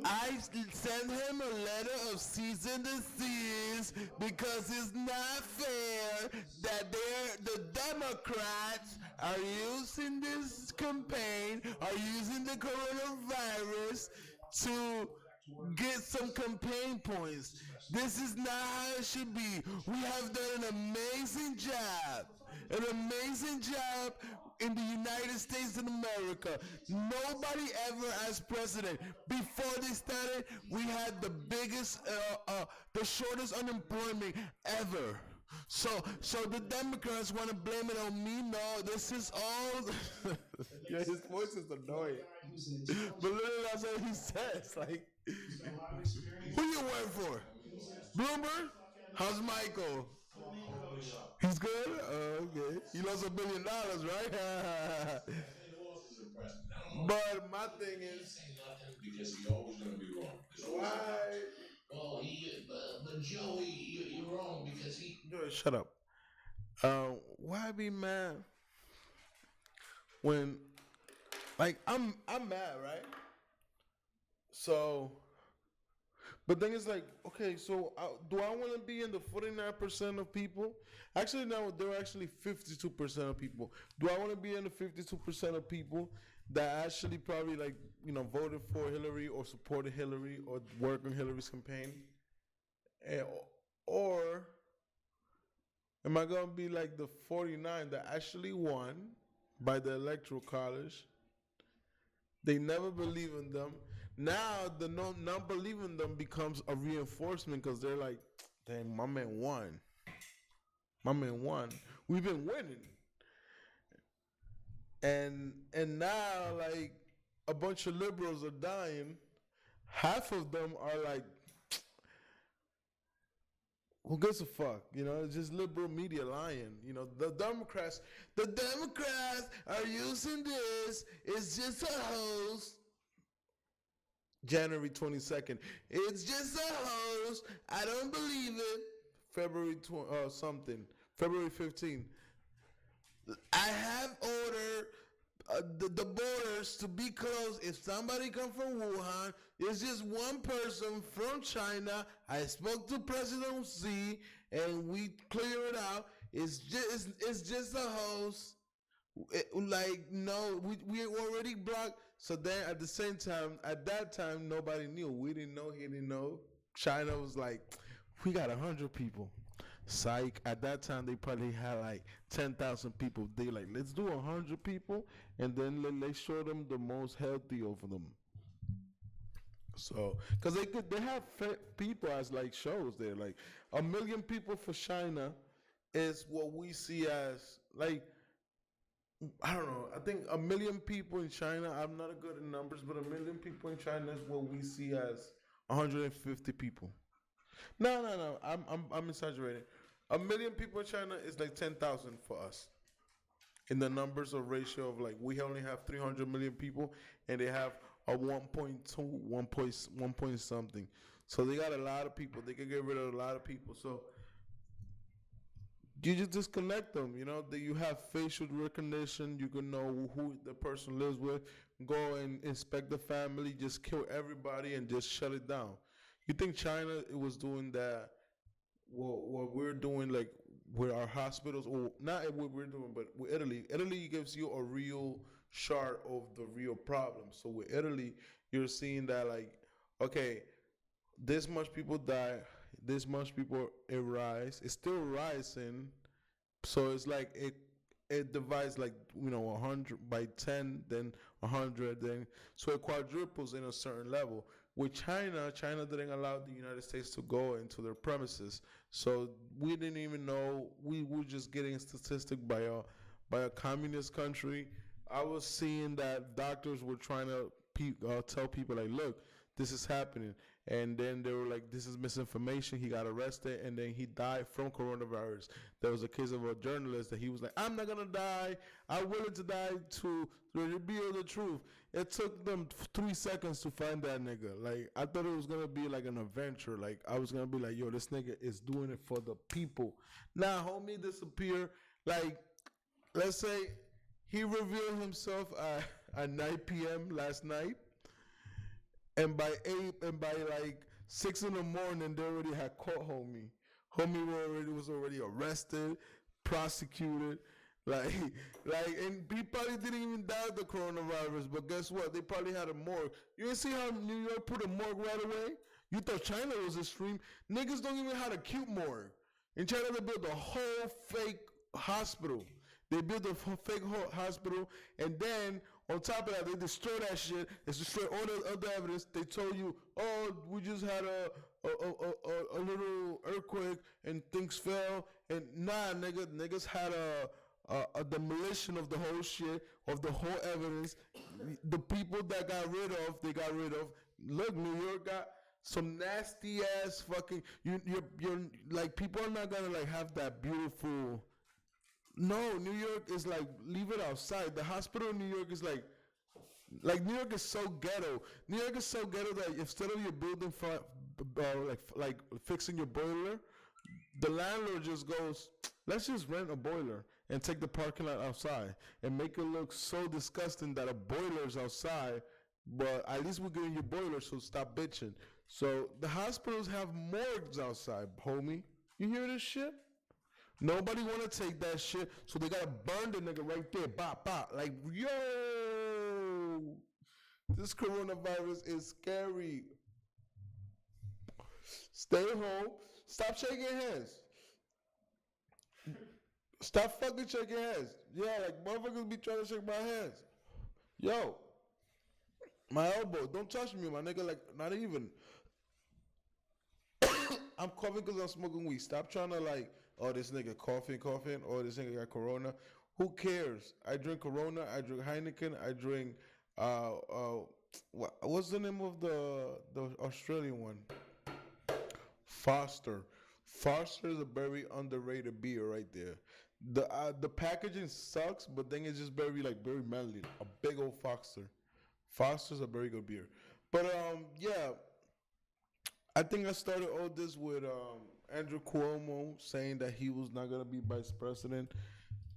I sent him a letter of cease and desist because it's not fair that the Democrats are using this campaign, are using the coronavirus to get some campaign points. This is not how it should be. We have done an amazing job in the United States of America. Nobody ever as president. Before they started, we had the biggest, the shortest unemployment ever. So the Democrats want to blame it on me. No, this is all. Yeah, his voice is annoying. But literally, that's what he says. Like, who you work for? Bloomberg? How's Michael? He's good? Okay. He lost $1 billion, right? But my thing is, because he's always going to be wrong. Why? Well, but Joey, you're wrong because he. Joey, shut up. why be mad when, like, I'm mad, right? So, but then it's like, okay, so do I want to be in the 49% of people? Actually, no, there are actually 52% of people. Do I want to be in the 52% of people that actually probably, like, voted for Hillary or supported Hillary or worked on Hillary's campaign? Or am I going to be like the 49 that actually won by the Electoral College? They never believe in them. Now the not believing them becomes a reinforcement because they're like, dang, my man won. My man won. We've been winning. And now, like, a bunch of liberals are dying. Half of them are like, who gives a fuck? It's just liberal media lying. The Democrats are using this. It's just a hoax. January 22nd. It's just a hoax. I don't believe it. February 15th. I have ordered the borders to be closed. If somebody come from Wuhan, it's just one person from China. I spoke to President Xi, and we clear it out. It's just a hoax. No, we already blocked. So then at the same time, at that time, nobody knew. We didn't know. He didn't know. China was like, we got 100 people. Psych. At that time, they probably had like 10,000 people. They like, let's do 100 people, and then they show them the most healthy of them. So, because they have people as like shows there. Like 1 million people for China is what we see as like, I don't know. I think 1 million people in China, I'm not good at numbers, but 1 million people in China is what we see as 150 people. No. I'm exaggerating. 1 million people in China is like 10,000 for us. In the numbers or ratio of like, we only have 300 million people and they have a 1.2, 1 point something. So they got a lot of people. They can get rid of a lot of people. So you just disconnect them, that you have facial recognition. You can know who the person lives with. Go and inspect the family. Just kill everybody and just shut it down. You think China was doing that? What we're doing, like with our hospitals, or not what we're doing, but with Italy. Italy gives you a real chart of the real problem. So with Italy, you're seeing that like, okay, this much people die. This much people it rise. It's still rising, so it's like it divides like 100 by 10, then 100, then so it quadruples in a certain level. With China didn't allow the United States to go into their premises, so we didn't even know. We were just getting a statistic by a communist country. I was seeing that doctors were trying to tell people like, look, this is happening. And then they were like, this is misinformation. He got arrested, and then he died from coronavirus. There was a case of a journalist that he was like, I'm not going to die. I'm willing to die to reveal the truth. It took them 3 seconds to find that nigga. Like, I thought it was going to be like an adventure. Like, I was going to be like, yo, this nigga is doing it for the people. Now, homie disappear. Like, let's say he revealed himself at 9 p.m. last night. And by like 6 in the morning, they already had caught homie. Homie was already arrested, prosecuted, like, and he probably didn't even die of the coronavirus. But guess what? They probably had a morgue. You didn't see how New York put a morgue right away? You thought China was extreme? Niggas don't even have a cute morgue. In China, they built a whole fake hospital. They built a fake hospital, and then on top of that, they destroy that shit. They destroy all the other evidence. They told you, oh, we just had a little earthquake and things fell. And nah, niggas had a demolition of the whole shit, of the whole evidence. The people that they got rid of. Look, New York got some nasty ass fucking. You're like, people are not gonna like have that beautiful. No, New York is like, leave it outside. The hospital in New York is like New York is so ghetto. New York is so ghetto that instead of your building like fixing your boiler, the landlord just goes, let's just rent a boiler. and take the parking lot outside and make it look so disgusting that a boiler's outside, but at least we're getting your boiler, so stop bitching. So the hospitals have morgues outside, homie. You hear this shit? Nobody want to take that shit, so they gotta burn the nigga right there. Bop, bop. Like, yo, this coronavirus is scary. Stay home. Stop shaking hands. Stop fucking shaking hands. Yeah, like motherfuckers be trying to shake my hands. Yo, my elbow. Don't touch me, my nigga. Like, not even. I'm coughing because I'm smoking weed. Stop trying to like, oh, this nigga coughing. Oh, this nigga got corona. Who cares? I drink Corona. I drink Heineken. I drink, what's the name of the Australian one? Foster. Foster is a very underrated beer right there. The packaging sucks, but then it's just very manly. A big old Foster. Foster's a very good beer. But yeah, I think I started all this with Andrew Cuomo saying that he was not gonna be vice president.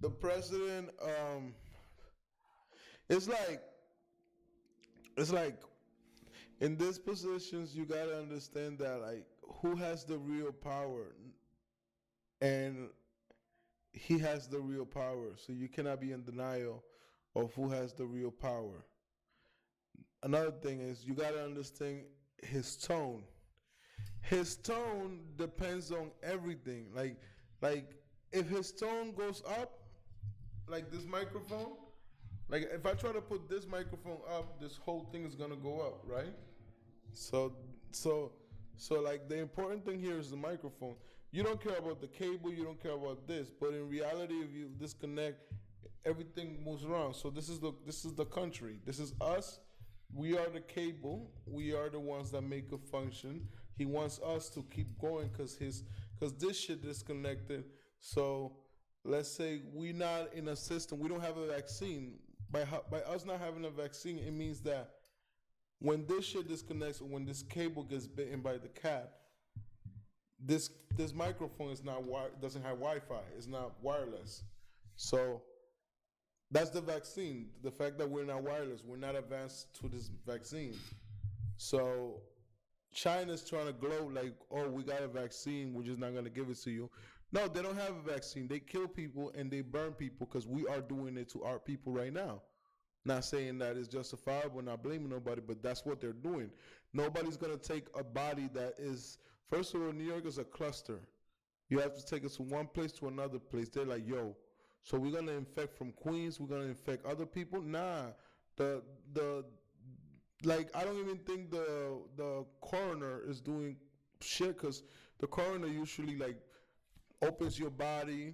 The president, it's like in these positions you gotta understand that like who has the real power, and he has the real power. So you cannot be in denial of who has the real power. Another thing is you gotta understand his tone. His tone depends on everything. Like if his tone goes up, like this microphone, like if I try to put this microphone up, this whole thing is gonna go up, right? So so like the important thing here is the microphone. You don't care about the cable, you don't care about this, but in reality, if you disconnect, everything moves around. So this is the country. This is us. We are the cable. We are the ones that make it function. He wants us to keep going because this shit disconnected. So let's say we not in a system. We don't have a vaccine. By us not having a vaccine, it means that when this shit disconnects, or when this cable gets bitten by the cat, this microphone doesn't have Wi-Fi. It's not wireless. So that's the vaccine. The fact that we're not wireless, we're not advanced to this vaccine. So China's trying to gloat like, oh, we got a vaccine, we're just not going to give it to you. No, they don't have a vaccine. They kill people and they burn people because we are doing it to our people right now. Not saying that it's justifiable, not blaming nobody, but that's what they're doing. Nobody's going to take a body that is, first of all, New York is a cluster. You have to take it from one place to another place. They're like, yo, so we're going to infect from Queens, we're going to infect other people? Nah. Like, I don't even think the coroner is doing shit because the coroner usually, like, opens your body,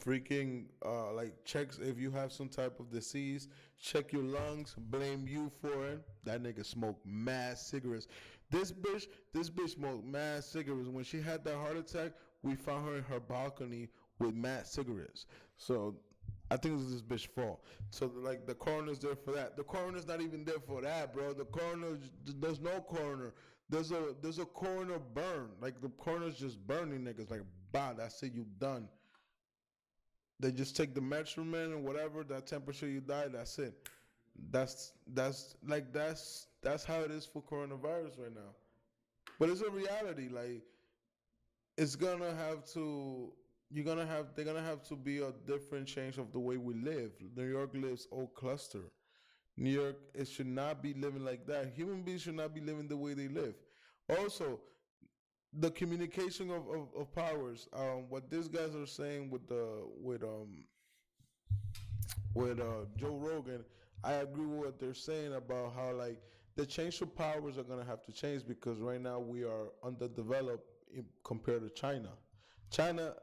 freaking, like, checks if you have some type of disease, check your lungs, blame you for it. That nigga smoked mad cigarettes. This bitch smoked mad cigarettes. When she had that heart attack, we found her in her balcony with mad cigarettes. So I think it was this bitch fault. So like the coroner's there for that. The coroner's not even there for that, bro. The coroner, there's no coroner. There's a coroner burn. Like the coroner's just burning niggas. Like, bah, that's it, you done. They just take the measurement and whatever, that temperature you die, that's it. That's how it is for coronavirus right now. But it's a reality. Like, it's gonna have to. They're gonna have to be a different change of the way we live. New York lives all cluster. New York, it should not be living like that. Human beings should not be living the way they live. Also, the communication of powers. What these guys are saying with Joe Rogan, I agree with what they're saying about how like the change of powers are gonna have to change because right now we are underdeveloped compared to China. China,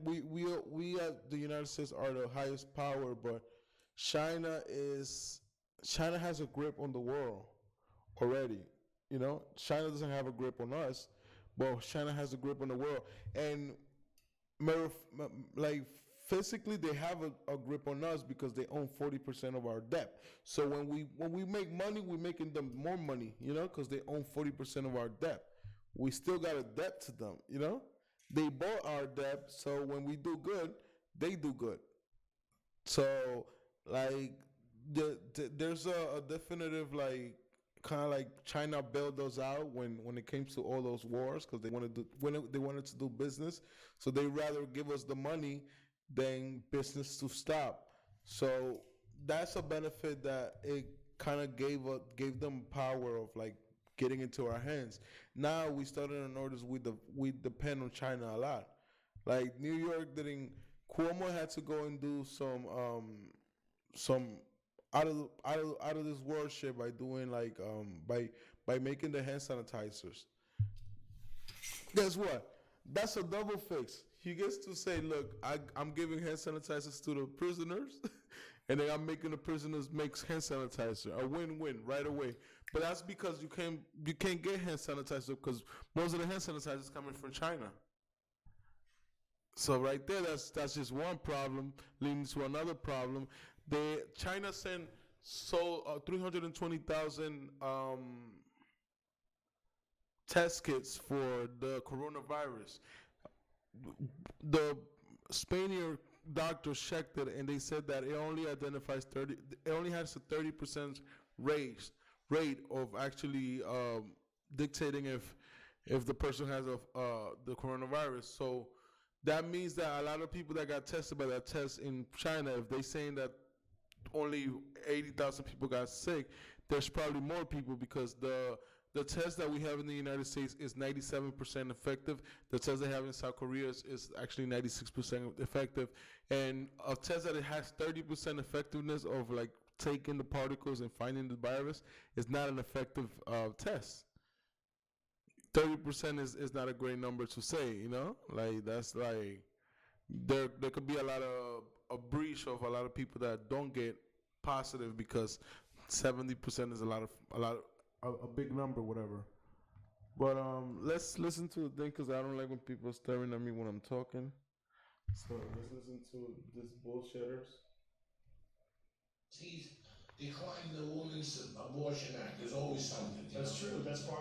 we at the United States are the highest power, but China has a grip on the world already. You know, China doesn't have a grip on us, but China has a grip on the world. And like physically, they have a grip on us because they own 40% of our debt. So when we make money, we're making them more money. You know, because they own 40% of our debt. We still got a debt to them. You know. They bought our debt, so when we do good, they do good. So like there's a definitive like kind of like China bailed those out when it came to all those wars because they wanted to do business, so they rather give us the money than business to stop. So that's a benefit that it kind of gave them power of like getting into our hands. Now we started to notice we depend on China a lot. Like New York didn't. Cuomo had to go and do some out of this world shit by doing like by making the hand sanitizers. Guess what? That's a double fix. He gets to say, "Look, I'm giving hand sanitizers to the prisoners, and then I'm making the prisoners make hand sanitizer. A win-win right away." But that's because you can't get hand sanitizer because most of the hand sanitizer is coming from China. So right there, that's just one problem leading to another problem. China sent 320,000 test kits for the coronavirus. The Spaniard doctors checked it and they said that it only identifies 30. It only has a 30% rate of actually dictating if the person has the coronavirus. So that means that a lot of people that got tested by that test in China, if they saying that only 80,000 people got sick, there's probably more people because the test that we have in the United States is 97% effective. The test they have in South Korea is actually 96% effective. And a test that it has 30% effectiveness of like taking the particles and finding the virus is not an effective test. 30% is not a great number to say, like that's like there could be a breach of a lot of people that don't get positive because 70% is a big number, whatever. But let's listen to the thing because I don't like when people are staring at me when I'm talking. So let's listen to this bullshitters. He's declined the Women's Abortion Act. There's always something. That's true. That's the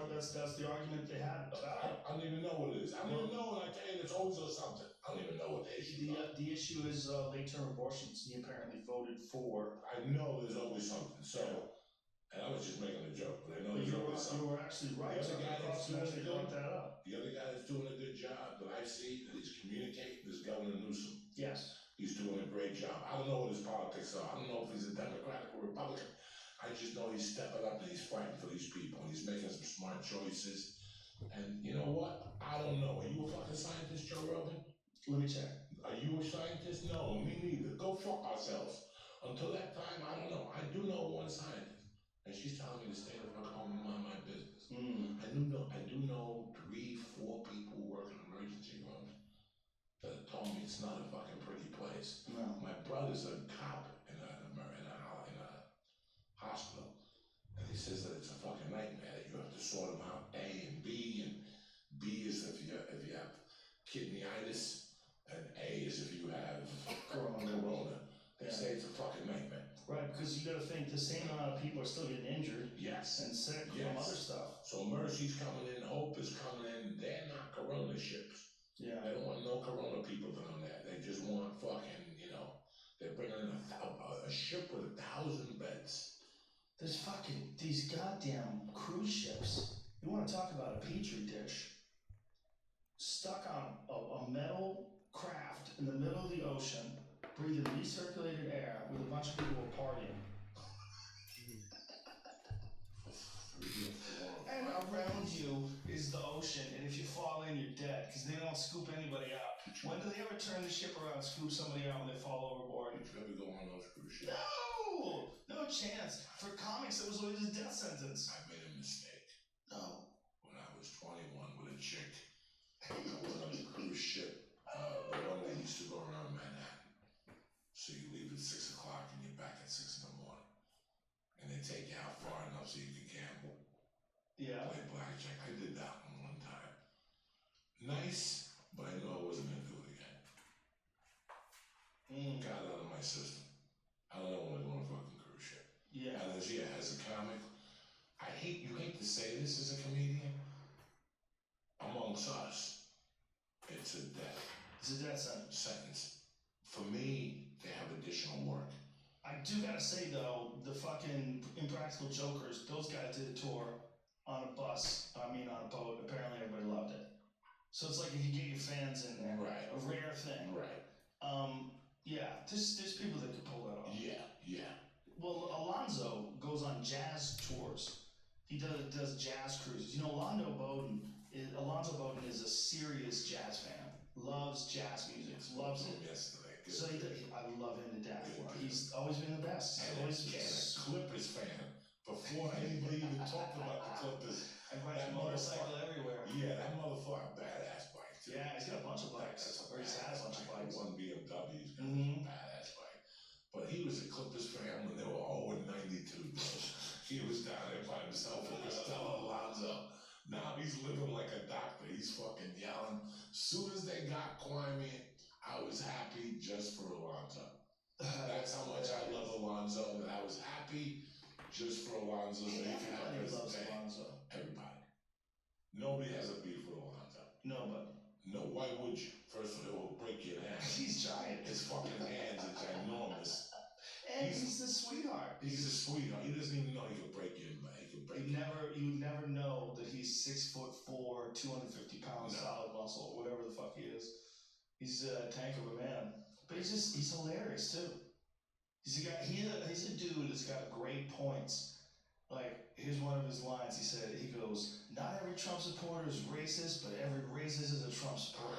argument they had about it. I don't even know what it is. I don't even know, and I tell you, there's always something. I don't even know what the issue is. The issue is late-term abortions. He apparently voted for. I know there's always something. So, and I was just making a joke, but I know there's always something. You were actually right. The other guy that's doing actually brought that up. The other guy that's doing a good job that I see that he's communicating is Governor Newsom. Yes. He's doing a great job. I don't know what his politics are. I don't know if he's a Democrat or Republican. I just know he's stepping up and he's fighting for these people and he's making some smart choices. And you know what? I don't know. Are you a fucking scientist, Joe Rogan? Let me check. Are you a scientist? No, me neither. Go fuck ourselves. Until that time, I don't know. I do know one scientist, and she's telling me to stay the fuck home and mind my business. I do know 3-4 people who work in emergency rooms that told me it's not a fucking pretty place. No. My brother's a cop in a hospital, and he says that it's a fucking nightmare. That you have to sort them out A and B, and B is if you have kidneyitis, and A is if you have corona. They say it's a fucking nightmare. Right, because you got to think the same amount of people are still getting injured. Yes. And sick from other stuff. So Mercy's coming in, Hope is coming in. They're not corona ships. Yeah. They don't want no corona people down there. They just want fucking, they're bringing in a ship with 1,000 beds. There's fucking these goddamn cruise ships. You want to talk about a petri dish? Stuck on a metal craft in the middle of the ocean, breathing recirculated air with a bunch of people partying. And around you is the ocean, and if you fall in, you're dead, because they don't scoop anybody out. When do they ever turn the ship around and scoop somebody out when they fall overboard? Did you ever go on those cruise ships? No chance. For comics, it was always a death sentence. I made a mistake. No. When I was 21 with a chick, I was on a cruise ship, the one that used to go around Manhattan. So you leave at 6 o'clock and you're back at 6 in the morning. And they take you out far enough so you can gamble. Yeah. Play blackjack. I did that one time. Nice, but I knew I wasn't going to do it again. Got it out of my system. I don't know when I go on a fucking cruise ship. Yeah. And as a comic, you hate to say this as a comedian, amongst us, it's a death. It's a death sentence. For me, they have additional work. I do gotta say though, the fucking Impractical Jokers, those guys did a tour on a bus. I mean, on a boat. Apparently, everybody loved it. So it's like if you get your fans in there, Right. A rare thing. Right. Yeah, there's people that can pull that off. Yeah. Well, Alonzo goes on jazz tours. He does jazz cruises. You know, Alonzo Bowden is a serious jazz fan. Loves jazz music. Loves it. Yesterday. Good. So I love him to death. He's always been the best. And a Clippers fan. Before anybody even talked about the Clippers. I ride a motorcycle everywhere. Yeah, that motherfucker, badass bike too. Yeah, he's got a bunch of bikes. Or he's had a bunch of bikes. One BMW, he's got a badass bike. But he was a Clippers fan when they were 0-92, bro. He was down there by himself with Costello Alonzo. Now he's living like a doctor. He's fucking yelling. Soon as they got Kwame, I was happy just for Alonzo. That's how much I love Alonzo, that I was happy just for Alonzo. Everybody loves Alonzo. Everybody. Nobody has a beef with Alonzo. Nobody. No, why would you? First of all, it will break your hand. He's giant. His fucking hands are ginormous. And he's a sweetheart. He's a sweetheart. He doesn't even know he could break your hand. You would never know that he's 6'4", 250 pounds solid muscle, whatever the fuck he is. He's a tank of a man. But he's hilarious too. He's a dude that's got great points. Like, here's one of his lines. He goes, "Not every Trump supporter is racist, but every racist is a Trump supporter."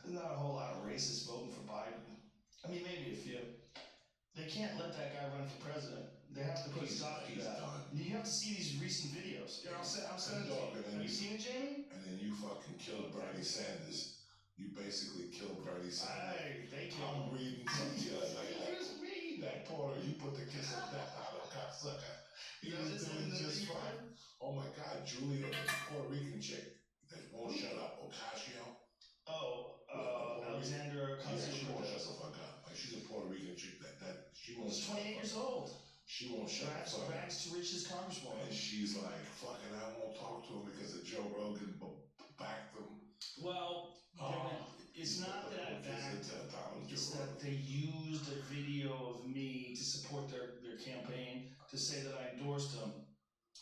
There's not a whole lot of racists voting for Biden. I mean, maybe a few. They can't let that guy run for president. They have to put a stop to that. You have to see these recent videos. I'm sending it to you. Have you seen it, Jamie? And then you fucking killed Bernie Sanders. You basically killed Bernie Sanders. They killed him. I'm reading something like that Porter, you put the kiss of death out of cocksucker. He was doing just fine. Oh my God, Julia, the Puerto Rican chick that won't shut up, Ocasio. Alexandra Ocasio. Yeah, she won't shut the fuck up. Like, she's a Puerto Rican chick that she won't. She's 28 years old. She won't shut the fuck up. Rags to riches congresswoman. And she's like, fucking, I won't talk to him because of Joe Rogan backed them. Well, it's not that I backed. It's that they used a video of me to support their campaign to say that I endorsed them,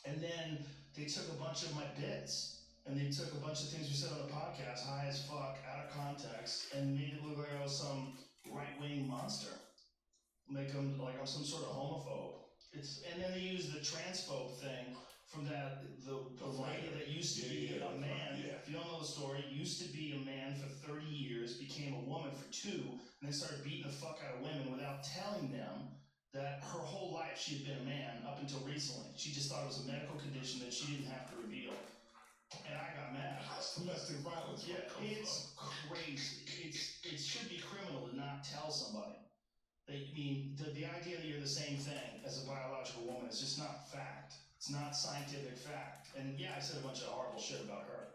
and then they took a bunch of my bits and they took a bunch of things we said on the podcast, high as fuck, out of context, and made it look like I was some right-wing monster, like I'm some sort of homophobe. And then they used the transphobe thing from the lady that used to be a man. If you don't know the story, used to be a man for 30 years, became a woman for 2, and then started beating the fuck out of women without telling them that her whole life she had been a man up until recently. She just thought it was a medical condition that she didn't have to reveal. And I got mad. That's domestic violence. Yeah, it's crazy. It should be criminal to not tell somebody. The idea that you're the same thing as a biological woman is just not fact. It's not scientific fact. And yeah, I said a bunch of horrible shit about her.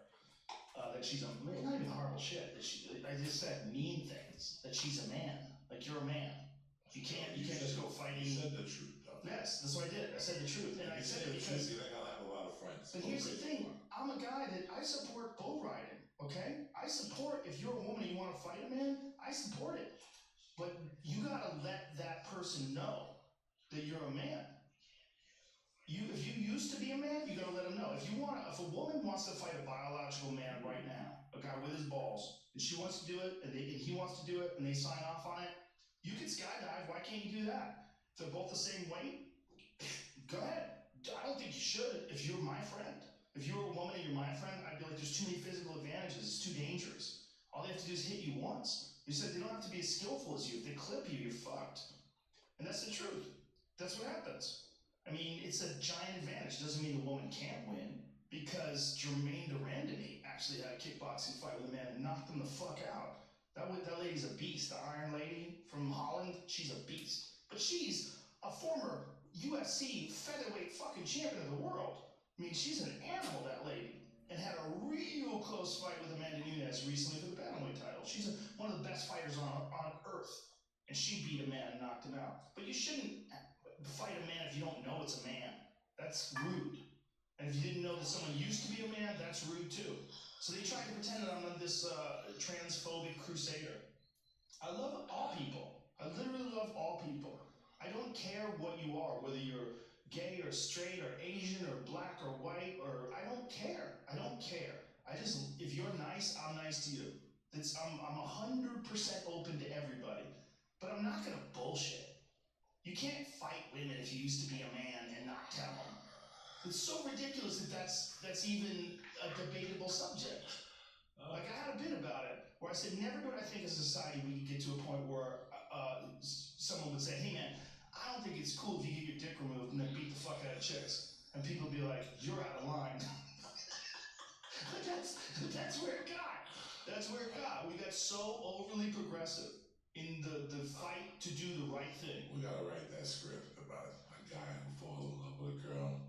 That she's not even horrible shit. I just said mean things. That she's a man. Like, you're a man. You can't just go fighting. You said the truth, though. Yes, that's what I did. I said the truth. And I said it because. I gotta have a lot of friends. But here's the thing. I'm a guy that I support bull riding. Okay? I support, if you're a woman and you want to fight a man, I support it. But you gotta let that person know that you're a man. If you used to be a man, you gotta let him know. If a woman wants to fight a biological man right now, a guy with his balls, and she wants to do it, and he wants to do it, and they sign off on it, you can skydive. Why can't you do that? If they're both the same weight, go ahead. I don't think you should if you're my friend. If you're a woman and you're my friend, I'd be like, there's too many physical advantages. It's too dangerous. All they have to do is hit you once. You said they don't have to be as skillful as you. If they clip you, you're fucked. And that's the truth. That's what happens. I mean, it's a giant advantage. Doesn't mean the woman can't win, because Jermaine Durandamy actually had a kickboxing fight with a man and knocked him the fuck out. That lady's a beast. The Iron Lady from Holland, she's a beast. But she's a former UFC featherweight fucking champion of the world. I mean, she's an animal, that lady. And had a real close fight with Amanda Nunes recently for the bantamweight title. She's one of the best fighters on earth. And she beat a man and knocked him out. But you shouldn't fight a man if you don't know it's a man. That's rude. And if you didn't know that someone used to be a man, that's rude too. So they try to pretend that I'm this transphobic crusader. I love all people. I literally love all people. I don't care what you are, whether you're gay or straight or Asian or black or white, or I don't care. I don't care. I just, if you're nice, I'm nice to you. I'm 100% open to everybody, but I'm not gonna bullshit. You can't fight women if you used to be a man and not tell them. It's so ridiculous that that's even a debatable subject. Like, I had a bit about it where I said, never would I think as a society we could get to a point where someone would say, hey man, I don't think it's cool if you get your dick removed and then beat the fuck out of chicks. And people would be like, you're out of line. That's where it got. That's where it got. We got so overly progressive in the fight to do the right thing. We gotta write that script about a guy who falls in love with a girl.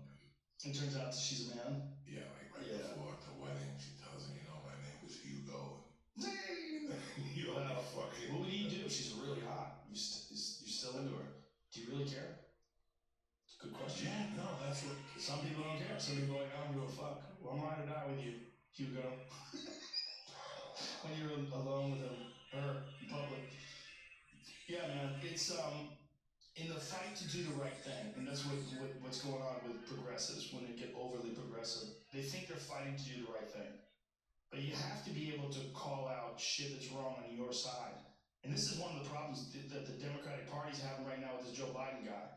It turns out that she's a man? Yeah, like before the wedding, she tells him, my name was Hugo. Fucking. What would you do? She's really hot. You're still into her. Do you really care? Good question. Yeah, no, that's what. Some people don't care. Some people are like, I don't give a fuck. Well, I'm ride or die with you, Hugo. When you're alone with her in public. Yeah, man. It's in the fight to do the right thing, and that's what's going on with progressives when they get overly progressive. They think they're fighting to do the right thing. But you have to be able to call out shit that's wrong on your side. And this is one of the problems that the Democratic Party's having right now with this Joe Biden guy.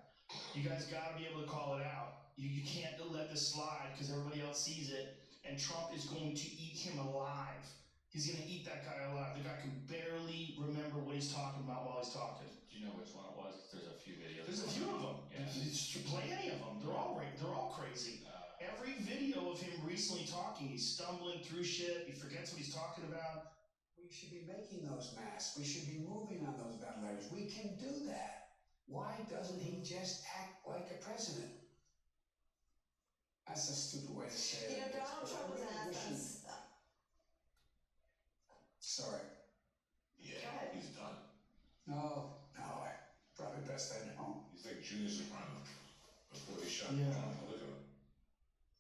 You guys gotta be able to call it out. You can't let this slide because everybody else sees it, and Trump is going to eat him alive. He's gonna eat that guy alive. The guy can barely remember what he's talking about while he's talking. Do you know which one it was? There's a few videos. There's a few of them. Yeah. Play any of them. They're all crazy. Every video of him recently talking, he's stumbling through shit. He forgets what he's talking about. We should be making those masks. We should be moving on those ventilators. We can do that. Why doesn't he just act like a president? That's a stupid way to say it. Donald Trump was asked us. Sorry. Yeah, he's done. No, probably best I know. He's like Junior Soprano before they shot Yeah. him. Look at him.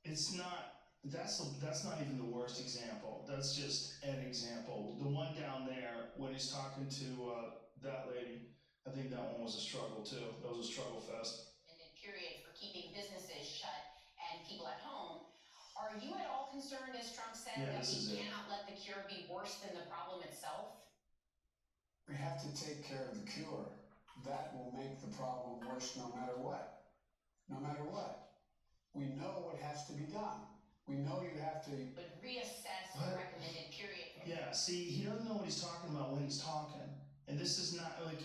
It's not. That's not even the worst example. That's just an example. The one down there when he's talking to that lady, I think that one was a struggle too. That was a struggle fest. Period for keeping businesses shut and people at home. Are you at all concerned, as Trump said, that we cannot let the cure be worse than the problem itself? We have to take care of the cure. That will make the problem worse no matter what. No matter what. We know what has to be done. We know you have to... But reassess the recommended period. Yeah, see, he doesn't know what he's talking about when he's talking. And this is not like...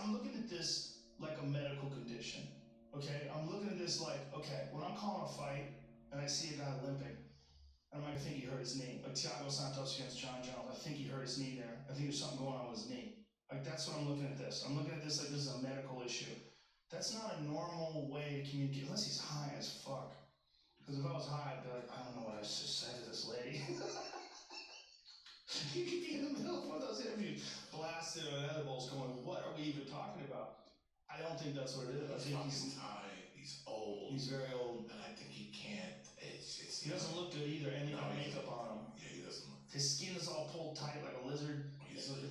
I'm looking at this like a medical condition. Okay? I'm looking at this like, okay, when I'm calling a fight and I see a guy limping, I think he hurt his knee. Like Thiago Santos against John Jones, I think he hurt his knee there. I think there's something going on with his knee. Like, that's what I'm looking at this. I'm looking at this like this is a medical issue. That's not a normal way to communicate, unless he's high as fuck. Because if I was high, I'd be like, I don't know what I just said to this lady. You could be in the middle of one of those interviews, blasted on edibles, going, what are we even talking about? I don't think that's what it is. I think he's high, he's old. He's very old. And I think he can't. He doesn't look good either, and he got makeup on him. Yeah, he doesn't look. His skin is all pulled tight like a lizard. He got the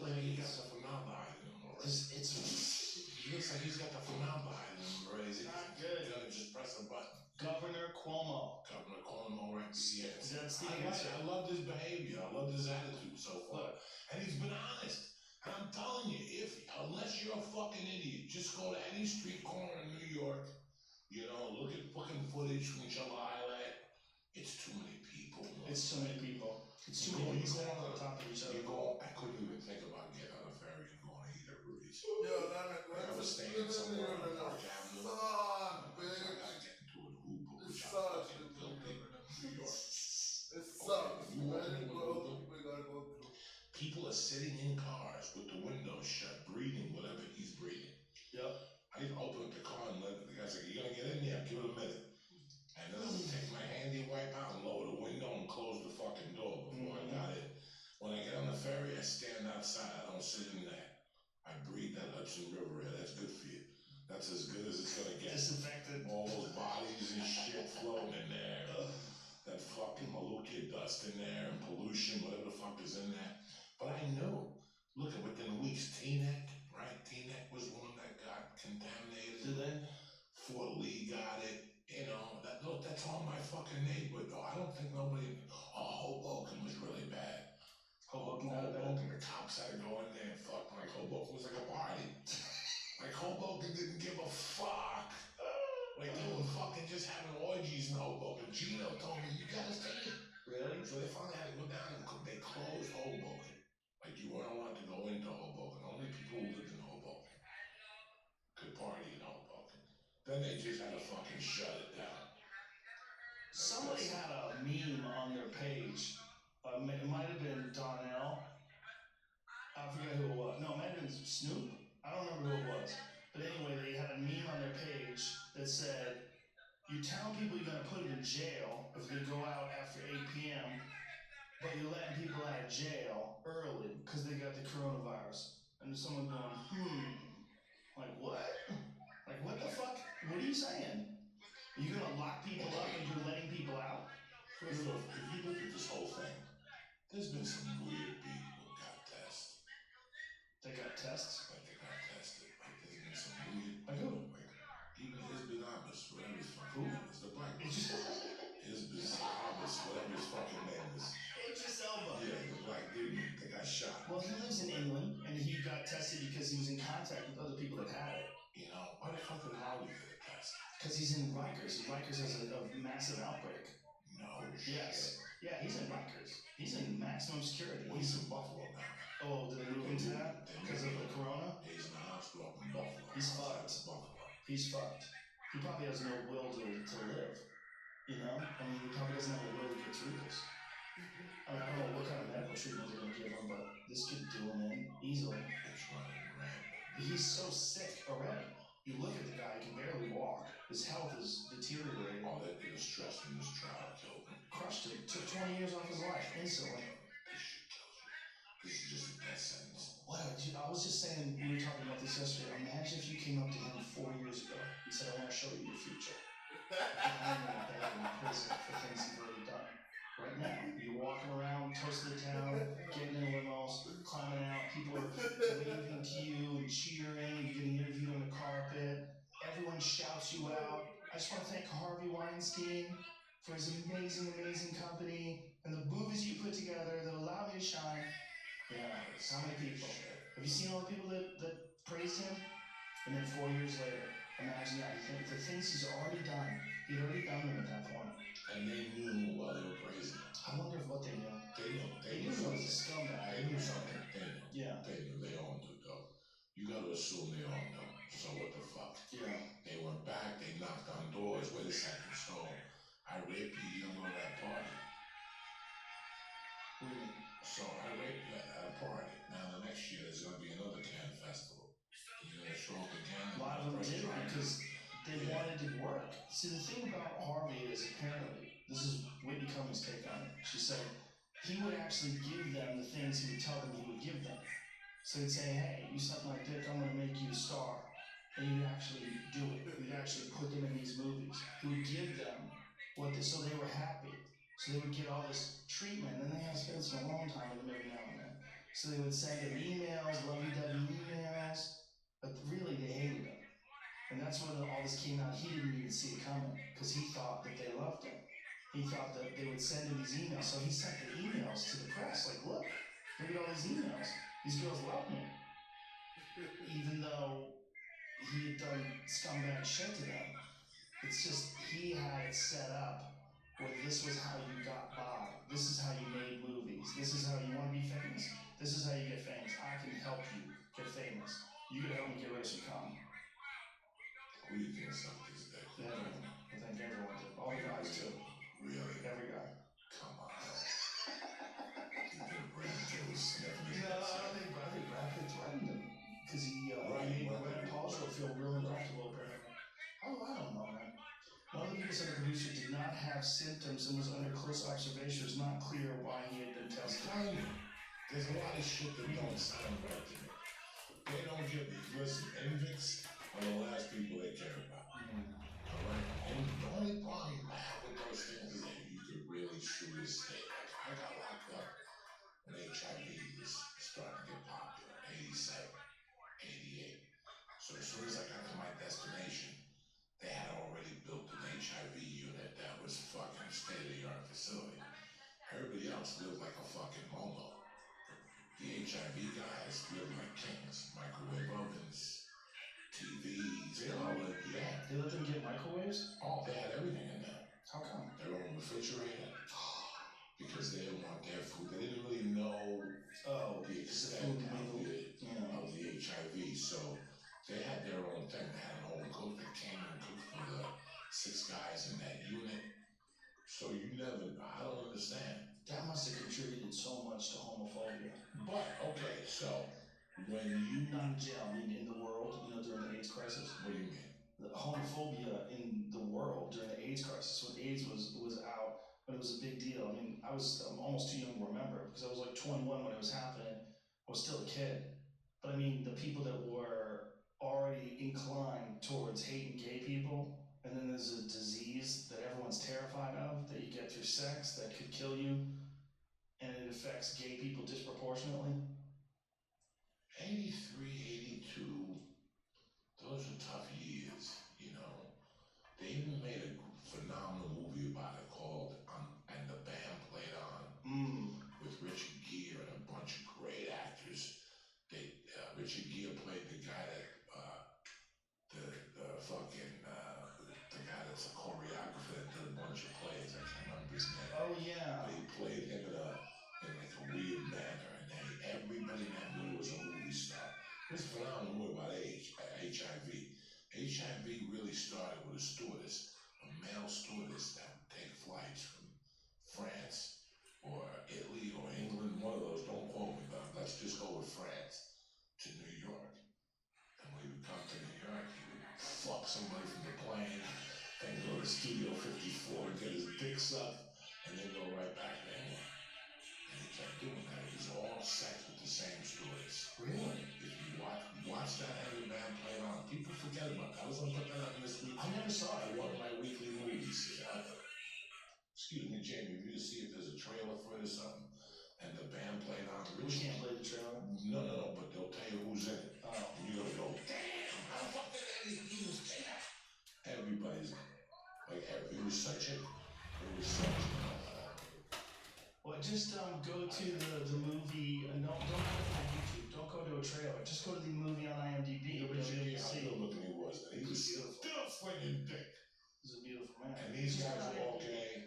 formaldehyde in him already. He looks like he's got the formaldehyde in him already. Not good. He's gonna just press a button. Governor Cuomo, right? Yeah. That's the answer. I loved his behavior. I loved his attitude so far. And he's been honest. And I'm telling you, unless you're a fucking idiot, just go to any street corner in New York, look at fucking footage from July. It's too many people. It's too many people. It's too many people on top of each other. I couldn't even think about getting on a ferry and going to either Rudy's. I was staying somewhere on Park Avenue. I gotta get into an Uber, which I'm fucking guilty in New York. People are sitting in cars with the windows shut, breathing whatever he's breathing. Yep. I open up the car and let the guy's like, you gonna get in? Yeah, give it a minute. And then I take my handy wipe out and lower the window and close the fucking door before I got in. When I get on the ferry, I stand outside. I don't sit in there. I breathe that Hudson River air. That's good for you. That's as good as it's gonna get. Disinfected. All those bodies and shit floating in there. That fucking maluki get dust in there and pollution, whatever the fuck is in there. But I knew. Look at within weeks, Teaneck, right? Teaneck was one that got contaminated. Did they? Fort Lee got it. You know, that's all my fucking neighborhood, though. I don't think nobody. Oh, Hoboken was really bad. Hoboken, the cops had to go in there and fuck. Like, Hoboken was like a party. Like, Hoboken didn't give a fuck. Like, they were fucking just having orgies in Hoboken. Gino told me, you gotta see it. Really? So they finally had to go down and they closed Hoboken. Like, you weren't allowed to go into Hoboken. Only people who lived in Hoboken could party in Hoboken. Then they just had to fucking shut it down. Somebody had a meme on their page. It might have been Donnell. I forget who it was. No, it might have been Snoop. I don't remember who it was. But anyway, they had a meme on their page that said, you're telling people you're going to put them in jail if they go out after 8 p.m., but you're letting people out of jail early because they got the coronavirus. And there's someone going, like what? Like what the fuck? What are you saying? Are you going to lock people up and you're letting people out? First off, if you look at this whole thing, there's been some weird people who got tested. They got tests? Like they got tested. Like there's been some weird. Like who? Like even Hizbut Abbas, whatever his fucking name is, the black one. Hizbut Abbas, whatever his fucking name is. Idris Elba. Yeah, the black dude that got shot. Well, he lives in England, and he got tested because he was in contact with other people that had it. You know, why the fuck did Harvey get a test? Because he's in Rikers. Rikers has a massive outbreak. No Yes. Yeah, he's in Rikers. He's in maximum security. Well, he's in Buffalo now. Oh, did they move him to that? Because of the corona? He's in the hospital up in Buffalo. He's fucked. He's fucked. He probably has no will to live. You know? I mean, he probably doesn't have a will to get through this. I mean, I don't know what kind of medical treatment they're going to give him, but this could do him in easily. That's right. He's so sick already. You look at the guy, he can barely walk. His health is deteriorating. All that bit of stress from this trial killed him. Crushed him. Took 20 years off his life instantly. This shit kills you. This is just a death sentence. What? I was just saying, we were talking about this yesterday. Imagine if you came up to him 4 years ago. He said, I want to show you your future. I'm in a bed in prison for things you've already done. Right now, you're walking around, toast of the town, getting in limos, climbing out, people are waving to you and cheering, you're getting interviewed on the carpet, everyone shouts you out. I just want to thank Harvey Weinstein for his amazing, amazing company and the movies you put together that allow me to shine. Yeah, how many people? Have you seen all the people that praised him? And then 4 years later, imagine that. The things he's already done, he'd already done them at that point. And they knew while they were praising him. I wonder if what they knew. They knew he was a something. scumbag. They knew something. They knew. Yeah. They knew. They all knew, though. You gotta assume they all knew. So what the fuck? Yeah. They went back. They knocked on doors. Wait a second. So I raped you. You don't go to that party. What do you mean? So I raped you at a party. Now the next year there's gonna be another Cannes festival. You're gonna show up again. A lot of them did because they wanted to work. See, the thing about Harvey is apparently, this is Whitney Cummings' take on it. She said he would actually give them the things he would tell them he would give them. So he'd say, hey, you suck my dick, I'm gonna make you a star. And he'd actually do it. He'd actually put them in these movies. He would give them so they were happy. So they would get all this treatment, and they had to spend some alone time with them every now and then. So they would send him emails, lovey-dovey emails, but really they hated him. And that's when all this came out. He didn't even see it coming because he thought that they loved him. He thought that they would send him these emails. So he sent the emails to the press, like, look at all these emails. These girls love me. Even though he had done scumbag shit to them. It's just he had it set up where this was how you got by. This is how you made movies. This is how you want to be famous. This is how you get famous. I can help you get famous. You can help me get rid of some cum. Who do you think sucked his dick? Everyone. I think everyone did. All the guys too. Really? Every guy. Come on. You think Brad Pitt was sniffing his No, I think Brad Pitt threatened him because he made Gwyneth Paltrow feel real uncomfortable. Apparently. Oh, I don't know, man. One of the people said the producer did not have symptoms and was under close observation. It was not clear why he had been tested. There's a lot of shit that don't sound right to me. They don't get me. Listen, Invicts are the last people they care about. Alright? And the only problem I have with those things is that you could really shoot a stick. So they had their own thing. They had an old cook that came and cooked for the 6 guys in that unit. So you never, I don't understand. That must have contributed so much to homophobia. But, okay, so when you... Not in jail, I mean in the world, you know, during the AIDS crisis. What do you mean? The homophobia in the world during the AIDS crisis, when AIDS was out, when it was a big deal. I mean, I'm almost too young to remember because I was like 21 when it was happening. I was still a kid. But I mean, the people that were already inclined towards hating gay people, and then there's a disease that everyone's terrified of that you get through sex that could kill you, and it affects gay people disproportionately. 83, 82, those are tough years, you know. They even made a phenomenal movie about it called And the Band Played On with Richard Gere and a bunch of great actors. Richard Gere played the guy that, the guy that's a choreographer that did a bunch of plays. I can't remember his name. Oh, yeah. But he played him in like a weird manner, and then everybody in that movie was a movie star. It's a phenomenal movie about HIV. HIV really started with a stewardess, a male stewardess that would take flights from France or Italy or England, one of those, don't quote me, but let's just go with France, to New York. And when he would come to New York, he would flop somebody from the plane, then go to Studio 54 and get his dick sucked, and then go right back to England. And he kept doing that. It was all sex with the same stewardess. Really? If you watch that And the Band Played On, people forget about that. I was going to put that up this week. I never saw it. One of my weekly movies. Excuse me, Jamie, you see if there's a trailer for it or something. And the band played on. We can't play the trailer. No, but they'll tell you who's in it. And you're gonna go, damn, how the fuck did that use that? Everybody's like, it was such. Well, just go to the movie. No, don't go to YouTube. Don't go to a trailer. Just go to the movie on IMDb. How good looking he was. He was still swinging dick. He's a beautiful man. And these guys are all gay,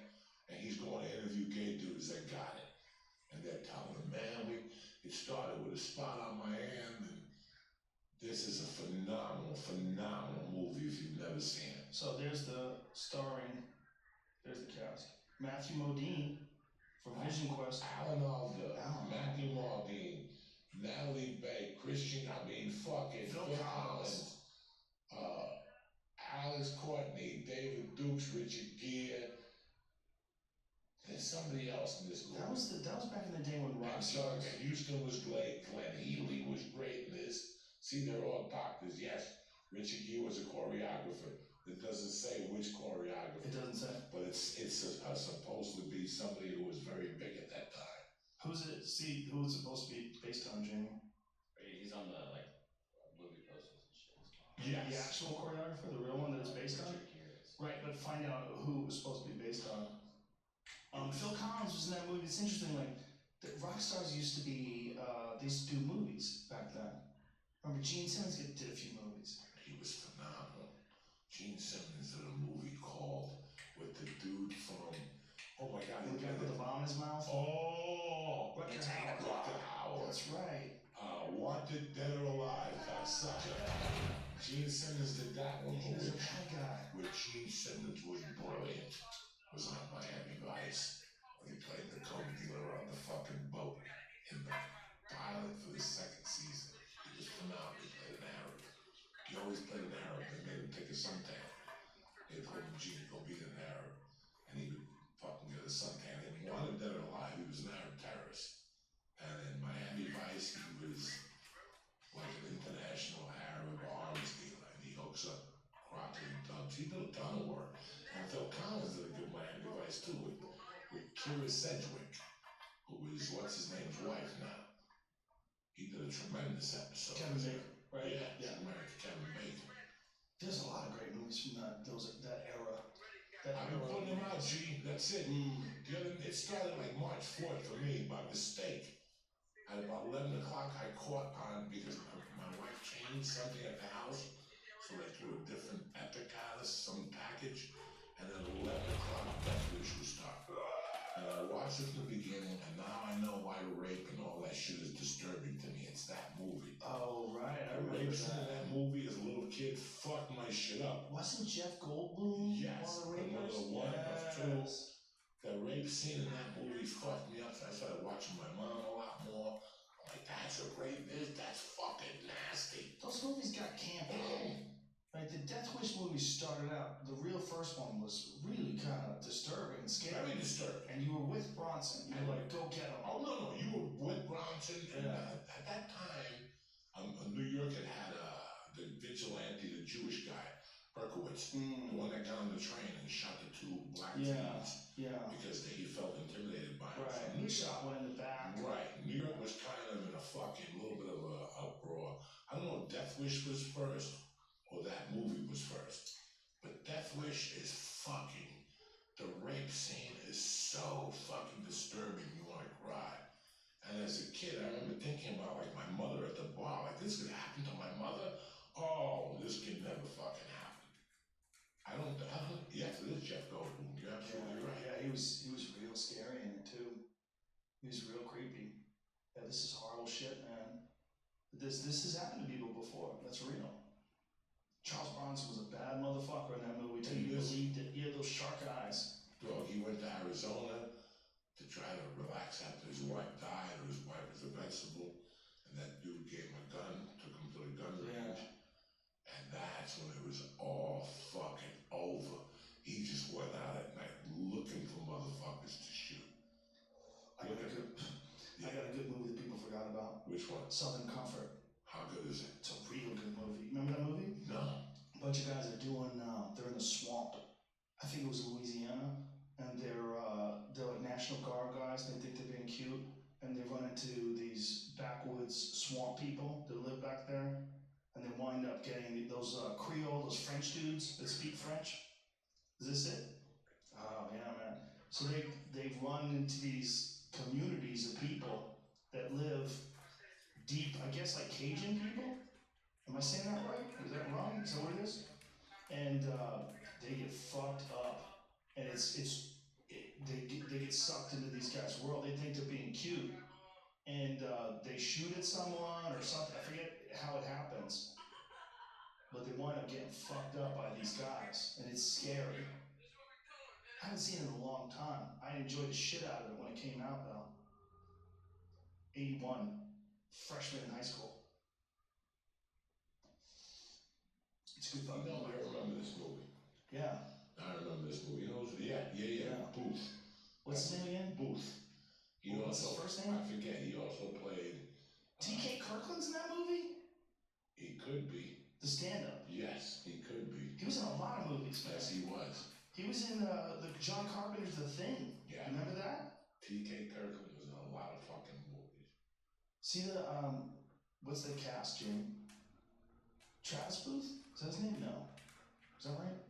and he's going to interview gay dudes that got it. And they're telling him, man, it started with a spot on my hand, and this is a phenomenal movie if you've never seen it. So there's the cast. Matthew Modine from Vision Quest. Alan Alda, Matthew Modine, Natalie Bay, fucking Phil Collins, Alex Courtney, David Dukes, Richard Gere. There's somebody else in this movie. That was back in the day when Rogan. Houston was great. Glenn Healy was great in this. See, they're all doctors. Yes, Richard Gere was a choreographer. It doesn't say which choreographer. It doesn't say. But it's supposed to be somebody who was very big at that time. Who's it? See, who it's supposed to be based on, Jamie? He's on the movie posters and shit. Yeah, the actual choreographer, the real one that it's based on. Right, but find out who it was supposed to be based on. Phil Collins was in that movie. It's interesting. The rock stars used to be. They used to do movies back then. Remember, Gene Simmons did a few movies. He was phenomenal. Gene Simmons did a movie called with the dude from. Oh my God! The guy with the bomb in his mouth. Oh, Rutger Hauer. That's right. Wanted, Dead or Alive, cocksucker. Gene Simmons did that one. He was a bad guy. Where Gene Simmons was brilliant. Was on Miami Vice when he played the coke dealer on the fucking boat in the pilot for the second season. He was phenomenal. He played an Arab. He always played an Arab. They made him take a suntan. They told him, Gene, go be an Arab. And he would fucking get a suntan. And Wanted, Dead or Alive, he was an Arab terrorist. And in Miami Vice, he was like an international Arab arms dealer. And he hooks up Crockett and Tubbs. He did a ton of work. And Phil Collins did a good Miami Vice too with Kira Sedgwick, who is what's his name's wife now. He did a tremendous episode. Kevin Bacon, right? Yeah, married to Kevin Bacon. There's a lot of great movies from that era. I've been putting them out, G. That's it. It started like March 4th for me by mistake. At about 11 o'clock, I caught on because my wife changed something at the house. So they threw a different epic at us, some package. And then at 11 o'clock, that issue started. And I watched watched it from the beginning, and now I know why rape and all that shit is disturbing to me. It's that movie. Oh, right. I The remember rape scene in that. that movie as a little kid fucked my shit up. Wasn't Jeff Goldblum Yes, one of the rapers? another one of two. The rape scene in that movie fucked me up, so I started watching my mom a lot more. I'm like, that's a rapist, that's fucking nasty. Those movies got campy. Like the Death Wish movie started out, the real first one was really kind of disturbing and scary. Very disturbing. And you were with Bronson. You were like, go get him. Oh, no, you were with Bronson. And at that time, New York had the vigilante, the Jewish guy, Berkowitz, the one that got on the train and shot the two black teens. Yeah. Because he felt intimidated by him. Right. So He shot one in the back. Right. New York was kind of in a fucking little bit of a uproar. I don't know if Death Wish was first or that movie was first. But Death Wish is fucking, the rape scene is so fucking disturbing, you want to cry. And as a kid, I remember thinking about like my mother at the bar, like this could happen to my mother? Oh, this could never fucking happen. Yes, it is Jeff Goldblum, you're absolutely right. Yeah, he was real scary in it too. He was real creepy. Yeah, this is horrible shit, man. This has happened to people before. That's real. Charles Bronson was a bad motherfucker in that movie too. He believed it. He had those shark eyes. Dog, he went to Arizona to try to relax after his wife died, or his wife was a vegetable, and that dude gave him a gun, took him to the gun range, and that's when it was all fucking over. He just went out at night looking for motherfuckers to shoot. I got a good movie that people forgot about. Which one? Southern Comfort. How good is it? It's a real good movie. Remember that movie? No. A bunch of guys are doing. They're in the swamp. I think it was Louisiana, and they're like National Guard guys. They think they're being cute, and they run into these backwoods swamp people that live back there, and they wind up getting those Creole, those French dudes that speak French. Is this it? Oh yeah, man. So they run into these communities of people that live deep, I guess like Cajun people? Am I saying that right? Is that wrong? Is that what it is? And they get fucked up, and they get sucked into these guys' world. They think they're being cute, and they shoot at someone or something. I forget how it happens, but they wind up getting fucked up by these guys, and it's scary. I haven't seen it in a long time. I enjoyed the shit out of it when it came out, though. 81, freshman in high school. It's a good fucking movie. I remember this movie. Yeah. I remember this movie. You know, yeah. Booth. What's his name again? Booth. What's his first name? I forget. He also played. T.K. Kirkland's in that movie? He could be. The stand-up. Yes, he could be. He was in a lot of movies, man. Yes, he was. He was in the John Carpenter's The Thing. Yeah. Remember that? T.K. Kirkland was in a lot of fucking movies. See the what's the cast, Jimmy? Travis Booth? Is that his name? No. Is that right?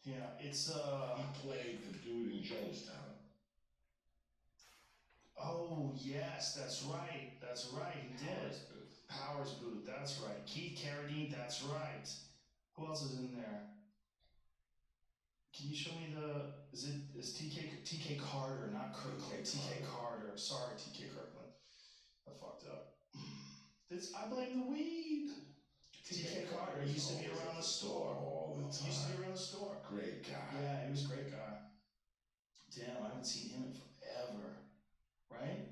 Yeah, it's He played the dude in Jonestown. Oh yes, that's right. That's right. He did. Powers Booth. That's right. Keith Carradine. That's right. Who else is in there? Can you show me is TK Carter, not Kirkland. TK Carter. Sorry, TK Kirkland. I fucked up. I blame the weed. TK Carter used to be around the store. All the time. Used to be around the store. Great guy. Yeah, he was a great guy. Damn, I haven't seen him in forever. Right?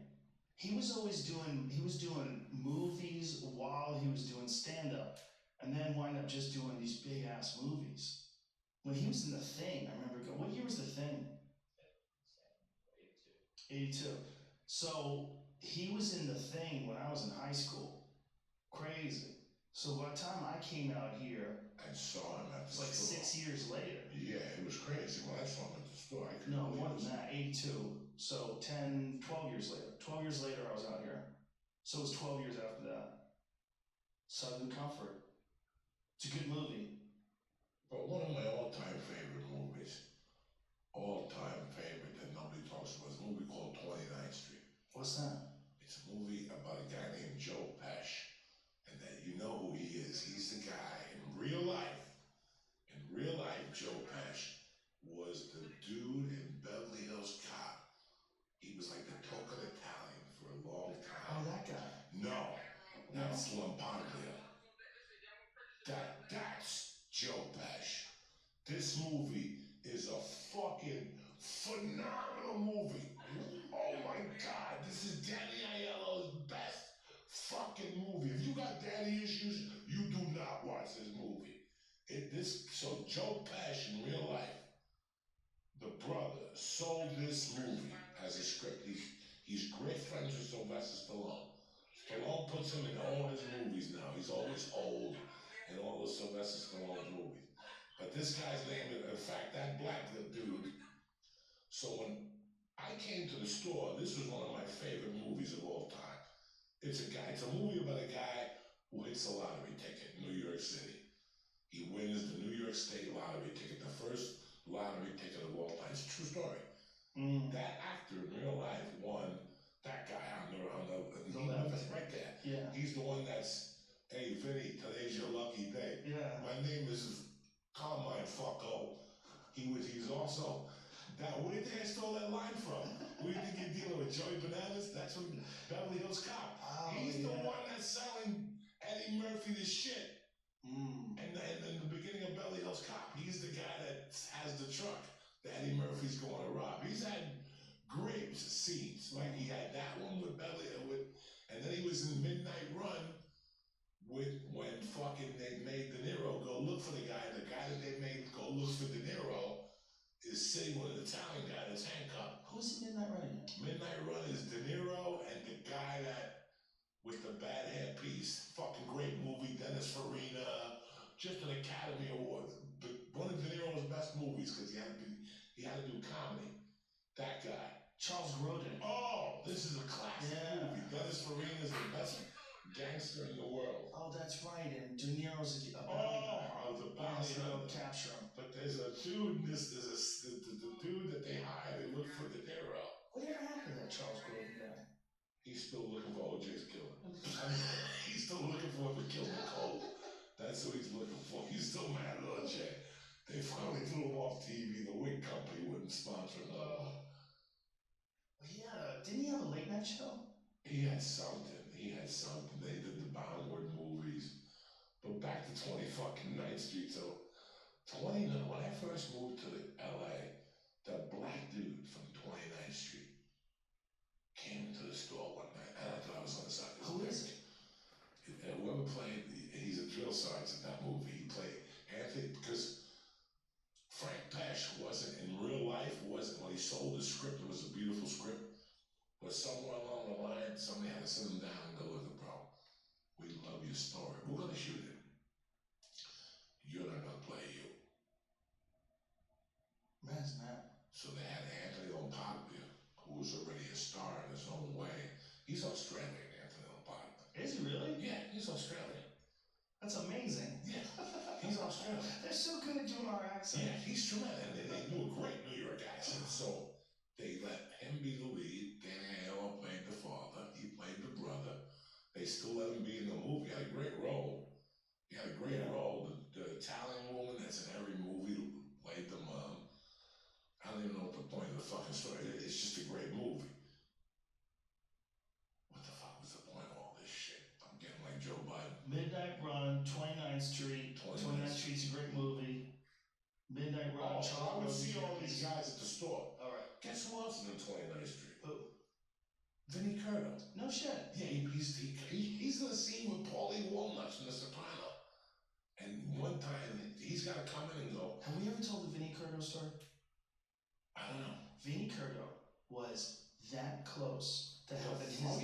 He was doing movies while he was doing stand-up, and then wind up just doing these big-ass movies. When he was in The Thing, I remember going, what year was The Thing? 82. So, he was in The Thing when I was in high school. Crazy. So by the time I came out here, I saw him at the store. Like 6 years later. Yeah, it was crazy. When I saw him at the store, I couldn't No, believe more it. than that, 82. So 12 years later. 12 years later, I was out here. So it was 12 years after that. Southern Comfort. It's a good movie. But one of my all-time favorite movies, that nobody talks about, is a movie called 29th Street. What's that? It's a movie about a guy named Joe Pesci. And that you know who he is. He's the guy in real life, Joe Pesci This movie is a fucking phenomenal movie. Oh my God, this is Danny Aiello's best fucking movie. If you got daddy issues, you do not watch this movie. So Joe Pesci in real life, the brother, sold this movie as a script. He's great friends with Sylvester Stallone. Stallone puts him in all his movies now. He's always old in all of Sylvester Stallone's movies. But this guy's name, in fact, that black dude. So when I came to the store, this was one of my favorite movies of all time. It's a movie about a guy who hits a lottery ticket in New York City. He wins the New York State lottery ticket, the first lottery ticket of all time. It's a true story. That actor in real life won. That guy on the right there. Yeah. He's the one that's, hey Vinny, today's your lucky day. Yeah. My name is Carmine Fucko. He's also that. Where do you think I stole that line from? Where do you think you're dealing with? Joey Bananas? That's from Beverly Hills Cop. Oh, He's the one that's selling Eddie Murphy the shit. And in the beginning of Beverly Hills Cop, he's the guy that has the truck that Eddie Murphy's going to rob. He's had great scenes. Like he had that one with and then he was in Midnight Run when fucking they made De Niro go look for the guy. The guy that they made go look for De Niro is sitting with an Italian guy that's handcuffed. Who's in Midnight Run again? Midnight Run is De Niro and the guy that with the bad hairpiece. Fucking great movie. Dennis Farina, just an Academy Award. One of De Niro's best movies because he had to do comedy. That guy. Charles Grodin. Oh, this is a classic movie. Dennis Farina is the best gangster in the world. Oh, that's right. And De Niro's a bounty hunter. The bounty hunter. Capture him. But there's a dude in this. The dude that they hired. They look for De Niro. Whatever happened to that Charles Grodin guy? He's still looking for OJ's killer. He's still looking for him to kill Nicole. That's what he's looking for. He's still mad at OJ. They finally threw him off TV. The Wig Company wouldn't sponsor another one. Didn't he have a late night show? He had something. They did the Bondwood movies. But back to 29th Street. So, when I first moved to LA, the black dude from 29th Street came into the store one night, and I thought I was on the side of his Who is it? Whoever played, he's a drill sergeant in that movie. He played Anthony, because Frank Pesh wasn't, in real life, when he sold the script, it was a beautiful script. But somewhere along the line, somebody had to sit him down and go, look, bro, we love your story. We're going to shoot it. You're not going to play you. Imagine that. So they had Anthony Lombardi, who was already a star in his own way. He's Australian, Anthony Lombardi. Is he really? Yeah, he's Australian. That's amazing. Yeah, he's Australian. They're so good at doing our accent. Yeah, he's tremendous. And they do a great New York accent. So they let him be the lead. Danny Aiello played the father. He played the brother. They still let him be in the movie. He had a great role. The Italian woman that's in every movie played the mom. I don't even know what the point of the fucking story is. It's just a great movie. What the fuck was the point of all this shit? I'm getting like Joe Biden. Midnight Run, 29th Street. 29th Street's a great movie. Midnight Run. I would see all these guys at the store. All right. Guess who else is in 29th Street? Who? Vinny Curto. No shit. Yeah, he's in the scene with Paulie Walnuts in The Soprano. And one time, he's got to come in and go. Have we ever told the Vinny Curto story? I don't know. Vinny Curto was that close to having his life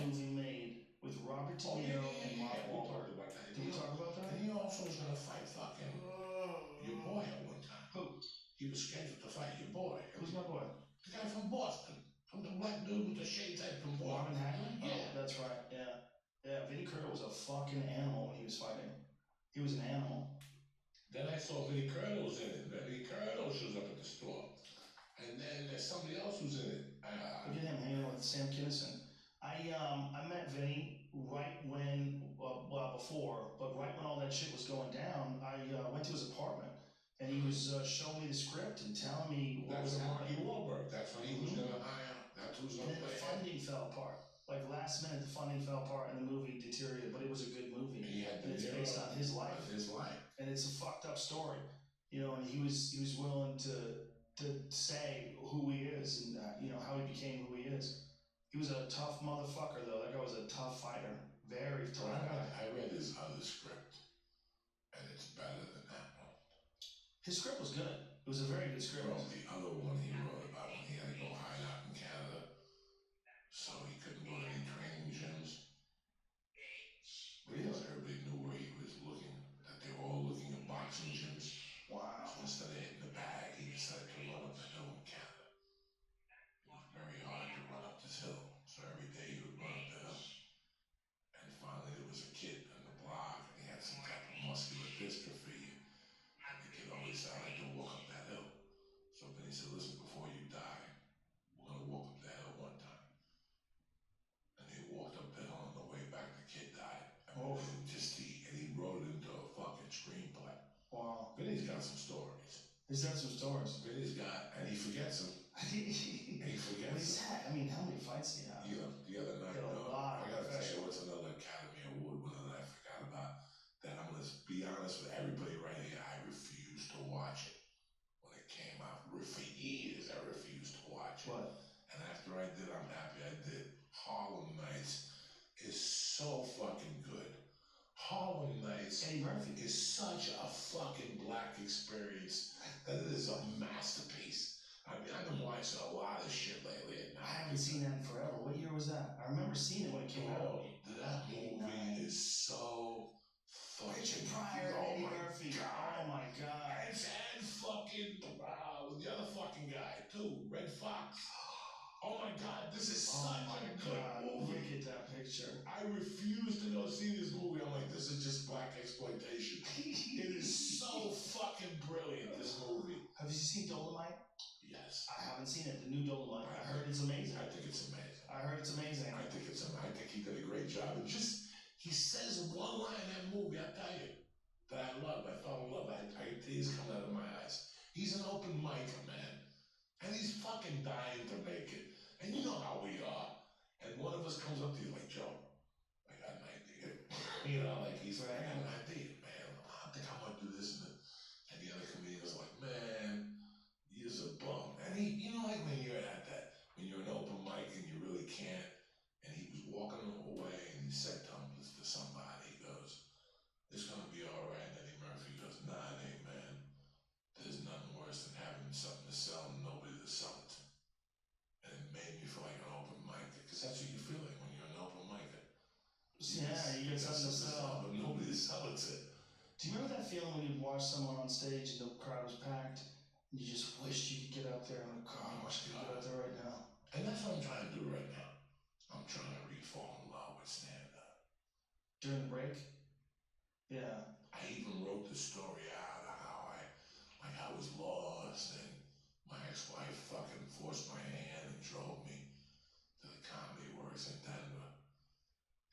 movie made with Robert De Niro and Mark Wahlberg. Did we talk about that? And he also was going to fight fucking your boy at one time. Who? He was scheduled to fight your boy. Who's my boy? The guy from Boston. From the black dude with the shades head from Boston. Marvin Hagler? Yeah. Oh, that's right, yeah. Yeah, Vinny Curto was a fucking animal when he was fighting. He was an animal. Then I saw Vinny Curto's in it. Vinny Curto shows up at the store. And then there's somebody else who's in it. Look at him hanging out with Sam Kinison. I met Vinny right when, before, but right when all that shit was going down, I went to his apartment and he was showing me the script and telling me what was happening. Marky Wahlberg. That's when he was going to hire. That's who's going to play. And then the funding fell apart. Like last minute, the funding fell apart and the movie deteriorated, but it was a good movie. He had and it's based on his life. His life. And it's a fucked up story. And he was willing to say who he is and how he became who he is. He was a tough motherfucker though. That guy was a tough fighter, very tough guy. I read his other script, and it's better than that one. His script was good. It was a very good script. Bro, the other one he wrote about when he had to go hide out in Canada, so he couldn't go to any training gyms. Because everybody knew where he was looking, that they were all looking at boxing gyms. Wow. So instead of hitting the bag, he decided to run up the hill in Canada. It was very hard to run up this hill, so every day he would run up the hill. And finally there was a kid in the block, and he had some type of muscular dystrophy. And the kid always said, I like to walk up that hill. So then he said, listen, before you die, we're going to walk up the hill one time. And they walked up the hill, on the way back, the kid died. And he wrote it into a fucking screenplay. Wow. Vinny's got some stories. He's got some stories. Vinny's got, and he forgets them. He forgets them. I mean, how many fights do you have? The other night, I gotta tell you what's another Academy Award winner that I forgot about. That I'm gonna be honest with everybody right here. I refused to watch it when it came out. For years, I refused to watch it. What? And after I did, I'm happy I did. Harlem Nights is so fucking good. Harlem Nights is such a fucking black experience that it is a masterpiece. I mean, I've been watching a lot of shit lately. And I haven't seen that in forever. What year was that? I remember seeing it when it came out. That movie is so fucking... Richard Pryor and Eddie Murphy. God. Oh my God. And fucking, the other fucking guy too, Red Fox. Oh my God, this is such a good movie. Look at that picture. I refuse to go see this movie. I'm like, this is just black exploitation. It is so fucking brilliant, this movie. Have you seen Dolomite? Yes. I haven't seen it, the new Dolomite. I heard it's amazing. I think it's amazing. I heard it's amazing. I think he did a great job. And he says one line in that movie, I tell you, that I love. I fell in love. Tears coming out of my eyes. He's an open micer, man. And he's fucking dying to make it. And you know how we are. And one of us comes up to you like, Joe, I got an idea. He's like, I got an idea, man. I think I want to do this. And the other comedian's like, man, you're a bum. And like when you're at that, when you're an open mic and you really can't. And he was walking away and he said to somebody, he goes, it's going to be all right. And Eddie Murphy goes, nah, it ain't, man. There's nothing worse than having something to sell and nobody to sell it to. And it made me feel like an open micer, because that's what you feel like when you're an open micer. Yeah, you get something to sell. But nobody to sell it to. Do you remember that feeling when you'd watch someone on stage and the crowd was packed, and you just wished you could get up there and I wish I could get up there right now? And that's what I'm trying to do right now. I'm trying to fall in love with stand-up. During the break? Yeah. I even wrote the story out of how I was lost and my ex-wife fucking forced my hand and drove me to the Comedy Works in Denver.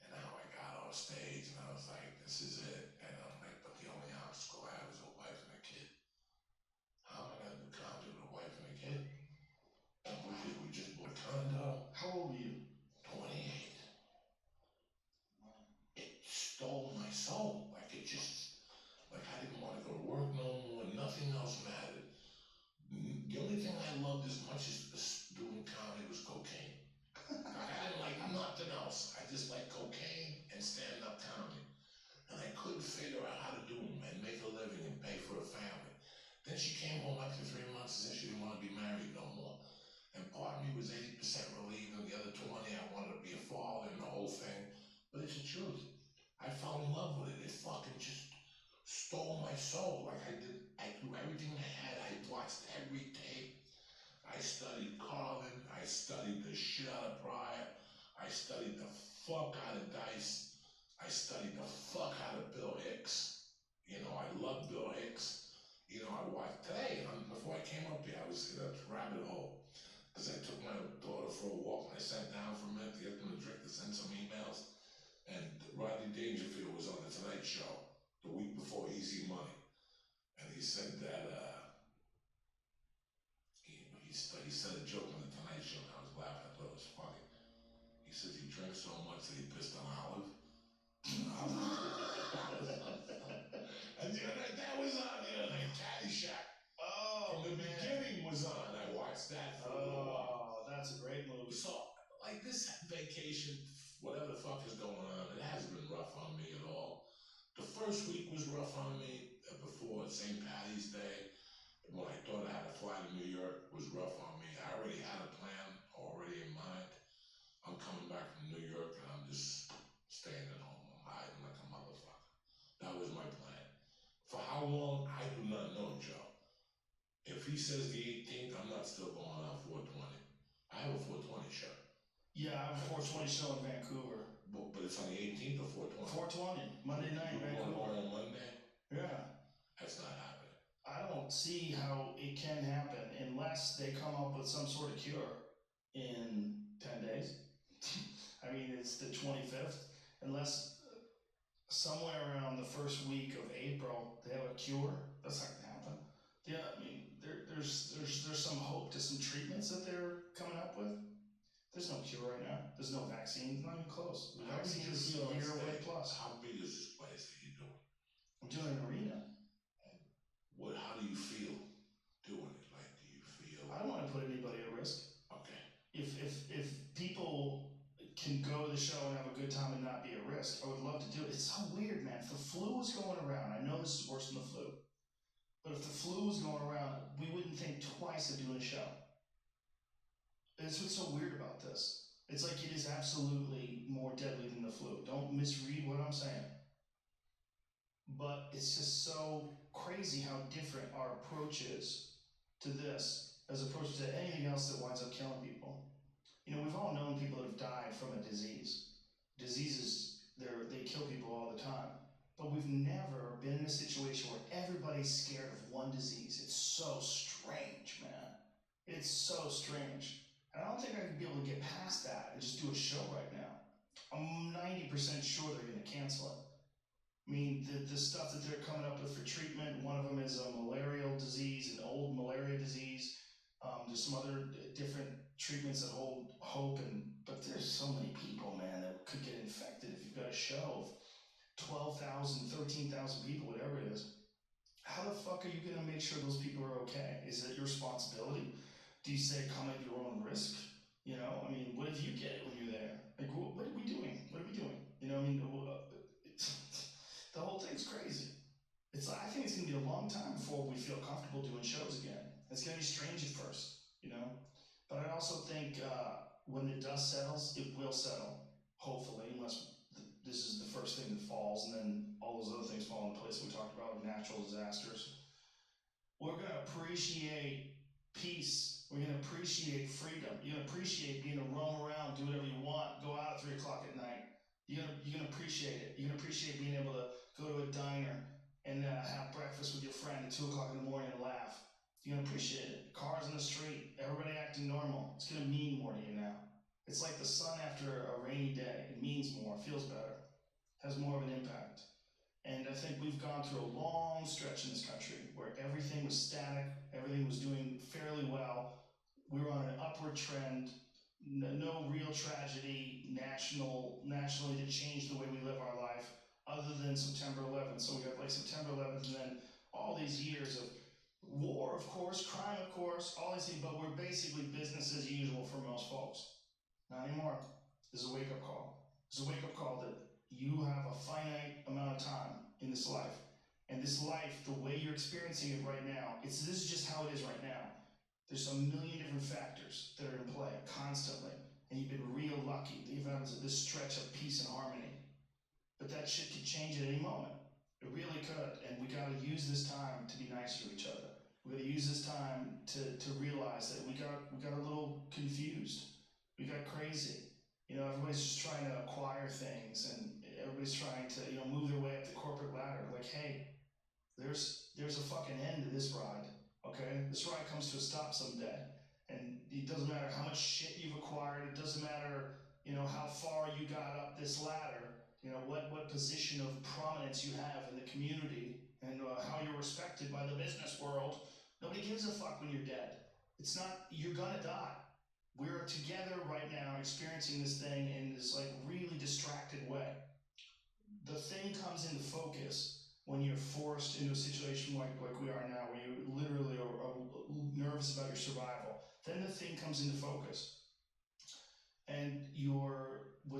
And how I got off stage and I was like, this is it. And I'm like, but the only obstacle I have is a wife and a kid. How am I gonna do comedy with a wife and a kid? And we just bought a condo. How old were you? 28. It stole my soul. I didn't want to go to work no more. Nothing else mattered. The only thing I loved as much as doing comedy was cocaine. I didn't like nothing else. I just liked cocaine and stand-up comedy. And I couldn't figure out how to do them and make a living and pay for a family. Then she came home after 3 months and said she didn't want to be married no more. And part of me was 80% relieved, and the other 20, I wanted to be a father and the whole thing. But it's the truth. I fell in love with it. It fucking just stole my soul. I threw everything I had. I watched every tape. I studied Carlin. I studied the shit out of Pryor. I studied the fuck out of Dice. I studied the fuck out of Bill Hicks. I love Bill Hicks. I watched today, before I came up here, I was in a rabbit hole. Because I took my daughter for a walk and I sat down for a minute to get them a drink to send some emails. And Rodney Dangerfield was on the Tonight Show the week before Easy Money. And he said that, he said a joke on the Tonight Show and I was laughing. I thought it was funny. He says he drank so much that he pissed on Olive. And that was on, like Caddyshack. rough on me. I already had a plan already in mind. I'm coming back from New York and I'm just staying at home. I'm hiding like a motherfucker. That was my plan. For how long, I do not know, Joe. If he says the 18th, I'm not still going on 420. I have a 420 show. Yeah, I have a 420 show in Vancouver. But it's on the 18th or 420? 420, Monday night in Vancouver. On Monday? Yeah. That's not happening. I don't see how it can happen unless they come up with some sort of cure in 10 days. I mean, it's the 25th. Unless somewhere around the first week of April they have a cure, that's not gonna happen. Yeah, I mean, there's some hope to some treatments that they're coming up with. There's no cure right now. There's no vaccine. It's not even close. The vaccine is a year away plus. How big is this place that you're doing? I'm doing an arena. How do you feel doing it? Like, do you feel? I don't want to put anybody at risk. Okay. If people can go to the show and have a good time and not be at risk, I would love to do it. It's so weird, man. If the flu was going around, I know this is worse than the flu, but if the flu was going around, we wouldn't think twice of doing a show. That's what's so weird about this. It's like it is absolutely more deadly than the flu. Don't misread what I'm saying. But it's just so crazy how different our approach is to this as opposed to anything else that winds up killing people. You know, we've all known people that have died from a disease. Diseases, they kill people all the time. But we've never been in a situation where everybody's scared of one disease. It's so strange, man. It's so strange. And I don't think I could be able to get past that and just do a show right now. I'm 90% sure they're going to cancel it. I mean, the stuff that they're coming up with for treatment, one of them is a malarial disease, an old malaria disease. There's some other different treatments that hold hope, but there's so many people, man, that could get infected if you've got a show of 12,000, 13,000 people, whatever it is. How the fuck are you going to make sure those people are okay? Is it your responsibility? Do you say come at your own risk? You know, I mean, what if you get it when you're there? Like, what are we doing? What are we doing? You know, I mean, the whole thing's crazy. I think it's going to be a long time before we feel comfortable doing shows again. It's going to be strange at first, you know? But I also think when the dust settles, it will settle, hopefully, unless this is the first thing that falls, and then all those other things fall into place that we talked about, like natural disasters. We're going to appreciate peace. We're going to appreciate freedom. You're going to appreciate being able to roam around, do whatever you want, go out at 3 o'clock at night. You're gonna appreciate it. You're gonna appreciate being able to go to a diner and have breakfast with your friend at 2 o'clock in the morning and laugh. You're gonna appreciate it. Cars in the street, everybody acting normal. It's gonna mean more to you now. It's like the sun after a rainy day. It means more, feels better, has more of an impact. And I think we've gone through a long stretch in this country where everything was static, everything was doing fairly well. We were on an upward trend. No real tragedy nationally that changed the way we live our life other than September 11th. So we got like September 11th and then all these years of war, of course, crime, of course, all these things, but we're basically business as usual for most folks. Not anymore. There's a wake-up call. There's a wake-up call that you have a finite amount of time in this life. And this life, the way you're experiencing it right now, this is just how it is right now. There's a million different factors that are in play constantly, and you've been real lucky that you've had this stretch of peace and harmony. But that shit could change at any moment. It really could, and we got to use this time to be nicer to each other. We got to use this time to realize that we got a little confused. We got crazy. You know, everybody's just trying to acquire things, and everybody's trying to move their way up the corporate ladder. Like, hey, there's a fucking end to this ride. Okay, this ride comes to a stop someday, and it doesn't matter how much shit you've acquired. It doesn't matter, how far you got up this ladder. What position of prominence you have in the community, and how you're respected by the business world. Nobody gives a fuck when you're dead. It's not. You're gonna die. We're together right now, experiencing this thing in this like really distracted way. The thing comes into focus when you're forced into a situation like we are now, where you literally are nervous about your survival. Then the thing comes into focus. And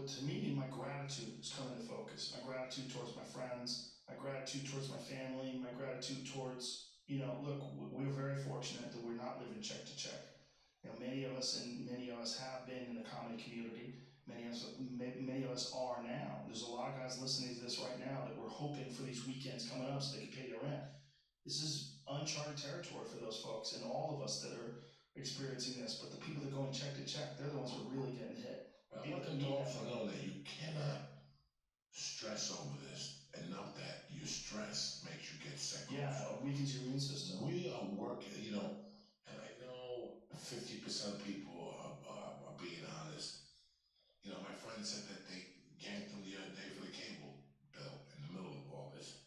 to me, my gratitude is coming into focus. My gratitude towards my friends, my gratitude towards my family, my gratitude towards, look, we're very fortunate that we're not living check to check. Many of us have been in the comedy community. Many of us are now. There's a lot of guys listening to this right now that were hoping for these weekends coming up so they could pay their rent. This is uncharted territory for those folks and all of us that are experiencing this. But the people that go and check to check, they're the ones who are really getting hit. Well, I want them to also know that you cannot stress over this enough that your stress makes you get sick. Yeah, it weakens your immune system. We are working, and I know 50% of people are being honest. My friend said that they yanked them the other day for the cable bill in the middle of all this.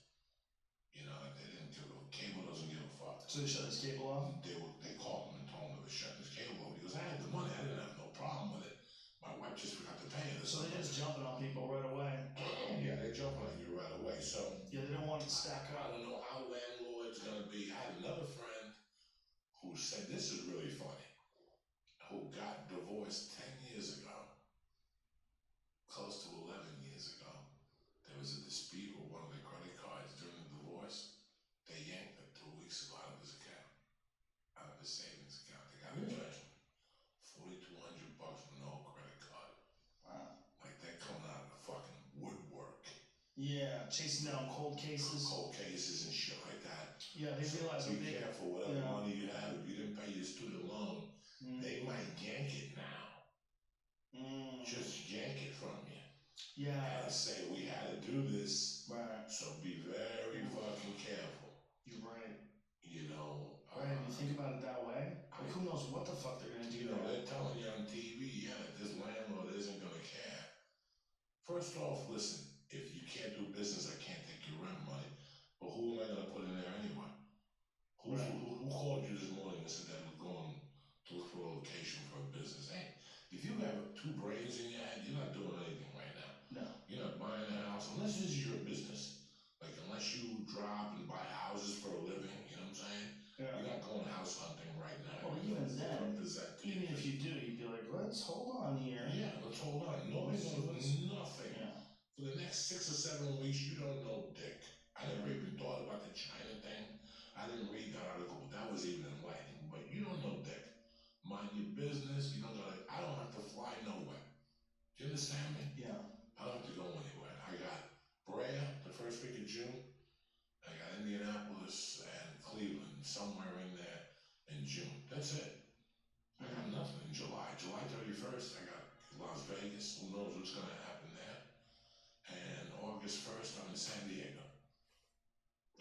They didn't give a cable doesn't give a fuck. So they shut his cable off? They called him and told him they were shutting his cable off. He goes, I had the money, I didn't have no problem with it. My wife just forgot to pay it. So they're just jumping on people right away. Yeah, they're jumping on you right away. So yeah, they don't want it to stack up. I don't know how landlord's gonna be. I had another friend who said this is really funny. Who got divorced 10 years ago, close to 11 years ago. There was a dispute with one of their credit cards during the divorce. They yanked it 2 weeks ago out of his account, out of his savings account. They got a judgment, $4,200 for no credit card. Wow. Like they're coming out of the fucking woodwork. Yeah, chasing down cold cases. Cold cases and shit like that. Yeah, they realize be careful, whatever money you have, if you didn't pay your student loan, they might yank it now. Just yank it from you. Yeah. And say, we had to do this. Right. So be very fucking careful. You're right. Right, you think about it that way? Like, who knows what the fuck they're gonna do? They're telling you on TV, that this landlord isn't gonna care. First off, listen, if you can't do business, I can't take your rent money. But who am I gonna put in there anyway? Who called you this morning and said that we're going to look for a location for a business? Hey, if you have two brains in your head, you're not doing anything right now. No. You're not buying a house, unless this is your business. Like, unless you drop and buy houses for a living, you know what I'm saying? Yeah. You're not going house hunting right now. Well, even then, even if you do, you'd be like, let's hold on here. Yeah, let's hold on. Nobody knows nothing. Yeah. For the next 6 or 7 weeks, you don't know dick. I never even thought about the China thing. I didn't read that article, but that was even enlightening. But you don't know dick. Mind your business. You don't gotta. I don't have to fly nowhere. Do you understand me? Yeah. I don't have to go anywhere. I got Brea the first week of June. I got Indianapolis and Cleveland somewhere in there in June. That's it. I got nothing in July. July 31st, I got Las Vegas. Who knows what's gonna happen there? And August 1st, I'm in San Diego.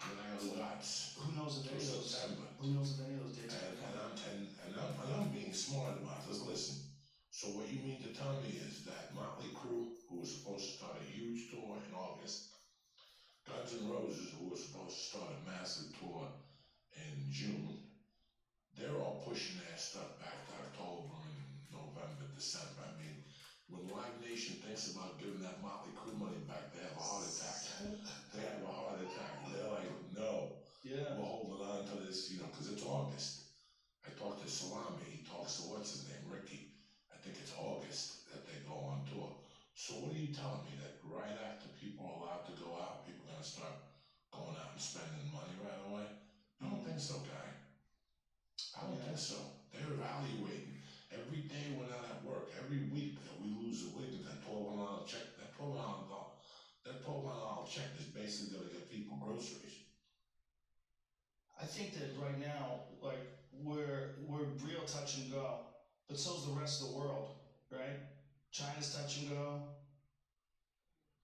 And I got lots. Who knows if any of those? September. Who knows if any of those dates? And I'm being smart about this. Listen. So what you mean to tell me is that Motley Crue, who was supposed to start a huge tour in August, Guns N' Roses, who was supposed to start a massive tour in June, they're all pushing their stuff back to October and November, December. I mean, when Live Nation thinks about giving that Motley Crue money back, they have a heart attack. They have a heart attack. They're like, no, we're holding on to this, because it's August. I talked to Salami, he talks to what's his name, Ricky. I think it's August that they go on tour. So what are you telling me, that right after people are allowed to go out, people are gonna start going out and spending money right away? I don't think so, guy. I don't think so. They're evaluating. Every day we're not at work, every week that we lose a week, that $12 check, that $12 check is basically gonna get people groceries. I think that right now, like, we're real touch and go, but so's the rest of the world, right? China's touch and go.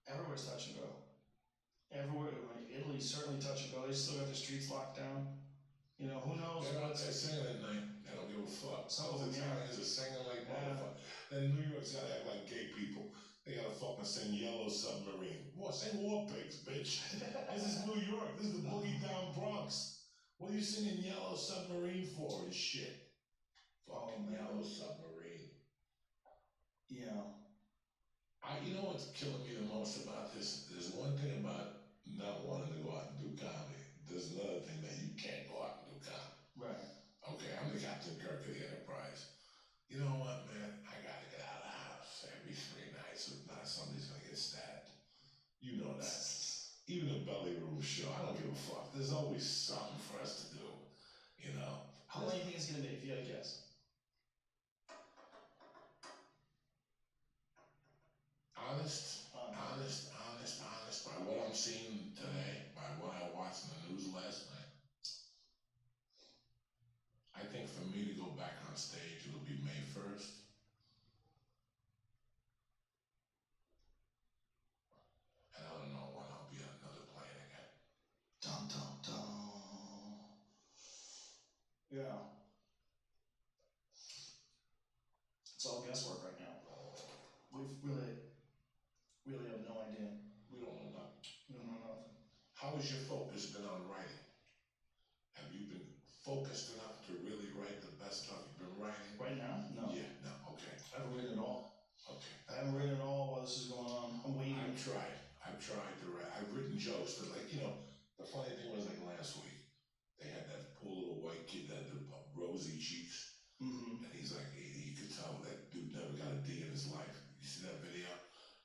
Everywhere's touch and go. Everywhere, like Italy's certainly touch and go. They still got the streets locked down. Who knows? They're out there singing at night. They don't give a fuck. Some of them, Italians are singing like motherfuckers. Then New York's gotta act like gay people. They gotta fucking sing Yellow Submarine. What? Sing War Pigs, bitch. This is New York. This is the boogie down Bronx. What are you singing Yellow Submarine for and shit? Fucking Yellow Submarine. Yeah. You know what's killing me the most about this? There's one thing about not wanting to go out and do comedy. There's another thing that you can't go out and do comedy. Right. Okay, I'm the Captain Kirk of the Enterprise. You know what, man? I gotta get out of the house every 3 nights. If not, somebody's gonna get stabbed. You know that. Even a belly room show, I don't give a fuck. There's always something for us to do. How long do you think it's gonna be, if you had to guess? on stage, it'll be May 1st. And I don't know when I'll be on another plane again. Dum dum dum. Yeah. It's all guesswork right now. We've really have no idea. We don't know nothing. We don't know nothing. How has your focus been on writing? Have you been focused enough to really write the best stuff you've been writing? Right now? No. Yeah, no, okay. I haven't written at all. Okay. I haven't written at all while this is going on. I'm waiting. I've tried to write. I've written jokes, but like, you know, the funny thing was like last week, they had that poor little white kid that had the rosy cheeks. Mm-hmm. And he's like, you could tell that dude never got a D in his life. You see that video?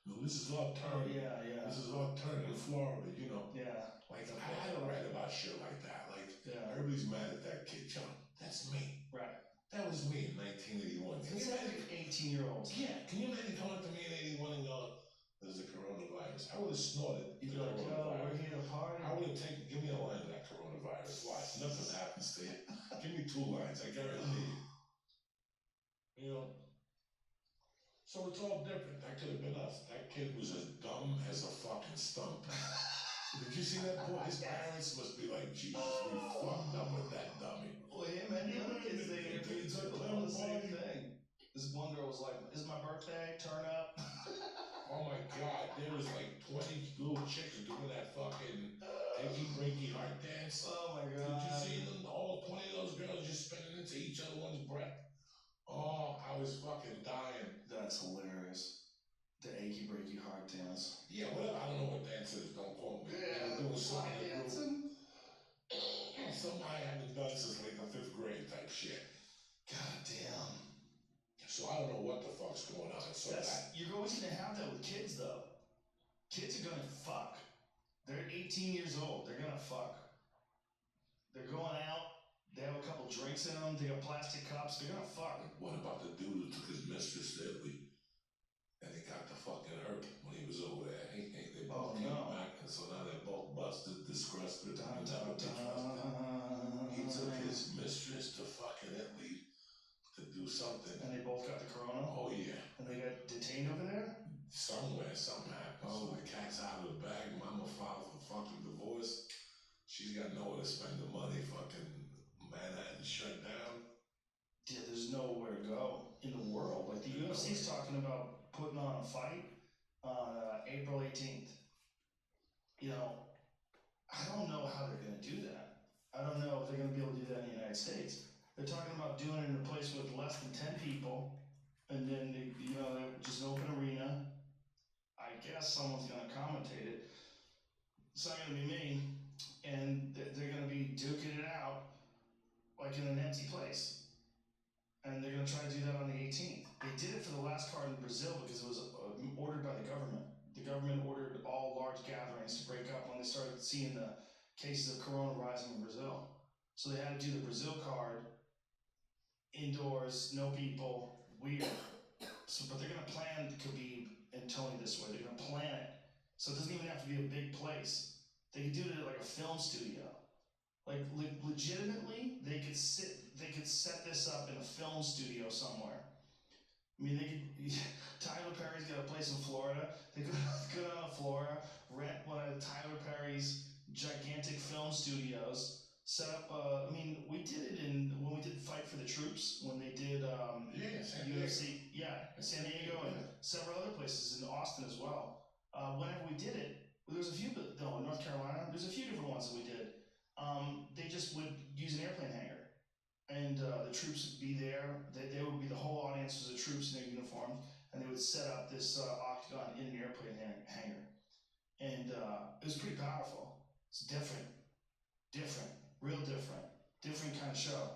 No, this is our turn. Oh, yeah. This is our turn in Florida, you know. Yeah. Like, I had to write about shit like that. Like, everybody's mad at that kid, John. That's me. Right. That was me in 1981. Can you imagine? 18-year-olds. Yeah. Can you imagine coming up to me in 81 and going, there's a coronavirus? I would have snorted. You'd be like, yo, we're here to party. I would have taken, give me a line of that coronavirus. Watch, nothing happens to you. Give me 2 lines, I guarantee you. You know? So it's all different. That could have been us. That kid was as dumb as a fucking stump. Did you see that boy? His parents must be like, Jesus, we fucked up with that dummy. Well, him and the other kids they interviewed took the same thing. This one girl was like, "Is my birthday? Turn up." Oh my God, there was like 20 little chicks doing that fucking achy breaky heart dance. Oh my God. Did you see them? All 20 of those girls just spinning into each other one's breath. Oh, I was fucking dying. That's hilarious. The achy breaky heart dance. Yeah, whatever. I don't know what dance it is. Don't quote me. Yeah, they were doing something dancing. Something I haven't done since like the 5th grade type shit. God damn. So I don't know what the fuck's going on. So you're always gonna have that with kids though. Kids are gonna fuck. They're 18 years old. They're gonna fuck. They're going out. They have a couple drinks in them. They got plastic cups. They're gonna fuck. What about the dude who took his mistress to Italy? And he got the fucking herp when he was over there. They both came back, and so now they're both busted, disgusted, and never be trusted. He took his mistress to fucking Italy to do something. And they both got the corona? Oh, yeah. And they got detained over there? Somewhere, something happened. So the cat's out of the bag. Mama filed for fucking divorce. She's got nowhere to spend the money. Fucking Manhattan shut down. Yeah, there's nowhere to go in the world. Like the UFC's talking about putting on a fight on April 18th. You know, I don't know how they're going to do that. I don't know if they're going to be able to do that in the United States. They're talking about doing it in a place with less than 10 people, and then just an open arena. I guess someone's going to commentate it. It's not going to be me, and they're going to be duking it out like in an empty place. And they're going to try to do that on the 18th. They did it for the last card in Brazil because it was ordered by the government. The government ordered all large gatherings to break up when they started seeing the cases of corona rising in Brazil. So they had to do the Brazil card indoors, no people, weird. So, but they're going to plan Khabib and Tony this way. They're going to plan it. So it doesn't even have to be a big place. They could do it at like a film studio. Like legitimately, they could set this up in a film studio somewhere. I mean, Tyler Perry's got a place in Florida. They could go down to Florida, rent one of Tyler Perry's gigantic film studios, set up, we did it when we did Fight for the Troops, when they did UFC, San Diego and several other places in Austin as well. Whenever we did it, in North Carolina, there's a few different ones that we did. They just would use an airplane hangar, and the troops would be there. They would be, the whole audience was the troops in their uniforms, and they would set up this octagon in an airplane hangar, and it was pretty powerful. It's different, real different kind of show.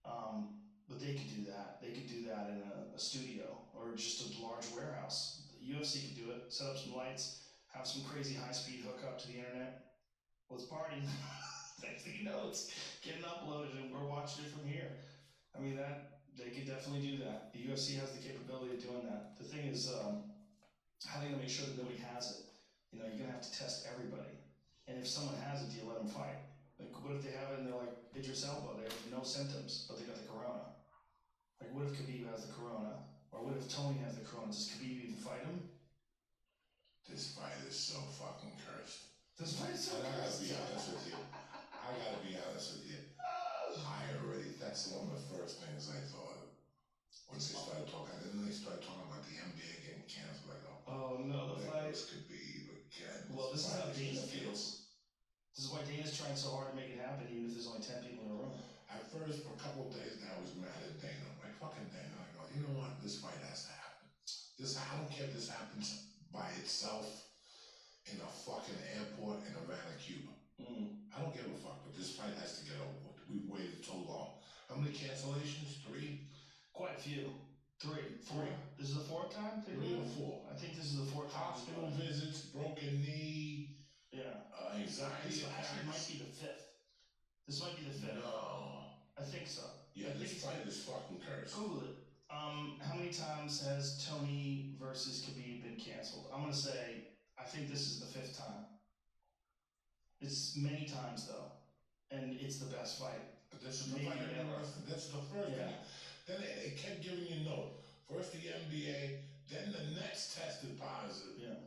But they could do that. They could do that in a studio or just a large warehouse. The UFC could do it. Set up some lights, have some crazy high-speed hookup to the internet. Let's party. Next thing you know, it's getting uploaded and we're watching it from here. I mean, they could definitely do that. The UFC has the capability of doing that. The thing is, how are they gonna make sure that nobody has it? You're gonna have to test everybody. And if someone has it, do you let them fight? Like, what if they have it and they're like Idris Elba? They have no symptoms, but they got the corona. Like, what if Khabib has the corona? Or what if Tony has the corona? Does Khabib even fight him? This fight is so fucking cursed. This fight is so and cursed. I gotta be honest with you. That's one of the first things I thought of. Once they started talking, and then they started talking about the NBA getting canceled. Like, oh no, the fight. This could be again. Well, this is how Dana feels. This is why Dana's trying so hard to make it happen, even if there's only 10 people in the room. At first, for a couple of days now, I was mad at Dana. I'm like, fucking Dana. I go, you know what? This fight has to happen. I don't care if this happens by itself in a fucking airport in Havana, Cuba. I don't give a fuck, but this fight has to get over with. We've waited so long. How many cancellations? 3? Quite a few. 3, 4. This is the 4th time? 3 or 4. I think this is the 4th time. Hospital visits, broken knee. Yeah. Anxiety attacks. Actually, might be the 5th. This might be the 5th. No. I think so. Yeah, this fight is fucking cursed. Google it. How many times has Tony versus Khabib been canceled? I'm gonna say, I think this is the 5th time. It's many times though, and it's the best fight. But this is the fight. That's the first thing. Then it kept giving you note. First the NBA, then the Nets tested positive. Yeah.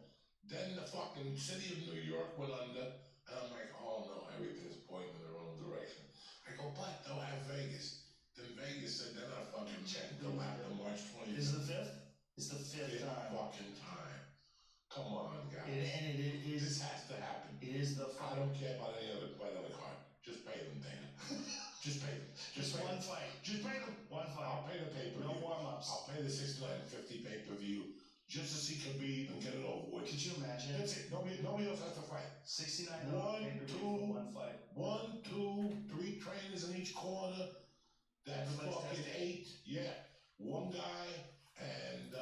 Then the fucking city of New York went under, and I'm like, oh no, everything's pointing in the wrong direction. I go, but they'll have Vegas. Then Vegas said they're not fucking checking. They'll have the March 20th. This is the 5th? It's the 5th time. Fucking time. Come on, guys. And it is. This has to happen. It is the fight. I don't care about any other card. Just pay them, Dana. Just pay them. Just one fight. Just pay them. One fight. I'll pay the pay-per-view. No warm-ups. I'll pay the $69.50 pay-per-view just to see Khabib and get it over with. Could you imagine? That's it. Nobody else has to fight. $69 pay-per-view for one fight. 1, 2, 3 trainers in each corner. That's fucking 8. Yeah. One guy and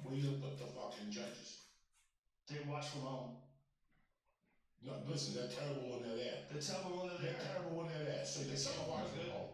where you put the fucking judges? They watch from home. No, listen, they're terrible when they're there. They're terrible when they're there. They're terrible when they're there. So they can't watch from home.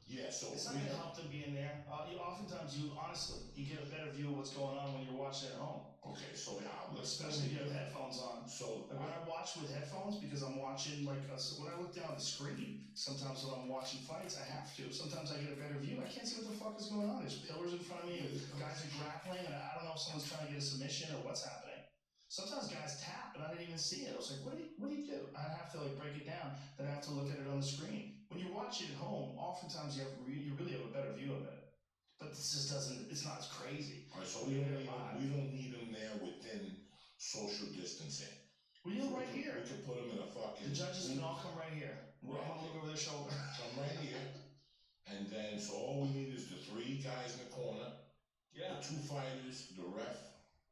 Yeah, so it's not gonna help them being there. Oftentimes, honestly, you get a better view of what's going on when you're watching at home. Okay, so especially if you have headphones on. So like when I watch with headphones, because I'm watching when I look down the screen, sometimes when I'm watching fights, I have to. Sometimes I get a better view. I can't see what the fuck is going on. There's pillars in front of me, and guys are grappling, and I don't know if someone's trying to get a submission or what's happening. Sometimes guys tap, and I didn't even see it. I was like, what do you do? I have to break it down. Then I have to look at it on the screen. When you watch it at home, oftentimes you really have a better view of it. But this just doesn't. It's not as crazy. All right, so we don't need them there within social distancing. We do right here. We could put them in a fucking. The judges can all come right here. We're all gonna look over their shoulder. Come right here, and then so all we need is the 3 guys in the corner. Yeah. The 2 fighters, the ref.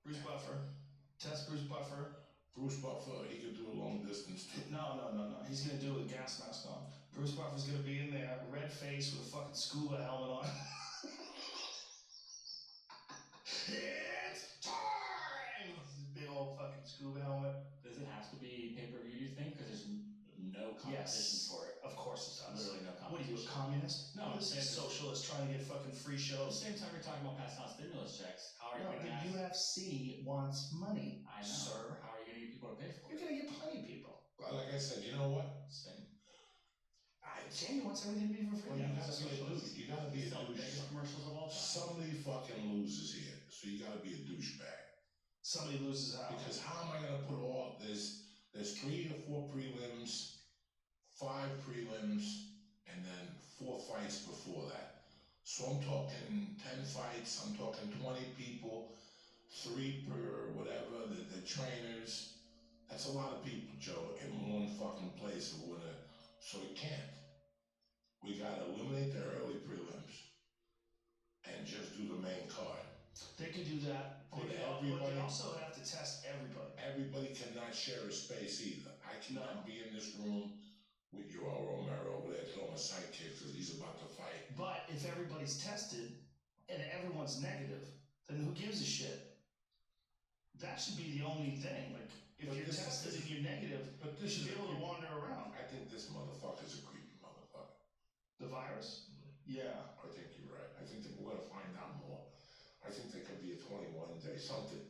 Bruce Buffer. Test Bruce Buffer. Bruce Buffer, he could do a long distance too. No. He's gonna do it with a gas mask on. Bruce Buffer's gonna be in there, red face with a fucking scuba helmet on. It's time! Big old fucking scuba helmet. Does it have to be pay-per-view, you think? Because there's no competition for it. Of course it does. Literally no competition. What are you, a communist? No, this is socialist trying to get fucking free shows. At the same time you're talking about passing out stimulus checks. How are you the UFC wants money, I know. sir. How are you going to get people to pay for it? You're going to get plenty of people. Well, like I said, you know what? Jamie wants everything to be for free. Well, you gotta be a douche. Commercials of all time. Somebody fucking loses here, so you gotta be a douchebag. Somebody loses out. Because how am I gonna put all this? There's 3 or 4 prelims, 5 prelims, and then 4 fights before that. So I'm talking 10 fights. I'm talking 20 people, 3 per whatever. The trainers. That's a lot of people, Joe, in one fucking place. So it can't. We gotta eliminate the early prelims and just do the main card. They could do that, but they also have to test everybody. Everybody cannot share a space either. I cannot be in this room with Yoel Romero over there throwing a sidekick because he's about to fight. But if everybody's tested and everyone's negative, then who gives a shit? That should be the only thing. Like, if you're tested and you're negative, you should be able to wander around. I think this motherfucker's a creepy motherfucker. The virus? Yeah. I think you're right. I think that we're gonna find out more. I think there could be a 21-day something.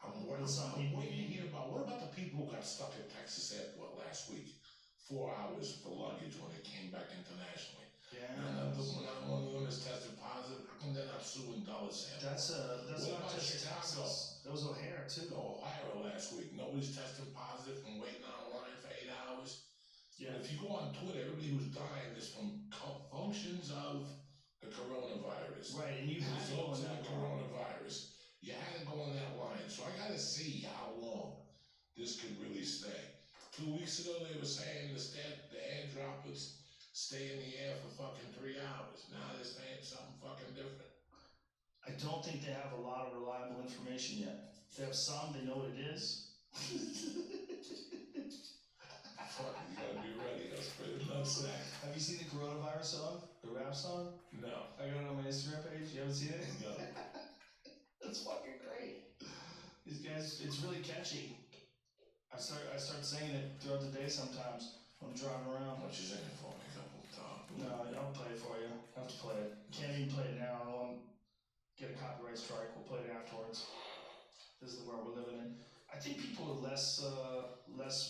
I'm waiting to hear about. What about the people who got stuck at Texas Airport last week? 4 hours for luggage when they came back internationally. Yeah. And one of them is sample. That's what not about just Chicago? Texas. That was O'Hare too. Ohio last week. Nobody's testing positive from waiting online for 8 hours. Yeah. If you go on Twitter, everybody who's dying is from functions of the coronavirus. Right, and you had to go on the that line. coronavirus. You had to go on that line. So I got to see how long this could really stay. 2 weeks ago, they were saying the air droplets stay in the air for fucking 3 hours. Now they're saying something fucking different. I don't think they have a lot of reliable information yet. They have some, they know what it is. Fuck, you gotta be ready. That's pretty nutsack. Have you seen the coronavirus song? The rap song? No. I got it on my Instagram page. You haven't seen it? No. That's fucking great. These guys, it's really catchy. I start singing it throughout the day sometimes when I'm driving around. What you singing for me? A couple of times. No, I'll play it for you. I have to play it. Can't even play it now. I don't want to get a copyright strike. We'll play it afterwards. This is the world we're living in. I think people are less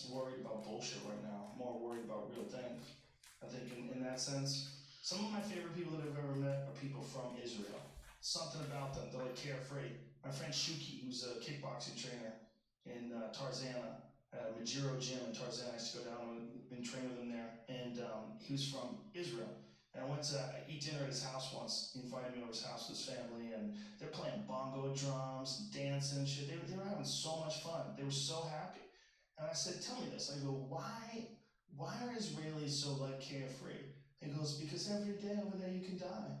worried about bullshit right now, more worried about real things. I think in that sense, some of my favorite people that I've ever met are people from Israel. Something about them, they're like carefree. My friend Shuki, who's a kickboxing trainer in Tarzana, Majiro Gym in Tarzana, I used to go down and train with him there, and he was from Israel. And I went to eat dinner at his house once. He invited me over to his house with his family, and they're playing bongo drums and dancing and shit. They were having so much fun. They were so happy. And I said, tell me this. I go, why are Israelis so like carefree? He goes, because every day over there you can die.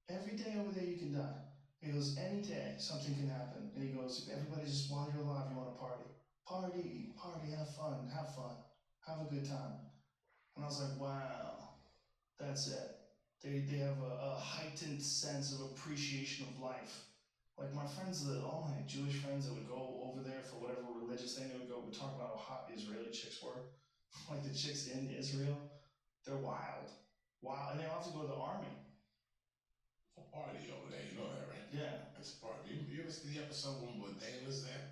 Every day over there you can die. He goes, any day something can happen. And he goes, everybody just while you're alive, you want to party. Party, have fun, have a good time. And I was like, wow. That's it. They have a heightened sense of appreciation of life. Like my friends, all my Jewish friends that would go over there for whatever religious thing they would go, would talk about how hot Israeli chicks were. Like the chicks in Israel, they're wild. And they all have to go to the army. It's a party over there, you know that, right? Yeah. It's a party. You ever see the episode when Bourdain was there?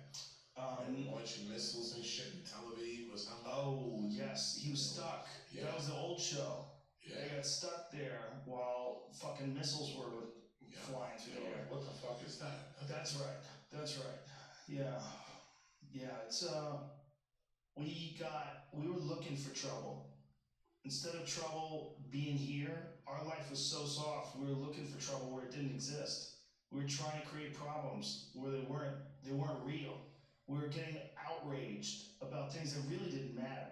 Launching missiles and shit in Tel Aviv or something? Oh, yes. He was stuck. Yeah. That was the old show. Yeah. They got stuck there while fucking missiles were flying through the air. What the fuck is that? That's right. Yeah. It's we were looking for trouble. Instead of trouble being here, our life was so soft. We were looking for trouble where it didn't exist. We were trying to create problems where they weren't real. We were getting outraged about things that really didn't matter.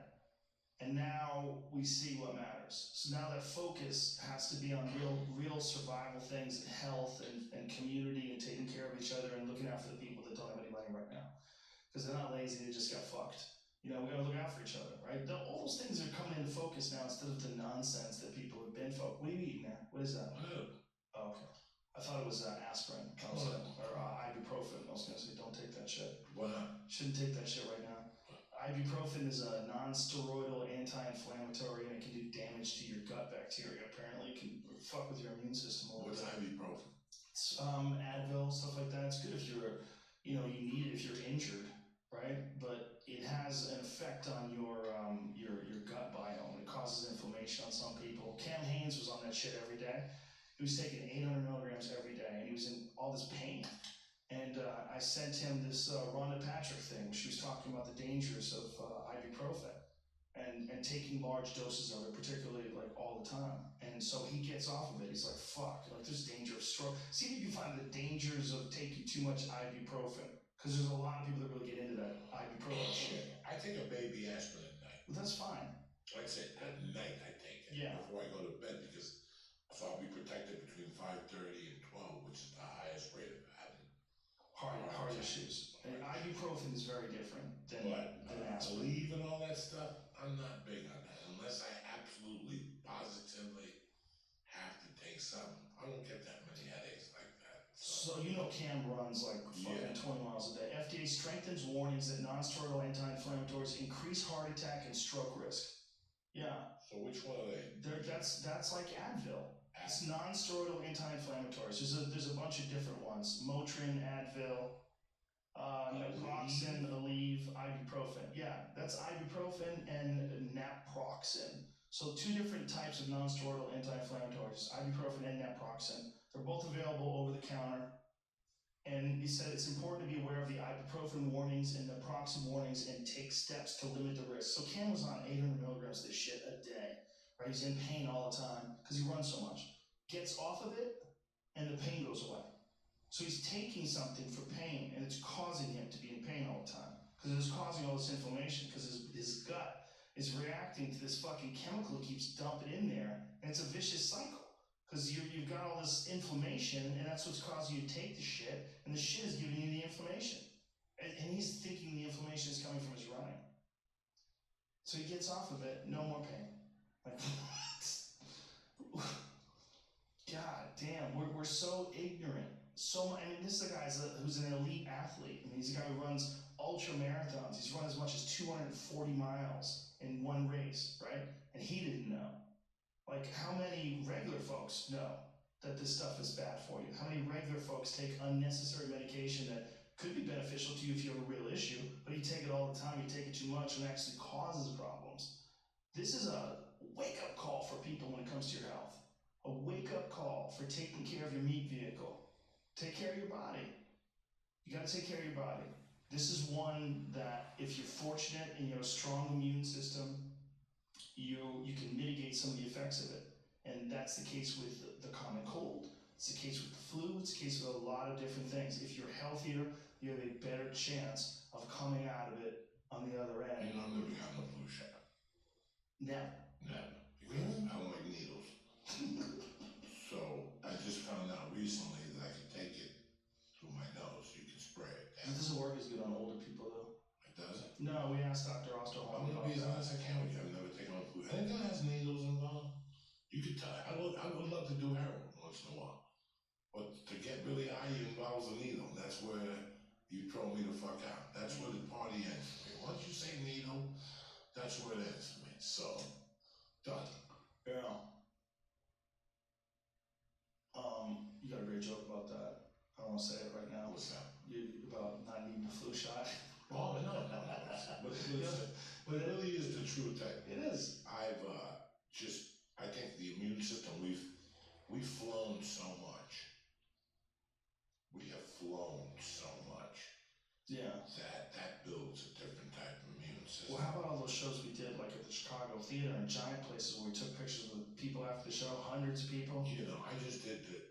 And now we see what matters. So now that focus has to be on real survival things, health and community and taking care of each other and looking out for the people that don't have any money right now. Because they're not lazy, they just got fucked. We gotta look out for each other, right? All those things are coming into focus now instead of the nonsense that people have been focused. What are you eating there? What is that? Oh, okay. I thought it was aspirin. Or ibuprofen. I was gonna say, don't take that shit. Why not? Shouldn't take that shit right now. Ibuprofen is a non-steroidal anti-inflammatory and it can do damage to your gut bacteria. Apparently it can fuck with your immune system a little bit. What's ibuprofen? It's Advil, stuff like that. It's good if you're, you need it if you're injured, right? But it has an effect on your gut biome. It causes inflammation on some people. Cam Haines was on that shit every day. He was taking 800 milligrams every day and he was in all this pain. And I sent him this Rhonda Patrick thing. She was talking about the dangers of ibuprofen and taking large doses of it, particularly like all the time. And so he gets off of it. He's like, fuck, there's danger of stroke. See if you can find the dangers of taking too much ibuprofen. Because there's a lot of people that really get into that ibuprofen shit. I take a baby aspirin at night. Well, that's fine. That's it. At night I take it. Yeah. Before I go to bed because so I'll be protected between 5:30 and 12, which is the highest rate of having heart issues. And ibuprofen is very different than aspirin. Believe and all that stuff, I'm not big on that. Unless I absolutely, positively have to take something. I don't get that many headaches like that. So Cam runs like fucking 20 miles a day. FDA strengthens warnings that non-steroidal anti-inflammatories increase heart attack and stroke risk. Yeah. So which one are they? That's like Advil. It's non-steroidal anti-inflammatories. There's a bunch of different ones. Motrin, Advil, naproxen, Aleve, ibuprofen. Yeah, that's ibuprofen and naproxen. So two different types of non-steroidal anti-inflammatories, ibuprofen and naproxen. They're both available over the counter. And he said it's important to be aware of the ibuprofen warnings and naproxen warnings and take steps to limit the risk. So Cam was on 800 milligrams of this shit a day, right? He's in pain all the time because he runs so much. Gets off of it and the pain goes away. So he's taking something for pain and it's causing him to be in pain all the time because it's causing all this inflammation because his gut is reacting to this fucking chemical it keeps dumping in there, and it's a vicious cycle. Because you've got all this inflammation, and that's what's causing you to take the shit, and the shit is giving you the inflammation. And he's thinking the inflammation is coming from his running. So he gets off of it, no more pain. Like, God damn, we're so ignorant. So much. I mean, this is a guy who's an elite athlete. I mean, he's a guy who runs ultra marathons. He's run as much as 240 miles in one race, right? And he didn't know. Like, how many regular folks know that this stuff is bad for you? How many regular folks take unnecessary medication that could be beneficial to you if you have a real issue, but you take it all the time, you take it too much, and it actually causes problems? This is a wake-up call for people when it comes to your health. A wake-up call for taking care of your meat vehicle. Take care of your body. You gotta take care of your body. This is one that, if you're fortunate and you have a strong immune system, you can mitigate some of the effects of it. And that's the case with the common cold. It's the case with the flu. It's the case with a lot of different things. If you're healthier, you have a better chance of coming out of it on the other end. You know, I've never gotten a flu shot. Never. Because I don't like needles. So I just found out recently that I can take it through my nose. You can spray it. It doesn't work as good on older people, though. It doesn't? No, we asked Dr. Osterholm. I'm gonna be as honest as I can with you. I've never taken on flu. Anything that has needles involved, you could tell. I would love to do heroin once in a while. But to get really high involves a needle. That's where you throw me the fuck out. That's where the party ends for me. Once you say needle, that's where it ends for me. So, done. Yeah. You got a great joke about that. I don't want to say it right now. What's that? About not needing a flu shot. Oh, no. But it really is the truth. It is. I think the immune system, we've flown so much. We have flown so much. Yeah. That builds a different type of immune system. Well, how about all those shows we did, like at the Chicago Theater and giant places where we took pictures with people after the show, hundreds of people? You know, I just did the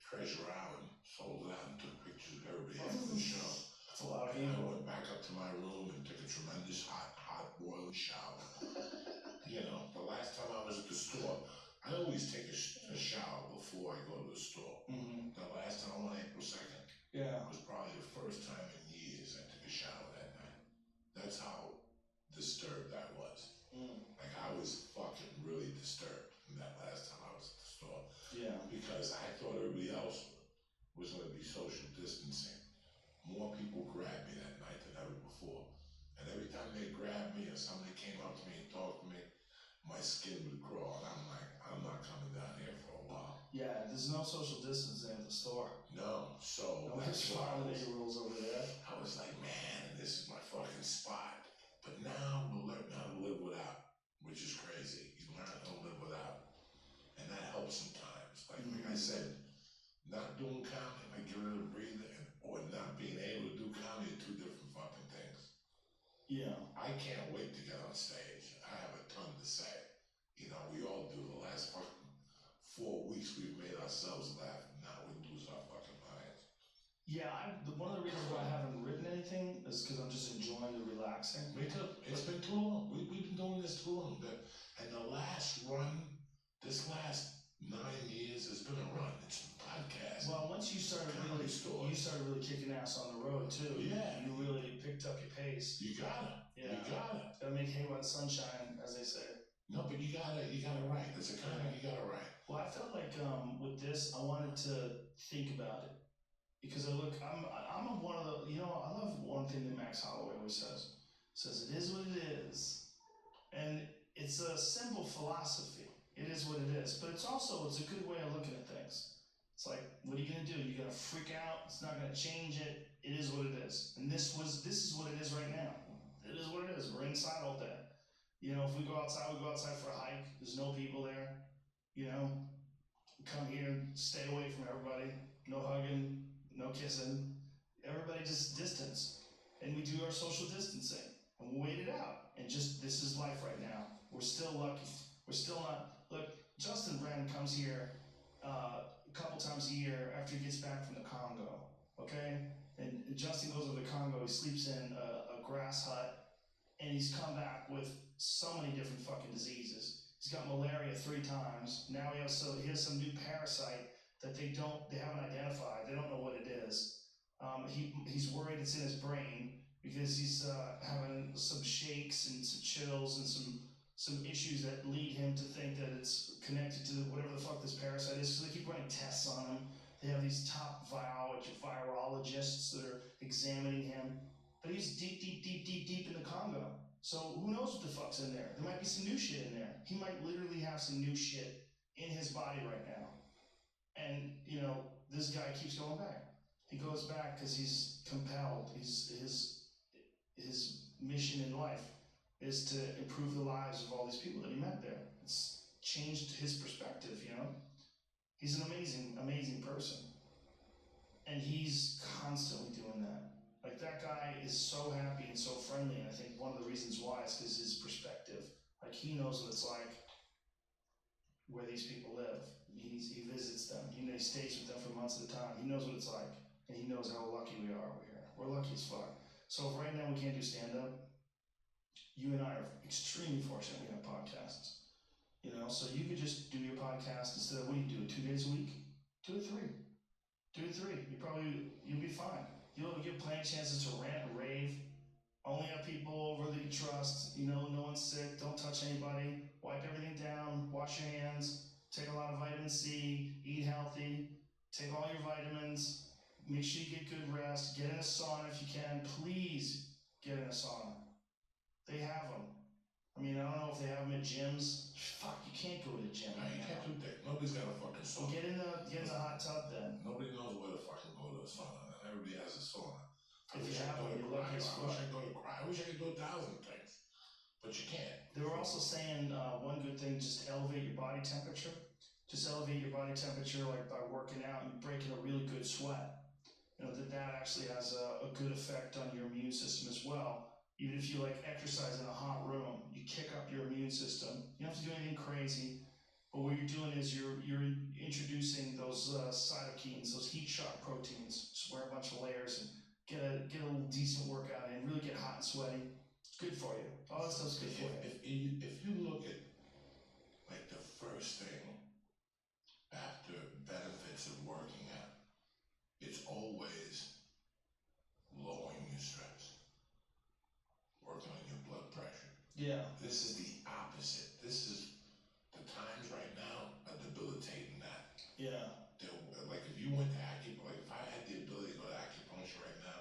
Treasure Island, sold it out and took pictures of everybody after the show. That's a lot of And I people. went back up to my room and took a tremendous hot boiling shower. You know, the last time I was at the store, I always take a shower before I go to the store. Mm-hmm. The last time on April 2nd was probably the first time in years I took a shower that night. That's how disturbed I was. Like, I was fucking really disturbed that last time I was at the store. Yeah. Because I thought everybody else was going to be social distancing. More people grabbed me that night than ever before. And every time they grabbed me or somebody came up to me and talked to me, my skin would crawl. And I'm like, I'm not coming down here for a while. Yeah, there's no social distancing at the store. No, so no holiday rules over there. I was like, man, this is my fucking spot. But now we'll learn how to live without, which is crazy. You learn how to live without. And that helps sometimes. Like I said, not doing comedy, like giving it a breather, or not being able to do comedy are two different fucking things. Yeah. I can't wait to get on stage. I have a ton to say. You know, we all do. The last fucking 4 weeks we've made ourselves laugh, and now we lose our fucking minds. Yeah, one of the reasons why I haven't written anything is because I'm just enjoying the relaxing. Me too. It's been too long. We've been doing this too long. And the last run, this last 9 years has been a run. It's a podcast. Well, once you started really kicking ass on the road too. Yeah. You really picked up your pace. You gotta. Yeah. You gotta. Gotta make hay while the sun shine, as they say. No, but you gotta write. As a comic, you gotta write. Well, I felt like with this, I wanted to think about it. Because I'm one of the, I love one thing that Max Holloway always says it is what it is. And it's a simple philosophy. It is what it is. But it's a good way of looking at things. It's like, what are you gonna do? You're gonna freak out, it's not gonna change it. It is what it is. And this is what it is right now. It is what it is. We're inside all day. If we go outside for a hike. There's no people there. Come here, stay away from everybody. No hugging, no kissing. everybody just distance. And we do our social distancing. And we'll wait it out. And just, this is life right now. We're still lucky. We're still not, look, Justin Brand comes here a couple times a year after he gets back from the Congo, okay? And Justin goes over to the Congo, he sleeps in a grass hut, and he's come back with so many different fucking diseases. He's got malaria 3 times. Now he has some new parasite that they haven't identified. They don't know what it is. He's worried it's in his brain because he's having some shakes and some chills and some issues that lead him to think that it's connected to whatever the fuck this parasite is. So they keep running tests on him. They have these top virologists that are examining him. But he's deep in the Congo. So who knows what the fuck's in there? There might be some new shit in there. He might literally have some new shit in his body right now. And, this guy keeps going back. He goes back because he's compelled. His mission in life is to improve the lives of all these people that he met there. It's changed his perspective, He's an amazing, amazing person. And he's constantly doing that. Like, that guy is so happy and so friendly, and I think one of the reasons why is because his perspective. Like, he knows what it's like where these people live. He visits them. He stays with them for months at a time. He knows what it's like, and he knows how lucky we are over here. We're lucky as fuck. So if right now we can't do stand-up, you and I are extremely fortunate we have podcasts. So you could just do your podcast instead of, what do you do, 2 days a week? Do it 3. Do it 3. You'll be fine. You'll get plenty of chances to rant and rave. Only have people over that you trust. No one's sick. Don't touch anybody. Wipe everything down. Wash your hands. Take a lot of vitamin C. Eat healthy. Take all your vitamins. Make sure you get good rest. Get in a sauna if you can. Please get in a sauna. They have them. I don't know if they have them at gyms. Fuck, you can't go to the gym. No, you can't do that. Nobody's got a fucking sauna. Well, get in the hot tub then. Nobody knows where to fucking go to a sauna. Everybody has a sauna. I If wish you I have could one, go to you're lucky cry. as I wish I fuck. could go to cry. I wish I could do 1,000 things. But you can't. They were also saying one good thing, just to elevate your body temperature. Just elevate your body temperature like by working out and breaking a really good sweat. That actually has a good effect on your immune system as well. Even if you exercise in a hot room, you kick up your immune system. You don't have to do anything crazy, but what you're doing is you're introducing those cytokines, those heat shock proteins. Just wear a bunch of layers and get a little decent workout in, really get hot and sweaty. It's good for you. All that stuff's good for you. If you look at the first thing after benefits of working out, it's always lowering your stress, working on your blood pressure. Yeah. This is the opposite. This is the times right now are debilitating that. Yeah. If you went to if I had the ability to go to acupuncture right now,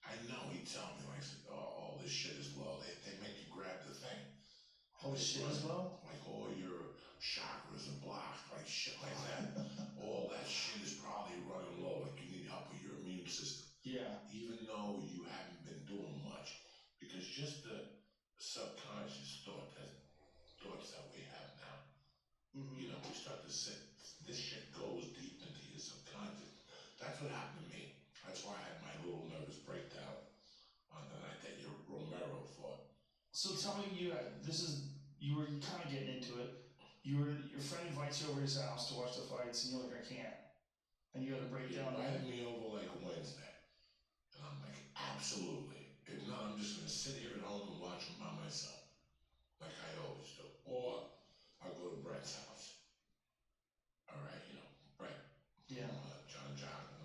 I know he'd tell me all this shit is low. They make you grab the thing. All this shit is low? All your chakras are blocked, shit like that. All that shit is probably running low. You need help with your immune system. Yeah. Even though you haven't been doing much, because just the subconscious thoughts that we have now. We start to sit. This shit goes deep into your subconscious. That's what happened to me. That's why I had my little nervous breakdown on the night that your Romero fought. So tell me, you were kind of getting into it. Your friend invites you over to his house to watch the fights, and you're like, I can't. And you got to break down. He invited me over Wednesday, and I'm like, absolutely. If not, I'm just gonna sit here at home and watch them by myself, like I always do. Or I'll go to Brett's house. All right, Brett. Yeah. John.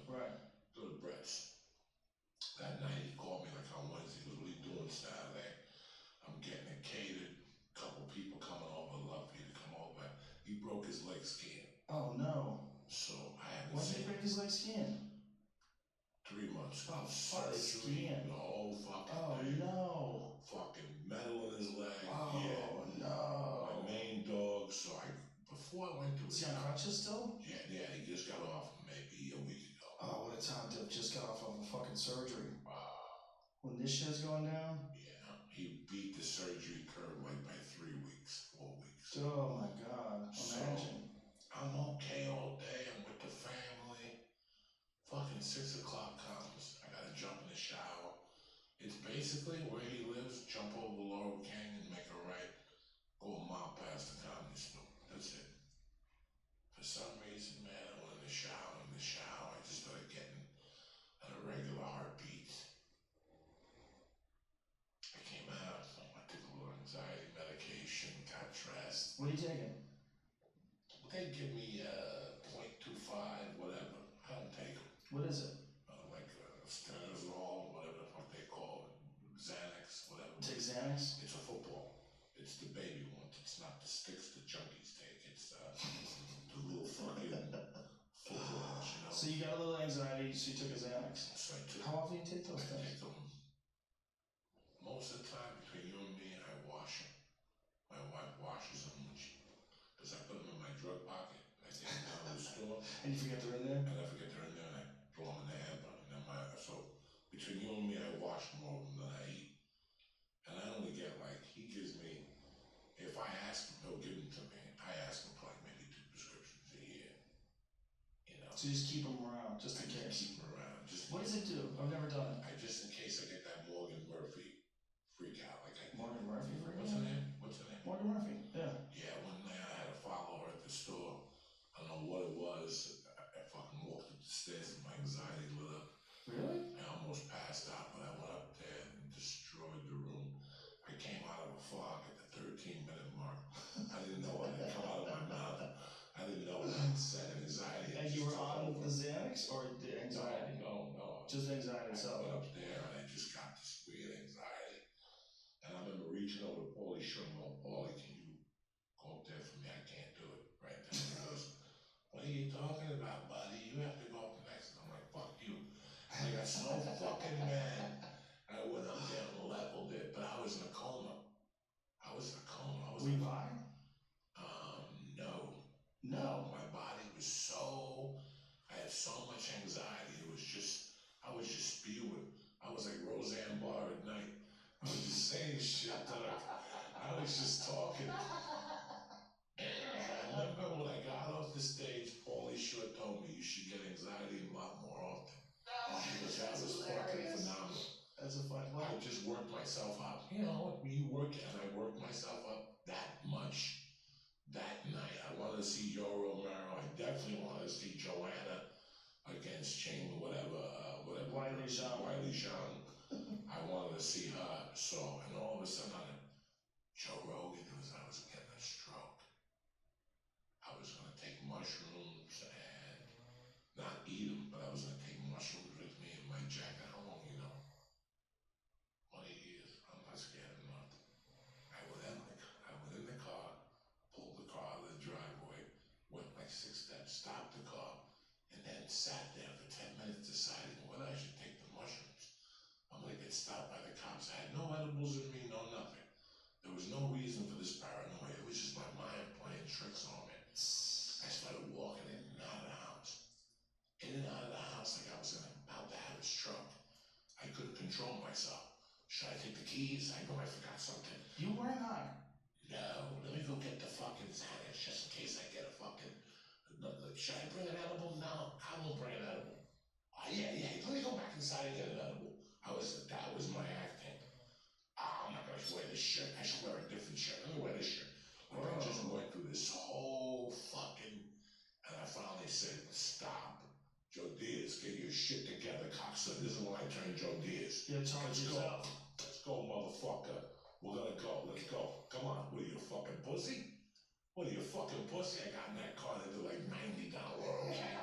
Right. Go to Brett's. That night he called me on Wednesday. He goes, what are you doing Saturday? I'm getting it catered. A couple people coming over. Love for you to come over. He broke his leg skiing. Oh no. So I haven't When did seen he break his leg skiing? 3 months ago. Oh, fuck, surgery. skiing. The whole fucking Oh thing. No. Fucking metal in his leg. Oh yeah. no. My main dog. So before I went to Is he on crutches still? Yeah, he just got off maybe a week ago. Oh, what a time to have just got off of a fucking surgery. When this shit's going down? Yeah, he beat the surgery curve by 3 weeks, 4 weeks. Oh my God, imagine. So, I'm okay all day, I'm with the family. Fucking 6 o'clock comes, I gotta What is it? Like Stanozol, whatever the fuck they call it, Xanax, whatever. Take Xanax? It's a football. It's the baby one. It's not the sticks the junkies take. It's the little fucking footballs, you know. So you got a little anxiety, so you took a Xanax. That's right, too. How often do you take those I things? take them most of the time. Between you and me, I wash them. My wife washes them because I put them in my drug pocket. I take them down to the store. And you forget they're in there? And I forget they're in there, and I throw them in the hamper. And then so between you and me, I wash more of them than I eat. And I only get he gives me, if I ask him, he'll give them to me. I ask him for maybe 2 prescriptions a year. You know. So you just keep them around, just in case. Keep them around. What does it do? I've never done it. Just in case I get that Morgan Murphy freak out. Morgan Murphy freak out? What's her name? Morgan Murphy, yeah. Yeah, one night I had to follow her at the store. I don't know what it was. I fucking walked up the stairs and my anxiety lit up. Really? I almost passed out, but I went up there and destroyed the room. I came out of a fog at the 13-minute mark. I didn't know what had come out of my mouth. I didn't know what I'd said. Anxiety. And you were on the Xanax or the anxiety? No. Just anxiety itself. I went up there and I just got this weird anxiety. And I remember reaching over to Paulie showing me, Paulie, can you go up there for me? I can't do it right now. He goes, what are you talking about, buddy? You have to go up next. I'm like, fuck you. And I got so fucking mad. I went up there and leveled it, but I was in a coma. Were you high? No. My body was I had so much anxiety. I was just spewing. I was like Roseanne Barr at night. I was just saying shit that I was just talking. I remember when I got off the stage, Paulie Short told me you should get anxiety a lot more often. Because that was fucking phenomenal. That's a fun one. I just worked myself up. You know, you work and I worked myself up that much that night. I wanted to see Yoel Romero. I definitely wanted to see Joanna against Ching, whatever. Wiley Jean. I wanted to see her. So, and all of a sudden, Joe Rogan I was getting a stroke. I was going to take mushrooms and not eat them, but I was going to take mushrooms with me in my jacket home, you know. One of years, I'm not scared of nothing. I went in the car, pulled the car out of the driveway, went like 6 steps, stopped the car, and then sat there for 10 minutes deciding whether I should take the mushrooms. I'm gonna get stopped by the cops. I had no edibles in me, no nothing. There was no reason for this paranoia. It was just my mind playing tricks on me. I started walking in and out of the house. In and out of the house like I was about to have a stroke. I couldn't control myself. Should I take the keys? I know I forgot something. You weren't high? No, let me go get the fucking Xanax just in case I get a fucking... Should I bring an edible? No, I won't bring an edible. Oh, yeah, let me go back inside and get an edible. That was my acting. I'm not gonna wear this shirt. I should wear a different shirt. Let me wear this shirt. Like I just went through this whole fucking... And I finally said, stop. Joe Diaz, get your shit together, cocksucker. This is when I turned Joe Diaz. Yeah, charge yourself. Let's go, motherfucker. We're gonna go. Let's go. Come on. What are you, a fucking pussy? What are you, a fucking pussy? I got in that car that did like $90. Okay.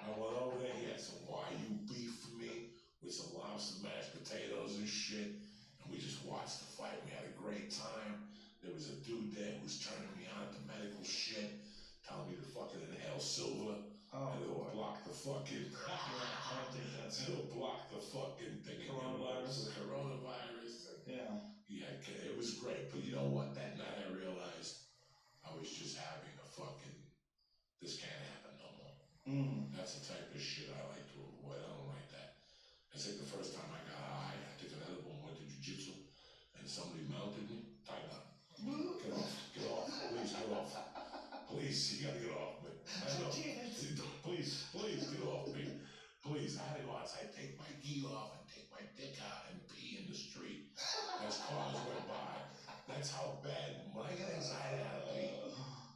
I went over there. He had some Wagyu beef for me with some lobster mashed potatoes and shit. And we just watched the fight. We had a great time. There was a dude there who was turning me on to medical shit, telling me to fucking inhale silver. And it'll block the fucking... I don't think that's... It'll block the fucking thing. Coronavirus. The coronavirus. Yeah. Yeah, it was great. But you know what? That night I realized I was just having a fucking... This can't happen no more. That's the type of shit I like to avoid. I don't like that. It's like the first time I got high, I took an edible and went to jiu-jitsu, and somebody mounted me. Tighten up. Get off. Please, get off. Please, you gotta get off me. Please, get off me. Please, I had to go outside, take my gi off, and take my dick out and pee in the street as cars went by. That's how bad. When I get anxiety, I gotta pee.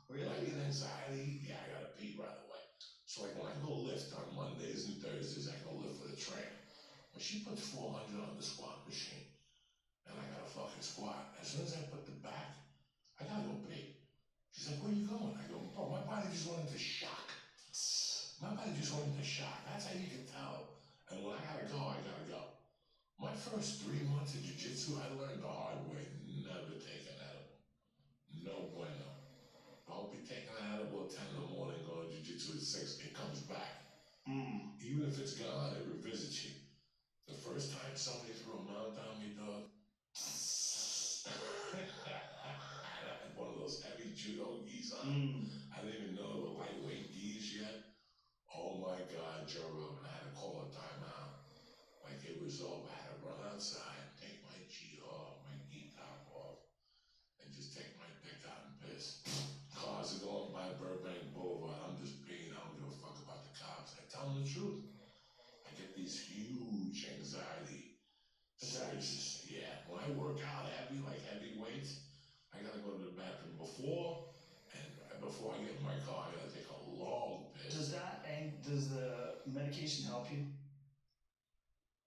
When I get anxiety, I gotta pee right away. So like when I go lift on Mondays and Thursdays, I go lift for the tram. When she puts 400 on the squat machine, and I gotta fucking squat, as soon as I put the back, I gotta go pee. She's like, where are you going? I go, bro, my body just went into shock. My body just went into shock. That's how you can first 3 months of jiu-jitsu, I learned the hard way, never take an edible. No bueno. Don't be taking an edible at 10 in the morning, going to jiu-jitsu at 6, it comes back. Even if it's gone, it revisits you. The first time somebody threw a mount on me, dog, I had one of those heavy judo gis on. I didn't even know they were lightweight gis yet. Oh my God, Joe Rogan, I had to call a timeout. Like it was over. I had to run outside, take my gi off, my gi top off, and just take my dick out and piss. Cars are going by Burbank Boulevard. I'm just peeing. I don't give a fuck about the cops. I tell them the truth. I get these huge anxiety surges. Yeah, when I work out heavy, like heavy weights, I gotta go to the bathroom before I get in my car. I gotta take a long piss. Does the medication help you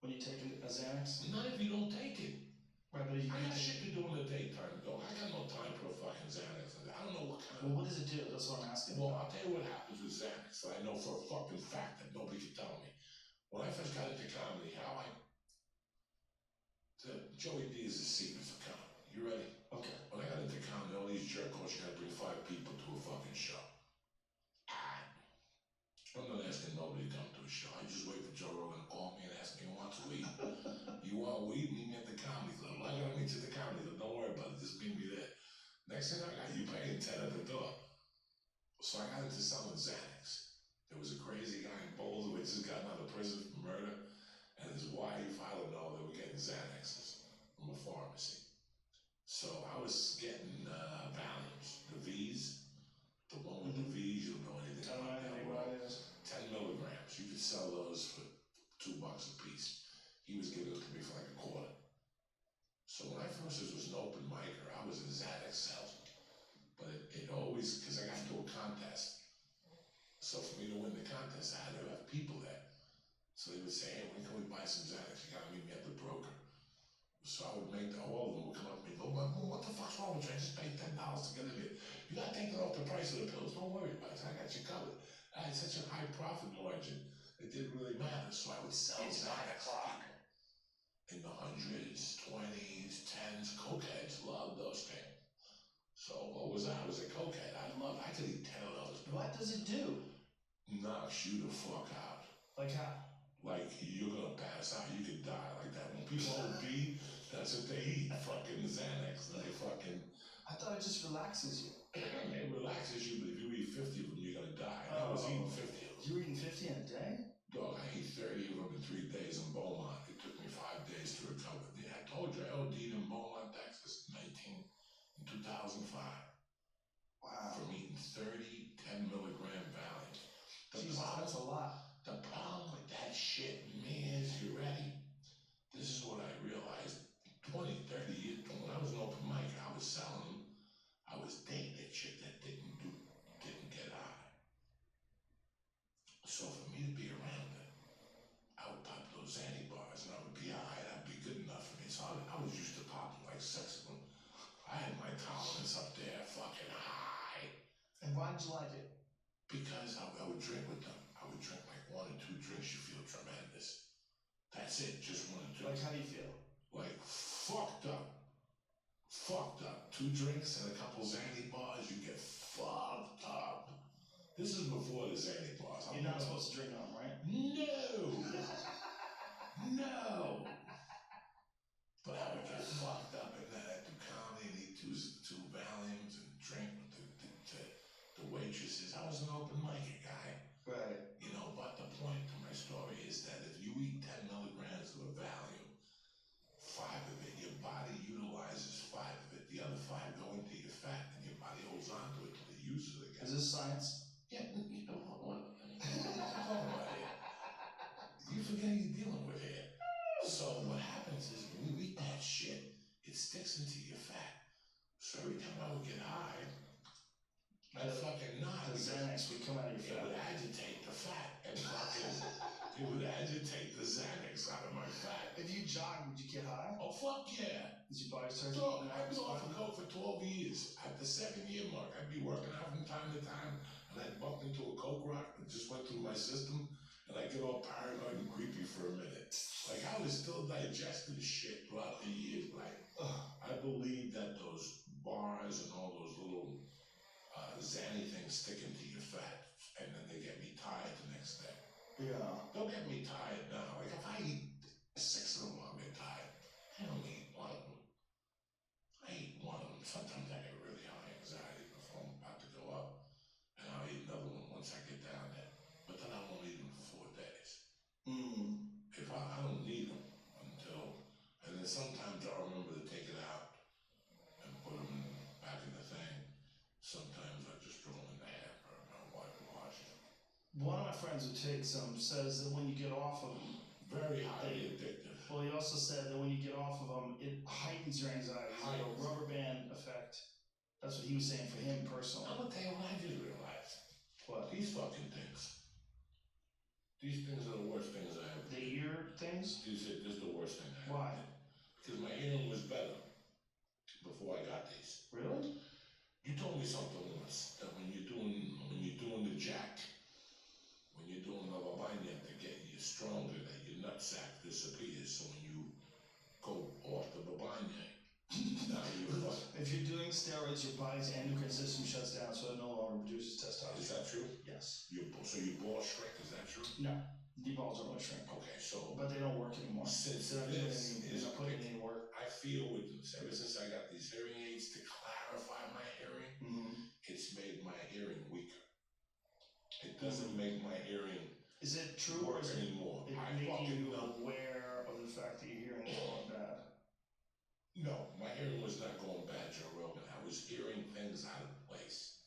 when you take a Xanax? Not if you don't take it. Right, but I got shit to do in the daytime, though. I got no time for a fucking Xanax. I don't know what kind of... Well, what does it do? That's what I'm asking. Well, I'll tell you what happens with Xanax. I know for a fucking fact that nobody can tell me. When I first got into comedy, Joey Diaz is secret for comedy. You ready? Okay. When I got into comedy, all these jerk-offs, you gotta bring 5 people to a fucking show. I'm not asking nobody to come to a show. I just wait for Joe Rogan to call me and ask me, want weed? You want weed? Meet me at the comedy club. I gotta meet you at the comedy club. Don't worry about it. Just meet me there. Next thing I got, you paying 10 at the door. So I got into selling Xanax. There was a crazy guy in Boulder who just got out of prison for murder, and his wife, I don't know, they were getting Xanaxes from a pharmacy. So I was getting Valiums, the V's, the one with the V's, you don't know anything about that world. 10 milligrams. You could sell those for $2 a piece. He was giving it to me for like a quarter. So when I first was an open micer, I was a Xanax salesman. But it always, because I got into a contest. So for me to win the contest, I had to have people there. So they would say, hey, when can we buy some Xanax? You gotta meet me at the broker. So I would make all of them would come up to me and go, what the fuck's wrong with you? I just paid $10 to get in here. You gotta take that off the price of the pills. Don't worry about it. I got you covered. I had such a high profit margin, it didn't really matter. So I would sell It's 9 o'clock. in the 100s, 20s, 10s. Cokeheads loved those things. So what was I? I was a cokehead. I could eat 10 of those. What does it do? Knocks you the fuck out. Like how? Like you're gonna pass out, you could die like that. When people OD, that's what they eat. Fucking Xanax. They fucking... I thought it just relaxes you. It relaxes you, but if you eat 50 of them, you're gonna die. And I was eating 50 of them. You were eating 50 in a day? Dog, I ate 30 of them in 3 days in Beaumont. It took me 5 days to recover. Yeah, I told you, I OD'd in Beaumont, Texas, in 2005. Wow. From eating 30 10 milligram Valium. Jesus, that's a lot. The problem with that shit, man, is you ready? This is what I realized 20, 30 years when I was an open mic, I was selling them. I was dating a chick that didn't get high. So for me to be around her, I would pop those antibars and I would be high. That'd be good enough for me. So I was used to popping like 6 of them. I had my tolerance up there, fucking high. And why did you like it? Because I would drink with them. I would drink like 1 or 2 drinks, you feel tremendous. That's it, just 1 or 2. Like how do you feel? Like fucked up. Fucked up. 2 drinks and a couple Xanny bars, you get fucked up. This is before the Xanny bars. You're not supposed to drink on them, right? No! No! But I would get fucked up and then I'd do comedy and eat 2 Valiums and drink with the waitresses. I was an open mic guy. Right. You know, but the point to my story is that if you eat 10 milligrams of a Valium, 5 of it, your body utilizes 5 of it. The other 5 go into your fat and your body holds on to it until it uses it again. Is this science? Yeah, you know what I'm talking about here. You forget who you're dealing with here. So what happens is when you eat that shit, it sticks into your fat. So every time I would get high, I'd fucking nod. The Xanax would come out of your fat. It would agitate the fat and fucking, it would agitate the Xanax out of my fat. If you jog, would you get high? Oh, fuck yeah. Did your body start Dog, I've been off of coke for 12 years. At the 7-year mark, I'd be working out from time to time, and I'd bump into a coke rock that just went through my system, and I'd get all paranoid and creepy for a minute. Like, I was still digesting shit throughout the years. Like, I believe that those bars and all those little Zanny things stick into your fat, and then they get me tired the next day. Yeah. Don't get me tired now. Like, if I eat 6 of them, I'll get tired. I don't eat one of them. I eat one of them. Sometimes I get really high anxiety before I'm about to go up, and I'll eat another one once I get down there. But then I won't eat them for 4 days. If I don't need them until, and then sometimes I'll remember to take it out and put them back in the thing. Sometimes I just throw them in the hamper and I'll wash it. One of my friends who takes them says that when you get off of them, very highly addictive. Well, he also said that when you get off of them, it heightens your anxiety. It's like a rubber band effect. That's what he was saying for him personally. I'm gonna tell you what I just realized. What? These fucking things. These things are the worst things I ever did. The ear things? This is the worst thing I ever Why? did. Because my hearing was better before I got these. Really? You told me something once that when you're doing the jack, when you're doing the babanya to get you stronger, that your nutsack disappears. So when you go off the babanya, now you're fucked. If you're doing steroids, your body's endocrine system shuts down, so it no longer produces testosterone. Is that true? Yes. So your balls shrink, is that true? No. The balls don't really shrink. Okay, so. But they don't work anymore. Since they're this not putting any work. I feel with this, ever since I got these hearing aids to clarify my hearing, it's made my hearing weaker. It doesn't make my hearing Is it true work or is it anymore. making you aware of the fact that your hearing is going bad? No, my hearing was not going bad, Joe Rogan. I was hearing things out of place.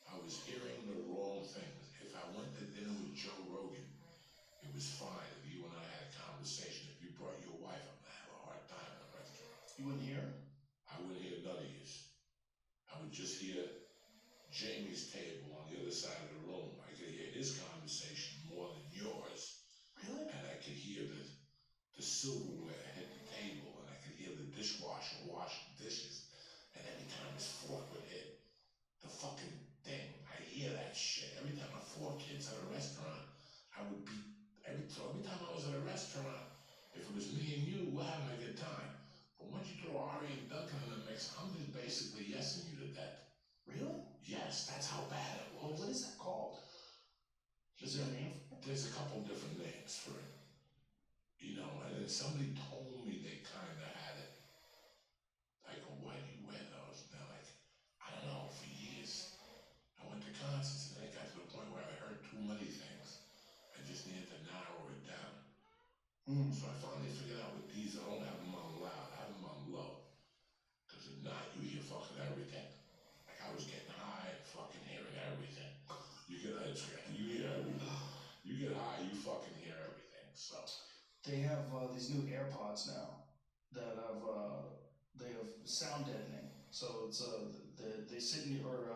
I was hearing the wrong things. If I went to dinner with Joe Rogan, it was fine. If you and I had a conversation, if you brought your wife, I'm gonna have a hard time in a restaurant. You wouldn't hear? I wouldn't hear none of yours. I would just hear Jamie's table on the other side of the room. I could hear his conversation more than yours. Really? And I could hear the silverware hit the table, and I could hear the dishwasher washing dishes. And every time his fork would hit the fucking thing, I hear that shit. Every time my 4 kids at a restaurant, I would be, every time I was at a restaurant, if it was me and you, we're having a good time. But once you throw Ari and Duncan in the mix, I'm just basically yesing you to death. Really? Yes, that's how bad it was. Well, what is that called? Is there a name for it? There's a couple different names for it. You know, and then somebody told me they kind of had it. I go, why do you wear those? And they're like, I don't know, for years. I went to concerts and then it got to the point where I heard too many things. I just needed to narrow it down. So I finally figured out with these, I don't have them on loud, I have them on low. Because if not, you hear fucking everything. Like I was getting high and fucking hearing everything. You hear everything. You get high, you fucking hear everything. So they have these new AirPods now that they have sound deadening. So it's they sit in your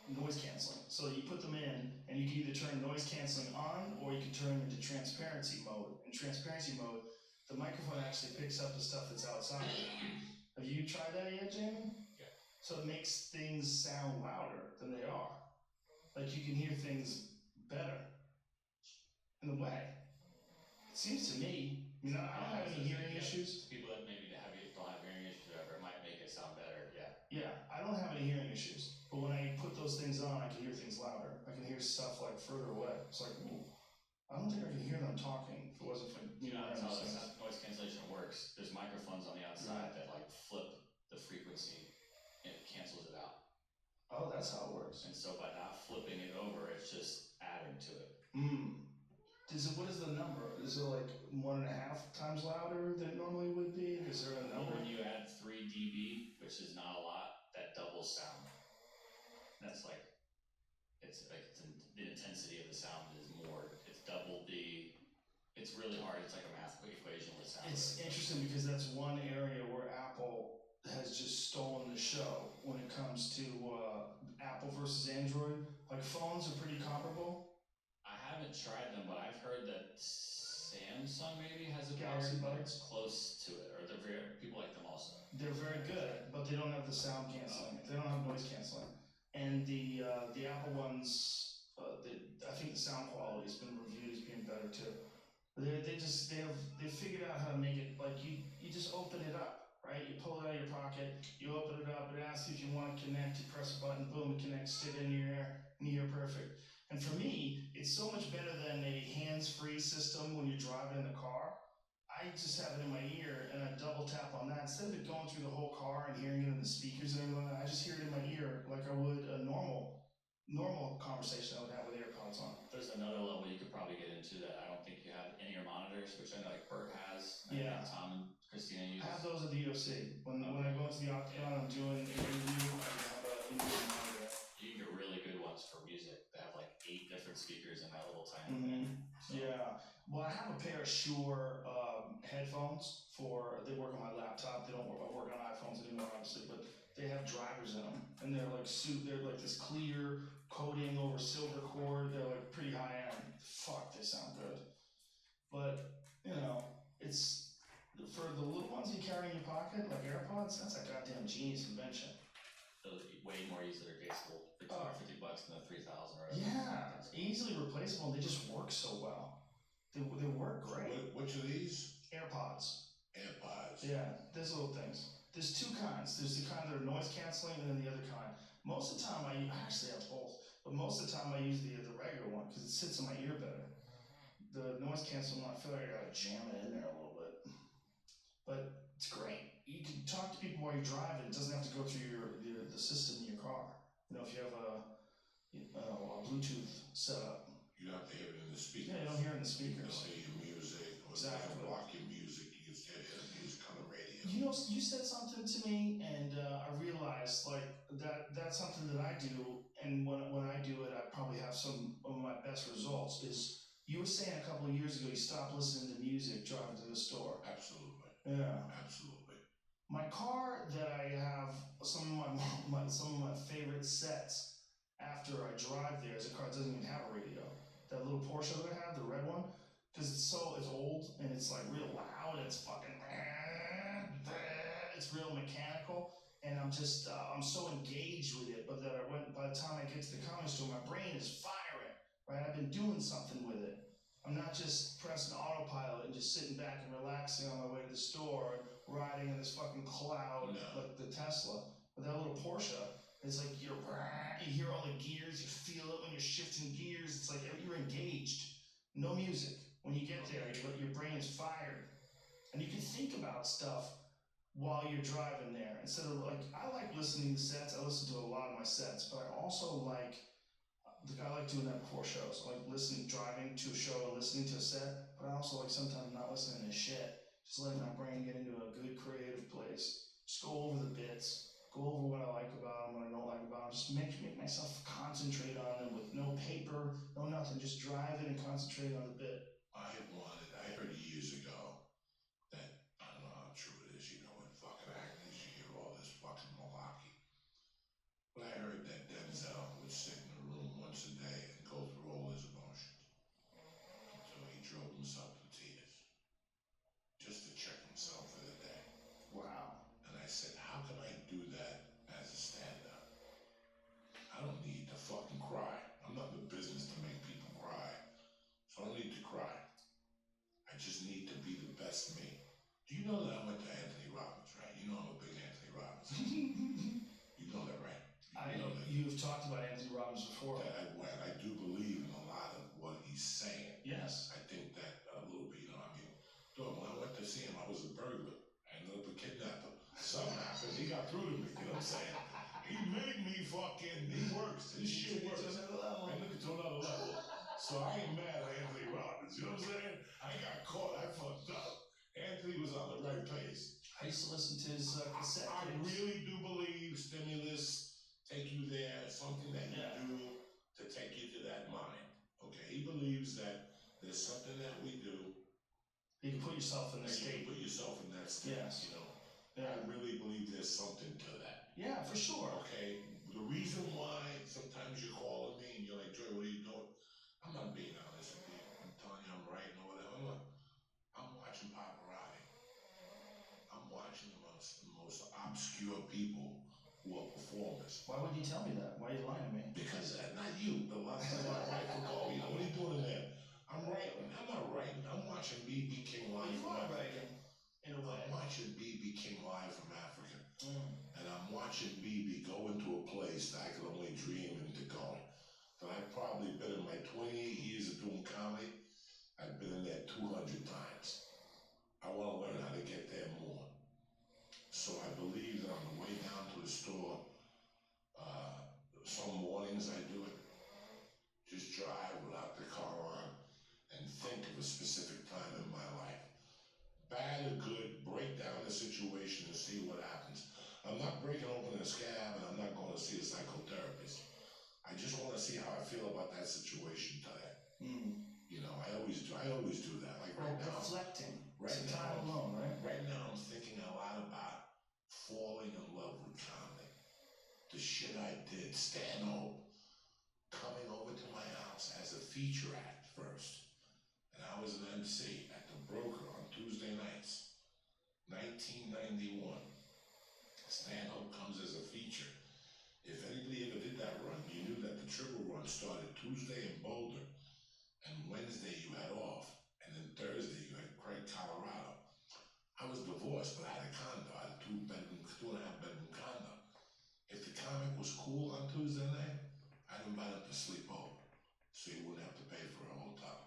noise canceling. So you put them in, and you can either turn noise canceling on, or you can turn them into transparency mode. In transparency mode, the microphone actually picks up the stuff that's outside. Have you tried that yet, Jamie? Yeah. So it makes things sound louder than they are. Like you can hear things better. In a way. It seems to me, I mean, I don't have any hearing issues. People that maybe don't have hearing issues or whatever, it might make it sound better, yeah. Yeah, I don't have any hearing issues. But when I put those things on, I can hear things louder. I can hear stuff like further away. It's like, ooh, I don't think I can hear them talking if it wasn't for You know, that's how noise cancellation works. There's microphones on the outside that like flip the frequency and it cancels it out. Oh, that's how it works. And so by not flipping it over, it's just adding to it. What is the number? Is it like 1.5 times louder than it normally would be? Is there a number? Well, when you add 3 dB, which is not a lot, that doubles sound. That's like, the intensity of the sound is more, it's double the, it's really hard. It's like a math equation with sound. It's interesting because that's one area where Apple has just stolen the show when it comes to Apple versus Android. Like phones are pretty comparable. I haven't tried them, but I've heard that Samsung maybe has a Galaxy pair Buds that's close to it, or people like them also. They're very good, but they don't have the sound canceling. They don't have noise canceling. And the Apple ones I think the sound quality has been reviewed as being better too. They figured out how to make it like you just open it up, right? You pull it out of your pocket, you open it up, it asks you if you want to connect, you press a button, boom, it connects, stick it in your ear, and you're perfect. And for me, it's so much better than a hands-free system when you're driving in the car. I just have it in my ear and I double tap on that. Instead of it going through the whole car and hearing it in the speakers and everything, I just hear it in my ear like I would a normal conversation I would have with AirPods on. There's another level you could probably get into that I don't think you have in your monitors, which I know like Bert has. Yeah. And Tom and Christina use. I have those at the UFC. When I go into the Octagon, I'm doing an interview, I have an interview monitor. You can get really good ones for music. They have like 8 different speakers in that little tiny thing. So. Yeah. Well, I have a pair of Shure headphones they work on my laptop. They don't work on iPhones anymore, obviously, but they have drivers in them, and they're like this clear coating over silver cord. They're like pretty high end. Fuck, they sound good. But it's for the little ones you carry in your pocket, like AirPods. That's a goddamn genius invention. Those are way more easily replaceable for $250 than the 3,000 or whatever. Yeah, easily replaceable. And they just work so well. They work great. So which are these? AirPods. AirPods. Yeah, there's little things. There's 2 kinds. There's the kind that are noise canceling, and then the other kind. Most of the time, I actually have both, but most of the time I use the regular one because it sits in my ear better. The noise canceling one, I feel like I gotta jam it in there a little bit, but it's great. You can talk to people while you're driving. It doesn't have to go through the system in your car. If you have a Bluetooth setup. You don't have to hear it in the speakers. Yeah, you don't hear it in the speakers. You don't hear your music. Or exactly. Block your music. You can still hear the music on the radio. You said something to me, and I realized like that's something that I do, and when I do it, I probably have some of my best results. Is you were saying a couple of years ago you stopped listening to music driving to the store. Absolutely. Yeah. Absolutely. My car that I have some of my favorite sets after I drive there is a car that doesn't even have a radio. That little Porsche that I have, the red one, because it's old and it's like real loud and it's fucking it's real mechanical, and I'm so engaged with it. But by the time I get to the comedy store, my brain is firing. Right, I've been doing something with it. I'm not just pressing autopilot and just sitting back and relaxing on my way to the store and riding in this fucking cloud like the Tesla. But that little Porsche, it's like you hear all the gears, you feel it when you're shifting gears. It's like you're engaged. No music. When you get there, your brain is fired. And you can think about stuff while you're driving there. Instead of I like listening to sets. I listen to a lot of my sets, but I also like doing that before shows. I like driving to a show, listening to a set, but I also like sometimes not listening to shit. Just letting my brain get into a good creative place. Just go over the bits. Go over what I like about them, what I don't like about them. Just make myself concentrate on them with no paper, no nothing. Just drive it and concentrate on the bit. I heard years ago that, I don't know how true it is, in fucking actors, you hear all this fucking malarkey. But I heard that Denzel would sit in a room once a day and go through all his emotions until he drove himself to tears, just to check himself for the day. Wow. And I said, how can I do that as a stand-up? I don't need to fucking cry. I'm not in the business to make people cry. So I don't need to cry. I just need to be the best me. Do you know that I went to Anthony Robbins, right? You know I'm a big Anthony Robbins. You know that, right? You've talked about Anthony Robbins before. I do believe in a lot of what he's saying. Yes. I think that a little bit, when I went to see him, I was a burglar. I ended up a kidnapper. Something happened. He got through to me, you know what I'm saying? He made me he works. His shit works. I took it to another level. So I ain't mad at Anthony Robbins, you know what I'm saying? I got caught, I fucked up. Anthony was on the right pace. I used to listen to his cassette. I really do believe stimulus take you there, something that you do to take you to that mind. Okay, he believes that there's something that we do. You can put yourself in the state. Put yourself in that state, yes. I really believe there's something to that. Yeah, for sure. Okay, the reason why sometimes you're calling me and you're like, Joy, what are you doing? I'm not being honest with you. I'm telling you I'm right or whatever. I'm watching paparazzi. I'm watching the most obscure people who are performers. Why would you tell me that? Why are you lying to me? Because not you, the lot of as I do it. Just drive without the car on and think of a specific time in my life. Bad or good, break down the situation and see what happens. I'm not breaking open a scab and I'm not going to see a psychotherapist. I just want to see how I feel about that situation today. You know, I always do that. Like right now, reflecting. Right Some now, time alone, right? Right now, I'm thinking a lot about falling in love with comedy. The shit I did, Stanhope, coming over to my house as a feature act first. And I was an MC at the Broker on Tuesday nights, 1991. Stanhope comes as a feature. If anybody ever did that run, you knew that the triple run started Tuesday in Boulder, and Wednesday you had off, and then Thursday you had Craig, Colorado. I was divorced, but I had a condo. I had a 2.5 bedroom condo. If the comic was cool on Tuesday night, I'd invite him to sleep over, so you wouldn't have to pay for a hotel.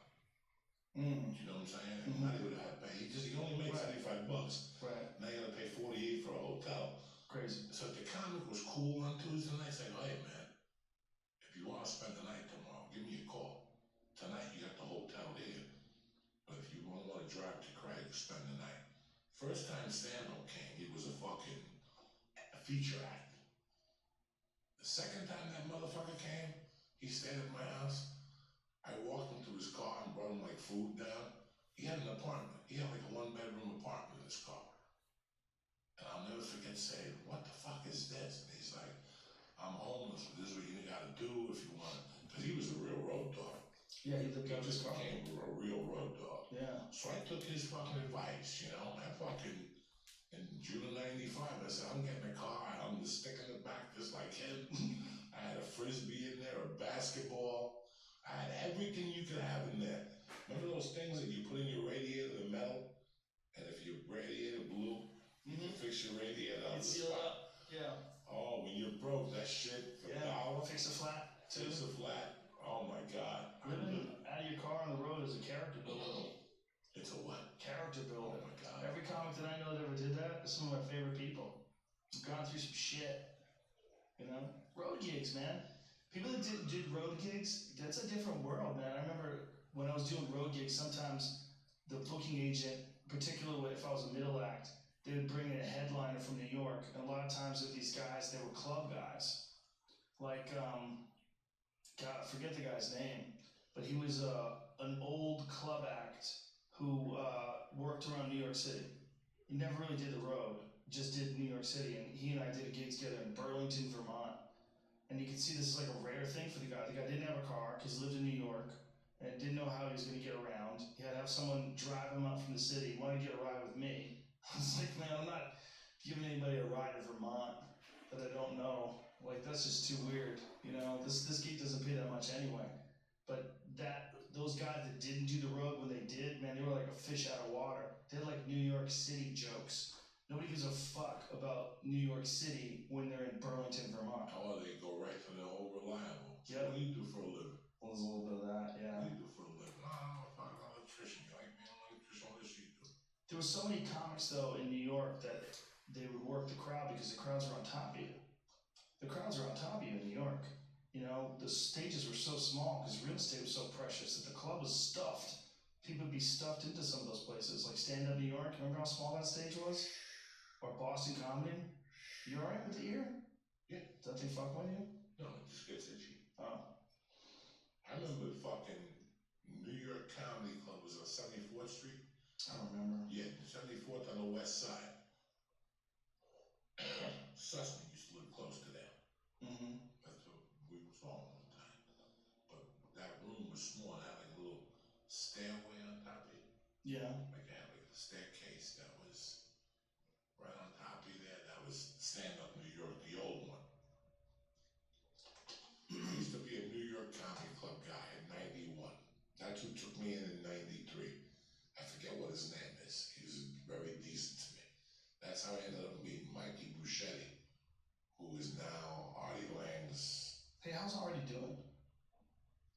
Do you know what I'm saying? And now he would have to pay. He only makes $75. Right. Now you gotta pay $48 for a hotel. Crazy. So if the comic was cool on Tuesday night, say, hey man, if you want to spend the night tomorrow, give me a call. Tonight you got the hotel here, but if you don't want to drive to Craig, spend the night. First time Stanhope came, he was a feature act. The second time that motherfucker came, he stayed at my house. I walked him to his car and brought him like food down. He had an apartment. He had like a 1-bedroom apartment in his car. And I'll never forget saying, what the fuck is this? And he's like, I'm homeless, but this is what you gotta do if you want. Because he was a real road dog. Yeah, he lived He out his just car. became a real road dog. Yeah. So I took his fucking advice, you know. In June of '95, I said, I'm getting a car, I'm just sticking it back just like him. I had a Frisbee in there, a basketball. I had everything you could have in there. Remember those things that you put in your radiator, the metal? And if your radiator blew, you can fix your radiator on the Seal it spot. up. Yeah. Oh, when you're broke, that shit for $1. Fix a flat, too. Fix a flat. Oh my God. Living out of your car on the road is a character builder. It's a what? Character builder. Oh my God. Every comic that I know that ever did that is some of my favorite people. I've gone through some shit. You know? Road gigs, man. People that did road gigs, that's a different world, man. I remember when I was doing road gigs, sometimes the booking agent, particularly if I was a middle act, they would bring in a headliner from New York. And a lot of times with these guys, they were club guys. Like, God, I forget the guy's name, but he was an old club act who worked around New York City. He never really did the road, just did New York City. And he and I did a gig together in Burlington, Vermont. And you can see this is like a rare thing for the guy. The guy didn't have a car because he lived in New York and didn't know how he was going to get around. He had to have someone drive him up from the city. He wanted to get a ride with me. I was like, man, I'm not giving anybody a ride to Vermont that I don't know. Like, that's just too weird. You know, this gig doesn't pay that much anyway. But those guys that didn't do the road when they did, man, they were like a fish out of water. They had like New York City jokes. Nobody gives a fuck about New York City when they're in Burlington, Vermont. Oh, they go right for the whole reliable. So Yep. what do you do for a living? Well, there's a little bit of that, yeah. What do you do for a living? I'm an electrician. You like me? I'm an electrician. What does she do? There were so many comics, though, in New York that they would work the crowd because the crowds were on top of you. The crowds are on top of you in New York. You know, the stages were so small because real estate was so precious that the club was stuffed. People would be stuffed into some of those places, like Stand Up New York. Remember how small that stage was? Or Boston Comedy? You alright with the ear? Yeah. Does that thing fuck with you? No, it just gets itchy. Oh. I remember fucking New York Comedy Club was on 74th Street. I don't remember. Yeah, 74th on the west side. Sussman used to live close to there. Mm-hmm. That's what we saw all the time. But that room was small. It had like a little stairway on top of it. Yeah. Like it had like a staircase that was right on top of you there. That was Stand Up New York, the old one. I used to be a New York Comedy Club guy in '91. That's who took me in '93. I forget what his name is. He was very decent to me. That's how I ended up meeting Mikey Bruschetti, who is now Artie Lang's. Hey, how's Artie doing?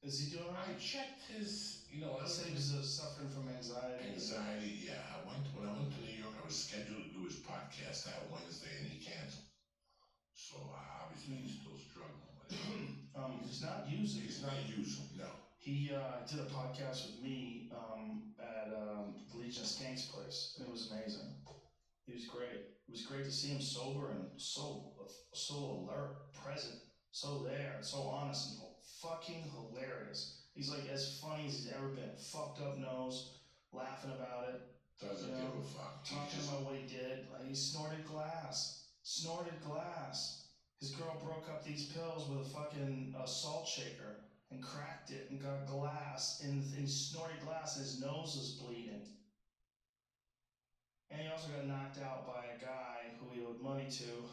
Is he doing all right? I checked his, you know. I said he was suffering from anxiety. Anxiety, yeah. When I went to New York, I was scheduled to do his podcast that Wednesday, and he canceled. So obviously he's still struggling with He's not using. He's not using, no. He did a podcast with me at the Legion of Skanks place, and it was amazing. He was great. It was great to see him sober and so alert, present, so there, so honest, and fucking hilarious. He's like as funny as he's ever been. Fucked up nose, laughing about it. Doesn't give a fuck. Talking about what he did. Like he snorted glass. His girl broke up these pills with a fucking salt shaker and cracked it and got glass and he snorted glass and his nose was bleeding. And he also got knocked out by a guy who he owed money to.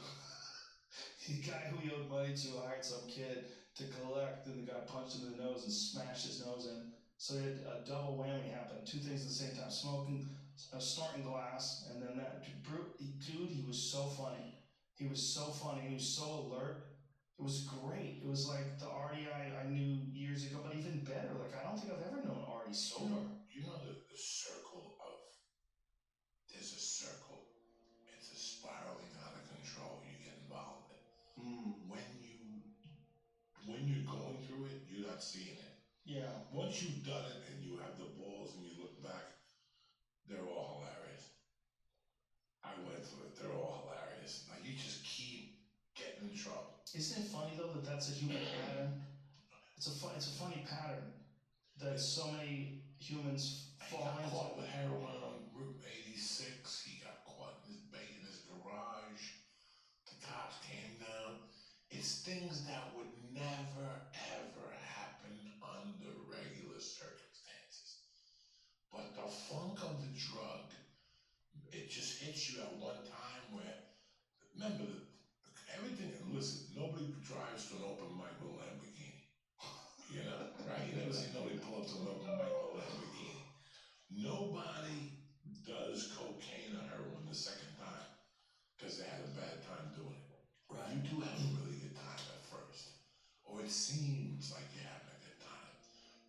The guy who he owed money to hired some kid to collect, and the guy punched him in the nose and smashed his nose in. So he had a double whammy happen, two things at the same time, snorting glass, and then that dude, he was so funny. He was so alert. It was great. It was like the Artie I knew years ago, but even better. Like, I don't think I've ever known Artie sober. You know the circle of, there's a circle. It's a spiraling out of control you get involved in. When you're going through it, you're not seeing it. Yeah. Once you've done it and you have the balls and you look back, they're all hilarious. I went through it. They're all hilarious. Like, you just keep getting in trouble. Isn't it funny though that that's a human pattern? It's a funny pattern that so many humans fall into. He got caught with heroin on Route 86. He got caught in his garage. The cops came down. It's things that would never ever happen under regular circumstances. But the funk of the drug, it just hits you at one time where, remember, everything, listen, nobody drives to an open mic with a Lamborghini. You know, right? You never see nobody pull up to an open mic with a Lamborghini. Nobody does cocaine or heroin the second time because they had a bad time doing it. Right. You do have a really good time at first. Or it seems like you're having a good time.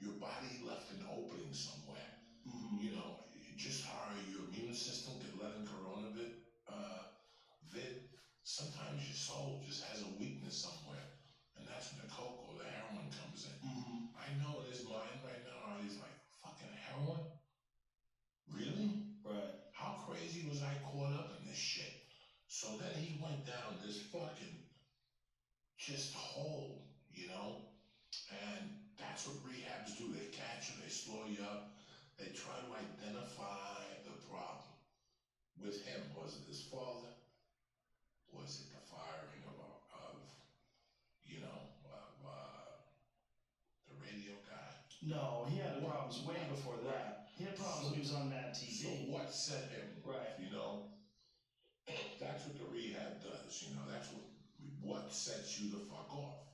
Your body left an opening somewhere. Mm-hmm. You know, just how your immune system could let in coronavirus, sometimes your soul just has a weakness somewhere. And that's when the coke or the heroin comes in. Mm-hmm. I know in his mind right now, he's like, fucking heroin? Really? Right. How crazy was I caught up in this shit? So then he went down this fucking just hole, you know? And that's what rehabs do. They catch you, they slow you up, they try to identify the problem. With him, was it his father? Was it the firing of the radio guy? No, he had problems way before that. He had problems when he was on Mad TV. So what set him? Right. You know, that's what the rehab does. You know, that's what sets you the fuck off,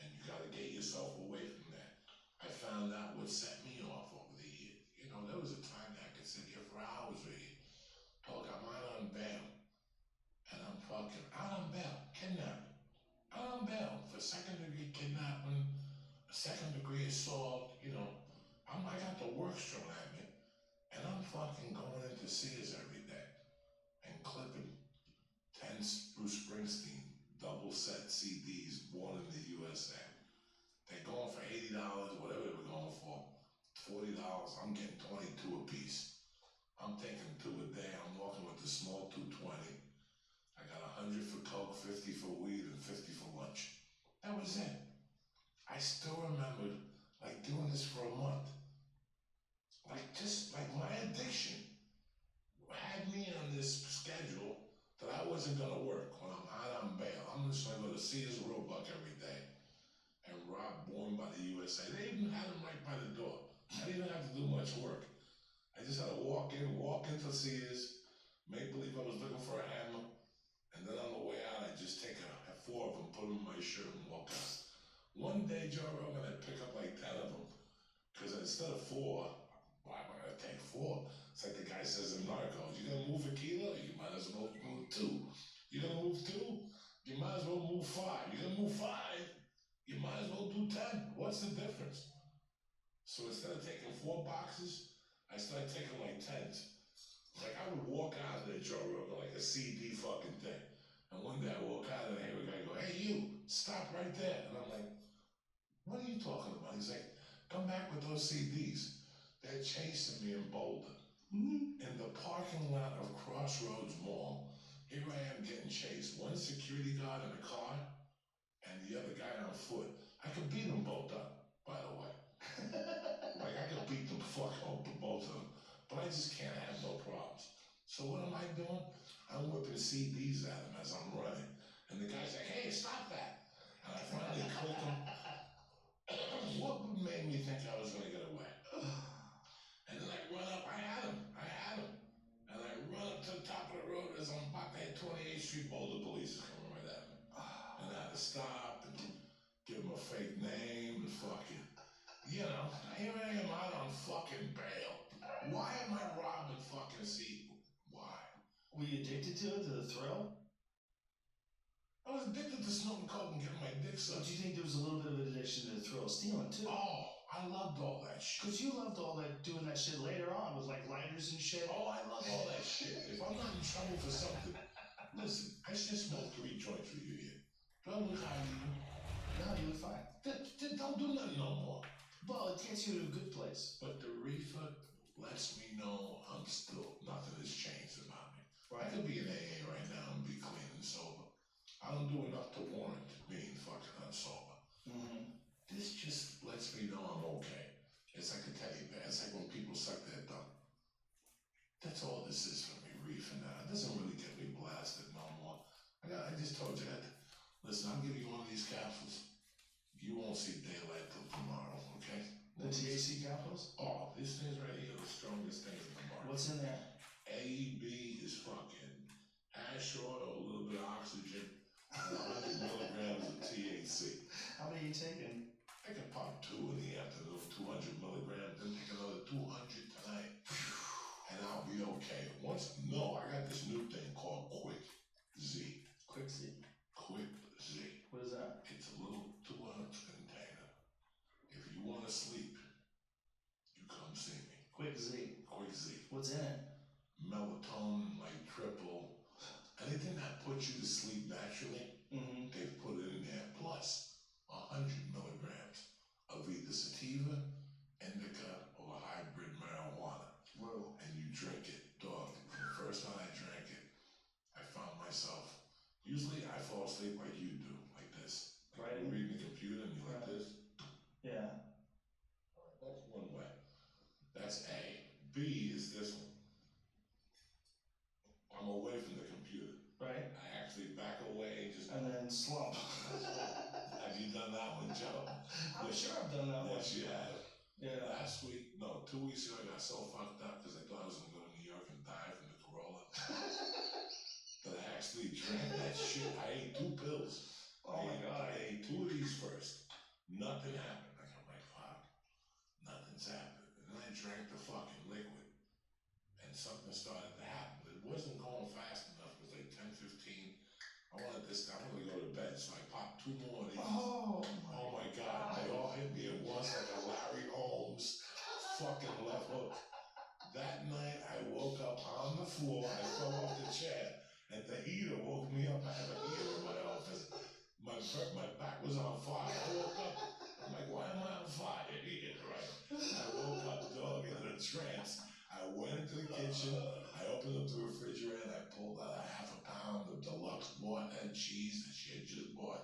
and you got to get yourself away from that. I found out what set me off over the years. You know, there was a time that I could sit here for hours with you. Talk, I'm out on bail. And I'm fucking out on bail, kidnapping. Out on bail for second-degree kidnapping, second-degree assault, you know. I got the works thrown at me. And I'm fucking going into Sears every day and clipping 10 Bruce Springsteen double set CDs, born in the USA. They're going for $80, whatever they were going for, $40. I'm getting 22 a piece. I'm taking 2 a day. I'm walking with the small 220. I got 100 for coke, 50 for weed, and 50 for lunch. That was it. I still remember, like, doing this for a month. Like my addiction had me on this schedule that I wasn't gonna work when I'm out on bail. I'm just gonna go to Sears Roebuck every day and rob Born by the USA. They even had them right by the door. I didn't even have to do much work. I just had to walk into Sears, make believe I was looking for a hammer, and then on the way out, I just take 4 of them, put them in my shirt, and walk out. One day, Joe Rogan, I'd pick up like 10 of them, because instead of 4, why am I gonna take 4? It's like the guy says in Narcos, you're gonna move a kilo, you might as well move 2. You're gonna move 2, you might as well move 5. You're gonna move 5, you might as well do 10. What's the difference? So instead of taking 4 boxes, I started taking like 10s. Like I would walk out of there, Joe Rogan, like a CD fucking thing. And one day I walk out and I hear a guy go, hey you, stop right there. And I'm like, what are you talking about? He's like, come back with those CDs. They're chasing me in Boulder. In the parking lot of Crossroads Mall, here I am getting chased. One security guard in a car and the other guy on foot. I could beat them both up, by the way. Like, I could beat them fuck up both of them. But I just can't have no problems. So what am I doing? I'm whipping CDs at him as I'm running. And the guy's like, hey, stop that. And I finally click him. What made me think I was going to get away? And then I run up. I had him. And I run up to the top of the road as I'm about to hit 28th Street. Boulder police is coming right at me. And I had to stop and give him a fake name and fucking, here I am out on fucking bail. Why am I robbing fucking people? Why? Were you addicted to it, to the thrill? I was addicted to snorting coke and getting my dick sucked. Do you think there was a little bit of an addiction to the thrill of stealing too? Oh, I loved all that shit. Because you loved all that, doing that shit later on with like lighters and shit. Oh, I love all that shit. If I'm not in trouble for something, listen, I just smoked 3 joints with you here. Do I look high even? No, you look fine. Don't do nothing no more. Well, it gets you to a good place. But the reefer lets me know I'm still, nothing has changed about me. Right. I could be in AA right now and be clean and sober. I don't do enough to warrant being fucking unsober. Mm-hmm. This just lets me know I'm okay. It's like a teddy bear. It's like when people suck their thumb. That's all this is for me, reefing now. It doesn't really get me blasted no more. I just told you that. Listen, I'll give you one of these capsules. You won't see daylight till tomorrow, okay? The THC capsules? Oh, these things right here are the strongest things in the market. What's in there? AEB is fucking hash oil, a little bit of oxygen, and 100 milligrams of THC. How many are you taking? I can pop 2 in the afternoon, 200 milligrams, then take another 200 tonight, and I'll be okay. I got this new thing called Quick Z. Quick Z. Quick Z. What is that? It's a little 2-ounce container. If you want to sleep, you come see me. Quick Z. Quick Z. What's in it? Melatonin, like triple. Anything that puts you to sleep naturally, they've put it in there. Plus 100 milligrams of either sativa, indica, or hybrid marijuana. Whoa. And you drink it, dog. The first time I drank it, I found myself, usually I fall asleep like you do, like this. Like right. You're reading the computer and you're like this. Yeah. That's one way. That's A. B is this one. I'm away from the computer. Right. I actually back away and just... And then slump. Have you done that one, Joe? I'm sure I've done that one. Yes, you have. Yeah. Last week, no, 2 weeks ago, I got so fucked up because I thought I was going to go to New York and die from the Corolla. But I actually drank that shit. I ate 2 pills. Oh my God. I ate 2 of these first. Nothing happened. Like, I'm like, fuck. Nothing's happened. And then I drank the fucking liquid. And something started to happen. It wasn't going fast enough. It was like 10, 15. I wanted this, I'm going to go to bed. So I popped 2 more of these. Oh my God. They all hit me at once like a Larry Holmes fucking left hook. That night, I woke up on the floor. I fell off the chair. And the heater woke me up. I have a heater in my office. My back was on fire. I woke up. I'm like, why am I on fire here, right? I woke up, dog, in a trance. I went into the kitchen. I opened up the refrigerator and I pulled out a half a pound of deluxe Morton cheese that she had just bought.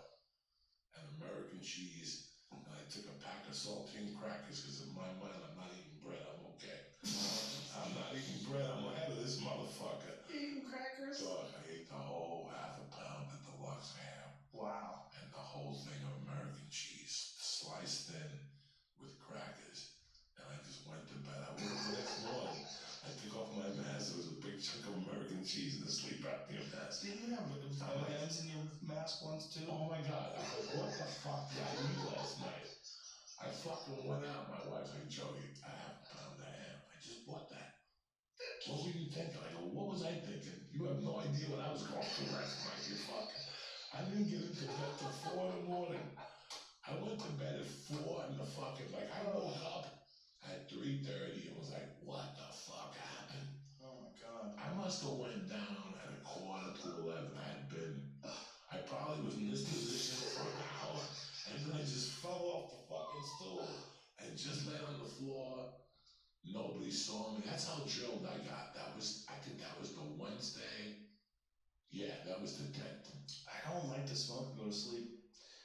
And American cheese. And I took a pack of saltine crackers because in my mind, I'm not eating bread. I'm okay. I'm not eating bread. I'm ahead of this motherfucker. Eating crackers? Dog, I ate the whole half a pound of deluxe ham. Wow. And the whole thing of American cheese, sliced thin with crackers. And I just went to bed. I woke up the next morning. I took off my mask. There was a big chunk of American cheese in the sleep apnea mask. Did you have M&M's in your mask once too? Oh my God. I was like, what the fuck did I eat last night? I fucking went out. My wife's like, Joey, I have a pound of ham. I just bought that. What were you thinking? I go, what was I thinking? You have no idea what I was going through last night, you fuck. I didn't get into bed till 4 in the morning. I went to bed at 4 in the fucking, like, I woke up at 3:30 and was like, what the fuck happened? Oh my God. I must have went down at 11:15. I probably was in this position for Nobody saw me. That's how drilled I got. I think that was the Wednesday. Yeah, that was the 10th. I don't like to smoke and go to sleep.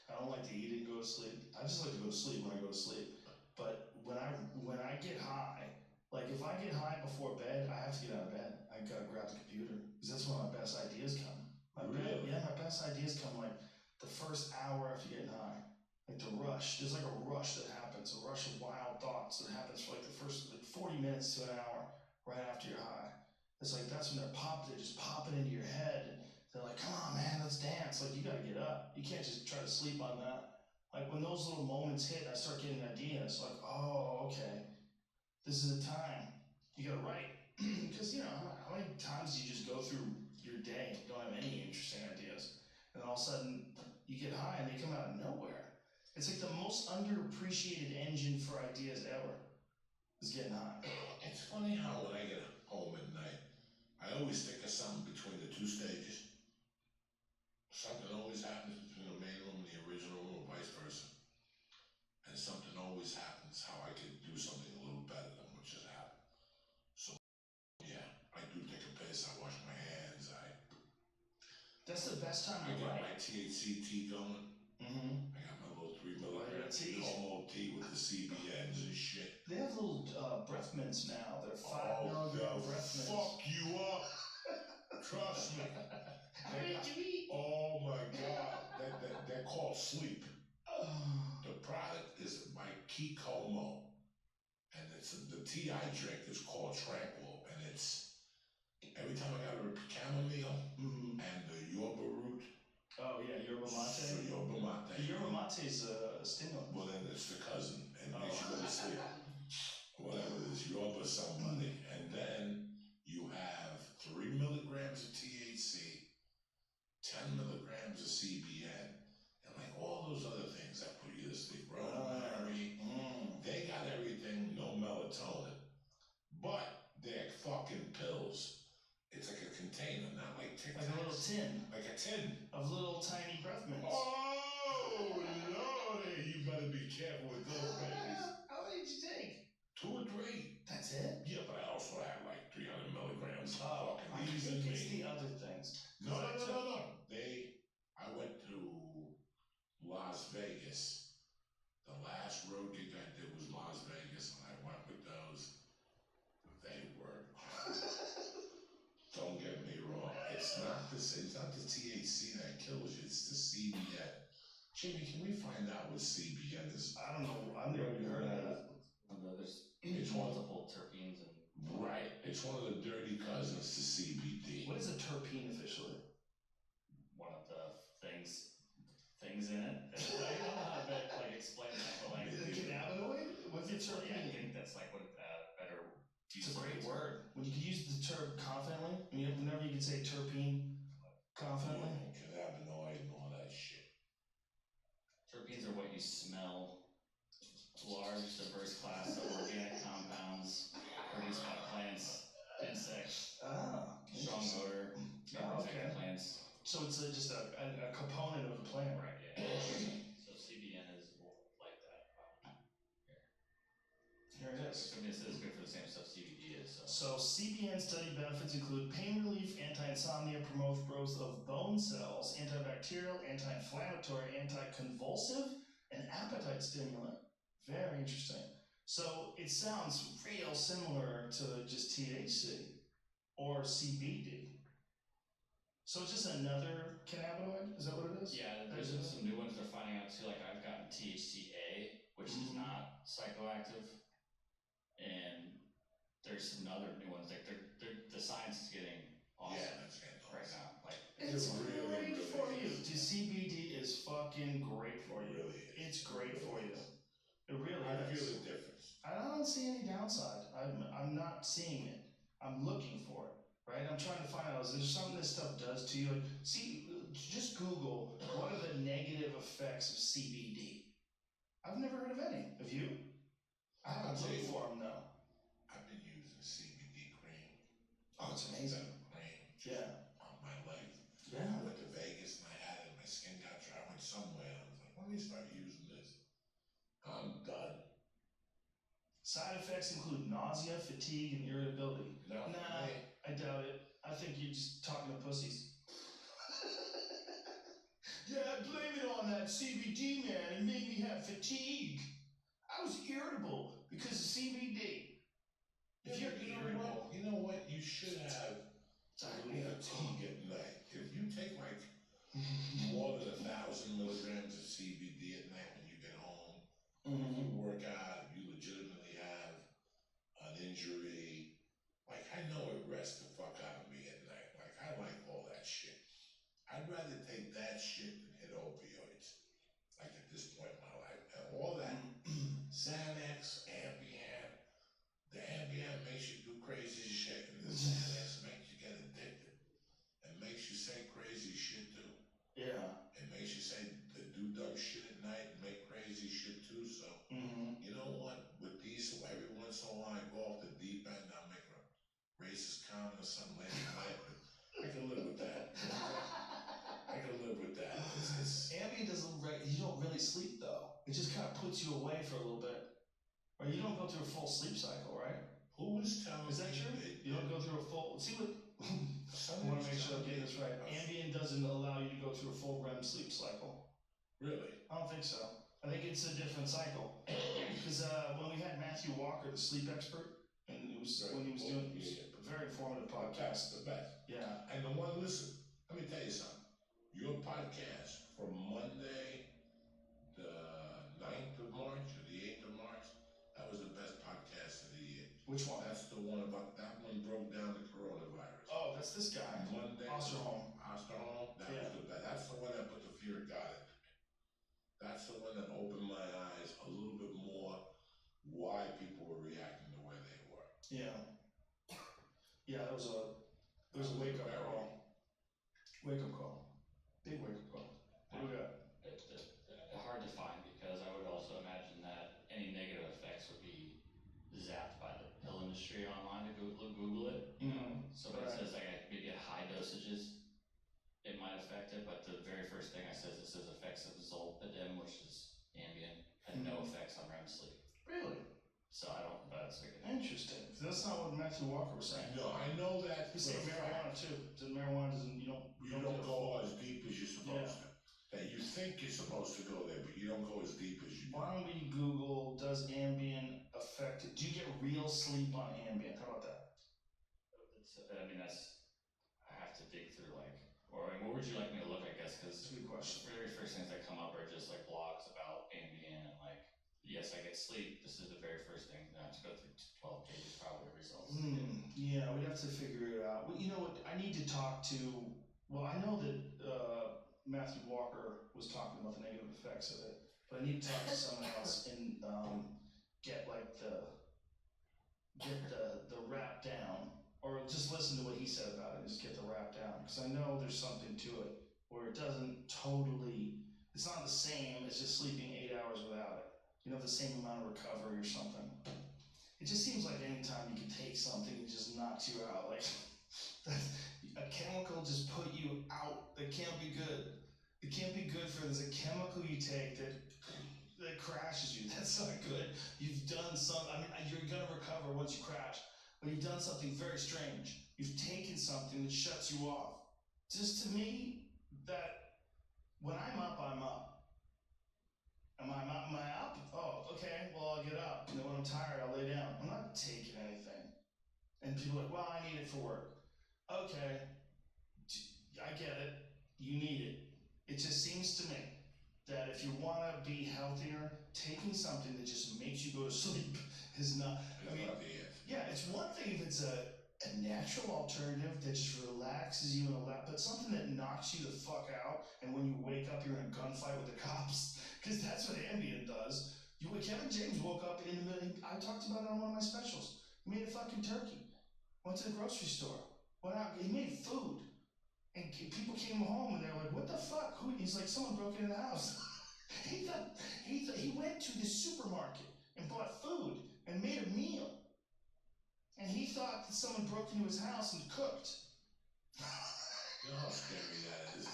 I don't like to eat and go to sleep. I just like to go to sleep when I go to sleep. But when I get high, like if I get high before bed, I have to get out of bed. I gotta grab the computer because that's when my best ideas come. Really? My best ideas come like the first hour after getting high. Like the rush. There's like a rush that happens, a rush of wild thoughts that happens for like the first 40 minutes to an hour right after you're high. It's like that's when they're just popping into your head. And they're like, come on, man, let's dance. Like, you gotta get up. You can't just try to sleep on that. Like, when those little moments hit, I start getting ideas. Like, oh, okay, this is the time. You gotta write. Because, how many times do you just go through your day and don't have any interesting ideas? And all of a sudden, you get high and they come out of nowhere. It's like the most underappreciated engine for ideas ever is getting high. It's funny how when I get home at night, I always think of something between the two stages. Something always happens between the main room and the original room, or vice versa. And something always happens how I could do something a little better than what just happened. So, yeah, I do take a piss, I wash my hands, That's the best time I to got write. my THC tea going. Mm-hmm. I got my little 3 milligram homo tea with the CBNs and shit. They have little breath mints now. They're 5 milligram breath mints. Fuck you up. Trust me. How many did you eat? Oh my God. They're called sleep. The product is by Kikomo. And the tea I drink is called Tranquil. And it's every time I got a chamomile and the yerba root. Oh yeah, yerba mate. So yerba mate. The yerba mate is a stimulant. Well, then it's the cousin, and it makes you go to sleep. Whatever it is, yerba somebody, and then you have 3 milligrams of THC, 10 milligrams of CBN, and like all those other things that put you to sleep. Rosemary, they got everything, no melatonin, but they're fucking pills. It's like a container, not like Tic Tacs. Like a little tin. Like a tin. Of little tiny breath mints. Oh, Lordy, you better be careful with those babies. How many did you take? 2 or 3. That's it? Yeah, but I also had like 300 milligrams. Oh, I think it's the other things. No. I went to Las Vegas. The last road gig I did was Las Vegas, and I went with those. They were. Don't get me wrong. It's not the THC that kills you. It's the CBN. Jimmy, can we find out what CBN is? I don't know. I've never even heard of that. There's multiple terpenes and. Right. It's one of the dirty cousins to CBD. What is a terpene officially? One of the things in it. I don't know how to explain that, but like. Is it a cannabinoid? What's a terpene? Yeah, I think that's like what better. It's a great word. When you can use the term confidently, whenever you can say terpene confidently. Yeah, cannabinoid and all that shit. Terpenes are what you smell. Large, diverse class of organic compounds produced by plants, insects. Strong odor. Okay. Plants. So it's just a component of the plant, right? Yeah. So CBN is like that. Here it is. It says good for the same stuff CBD is. So CBN study benefits include pain relief, anti-insomnia, promotes growth of bone cells, antibacterial, anti-inflammatory, anti-convulsive, and appetite stimulant. Very interesting. So it sounds real similar to just THC or CBD. So it's just another cannabinoid? Is that what it is? Yeah, there's some new ones they're finding out too. Like I've gotten THCA, which is not psychoactive, and there's some other new ones. Like the science is getting awesome. Yeah, that's getting right now. Like it's really great for you. The CBD is fucking great for you. It's great for you. It really is. I feel the difference. I don't see any downside. I'm not seeing it. I'm looking for it. Right? I'm trying to find out, is there something this stuff does to you? Like, just Google, what are the negative effects of CBD? I've never heard of any. Have you? I haven't looked for them, though. I've been using CBD cream. Oh, it's amazing. Yeah. On my leg. Yeah. I went to Vegas and I had it. My skin got dry. I went somewhere. I was like, let me start using this. I'm done. Side effects include nausea, fatigue, and irritability. Not Nah, for me. I doubt it. I think you're just talking to pussies. Yeah, blame it on that CBD, man. It made me have fatigue. I was irritable because of CBD. If you're irritable, You know what? You should have a little fatigue at night. If you take like more than 1,000 milligrams of CBD at night when you get home, if you work out, if you legitimately have an injury, like I know it rests the fuck out of me at night. Like I like all that shit. I'd rather take that shit than hit opioids. Like at this point in my life, and all that Xanax, Ambien. The Ambien makes you do crazy shit, and the Xanax makes you get addicted. It makes you say crazy shit too. Yeah. It makes you say do dumb shit at night and make crazy shit too. So you know what? With these, every once in a while I go off the deep end. I'll make a racist comment or something later in life, but I can live with that. I can live with that. Ambien doesn't. You don't really sleep though. It just kind of puts you away for a little bit. Or you don't go through a full sleep cycle, right? Who was telling me? Is that true? You don't go through a full. See what? I want to make sure I'm getting this right. Ambien doesn't allow you to go through a full REM sleep cycle. Really? I don't think so. I think it's a different cycle. Because when we had Matthew Walker, the sleep expert, and it was when he was doing it was a very informative podcast. The best. Yeah. And the one, listen, let me tell you something. Your podcast from Monday, the 9th of March or the 8th of March, that was the best podcast of the year. Which one? That's the one about, that one broke down the coronavirus. Oh, that's this guy. Monday. Osterholm. That was the best. That's the one that put the fear of God into me. That's the one that opened my eyes a little bit more why people were reacting the way they were. Yeah. Yeah, that was a wake up call. Wake up call. Big wake up call. What do we got? Hard to find because I would also imagine that any negative effects would be zapped by the pill industry online to Google it. You know, somebody says like maybe at high dosages it might affect it, but the very first thing I says it says effects of zolpidem, which is Ambien, had no effects on REM sleep. Really? So I don't. That's like interesting. That's not what Matthew Walker was saying. No, I know that. He said marijuana too. Marijuana doesn't. You don't go as deep as you're supposed to. That you think you're supposed to go there, but you don't go as deep as you do. Why don't we Google, does Ambien affect it? Do you get real sleep on Ambien? How about that? I mean, I have to dig through or I mean, what would you like me to look, I guess, because that's a good question. The very first things that come up are just like blogs about Ambien and yes, I get sleep. This is the very first thing. I have to go through 12 pages probably of results. Yeah, we'd have to figure it out. Well, you know what? I need to talk to, I know that Matthew Walker was talking about the negative effects of it, but I need to talk to someone else and get the rap down, or just listen to what he said about it and just get the rap down, because I know there's something to it where it doesn't totally, it's not the same as just sleeping 8 hours without it. You know, the same amount of recovery or something. It just seems like anytime you can take something, it just knocks you out. Like a chemical just put you out. That can't be good. It can't be good for. There's a chemical you take that crashes you. That's not good. You've done you're gonna recover once you crash, but you've done something very strange. You've taken something that shuts you off. Just to me, that when I'm up, I'm up. Am I up? Oh, okay, well, I'll get up. And then when I'm tired, I'll lay down. I'm not taking anything. And people are like, well, I need it for work. Okay, I get it. You need it. It just seems to me that if you want to be healthier, taking something that just makes you go to sleep is not, yeah, it's one thing if it's a natural alternative that just relaxes you and but something that knocks you the fuck out, and when you wake up, you're in a gunfight with the cops, because that's what Ambien does. Kevin James woke up I talked about it on one of my specials. He made a fucking turkey. Went to the grocery store. He made food. And people came home and they're like, what the fuck? He's like, someone broke into the house. He went to the supermarket and bought food and made a meal. And he thought that someone broke into his house and cooked. You know how scary that is.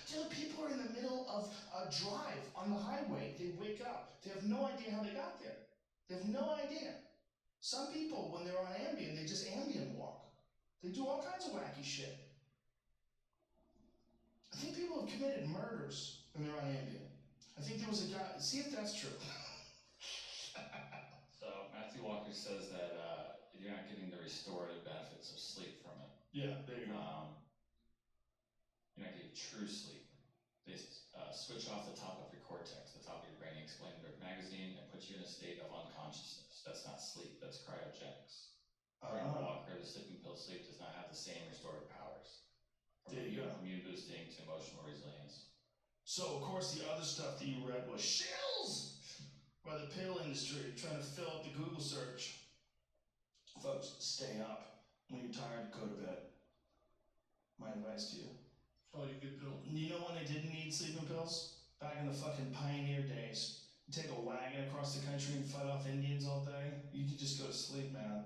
Dude, people are in the middle of a drive on the highway. They wake up. They have no idea how they got there. They have no idea. Some people, when they're on Ambien, they just Ambien walk. They do all kinds of wacky shit. I think people have committed murders when they're on Ambien. I think there was a guy, see if that's true. So Matthew Walker says that you're not getting the restorative benefits of sleep from it. Yeah, there you go. You're not getting true sleep. They switch off the top of your cortex, the top of your brain, explained in their magazine, and put you in a state of unconsciousness. That's not sleep, that's cryogenics. According to Walker, the sleeping pill sleep does not have the same restorative powers. From There you go. immune boosting to emotional resilience. So, of course, the other stuff that you read was shills by the pill industry trying to fill up the Google search. Folks, stay up. When you're tired, go to bed. My advice to you. That's all you could do. You know when they didn't need sleeping pills? Back in the fucking pioneer days. You take a wagon across the country and fight off Indians all day. You could just go to sleep, man.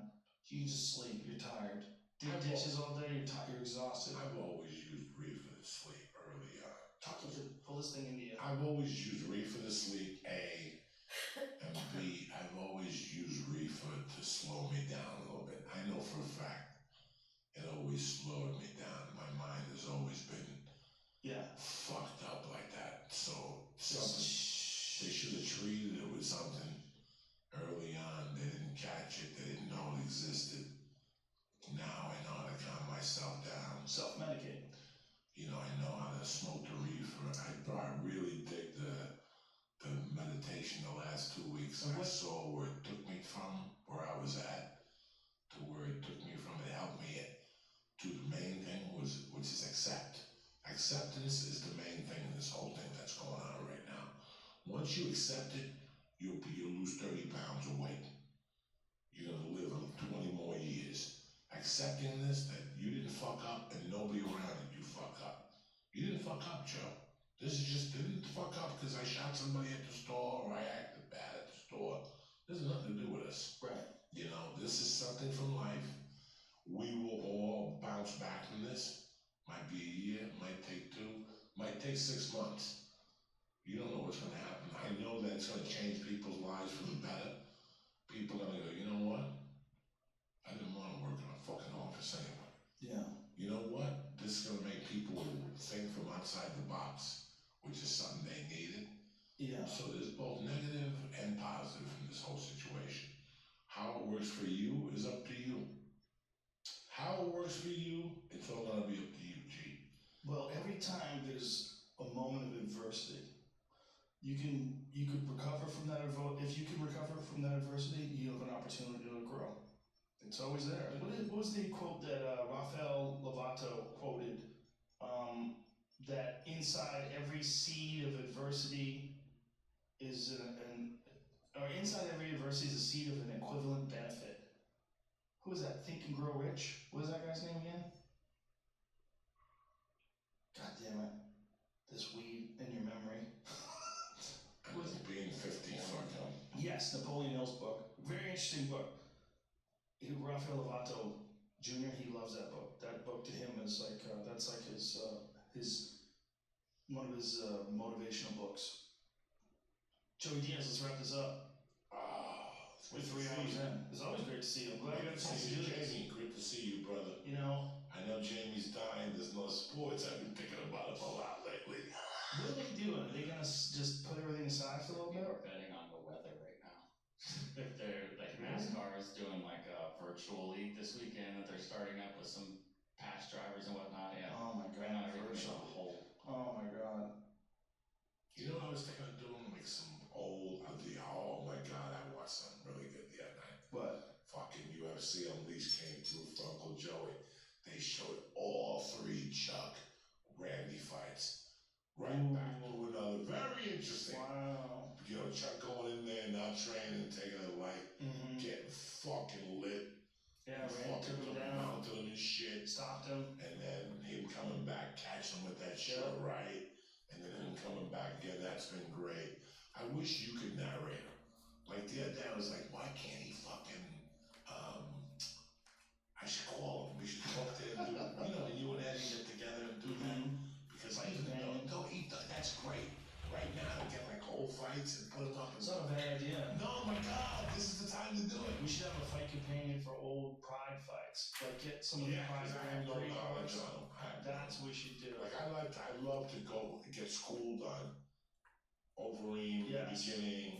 You can just sleep. You're tired. Dig ditches all day. You're tired. You're exhausted. I've always used reefer to sleep early on. Pull this thing into you. I've always used reefer to sleep, A. And B, I've always used reefer to slow me down a little bit. I know for a fact it always slowed me down. My mind has always been fucked up like that. So something, they should have treated it with something early on. They didn't catch it. They didn't know it existed. Now I know how to calm myself down. Self-medicate. You know, I know how to smoke the reefer. I really dig the meditation the last 2 weeks. I saw where it took me from where I was at to where it took me from. It helped me to the main thing which is accept. Acceptance is the main thing in this whole thing that's going on right now. Once you accept it, you'll lose 30 pounds of weight. You're gonna live 20 more years. Accepting this, that you didn't fuck up and nobody around you fuck up. You didn't fuck up, Joe. This is just didn't fuck up because I shot somebody at the store or I acted bad at the store. This has nothing to do with us. Right. You know, this is something from life. We will all bounce back from this. Might be a year, might take 2, might take 6 months. You don't know what's gonna happen. I know that it's gonna change people's lives for the better. People are gonna go, you know what? I didn't want to work in a fucking office anyway. Yeah. You know what? This is gonna make people think from outside the box, which is something they needed. Yeah. So there's both negative and positive in this whole situation. How it works for you is up to you. How it works for you, it's all gonna be up to you, G. Well, every time there's a moment of adversity, you could recover from that. If you can recover from that adversity, you have an opportunity to grow. It's always there. What was the quote that Raphael Lovato quoted? That inside every seed of adversity is inside every adversity is a seed of an equivalent benefit. Who is that? Think and Grow Rich? What is that guy's name again? God damn it. This weed in your memory. Was being 50 fucked up. Yes, Napoleon Hill's book. Very interesting book. Raphael Lovato Jr., he loves that book. That book to him is like, that's like his one of his motivational books. Joey Diaz, let's wrap this up. We're 3 hours in. It's always great to see you. I'm glad I got a chance to do this. Jamie, great to see you, brother. You know, I know Jamie's dying. There's no sports. I've been thinking about it a lot lately. What are they doing? Are they gonna just put everything aside for a little bit? We're betting on the weather right now. If they're like NASCAR is doing like a virtual league this weekend that they're starting up with some past drivers and whatnot. Yeah. Oh my god. Right now everything's on hold. Oh my god. You know what I was thinking of doing? Like some old, oh my god, I watched something really good the other night. What? Fucking UFC Unleashed came through for Uncle Joey. They showed all 3 Chuck Randy fights. Right back to another. Very interesting. Wow. You know, Chuck going in there, not training, taking it light, getting fucking lit. Yeah, Randy took him down. Mounted him and shit. Stopped him. And then him coming back, catching him with that shit right. And then him coming back again. That's been great. I wish you could narrate him. Like the other day, I was like, why can't he fucking, I should call him. We should talk to him. You know, you and Eddie get together and do that. Because that's great. Right now, get like old fights and put them up. It's not a bad idea. No, my God, this is fights. Like get some of the Yeah, because I have no great knowledge cards. on them. That's what we should do. Like I love to go get schooled on Overeem, the beginning,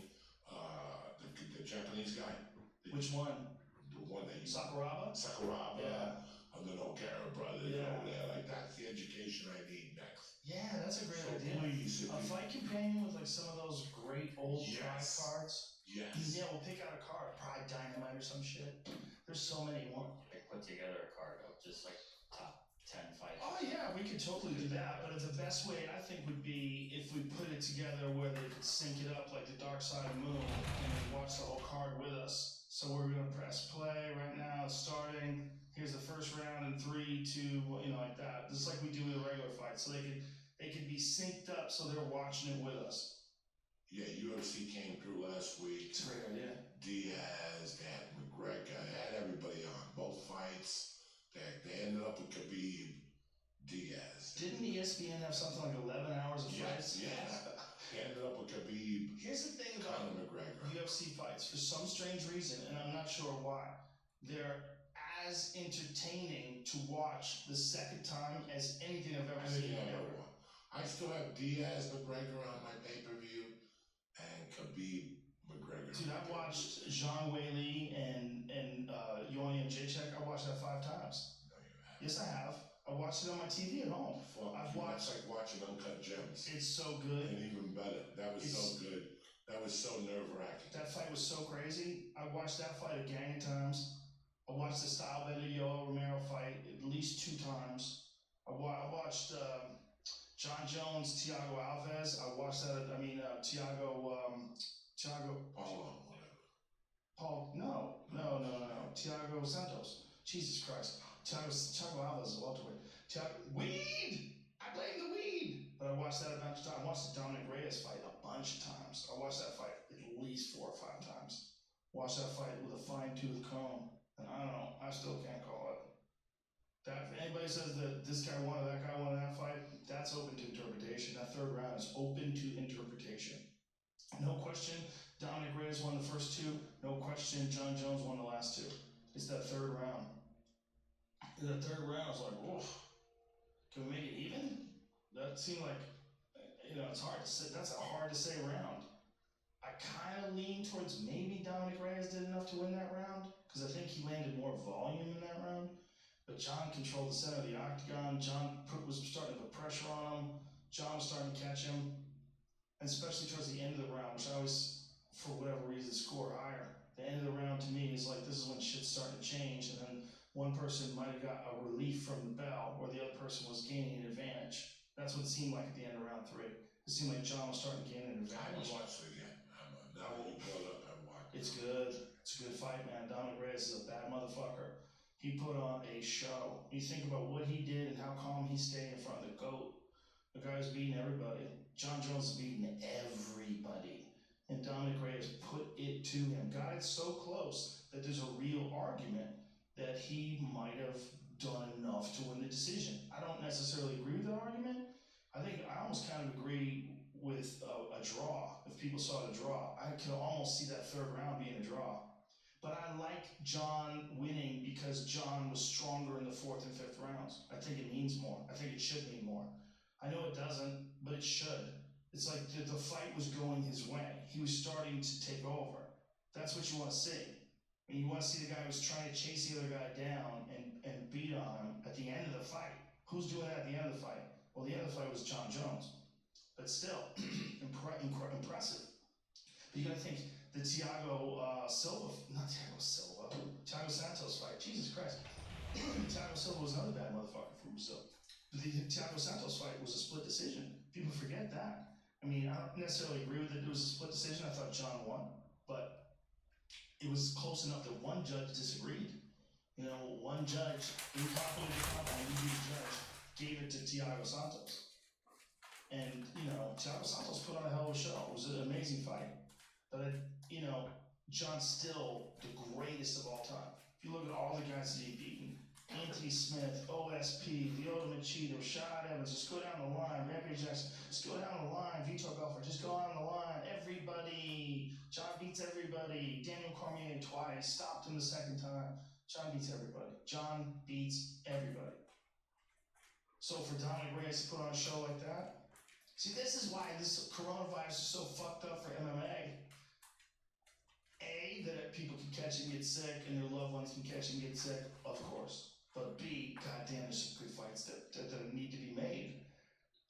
the Japanese guy. Which one? The one that you Sakuraba? Sakuraba, and the Noguera brothers over there. Like that's the education I need next. Yeah, that's a great So idea. please, A fight companion with like some of those great old Pride cards. Yes. Yeah, we'll pick out a card, Pride Dynamite or some shit. There's so many more. Like put together a card of just like top 10 fights. Oh yeah, we could totally do that. But the best way I think would be if we put it together where they could sync it up like the Dark Side of the Moon and they watch the whole card with us. So we're gonna press play right now. It's starting. Here's the first round in 3, 2, like that. Just like we do with a regular fight. So they could be synced up so they're watching it with us. Yeah, UFC came through last week. It's a great idea. Diaz, they had McGregor, they had everybody on both fights. They ended up with Khabib, Diaz. Didn't ESPN have something like 11 hours of fights? Yes. They ended up with Khabib. Here's the thing about McGregor. UFC fights. For some strange reason, and I'm not sure why, they're as entertaining to watch the second time as anything I've ever seen. I still have Diaz McGregor on my pay-per-view and Khabib McGregor. Dude, I've watched Jean Weili and Yoni and Jacek. I watched that 5 times. No, you haven't. Yes, I have. I watched it on my TV at home. I've watched. That's like watching Uncut Gems. It's so good. And even better. That was so good. That was so nerve-wracking. That fight was so crazy. I watched that fight a gang of times. I watched the Stylebender Yoel Romero fight at least 2 times. I watched John Jones, Thiago Alves. I watched that. Thiago. Paul. No. Thiago Santos. Jesus Christ. Thiago Alves is a welterweight. Weed. I blame the weed. But I watched that a bunch of times. I watched the Dominic Reyes fight a bunch of times. I watched that fight at least 4 or 5 times. Watched that fight with a fine-tooth comb. And I don't know, I still can't call it. That if anybody says that this guy won or that guy won that fight, that's open to interpretation. That 3rd round is open to interpretation. No question, Dominic Reyes won the first 2. No question, John Jones won the last 2. It's that 3rd round. In the 3rd round, I was like, oof, can we make it even? That seemed like, it's hard to say. That's a hard to say round. I kind of lean towards maybe Dominic Reyes did enough to win that round, because I think he landed more volume in that round. But John controlled the center of the octagon. John was starting to put pressure on him. John was starting to catch him. And especially towards the end of the round, which I always, for whatever reason, score higher. The end of the round to me is like, this is when shit's starting to change. And then one person might have got a relief from the bell, or the other person was gaining an advantage. That's what it seemed like at the end of round 3. It seemed like John was starting to gain an advantage. I haven't watched it yet. Now that you brought it up, I watched it. It's good. It's a good fight, man. Dominic Reyes is a bad motherfucker. He put on a show. You think about what he did and how calm he stayed in front of the GOAT. The guy was beating everybody. John Jones is beating everybody. And Dominic Reyes put it to him. Got it so close that there's a real argument that he might have done enough to win the decision. I don't necessarily agree with that argument. I almost kind of agree with a draw. If people saw it a draw, I could almost see that 3rd round being a draw. But I like John winning because John was stronger in the 4th and 5th rounds. I think it means more. I think it should mean more. I know it doesn't, but it should. It's like the fight was going his way. He was starting to take over. That's what you want to see. And you want to see the guy who's trying to chase the other guy down and beat on him at the end of the fight. Who's doing that at the end of the fight? Well, the end of the fight was John Jones. But still, impressive. But you got to think, the Thiago Santos fight, Jesus Christ. Thiago Silva was another bad motherfucker from Brazil. But the Thiago Santos fight was a split decision. People forget that. I mean, I don't necessarily agree with it. It was a split decision. I thought John won. But it was close enough that one judge disagreed. One judge, incompetent judge, gave it to Thiago Santos. And, Thiago Santos put on a hell of a show. It was an amazing fight. But, John's still the greatest of all time. If you look at all the guys that he's beaten, Anthony Smith, OSP, The Ultimate Cheater, Rashad Evans, just go down the line, Rampage Jackson, just go down the line, Vitor Belfort, just go down the line, everybody. John beats everybody. Daniel Cormier twice, stopped him the 2nd time. John beats everybody. John beats everybody. So for Dominic Reyes to put on a show like that, see, this is why this coronavirus is so fucked up for MMA. A, that people can catch and get sick, and their loved ones can catch and get sick, of course. But B, goddamn, there's some good fights that need to be made.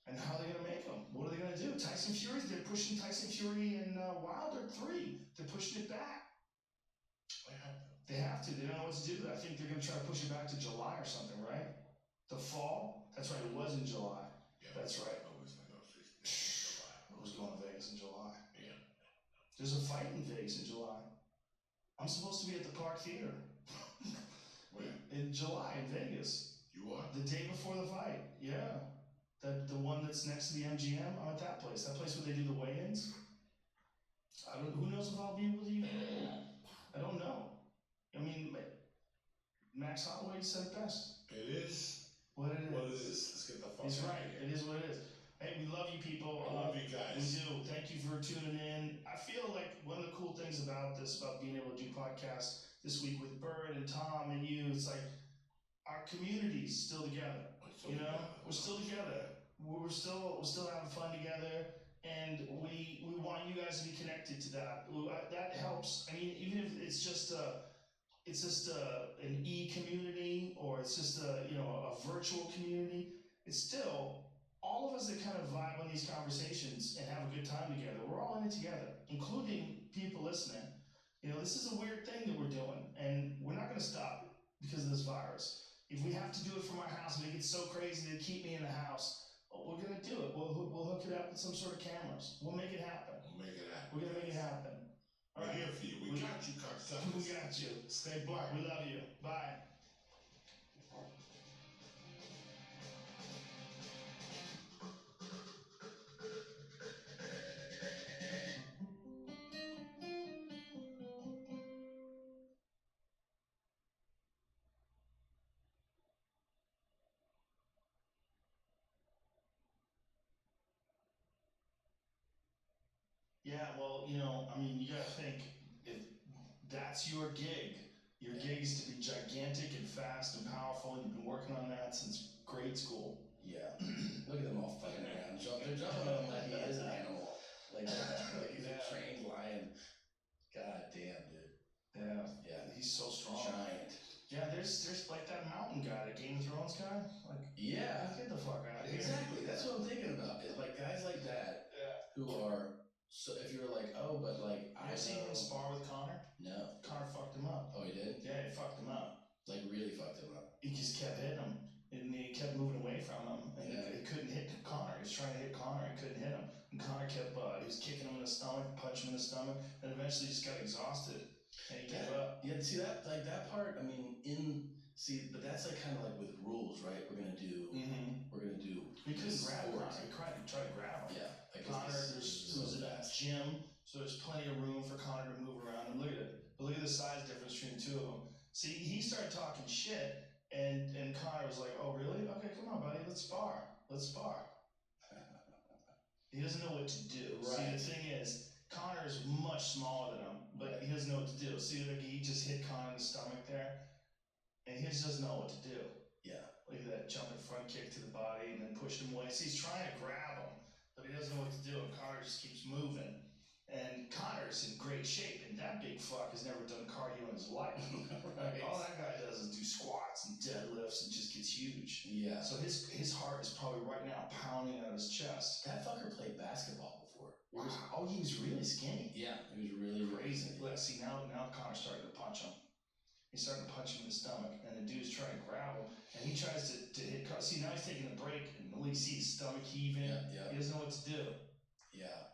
And how are they going to make them? What are they going to do? Tyson Fury, they're pushing Tyson Fury and Wilder 3. They're pushing it back. They have to. They don't know what to do. I think they're going to try to push it back to July or something, right? The fall? That's right, it was in July. Yeah, that's right. Who's going to Vegas in July? Yeah. There's a fight in Vegas in July. I'm supposed to be at the Park Theater. Where? In July in Vegas. You are? The day before the fight. Yeah. The one that's next to the MGM. I'm at that place. That place where they do the weigh-ins. Who knows if I'll be able to even. I don't know. I mean, Max Holloway said it best. It is what it is. What it is. Let's get the fuck He's out right. of here. It is what it is. Hey, we love you people. I love you guys. We do. Thank you for tuning in. I feel like one of the cool things about being able to do podcasts this week with Bird and Tom and you, it's like our community's still together. We're still together. We're still having fun together, and we want you guys to be connected to that. That helps. I mean, even if it's just an e-community, or it's just a virtual community, it's still all of us that kind of vibe on these conversations and have a good time together. We're all in it together, including people listening. This is a weird thing that we're doing, and we're not going to stop it because of this virus. If we have to do it from our house and it gets so crazy to keep me in the house, we're going to do it. We'll hook it up with some sort of cameras. We'll make it happen. We're going to make it happen. All right. We're here for you. We got you, cocksuckers. We got you. Stay black. We love you. Bye. Yeah, well, you gotta think, if that's your gig is to be gigantic and fast and powerful, and you've been working on that since grade school. Yeah. Look at them all fucking around. They're jumping on him like he is an animal. Like he's a trained lion. God damn, dude. Yeah, he's so strong. Giant. Yeah, there's like that mountain guy, that Game of Thrones guy. Get the fuck out of here. Exactly. That's what I'm thinking about. It's like guys like that who are. So if you're like, oh, but like, I seen him spar with Connor. No. Connor fucked him up. Oh, he did? Yeah, he fucked him up. Like really fucked him up. He just kept hitting him, and he kept moving away from him, and he couldn't hit Connor. He was trying to hit Connor, he couldn't hit him, and Connor kept, he was kicking him in the stomach, punching him in the stomach, and eventually he just got exhausted, and he gave up. Yeah, see that part. I mean, but that's like kind of like with rules, right? We're gonna do. He couldn't grab Connor. He tried to grab him. Yeah. Connor, it was in a gym, so there's plenty of room for Connor to move around. And look at the size difference between the two of them. See, he started talking shit, and Connor was like, "Oh, really? Okay, come on, buddy, let's spar. He doesn't know what to do. Right. See, the thing is, Connor is much smaller than him, but he doesn't know what to do. See, like he just hit Connor in the stomach there, and he just doesn't know what to do. Yeah. Look at that jumping front kick to the body, and then pushed him away. See, he's trying to grab him, but he doesn't know what to do, and Connor just keeps moving. And Connor's in great shape, and that big fuck has never done cardio in his life. Right. All that guy does is do squats and deadlifts and just gets huge. Yeah. So his heart is probably right now pounding out of his chest. That fucker played basketball before. Wow. He was really skinny. Yeah, he was really crazy. Look, see, now Connor's starting to punch him. He's starting to punch him in the stomach, and the dude's trying to grab him, and he tries to hit. See, now he's taking a break, and you see his stomach heaving. Yeah. He doesn't know what to do. Yeah.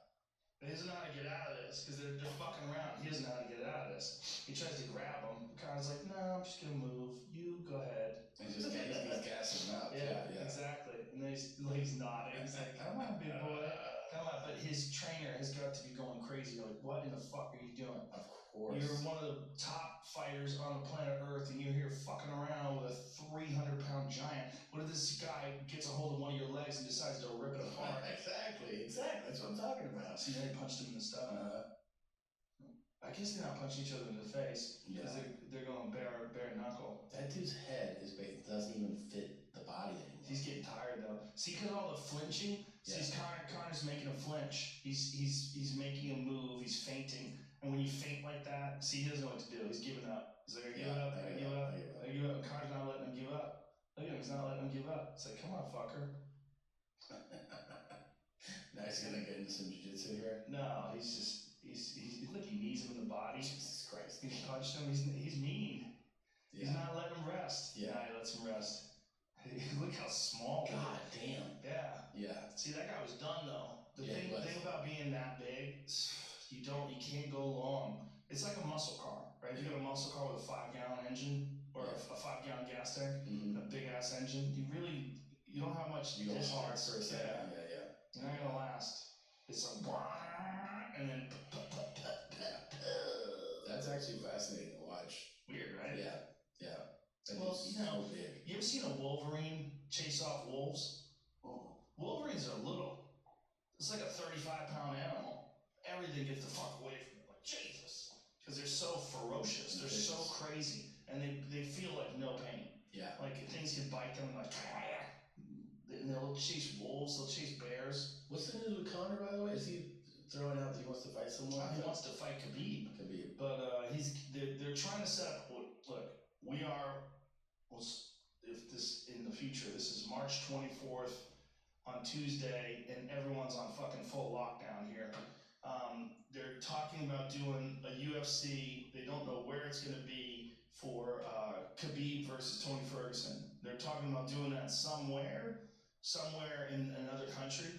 He doesn't know how to get out of this, because they're fucking around. He doesn't know how to get out of this. He tries to grab him. Connor's like, "No, I'm just gonna move. You go ahead." He's gassing him out. Yeah, exactly. And then he's nodding. He's like, "Come on, big boy. Come on." But his trainer has got to be going crazy. Like, what in the fuck are you doing? Of course. You're one of the top fighters on the planet Earth, and you're here fucking around with a 300-pound giant. What if this guy gets a hold of one of your legs and decides to rip it apart? Exactly. That's what I'm talking about. See, then he punched him in the stomach. I guess they're not punching each other in the face because Yeah. they're going bare knuckle. That dude's head doesn't even fit the body anymore. He's getting tired though. See, because all the flinching. Yeah. See, Connor's making a flinch. He's making a move. He's fainting. And when you faint like that, see, he doesn't know what to do. He's giving up. He's like, I give up. I give up. I give up. And Connor's not letting him give up. Look at him. He's not letting him give up. It's like, come on, fucker. Now he's gonna get into some jiu-jitsu here. No, he's look, he knees him in the body. Jesus Christ. He's punched him. He's mean. Yeah. He's not letting him rest. Yeah. Nah, he lets him rest. Look how small. God damn. Yeah. Yeah. See, that guy was done though. The thing he was. about being that big, you can't go long. It's like a muscle car, right? If you got a muscle car with a 5-gallon engine or a 5-gallon gas tank, and a big ass engine, you don't have much. You go distance. hard for a second. Yeah. You're not gonna last. It's like, and then. That's actually fascinating to watch. Weird, right? Yeah. Well, so big. You ever seen a Wolverine chase off wolves? Wolverines are little. It's like a 35-pound animal. Everything gets the fuck away from it. Like, Jesus. Because they're so ferocious. They're so crazy. And they feel like no pain. Yeah. Like, things can bite them like, and they'll chase wolves, they'll chase bears. What's the news with Conor, by the way? Is he throwing out that he wants to fight someone? He wants to fight Khabib. But they're trying to set up, look, if this in the future, this is March 24th on Tuesday, and everyone's on fucking full lockdown here. They're talking about doing a UFC. They don't know where it's going to be for Khabib versus Tony Ferguson. They're talking about doing that somewhere in another country.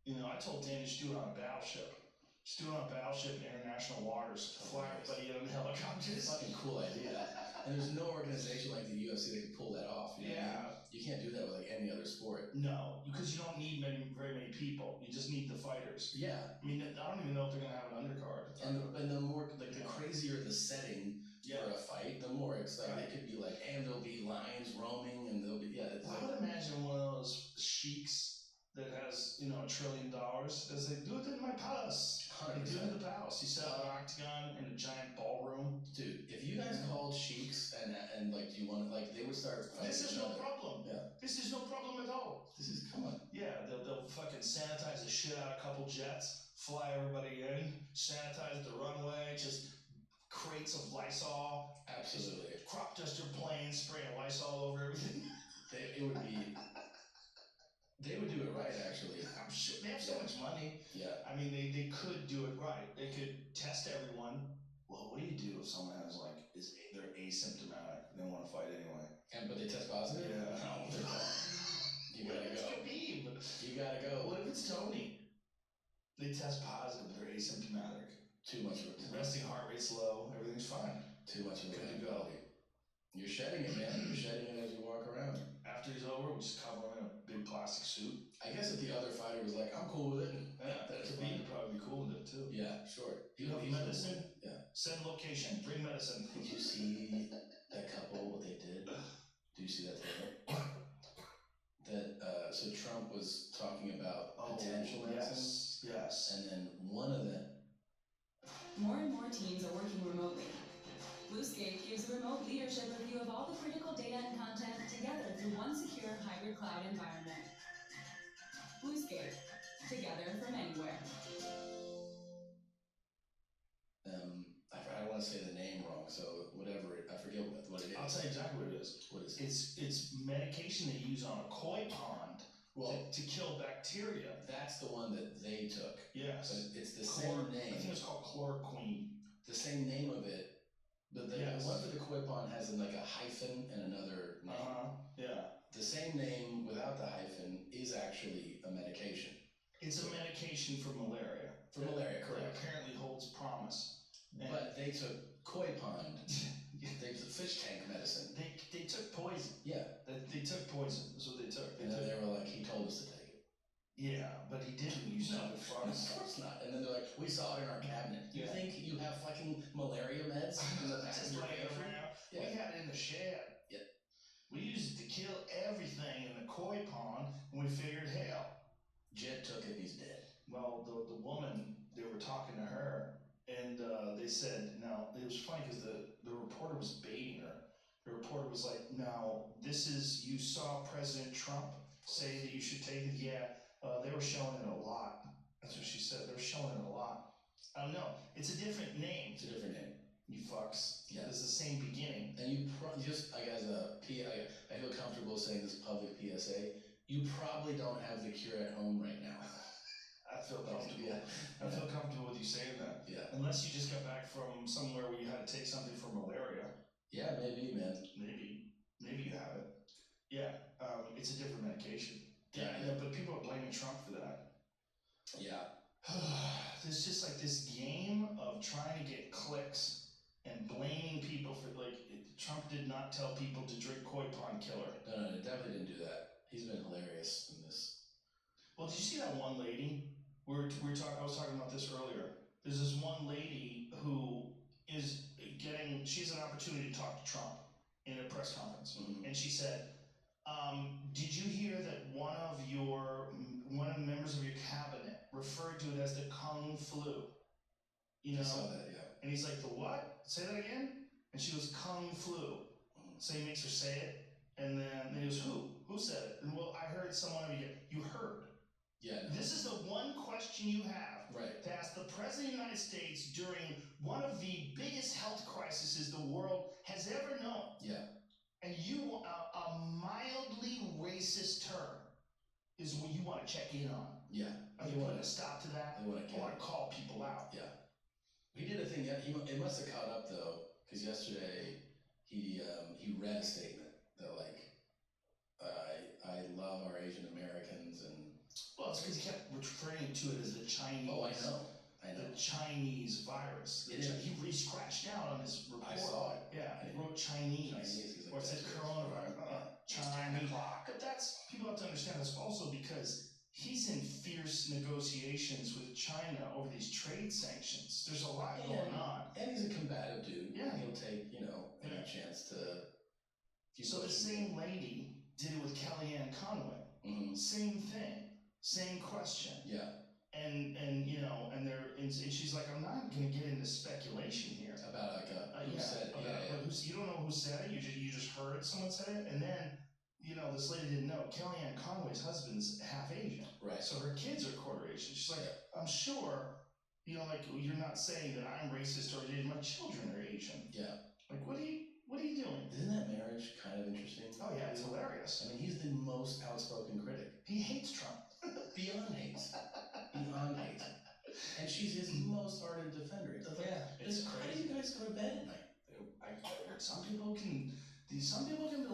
You know, I told Dan, just do it on a battleship. Just do it on a battleship in international waters. Fly everybody in on helicopters. It's a fucking cool idea. And there's no organization like the UFC that can pull that off. You know what I mean? You can't do that with like any other sport. No, because you don't need very many people. You just need the fighters. Yeah. I mean, I don't even know if they're gonna have an undercard. And the more like the crazier the setting for a fight, the more it's like it could be like, and there'll be lions roaming, and there'll be I would imagine one of those sheiks that has $1 trillion. They say, do it in my palace. 100%. Do it in the palace. You set up an octagon in a giant ballroom. Dude, if you guys called sheiks and like you want like they would start fighting. This is no problem. Yeah. This is no problem at all. This is come on. Yeah, they'll fucking sanitize the shit out of a couple jets, fly everybody in, sanitize the runway, just crates of Lysol. Absolutely. Crop duster planes, spraying Lysol over everything. It would be. They would do it right, actually. I'm sure they have so much money. Yeah. I mean, they could do it right. They could test everyone. Well, what do you do if someone has they're asymptomatic and they want to fight anyway? But they test positive? Yeah. No, they're gone. You gotta go. Khabib? You gotta go. What if it's Tony? They test positive, they're asymptomatic. Too much of it. Resting heart rate's low, everything's fine. Too much of it. Good to go. You're shedding it, man. You're shedding it as you walk around. After he's over, we just cover him in a big plastic suit. I guess if the other fighter was like, I'm cool with it. Yeah, Khabib would probably be cool with it too. Yeah, sure. You have medicine? Yeah. Send location, bring medicine. Did you see that couple, what they did? Did you see that today? So Trump was talking about potential medicine. Yes. And then one of them. More and more teams are working remotely. Bluescape gives remote leadership a view of all the critical data and content together through one secure hybrid cloud environment. Bluescape, together from anywhere. I want to say the name wrong, so whatever, I forget what it is. I'll tell you exactly what it is. What is it? It's medication they use on a koi pond to kill bacteria. That's the one that they took. Yes. But it's the same name. I think it's called chloroquine. The same name of it. But the one for the koi pond has like a hyphen and another name. Yeah. The same name without the hyphen is actually a medication. It's a medication for malaria. For malaria, correct. That apparently holds promise. But they took koi pond. They took fish tank medicine. They took poison. Yeah. They took poison. That's what they took. And then they were like, he told us to take it. Yeah, but he didn't. You saw it from Of course not. And then they're like, we saw it in our cabinet. You think you have fucking malaria meds in the back of your pantry? Yeah. We had it in the shed. Yeah. We used it to kill everything in the koi pond, and we figured, hell. Jed took it, he's dead. Well, the woman, they were talking to her, And they said, now, it was funny because the reporter was baiting her. The reporter was like, now, you saw President Trump say that you should take it? Yeah, they were showing it a lot. That's what she said. They were showing it a lot. No, it's a different name. It's a different name. You fucks. Yeah. It's the same beginning. And you I feel comfortable saying this public PSA. You probably don't have the cure at home right now. I feel comfortable. Yeah. I feel comfortable with you saying that. Yeah. Unless you just got back from somewhere where you had to take something for malaria. Yeah, maybe, man. Maybe you have it. Yeah. It's a different medication. Yeah, but people are blaming Trump for that. Yeah. There's just like this game of trying to get clicks and blaming people for Trump did not tell people to drink Koi Pond Killer. No, it definitely didn't do that. He's been hilarious in this. Well, did you see that one lady? I was talking about this earlier. There's this one lady who is she's an opportunity to talk to Trump in a press conference. Mm-hmm. And she said, did you hear that one of the members of your cabinet referred to it as the Kung Flu? I saw that, yeah. And he's like, the what? Say that again? And she goes, Kung Flu. Mm-hmm. So he makes her say it. And then he goes, who? Who said it? And well, I heard someone of you heard. Yeah. No. This is the one question you have to ask the President of the United States during one of the biggest health crises the world has ever known. Yeah. And a mildly racist term is what you want to check in on. Yeah. Are you putting a stop to that? They want to call people out. Yeah. He did a thing. It must have caught up though, because yesterday he read a statement that I love our Asian Americans and. Well, it's because he kept referring to it as the Chinese. Oh, I know. The Chinese virus. He scratched out on his report. I saw it. Yeah, he wrote Chinese. Or it said coronavirus. Chinese. But people have to understand this also because he's in fierce negotiations with China over these trade sanctions. There's a lot going on. And he's a combative dude. Yeah. He'll take, any chance to. So the same lady did it with Kellyanne Conway. Mm-hmm. Same thing. Same question. Yeah. And she's like, I'm not going to get into speculation here about who said it. You don't know who said it. You just heard someone say it, and then this lady didn't know. Kellyanne Conway's husband's half Asian, right? So her kids are quarter Asian. She's like, I'm sure, you're not saying that I'm racist or my children are Asian. Yeah. Like, what are you doing? Isn't that marriage kind of interesting? Oh yeah, it's hilarious. I mean, he's the most outspoken critic. He hates Trump. Beyond hates. Beyond hates. And she's his most ardent defender. It's crazy. How do you guys go to bed at night? Some people can be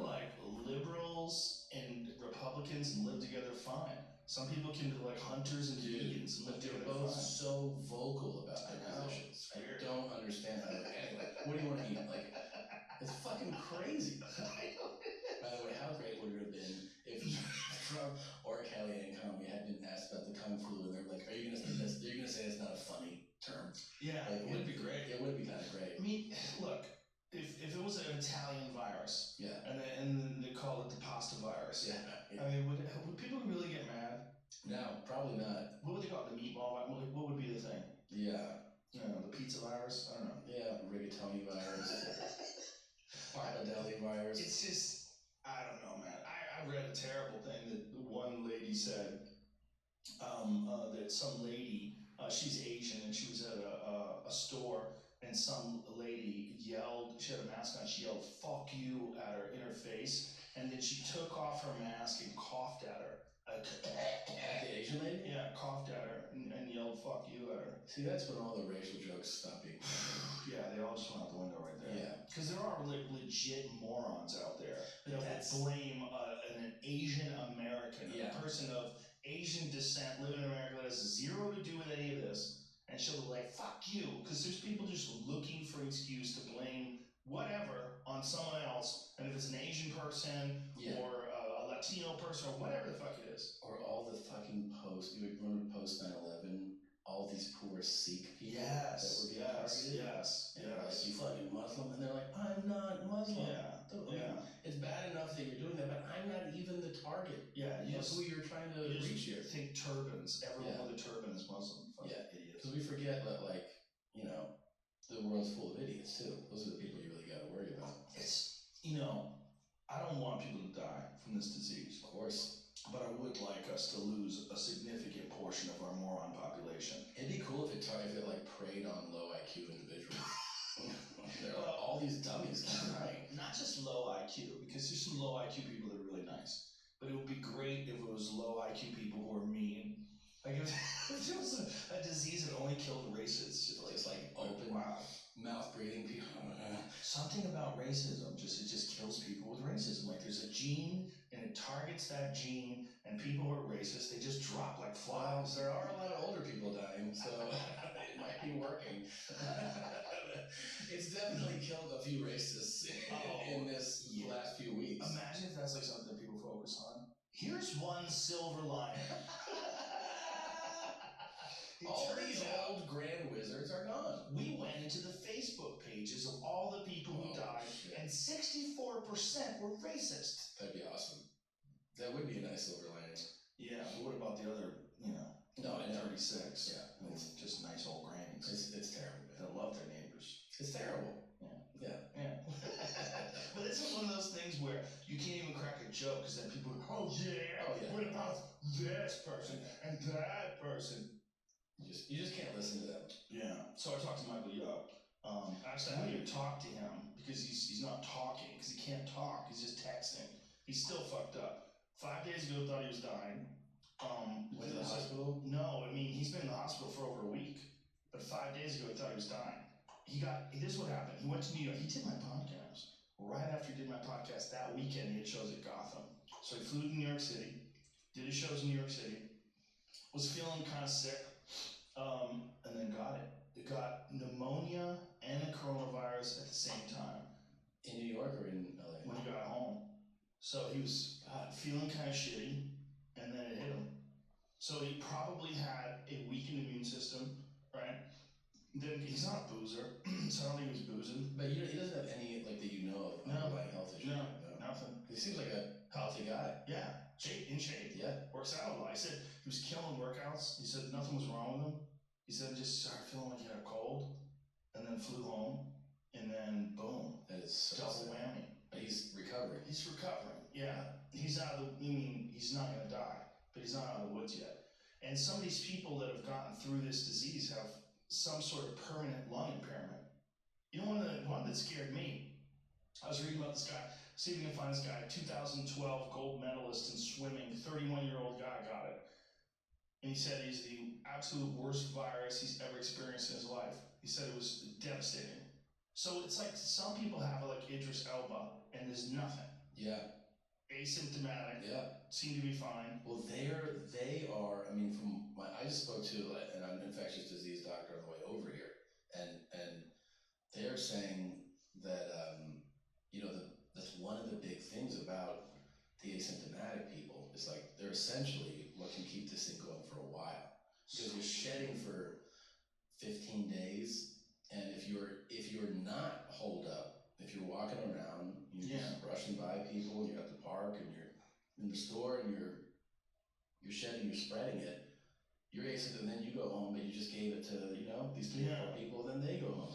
like liberals and Republicans and live together fine. Some people can be like hunters and vegans and live together fine. They're both so vocal about their positions. I don't understand how. Anyway, what do you want to eat? It's fucking crazy. By the way, how great would it have been if Trump or Kellyanne Conway had been asked about the Kung Flu and they're like, are you gonna say this? You're gonna say it's not a funny term? Yeah, it would be great. It would be kind of great. I mean, look, if it was an Italian virus, yeah, and then they call it the pasta virus, yeah. I mean, would people really get mad? No, probably not. What would they call it? The meatball virus? What would be the thing? Yeah. The pizza virus? I don't know. Yeah, rigatoni virus. Pappardelle virus. It's just, I don't know, man. I read a terrible thing that one lady said that some lady, she's Asian, and she was at a store, and some lady yelled, she had a mask on, she yelled, fuck you at her in her face, and then she took off her mask and coughed at her. At the Asian lady? Yeah, coughed at her and yelled, fuck you at her. See, that's when all the racial jokes stop being funny. Yeah, they all just went out the window right there. Yeah. Because there are legit morons out there that will blame an Asian American, a person of Asian descent living in America that has zero to do with any of this, and she'll be like, fuck you, because there's people just looking for an excuse to blame whatever on someone else, and if it's an Asian person or a Latino person or whatever the fuck it is. Or all the fucking posts, you remember post 9/11, all these poor Sikh people that were being targeted? Yes. And they're like, you fucking Muslim? And they're like, I'm not Muslim. It's bad enough that you're doing that, but I'm not even the target of who you're trying to reach here. Think turbans. Everyone with a turban is Muslim. Fucking idiots. Because we forget that, the world's full of idiots too. Those are the people you really got to worry about. It's, I don't want people to die from this disease. Of course. But I would like us to lose a significant portion of our moron population. It'd be cool if it like preyed on low IQ individuals. All these dummies keep dying. Not just low IQ, because there's some low IQ people that are really nice. But it would be great if it was low IQ people who are mean. Like if it was a disease that only killed racists. Just like open mouth breathing people. Something about racism, it just kills people with racism. Like there's a gene and it targets that gene, and people who are racist, they just drop like flies. There are a lot of older people dying, so it might be working. It's definitely killed a few racists in this last few weeks. Imagine if that's like something that people focus on. Here's one silver lining. All these old grand wizards are gone. We went into the Facebook pages of all the people who died, and 64% were racist. That'd be awesome. That would be a nice silver lining. Yeah, but what about the other, No, I know. 36? Yeah. It's just nice old grannies. It's terrible, man. They love their neighbors. It's terrible. Yeah. But this is one of those things where you can't even crack a joke, because then people are, oh yeah, what about this person and that person? You just can't listen to them. Yeah. So I talked to Michael Yo. Actually, I didn't even talk to him because he's not talking, because he can't talk. He's just texting. He's still fucked up. 5 days ago, thought he was dying. Went to the hospital? No, he's been in the hospital for over a week. But 5 days ago, he thought he was dying. This is what happened. He went to New York. He did my podcast. Right after he did my podcast, that weekend, he had shows at Gotham. So he flew to New York City, did his shows in New York City, was feeling kind of sick, and then got it. It got pneumonia and a coronavirus at the same time. In New York or in LA? When he got home. So he was feeling kind of shitty, and then it hit him. So he probably had a weakened immune system, right? Then he's not a boozer, so I don't think he was boozing. But he doesn't have any, like, that of underlying health issues. No, nothing. He seems like a healthy guy. Yeah, in shape. Yeah. Works out a lot. I said he was killing workouts. He said nothing was wrong with him. He said he just started feeling like he had a cold, and then flew home, and then boom. That is so double sad. whammy. But he's recovering. He's recovering, yeah. He's out of he's not going to die, but he's not out of the woods yet. And some of these people that have gotten through this disease have some sort of permanent lung impairment. One that scared me, I was reading about this guy, see if we can find this guy, 2012 gold medalist in swimming, 31-year-old guy got it. And he said he's the absolute worst virus he's ever experienced in his life. He said it was devastating. So it's like some people have it like Idris Elba, and there's nothing. Yeah. Asymptomatic. Yeah. Seem to be fine. Well, they are. I just spoke to an infectious disease doctor on the way over here, and they're saying that that's one of the big things about the asymptomatic people. It's like they're essentially what can keep this thing going for a while, because you're shedding for 15 days, and if you're not holed up, if you're walking around, you're just brushing by people, and you're at the park, and you're in the store, and you're shedding, you're spreading it, you're asymptomatic, and then you go home, but you just gave it to these 3 or 4 people, then they go home.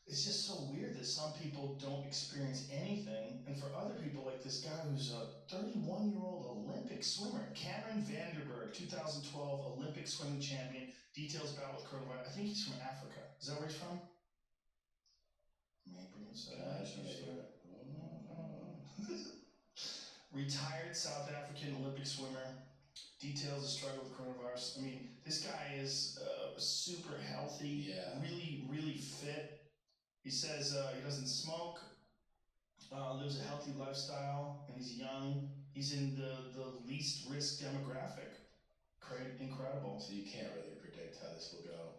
It's just so weird that some people don't experience anything, and for other people, like this guy who's a 31-year-old Olympic swimmer, Cameron Vanderberg, 2012 Olympic swimming champion, details battle with coronavirus. I think he's from Africa. Is that where he's from? Retired South African Olympic swimmer, details the struggle with coronavirus. This guy is super healthy, really, really fit. He says he doesn't smoke, lives a healthy lifestyle, and he's young. He's in the least risk demographic. Incredible. So you can't really predict how this will go.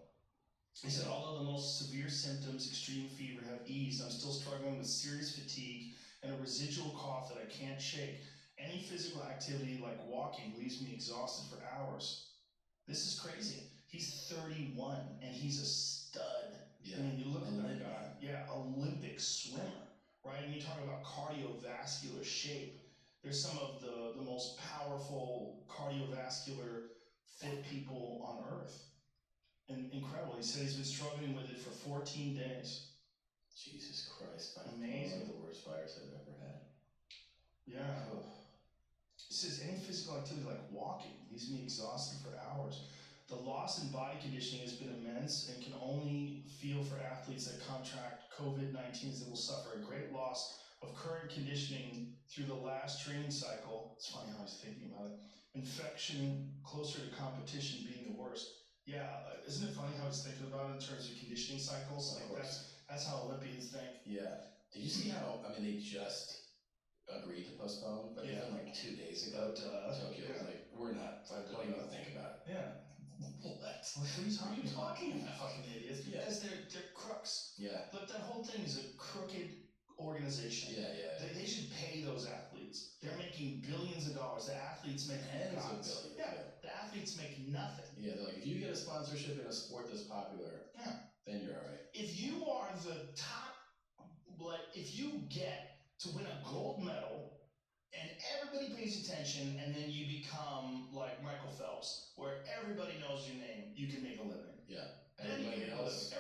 He said, although the most severe symptoms, extreme fever, have eased, I'm still struggling with serious fatigue and a residual cough that I can't shake. Any physical activity like walking leaves me exhausted for hours. This is crazy. He's 31 and he's a stud. Yeah. You look at that guy. Yeah, Olympic swimmer, right? And you talk about cardiovascular shape. There's some of the most powerful cardiovascular fit people on earth. incredible. He said he's been struggling with it for 14 days. Jesus Christ. Amazing. One of the worst virus I've ever had. Yeah. It says any physical activity like walking leaves me exhausted for hours. The loss in body conditioning has been immense and can only feel for athletes that contract COVID-19 as they will suffer a great loss of current conditioning through the last training cycle. It's funny how I was thinking about it. Infection closer to competition being the worst. Yeah, isn't it funny how he's thinking about it in terms of conditioning cycles? Like that's how Olympians think. Yeah. Did you see how, they just agreed to postpone, but even like 2 days ago, Tokyo was like, we're not, don't even think about it. Yeah. What? What are you talking about? Fucking idiots. Yeah. Because they're crooks. Yeah. Look, that whole thing is a crooked organization. Yeah. They should pay those athletes. They're making billions of dollars. The athletes make tens of billions. Yeah. The athletes make nothing. Yeah, they're like, if you get a sponsorship in a sport that's popular, then you're all right. If you are the top, if you get to win a gold medal and everybody pays attention and then you become like Michael Phelps, where everybody knows your name, you can make a living. Yeah. Everybody else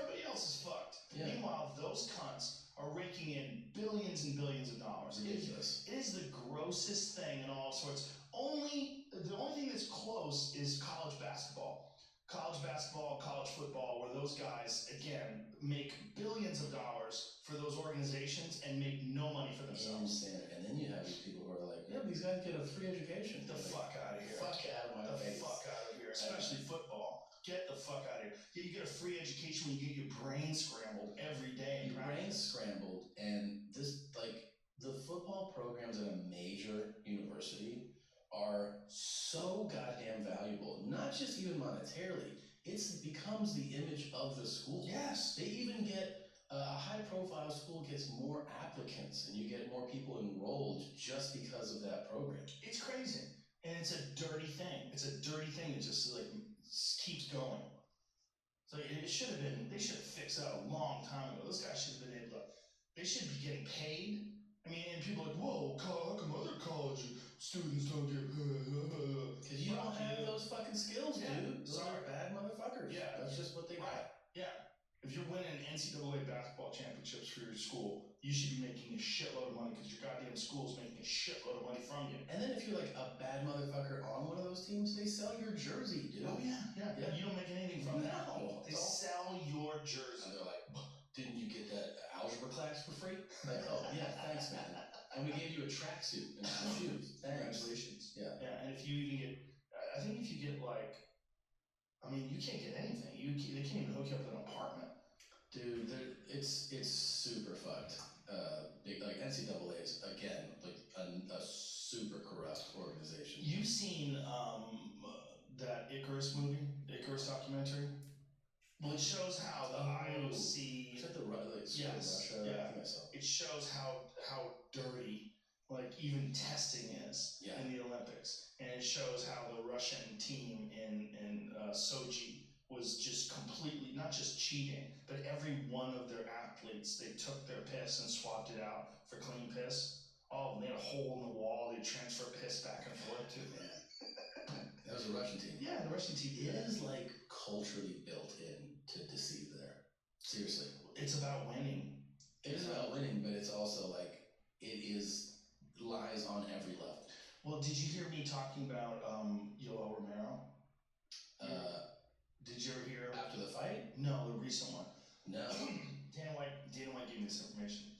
is fucked. Yeah. Meanwhile, those cunts are raking in billions and billions of dollars. Ridiculous. It is the grossest thing in all sorts. The only thing that's close is college basketball. College basketball, college football, where those guys, again, make billions of dollars for those organizations and make no money for themselves. And then you have these people who are like, yeah, these guys get a free education. Get the fuck out of here. Fuck out of my face. The fuck out of here. Especially football. Get the fuck out of here. Yeah, you get a free education when you get your brain scrambled every day. Your brain's scrambled, and the football programs at a major university are so goddamn valuable. Not just even monetarily. It becomes the image of the school. Yes. They even get a high-profile school gets more applicants, and you get more people enrolled just because of that program. It's crazy, and it's a dirty thing. It's a dirty thing that just keeps going. So it should have been. They should have fixed that a long time ago. Those guys should have been able to. They should be getting paid. And people are like, whoa, how come other college students don't get paid? Because you don't have those fucking skills, dude. Those are bad motherfuckers. Yeah. That's just what they got. Yeah. If you're winning NCAA basketball championships for your school, you should be making a shitload of money because your goddamn school is making a shitload of money from you. And then if you're like a bad motherfucker on one of those teams, they sell your jersey, dude. Oh, yeah. You don't make anything from that. No. They sell your jersey. And they're like, didn't you get that algebra class for free? Like, oh, yeah, thanks, man. And we gave you a tracksuit and some shoes. Congratulations. Yeah. And if you even get, I think if you get you can't get anything. They can't even hook you up with an apartment. Dude, it's super fucked. NCAA is, again, a super corrupt organization. You've seen that Icarus movie, Icarus documentary? Well, it shows how the IOC... Is that Russia? Yeah. I think I saw. It shows how dirty, even testing is in the Olympics. And it shows how the Russian team in Sochi was just completely, not just cheating, but every one of their athletes, they took their piss and swapped it out for clean piss. All of them, they had a hole in the wall, they transfer piss back and forth to them. That was a Russian team. Yeah, the Russian team. It is culturally built in to deceive there. Seriously. It's about winning. It is about winning, but it's also lies on every level. Well, did you hear me talking about Yoel Romero? Did you ever hear? After the fight? No, the recent one. No. Dana White gave me this information.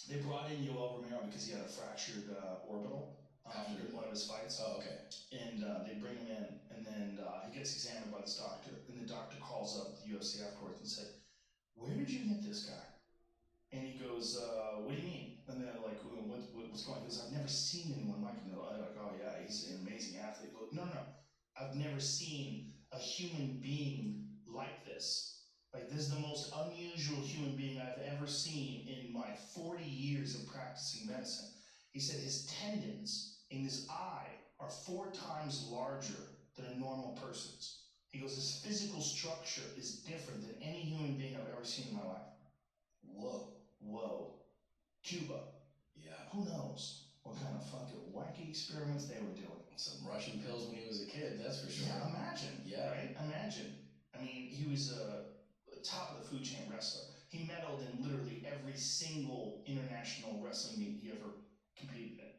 They brought in Yoel Romero because he had a fractured orbital after one of his fights. Oh, okay. And they bring him in, and then he gets examined by this doctor, and the doctor calls up the UFC afterwards and said, "Where did you get this guy?" And he goes, "What do you mean?" And they're like, "What's going on?" He goes, "I've never seen anyone like him." They're like, "Oh yeah, he's an amazing athlete." But no, I've never seen a human being like this. This is the most unusual human being I've ever seen in my 40 years of practicing medicine. He said his tendons in his eye are 4 times larger than a normal person's. He goes, his physical structure is different than any human being I've ever seen in my life. Whoa. Cuba. Yeah. Who knows what kind of fucking wacky experiments they were doing. Some Russian pills when he was a kid, that's for sure. Yeah, imagine. Yeah. Right? Imagine. I mean, he was a top of the food chain wrestler. He medaled in literally every single international wrestling meet he ever competed in.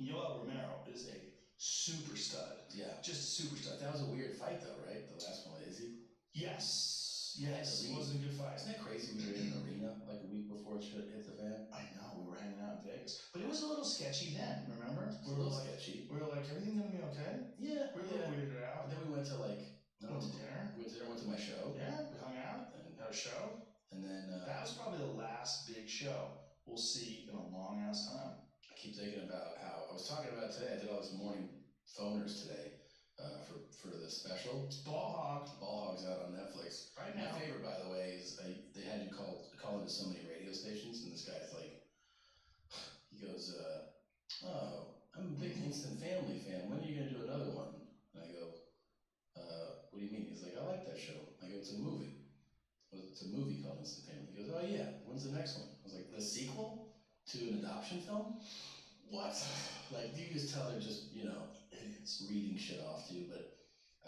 Yoel Romero is a super stud. Yeah. Just a super stud. That was a weird fight, though, right? The last one with Izzy? Yes. Yes. It wasn't a good fight. Isn't that crazy? We were in an arena like a week before it hit the fan. I know. We were hanging out in Vegas. But it was a little sketchy then, remember? We were a little sketchy. We were like, everything going to be okay? Yeah. We were a little weirded out. And then we went to went to dinner. Went to my show. Yeah. We hung out and had a show. And then... that was probably the last big show we'll see in a long-ass time. I keep thinking about how... I was talking about today. I did all these morning phoners today for the special. It's Ball Hog. Ball Hog's out on Netflix. Right now. My favorite, by the way, is they had you call into so many radio stations, and this guy's like... He goes, oh, I'm a big Instant Family fan. When are you going to do another one? And I go, what do you mean? He's like, I like that show. I go, it's a movie. It's a movie called Instant Family. He goes, oh yeah, when's the next one? I was like, the sequel to an adoption film? What? Like, you just tell they're just, idiots reading shit off to you. But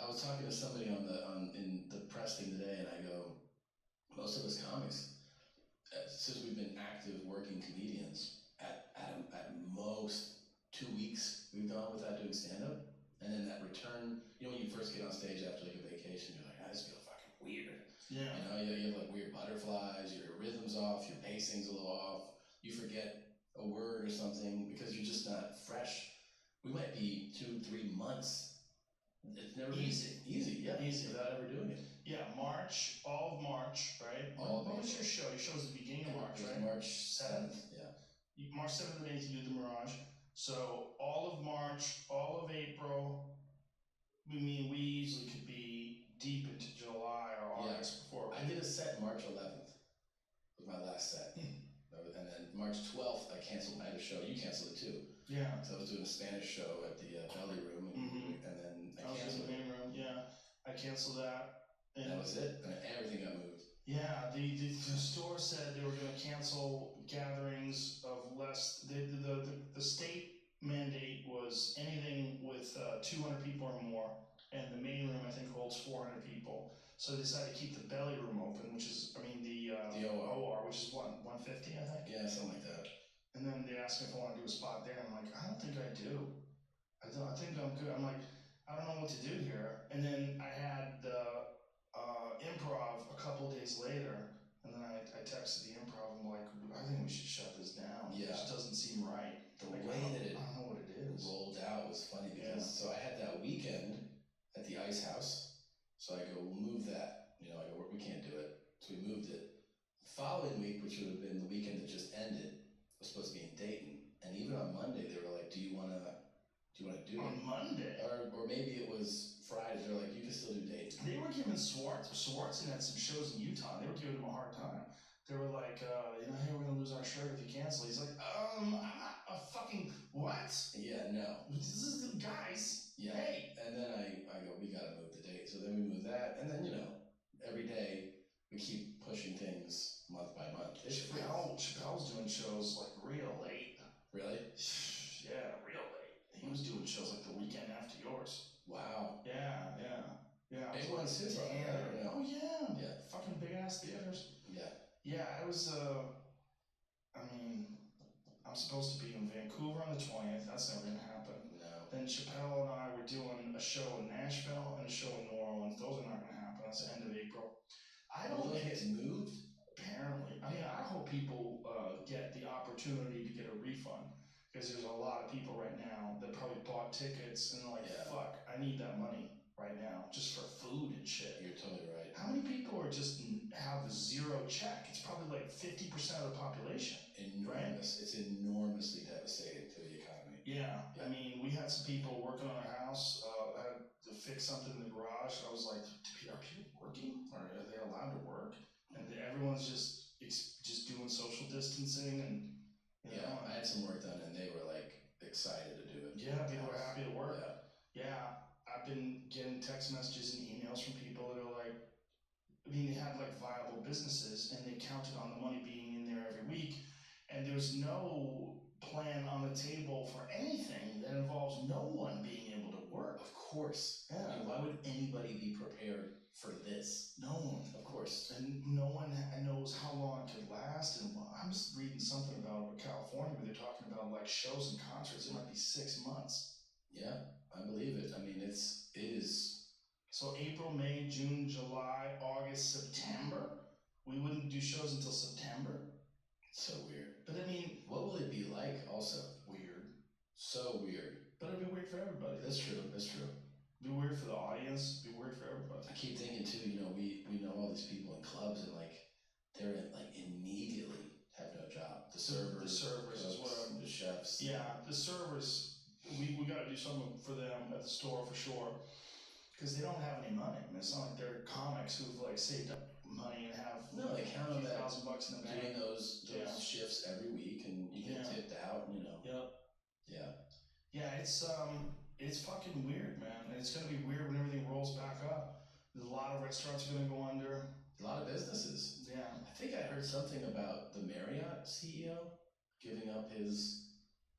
I was talking to somebody in the press thing today, and I go, most of us comics, since we've been active working comedians, at most 2 weeks we've gone without doing stand-up. And then that return, when you first get on stage after like a vacation, you're like, I just feel fucking weird. Yeah. You have like weird butterflies, your rhythm's off, your pacing's a little off, you forget a word or something because you're just not fresh. We might be 2-3 months. It's never easy, without ever doing it. Yeah, March, all of March, right? What was your show? Your show was the beginning of March, right? March 7th, yeah. March 7th and 8th, you do the Mirage. So all of March, all of April, we easily could be deep into July or August before. I did a set March 11th. Was my last set. And then March 12th, I canceled my other show. You canceled it too. Yeah. So I was doing a Spanish show at the Belly Room, and then I canceled the main room. Yeah, I canceled that. And that was it. And everything got moved. Yeah, the store said they were going to cancel gatherings of less. The state mandate was anything with 200 people or more, and the main room I think holds 400 people. So they decided to keep the belly room open, which is the OR, which is 150, I think. Yeah, something like that. And then they asked me if I want to do a spot there. I'm like, I don't think I do. I think I'm good. I'm like, I don't know what to do here. And then I had the improv a couple days later, and then I texted the improv. I'm like, I think we should shut this down. Yeah. It just doesn't seem right. The way that it I don't know what it is. rolled out was funny because so I had that weekend at the Ice House. So I go, we'll move that. I go, we can't do it. So we moved it. The following week, which would have been the weekend that just ended, was supposed to be in Dayton. And even on Monday, they were like, do you want to do it? On Monday? Or maybe it was Friday. They're like, you can still do Dayton. They were giving Swartzen had some shows in Utah. They were giving him a hard time. They were like, hey, we're going to lose our shirt if you cancel. He's like, I'm not a fucking what? Yeah, no. This is the guys. Yeah. Hey. And then I go, we got to move the date. So then we move that. And then, every day we keep pushing things month by month. Chappelle's doing shows like real late. Really? Yeah, real late. He was doing shows like the weekend after yours. Wow. Yeah. Big ones too, right? Oh yeah. Yeah. Fucking big ass theaters. Yeah. Yeah, it was I'm supposed to be in Vancouver on the 20th. That's never gonna happen. No. Then Chappelle and I were doing a show in Nashville and a show in New Orleans. Those are not gonna happen. That's the end of April. I don't think it's moved. Apparently. I hope people get the opportunity to get a refund. Because there's a lot of people right now that probably bought tickets and they're like, fuck, I need that money right now just for food and shit. You're totally right. How many people are just have zero check? It's probably like 50% of the population. Enormous. Right? It's enormously devastating to the economy. Yeah. We had some people working on our house. I had to fix something in the garage. I was like, are people working? Or are they allowed to work? And everyone's just doing social distancing and I had some work done and they were like excited to do it. Yeah, people are happy to work. Yeah. I've been getting text messages and emails from people that are like, they had like viable businesses and they counted on the money being in there every week, and there's no plan on the table for anything that involves no one being able to work. Of course. Yeah. I mean, why would anybody be prepared for this? No one. Of course. And no one knows how long it could last. And I was reading something about California where they're talking about like shows and concerts. It might be 6 months. Yeah, I believe it. I mean, it is. So April, May, June, July, August, September. We wouldn't do shows until September. So weird. But I mean, what will it be like? Also weird. So weird. But it'd be weird for everybody. That's true. That's true. Be weird for the audience. Be weird for everybody. I keep thinking too. You know, we know all these people in clubs, and like they're like immediately have no job. The servers as well. The chefs. Yeah, the servers. We got to do something for them at the store for sure, because they don't have any money. I mean, it's not like they're comics who've like saved up money and have they count on that $1,000 in the bank. Doing those shifts every week, and you get tipped out. You know. Yep. Yeah. Yeah, it's fucking weird, man. And it's gonna be weird when everything rolls back up. A lot of restaurants are gonna go under. A lot of businesses. Yeah. I think I heard something about the Marriott CEO giving up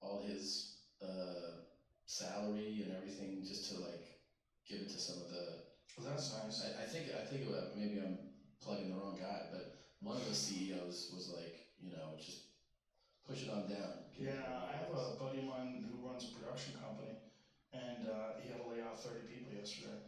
all his salary and everything just to like give it to some of the. Well, that's nice. I think maybe I'm plugging the wrong guy, but one of the CEOs was like, just push it on down. Yeah, I have a buddy of mine who runs a production company, and he had to lay off 30 people yesterday,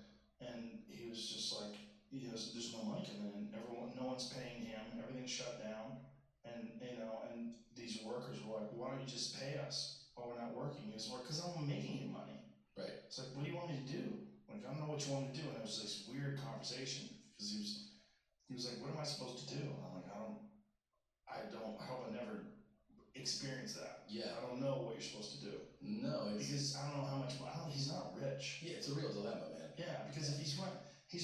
and he was just like, there's no money coming in. No one's paying him. Everything's shut down, and and these workers were like, why don't you just pay us while we're not working? He was like, because I'm making you money. Right. It's like, what do you want me to do? Like, I don't know what you want me to do. And it was this weird conversation because he was like, what am I supposed to do? And I'm like, I hope I never experience that. Yeah. I don't know what you're supposed to do. No, because I don't know how much. He's not rich. Yeah, it's a real dilemma, man. Yeah, because if he's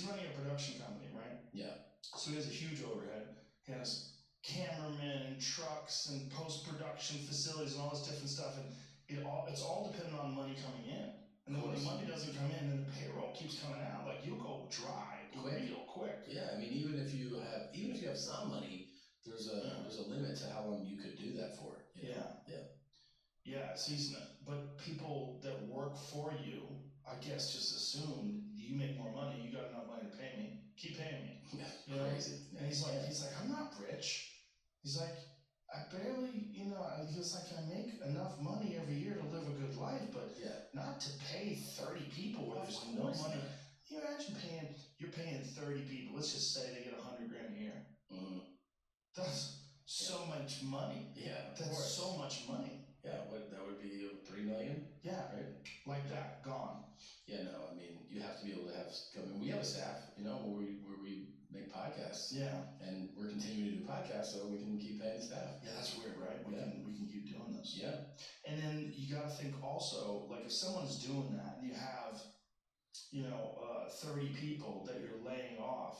running a production company, right? Yeah. So he has a huge overhead. He has cameramen and trucks and post-production facilities and all this different stuff, and it's all dependent on money coming in. And then when the money doesn't come in, then the payroll keeps coming out. Like you'll go dry real quick. Yeah, I mean, even if you have some money, there's a limit to how long you could do that for. Yeah, season it. But people that work for you, I guess, just assumed you make more money, you got enough money to pay me, keep paying me. Crazy. And he's like, I'm not rich. He's like, I barely, he was like, I make enough money every year to live a good life, but not to pay 30 people where there's no money. Can you imagine you're paying 30 people, let's just say they get $100,000 a year. Mm-hmm. That's so much money. Yeah, that's so much money. Yeah, that would be $3 million. Yeah, right. Like that, gone. Yeah, no, I mean, you have to be able to have. We have a staff, where we make podcasts. Yeah, and we're continuing to do podcasts, so we can keep paying the staff. Yeah, that's weird, right? We can keep doing this. Yeah, and then you got to think also, like if someone's doing that, and you have, 30 people that you're laying off,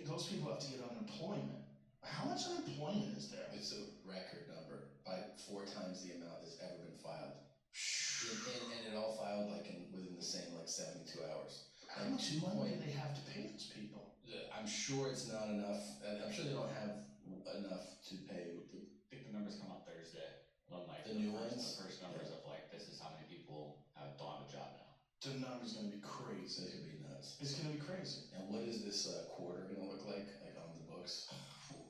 those people have to get unemployment. How much unemployment is there? It's a record number, by 4 times the amount that's ever been filed. And it all filed within the same 72 hours. How much money do they have to pay those people? I'm sure it's not enough. I'm sure they don't have enough to pay. I think the numbers come out Thursday. The new ones? The first numbers of this is how many people don't have a job now. The number's going to be crazy. It's going to be nuts. It's going to be crazy. And what is this quarter going to look like on the books?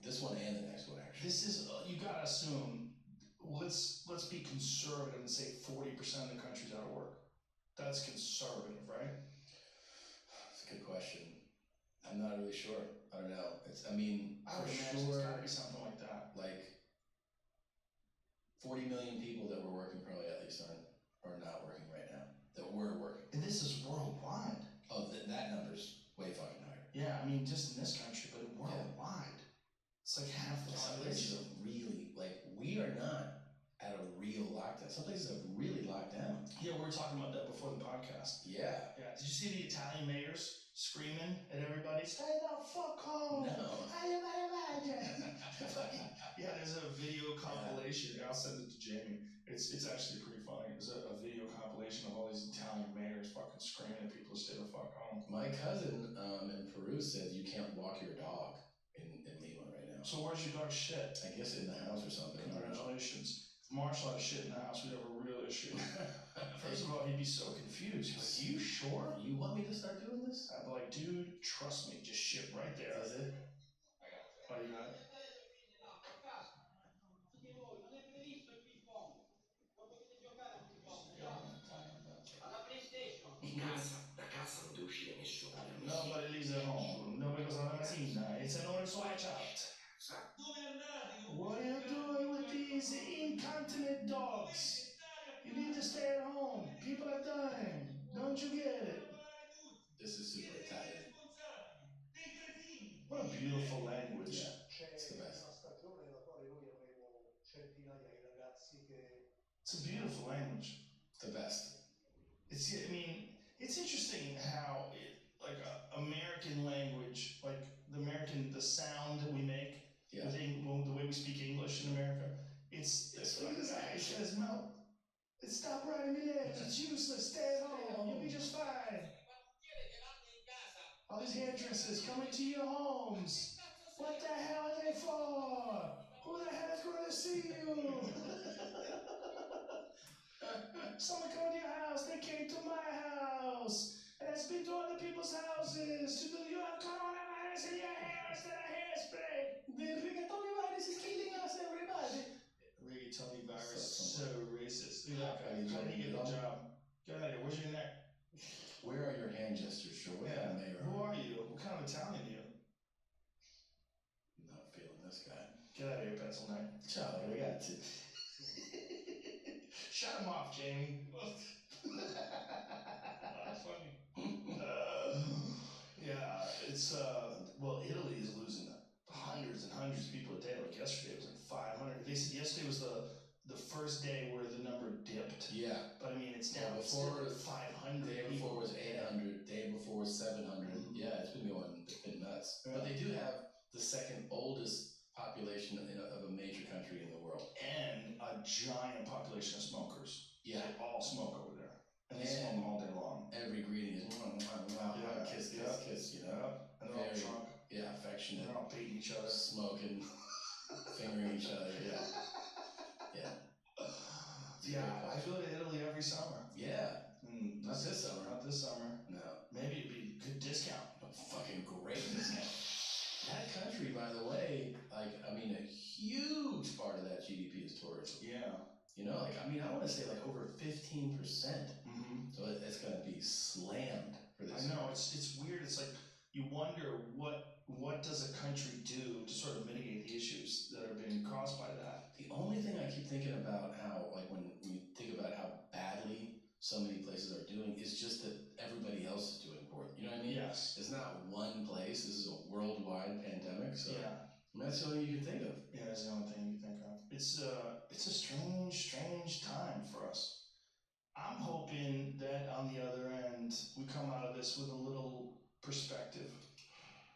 This one and the next one, actually. This is, you got to assume, let's be conservative and say 40% of the country's out of work. That's conservative, right? That's a good question. I'm not really sure. I don't know. I would imagine it's got to be something like that. 40 million people that were working probably at least are not working right now. That were working. And this is worldwide. Oh, that number's way fucking higher. Yeah, just in this country, but worldwide. It's like half the population. Some places are really, we are not at a real lockdown. Some places have really locked down. Yeah, we were talking about that before the podcast. Yeah. Yeah. Did you see the Italian mayors screaming at everybody, stay the fuck home? No. Yeah, there's a video compilation. I'll send it to Jamie. It's actually pretty funny. There's a video compilation of all these Italian mayors fucking screaming at people to stay the fuck home. My cousin in Peru said you can't walk your dog in Lima right now. So where's your dog shit? I guess in the house or something. Congratulations. If Marshall had shit in the house, we'd have a really issue. First of all, he'd be so confused. He's like, "You sure? You want me to start doing this?" I'd be like, "Dude, trust me, just ship right there." Is it? Oh, you got it? Nobody leaves their home. Nobody goes on the machine. It's an only switch out. What are you doing with these incontinent dogs? You need to stay at home. People are dying. Don't you get it? This is super Italian. What a beautiful language. Yeah, it's the best. It's a beautiful language. The best. I mean, it's interesting how, like, American language, like the sound that we make, the way we speak English in America, look at this guy, he says, "No, stop riding me legs, it's useless, stay at home, you'll be just fine. All these hairdressers coming to your homes, what the hell are they for? Who the hell is going to see you? Someone come to your house, they came to my house, and I speak to other people's houses. You have coronavirus in your hair instead of hairspray. The rigatoni virus is killing us, everybody." Rigatoni virus, so racist. Look at that guy. How did he get the job? Get out of here. Where's your neck? Where are your hand gestures, sure? What kind of mayor? Who are you? What kind of Italian are you? Not feeling this guy. Get out of here, pencil neck. Ciao, ragazzi. Shut him off, Jamie. Funny. Yeah, it's well, Italy is losing hundreds and hundreds of people a day. Like yesterday, it was like 500. They said yesterday was the first day where the number dipped. Yeah. But I mean, it's now before 500. Day before was 800. Day before was 700. Yeah, it's been nuts. Yeah. But they do have the second oldest population of a major country in the world, and a giant population of smokers. Yeah, they all smoke over there, and they smoke all day long. Every greeting is kiss, kiss. You know, and they're all drunk. Yeah, affectionate. They're all beating each other, smoking, fingering each other. Yeah. I go to Italy every summer. Yeah. Not this summer. Not this summer. No. Maybe it'd be a good discount. A fucking great discount. That country, by the way, like, I mean, a huge part of that GDP is tourism. Yeah. You know, like, I mean, I want to say like over 15%. So it's going to be slammed for this. I know, it's weird. It's like you wonder what does a country do to sort of mitigate the issues that are being caused by that. The only thing I keep thinking about how, like, when you think about how badly so many places are doing, is just that everybody else is doing poorly. You know what I mean? Yes. It's not one place. This is a worldwide pandemic. So yeah. I mean, that's the only thing you can think of. Yeah, that's the only thing you think of. It's a strange time for us. I'm hoping that on the other end, we come out of this with a little perspective.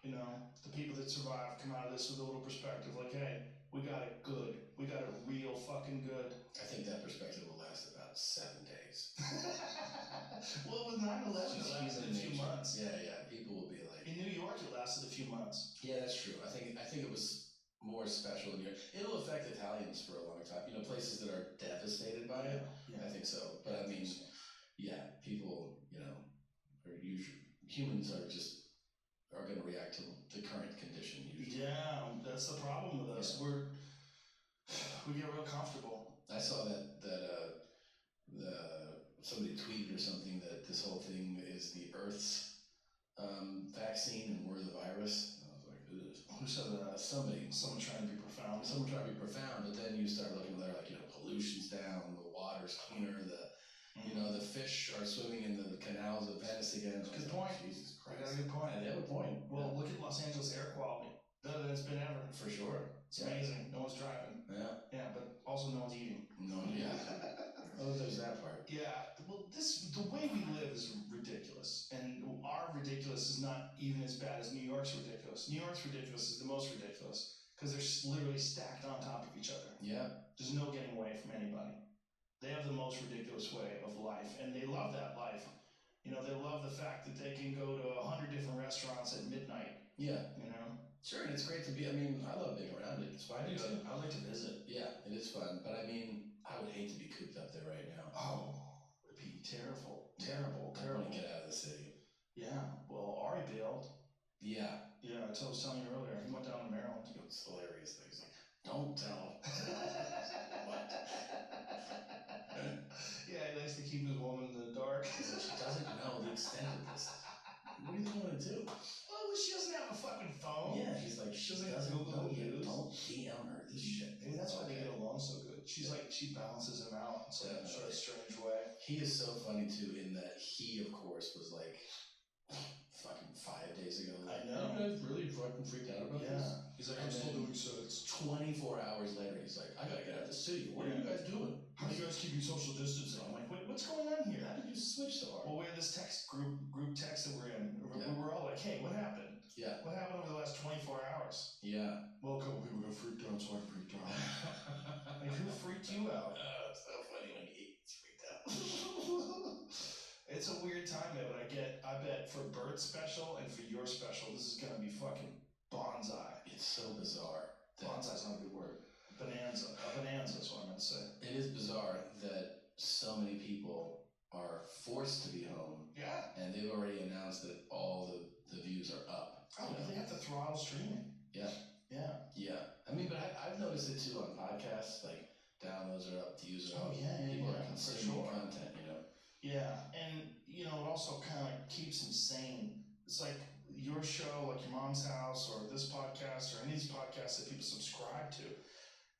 You know, the people that survive come out of this with a little perspective. Like, hey, we got it good. We got it real fucking good. I think that perspective will last about 7 days. Well, with 9/11, it lasted a few months. Yeah. People will be like... In New York, it lasted a few months. Yeah, that's true. I think it was more special in New York. It'll affect Italians for a long time. You know, places that are devastated by it. Yeah. I think so. But I mean, yeah, people, you know, humans are going to react to the current condition usually. Yeah, that's the problem with us. Yeah. We get real comfortable. I saw that somebody tweeted or something that this whole thing is the Earth's vaccine and we're the virus. And I was like, ugh. Who said that? Someone trying to be profound. Someone trying to be profound, but then you start looking there, like, you know, pollution's down, the water's cleaner, you know, the fish are swimming in the canals of Venice again. Good point. Jesus Christ. I got a good point. They have a point. Well, look at Los Angeles air quality. Better than it's been ever. For sure. It's amazing. No one's driving. Yeah, but also no one's eating. No, yeah. Oh, there's that part. Yeah. Well, the way we live is ridiculous, and our ridiculous is not even as bad as New York's ridiculous. New York's ridiculous is the most ridiculous because they're literally stacked on top of each other. Yeah. There's no getting away from anybody. They have the most ridiculous way of life, and they love that life. You know, they love the fact that they can go to 100 different restaurants at midnight. Yeah. You know? Sure, and it's great to be, I mean, I love being around it. It's fun. I do too. I like to visit. Yeah, it is fun. But I mean, I would hate to be cooped up there right now. Oh, it'd be terrible. I want to get out of the city. Yeah, well, Ari bailed. Yeah. Yeah, I was telling you earlier. He went down to Maryland. It was hilarious. He's like, don't tell. What? Yeah, he likes to keep his woman in the dark. She doesn't know the extent of this. What do you think I'm going to do? Well, she doesn't have a fucking phone. Yeah, he's like, she doesn't Google know the yet. news. Don't DM her this shit. Maybe that's why they get along so good. She's like, she balances him out in some sort of strange way. He is so funny too, in that he, of course, was like, fucking 5 days ago. I know. You guys really fucking freaked out about this? He's like, I'm still doing sex. 24 hours later, he's like, I gotta get out of the city. What are you guys doing? How are you guys keeping social distancing? I'm like, what's going on here? How did you switch so hard? Well, we had this text group text that we're in. We were all like, hey, what happened? Yeah. What happened over the last 24 hours? Yeah. Well, a couple people got freaked out, so I freaked out. Like, who freaked you out? It's so funny when he gets freaked out. It's a weird time, man, but I bet for Bert's special and for your special, this is gonna be fucking bonsai. It's so bizarre. Bonsai's not a good word. Bonanza. A bonanza is what I meant to say. It is bizarre that so many people are forced to be home. Yeah. And they've already announced that all the views are up. Oh, they have to throttle streaming. Yeah. Yeah. Yeah. I mean, but I've noticed it too on podcasts. Like, downloads are up, views are up. Yeah, People are for consuming sure. content, you know? Yeah, and, you know, it also kind of keeps them sane. It's like your show, like your mom's house, or this podcast, or any of these podcasts that people subscribe to.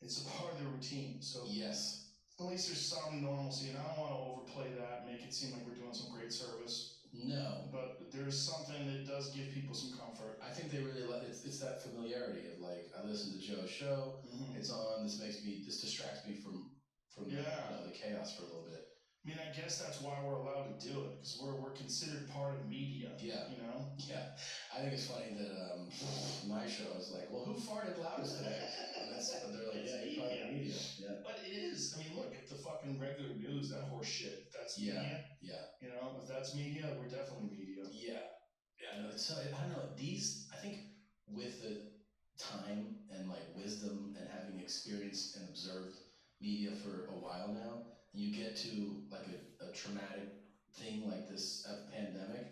It's a part of their routine. So yes. At least there's some normalcy, and I don't want to overplay that and make it seem like we're doing some great service. No. But there's something that does give people some comfort. I think they really like it's that familiarity of like, I listen to Joe's show, it's on, this distracts me from the chaos for a little bit. I mean, I guess that's why we're allowed to do it, because we're considered part of media. Yeah. You know? Yeah. I think it's funny that my show is like, well, who farted loudest today? And they're like, yeah, you're part of media. Yeah. But it is. I mean, look, if the fucking regular news, that horse shit, that's media. Yeah. You know, if that's media, we're definitely media. Yeah. Yeah, no, so I don't know, I think with the time and like wisdom and having experienced and observed media for a while now, you get to like a traumatic thing like this pandemic,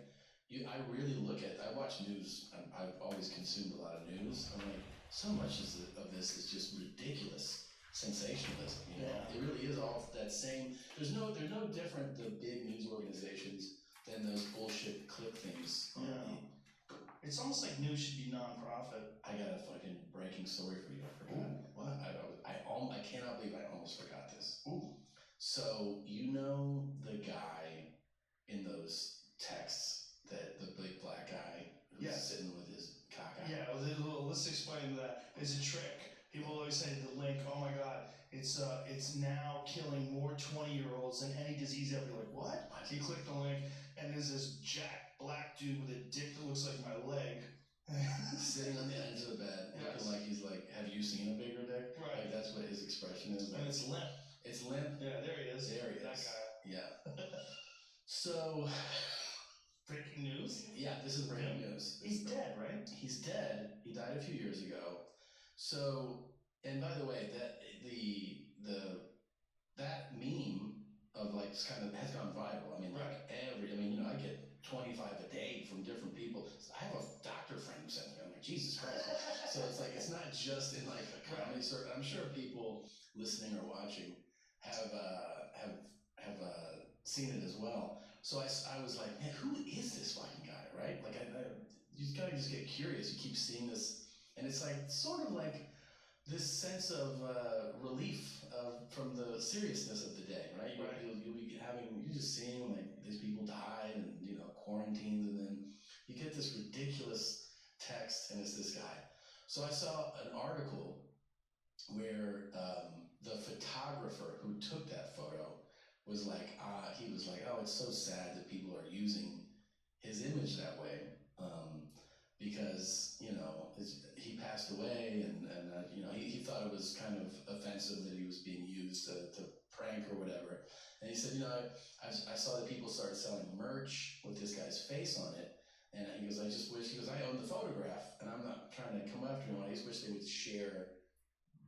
I really I watch news. I've always consumed a lot of news. I'm like, so much of this is just ridiculous sensationalism. You know, it really is all that same. There's no different the big news organizations than those bullshit click things. It's almost like news should be non-profit. I got a fucking breaking story for you. I forgot. What? I cannot believe I almost forgot this. Ooh. So, you know the guy in those texts, the big black guy who's sitting with his cock out? Yeah, well, let's explain that. It's a trick. People always say the link, oh my God, it's now killing more 20-year-olds than any disease ever. You're like, what? You click the link, and there's this jack black dude with a dick that looks like my leg. Sitting on the edge of the bed, looking like he's like, have you seen a bigger dick? Right. Like, that's what his expression is. Like, And it's limp. It's limp? Yeah, there he is. There he that is. guy. Yeah. So, breaking news? Yeah, this is breaking news. He's dead, right? He's dead. He died a few years ago. So, and by the way, that meme of like kind of has gone viral. I mean, like I get 25 a day from different people. I have a doctor friend who sends me. I'm like, Jesus Christ. So it's like, it's not just in like a comedy circuit. I'm sure people listening or watching have seen it as well. So I was like, man, who is this fucking guy, right? Like, you gotta just get curious. You keep seeing this, and it's like sort of like this sense of relief from the seriousness of the day, right? You'll be you just seeing like these people died and quarantined, and then you get this ridiculous text, and it's this guy. So I saw an article where the photographer who took that photo was like, he was like, oh, it's so sad that people are using his image that way, because he passed away, and he thought it was kind of offensive that he was being used to prank or whatever. And he said, I saw that people started selling merch with this guy's face on it, and he goes, I own the photograph, and I'm not trying to come after him. I just wish they would share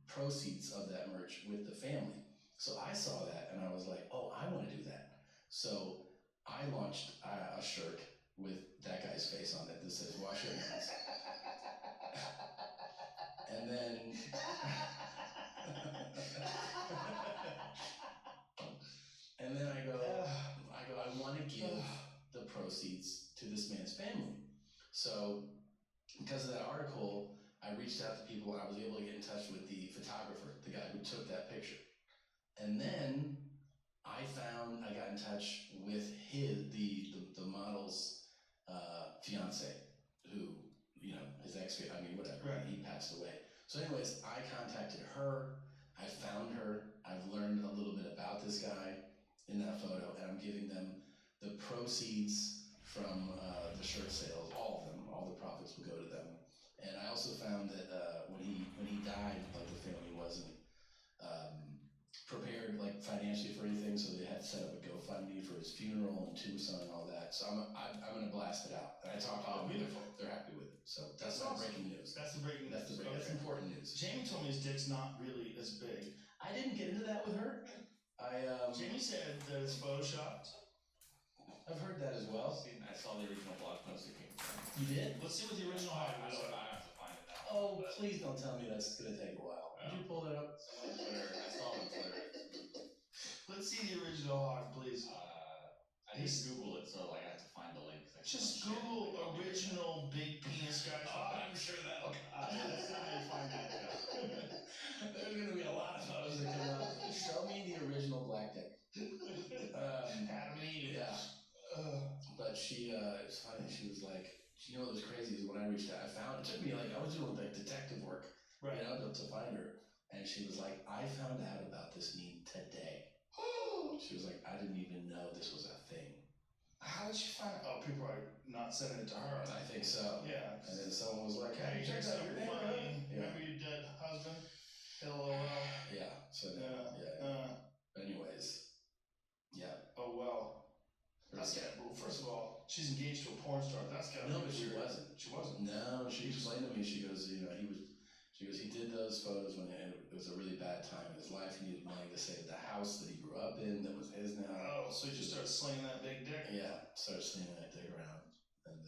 proceeds of that merch with the family. So I saw that and I was like, oh, I want to do that. So I launched a shirt with that guy's face on it that says "Wash your hands," and then and then I go, I want to give the proceeds to this man's family. So because of that article, I reached out to people and I was able to get in touch with the photographer, the guy who took that picture. And then I got in touch with the model's fiance, who, you know, his whatever, Right. He passed away. So anyways, I contacted her, I found her, I've learned a little bit about this guy in that photo, and I'm giving them the proceeds from the shirt sales, all of them, all the profits will go to them. And I also found that when he died, like the family wasn't prepared like financially for anything, so they had set up a GoFundMe for his funeral and tombstone and all that. So I'm gonna blast it out. And I talked to them, beautiful. They're happy with it. So that's my awesome. breaking news. That's the breaking news. That's important news. Jamie told me his dick's not really as big. I didn't get into that with her. Jamie said that it's photoshopped. I've heard that as well. I saw the original blog post it came from. You did? Let's see what the original hog was. I have to find it now. Oh, please don't tell me that's gonna take a while. Did you pull that up? Someone on Twitter. I saw it on Twitter. Let's see the original hog, please. I just Google it, so like I have to find the link. Just Google original big penis guy. I'm sure that'll. That's how you find it. There's gonna be a lot of photos that come up. Show me the original black dick. Adam and Eve. Yeah. But she, it's funny. She was like, you know what was crazy is when I reached out, it took me like I was doing like detective work, right? You know, to find her, and she was like, I found out about this meme today. She was like, I didn't even know this was a thing. How did she find it? Oh, people are not sending it to her. I think so. Yeah. And then someone was like, Hey, check out your funny. neighborhood. Remember your dead husband? LOL. Yeah. So anyways, yeah. Oh well. That's got. Well, first of all, she's engaged to a porn star. That's got. No, but she wasn't. She wasn't. No, she explained to me. She goes, you know, he did those photos when it was a really bad time in his life. He needed money to save the house that he grew up in that was his now. Oh, so he just started slinging that big dick? Yeah, started slinging that dick around. And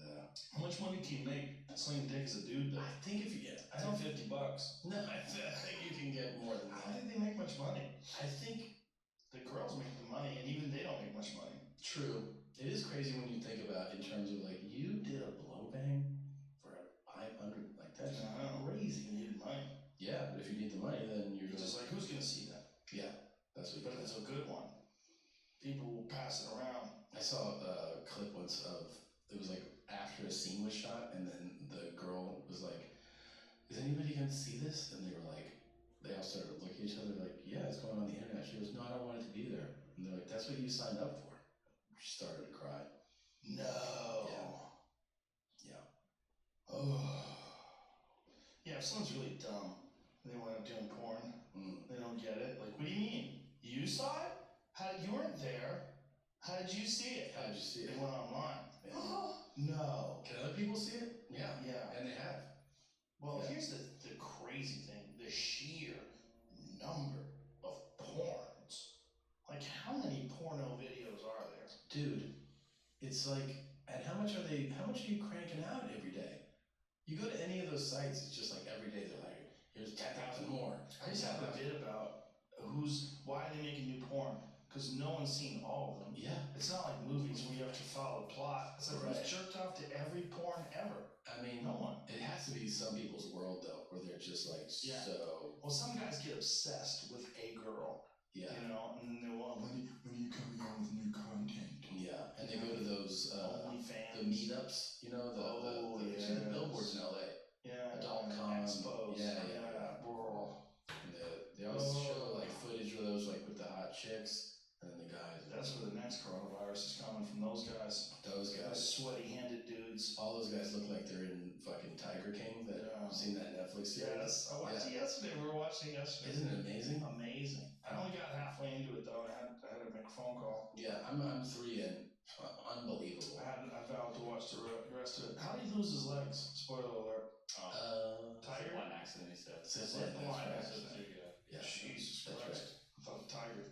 how much money can you make slinging dick as a dude, though? I think if you get, I think $50. No, I think you can get more than that. I don't think they make much money. I think the girls make the money, and even they don't make much money. True. It is crazy when you think about in terms of like you did a blow bang for 500, like that's crazy. You needed money. Yeah, but if you need the money, then you're just like, who's gonna see that? Yeah, that's what. But if it's a good one, people will pass it around. I saw a clip once of it was like after a scene was shot, and then the girl was like, "Is anybody gonna see this?" And they were like, they all started looking at each other like, "Yeah, it's going on the internet." She goes, "No, I don't want it to be there." And they're like, "That's what you signed up for." She started to cry. No. Yeah. Oh. Yeah, if someone's really dumb, they wind up doing porn. They don't get it. Like, what do you mean? You saw it? You weren't there. How did you see it? How did you see it? They went online. Yeah. No. Can other people see it? Yeah. And they have. Well, here's the crazy thing. The sheer number of porns. Like, how many porno videos are there? Dude, it's like, and how much are you cranking out every day? You go to any of those sites, it's just like every day they're like, here's 10,000 more. I just have a bit about why are they making new porn? Because no one's seen all of them. Yeah. It's not like movies where you have to follow the plot. It's like, who's jerked off to every porn ever? I mean, no one. It has to be some people's world, though, where they're just like, so. Well, some guys get obsessed with a girl. Yeah. You know, and they want, when are you coming out with new content? Yeah, and they go to those, OnlyFans. the meetups, you know, the billboards in LA. Yeah. AdvoComedian. Expos. Yeah. And they always show like footage of those like with the hot chicks and then the guys. That's where the next coronavirus is coming from. Those guys. Those sweaty-handed dudes. All those guys look like they're in fucking Tiger King. You've seen that Netflix series? Yes, I watched it yesterday. We were watching it yesterday. Isn't it amazing? Amazing. I only got halfway into it though. I had to make a phone call. Yeah, I'm 3 in. Unbelievable. I vowed to watch the rest of it. How did he lose his legs? Spoiler alert. Tiger? One accident, he said. One accident. Yeah. Jesus Christ. I thought the tiger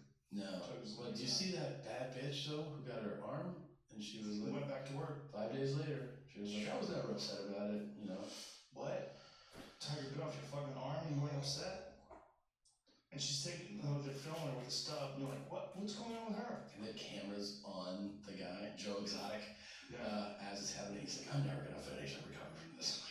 Did you see that bad bitch though who got her arm and she was like, went back to work 5 days later? She was like, I was never upset about it, you know. What? Tiger bit off your fucking arm and you weren't upset? And she's taking, they're filming her with the stub, and you're like, what? What's going on with her? And the camera's on the guy, Joe Exotic, as it's happening. He's like, I'm never gonna financially recover from this.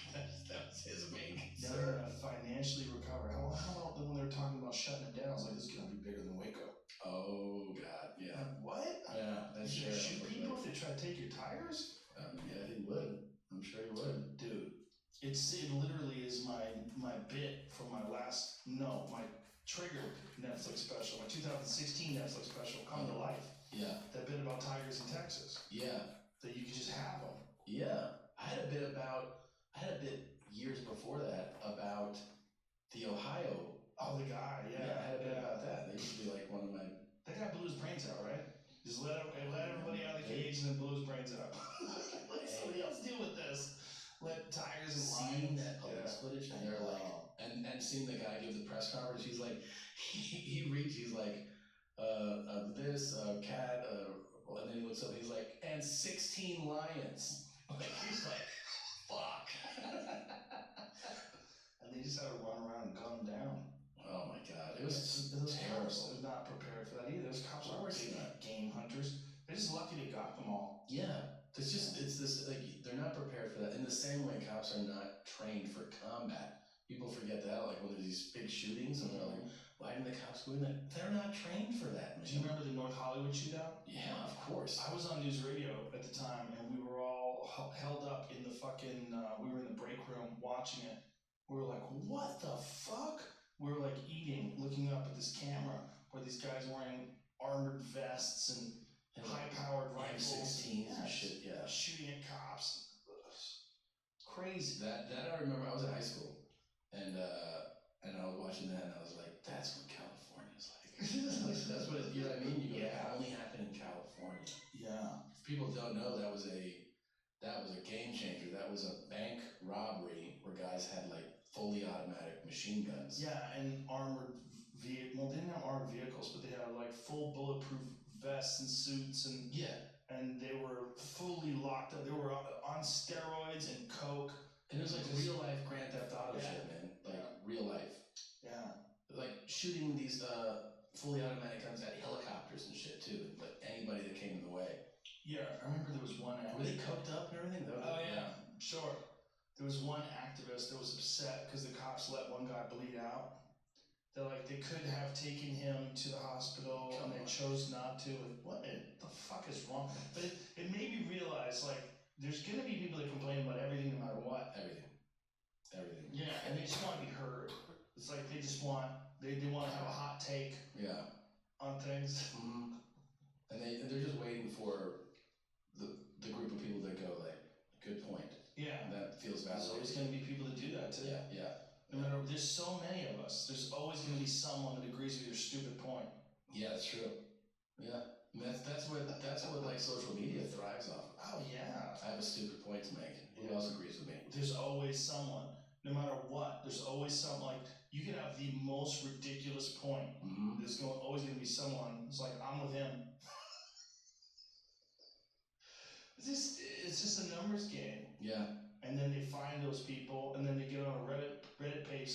That was his main concern. Never gonna financially recover. How about when they were talking about shutting it down? I was like, this is gonna be bigger than Waco. Oh God, yeah. Like, what? Yeah, that's He's true. gonna shoot people if they try to take your tires? Yeah, he would. I'm sure he would. Dude, it literally is my bit from my triggered Netflix special, my 2016 Netflix special, Come to Life. Yeah. That bit about tigers in Texas. Yeah. That you could just have them. Yeah. I had a bit years before that about the Ohio. Oh, the guy, yeah. I had a bit about that. They used to be like one of my... That guy blew his brains out, right? Just let everybody out of the cage and then blew his brains out. Let somebody else deal with this. Let tigers and lions. Seeing that police footage and they're like... And seeing the guy give the press conference, he's like... He's like... this cat... and then he looks up and he's like... And 16 lions. Like, he's like... Fuck. And they just had to run around and gun them down. Oh my God, it was terrible. Cops are not prepared for that either. Those cops aren't game hunters. They're just lucky they got them all. Yeah, it's this like they're not prepared for that. In the same way, cops are not trained for combat. People forget that, like when there's these big shootings, and they're like, why didn't the cops go in there? They're not trained for that, man. Do you remember the North Hollywood shootout? Yeah, of course. I was on news radio at the time, and we were all held up in the fucking. We were in the break room watching it. We were like, what the fuck? We were like eating, looking up at this camera where these guys wearing armored vests and high-powered rifles. M16s and shit, yeah. Shooting at cops. Crazy. That I remember. I was in high school, and I was watching that, and I was like, that's what California's like. That's what you know what I mean? You go, that only happened in California. Yeah. If people don't know, that was a game changer. That was a bank robbery where guys had like fully automatic machine guns. Yeah, and armored well, they didn't have armored vehicles, but they had like full bulletproof vests and suits, and and they were fully locked up. They were on steroids and coke. And it was like real life Grand Theft Auto shit, man. Like real life. Yeah. Like shooting these fully automatic guns at helicopters and shit too. Like anybody that came in the way. Yeah, I remember there was one. Were they coked up and everything? Oh yeah, sure. There was one activist that was upset because the cops let one guy bleed out. They're like, they could have taken him to the hospital and they chose not to. Like, what the fuck is wrong? But it made me realize, like, there's gonna be people that complain about everything no matter what. Everything. Yeah, and they just want to be heard. It's like they just want they want to have a hot take. Yeah. On things. Mm-hmm. And they're just waiting for the group of people that go like, good point. Yeah. And that feels There's validated. always gonna be people that do that too. Yeah. No matter, there's so many of us. There's always gonna be someone that agrees with your stupid point. Yeah, that's true. Yeah. And that's what like social media thrives off of. Oh yeah. I have a stupid point to make. Who else agrees with me? There's always someone. No matter what, there's always some, like, you can have the most ridiculous point. Mm-hmm. There's always gonna be someone who's like, I'm with him. It's just a numbers game. Yeah. And then they find those people, and then they get on a Reddit page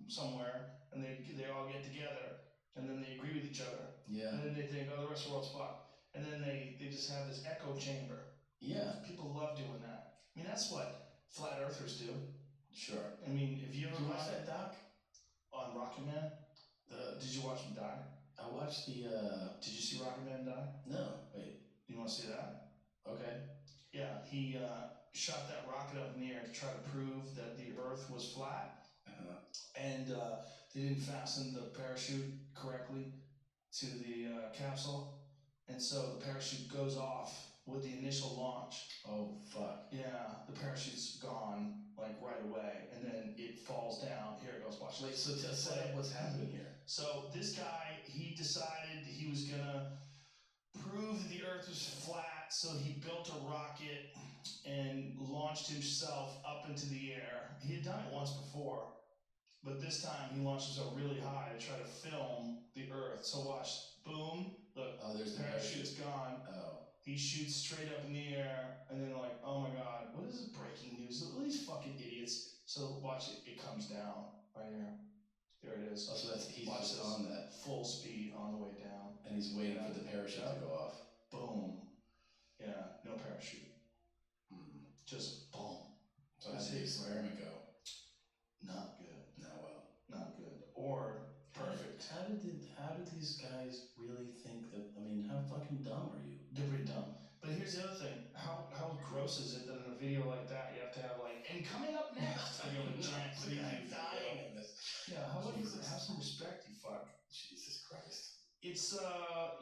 somewhere, and they all get together, and then they agree with each other. Yeah. And then they think, oh, the rest of the world's fucked. And then they just have this echo chamber. Yeah. People love doing that. I mean, that's what flat earthers do. Sure. I mean, if you ever watch that doc on Rocket Man, did you watch him die? I watched the. Did you see Rocket Man die? No. Wait. You want to see that? Okay. Yeah, he shot that rocket up in the air to try to prove that the Earth was flat, and they didn't fasten the parachute correctly to the capsule, and so the parachute goes off with the initial launch. Oh fuck. Yeah, the parachute's gone like right away, and then it falls down. Here it goes. Watch. Wait, so to set up what's happening here. So this guy, he decided he was gonna prove that the Earth was flat, so he built a rocket and launched himself up into the air. He had done it once before, But this time he launched himself really high to try to film the Earth. So watch, boom, look, there's the parachute's gone. Oh. He shoots straight up in the air, and then like, oh my god, what is this breaking news? Look at these fucking idiots. So watch it, it comes down right here. There it is. Oh, so he's watch just this. on that. Full speed on the way down. And he's waiting for the parachute to go off. Boom. Yeah, no parachute. Just boom. So how did the experiment go? Not good. No, well. Not good. Or perfect. How did these guys really think that? I mean, how fucking dumb are you? They're pretty dumb. But here's the other thing. How gross is it that in a video like that you have to have like, and coming up next, you have a giant preview dying in this. Yeah, how about you have some respect, you fuck? Jesus Christ. It's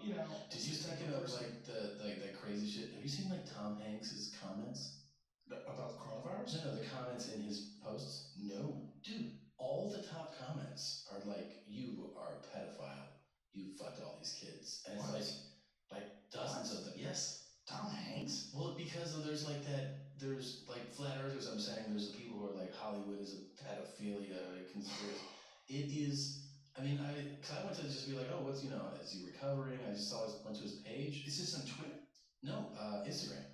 you know. Did you thinking of like that crazy shit? Have you seen like Tom Hanks's comments about the coronavirus? No, the comments in his posts. No, dude. All the top comments are like, "You are a pedophile. You fucked all these kids," and it's like dozens of them. Yes. Tom Hanks? Well, because there's like flat earthers. I'm saying there's the people who are like Hollywood is a pedophilia conspiracy. It is. I mean, I went to just be like, oh, what's is he recovering? I just went to his page. Is this on Twitter? No, Instagram,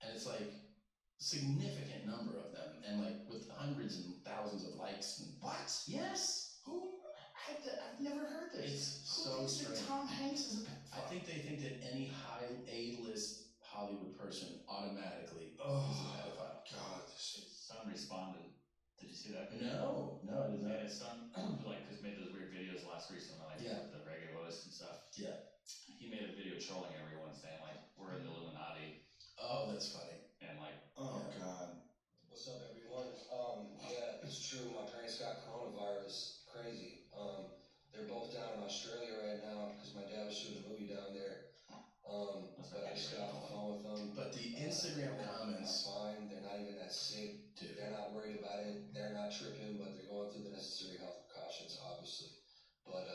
and it's like significant number of them, and like with hundreds and thousands of likes. And what? Yes. Who? I've never heard this. It's Who so thinks strange. that Tom Hanks is a pedophile? I think they think that any high A-list Hollywood person automatically is a pedophile. God, his son responded. Did you see that video? No, I did not. Yeah, his son just made those weird videos last recently, like with the reggae voice and stuff. Yeah. He made a video trolling everyone, saying like, "We're in the Illuminati." Oh, that's funny. And like, oh god. What's up, everyone? Yeah, it's true. My parents got coronavirus. Crazy. They're both down in Australia right now because my dad was shooting a movie down there. But I just got off the phone with them. But the Instagram comments. They're fine. They're not even that sick. Dude. They're not worried about it. They're not tripping, but they're going through the necessary health precautions, obviously. But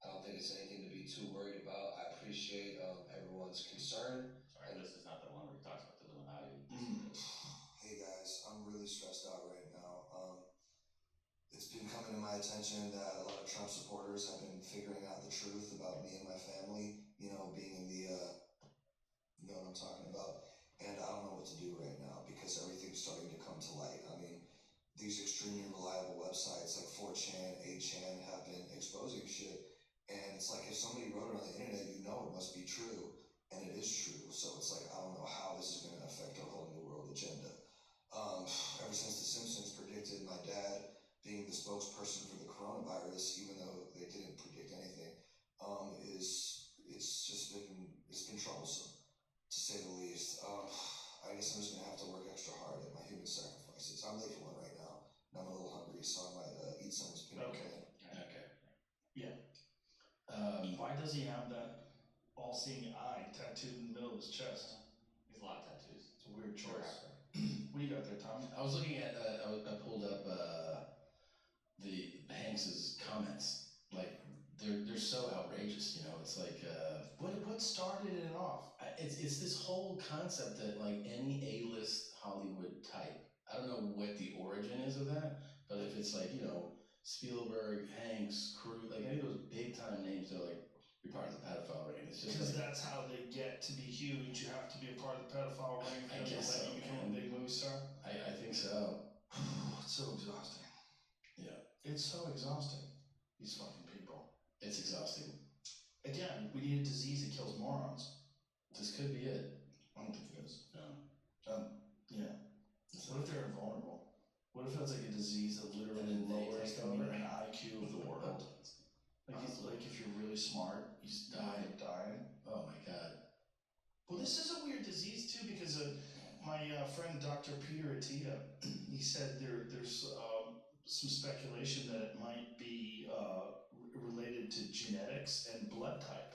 I don't think it's anything to be too worried about. I appreciate everyone's concern. Sorry, this is not the one where he talks about the Illuminati. Hey guys, I'm really stressed out right now. It's been coming to my attention that a lot of Trump supporters have been figuring out the truth about me and my family, being in the, you know what I'm talking about? And I don't know what to do right now because everything's starting to come to light. I mean, these extremely reliable websites like 4chan, 8chan have been exposing shit. And it's like if somebody wrote it on the internet, it must be true. And it is true. So it's like, I don't know how this is going to affect our whole New World agenda. Ever since The Simpsons predicted my dad being the spokesperson for the coronavirus, even though they didn't predict anything, it's been troublesome, to say the least. I guess I'm just gonna have to work extra hard at my human sacrifices. I'm late for one right now, and I'm a little hungry, so I might eat some of this peanut butter. Okay. Yeah. Why does he have that all-seeing eye tattooed in the middle of his chest? He's a lot of tattoos. It's a weird choice. What do you got there, Tom? I was looking at. I pulled up the Hanks's comments. Like they're so outrageous. It's like what started it off? It's this whole concept that like any A-list Hollywood type. I don't know what the origin is of that, but if it's like Spielberg, Hanks, Cruise, like any of those big time names, they're like, you're part of the pedophile ring. It's just because like, that's how they get to be huge. You have to be a part of the pedophile ring. I guess so, you become a big movie star. I think so. It's so exhausting. Yeah. It's so exhausting. These fucking people. It's exhausting. Again, we need a disease that kills morons. This could be it. I don't think it is. No. Yeah. What if they're invulnerable? What if that's like a disease that literally lowers the median IQ of the world? Like if you're really smart, you just die of dying. Oh my god. Well, this is a weird disease too because my friend Dr. Peter Attia, he said there's some speculation that it might be related to genetics and blood type.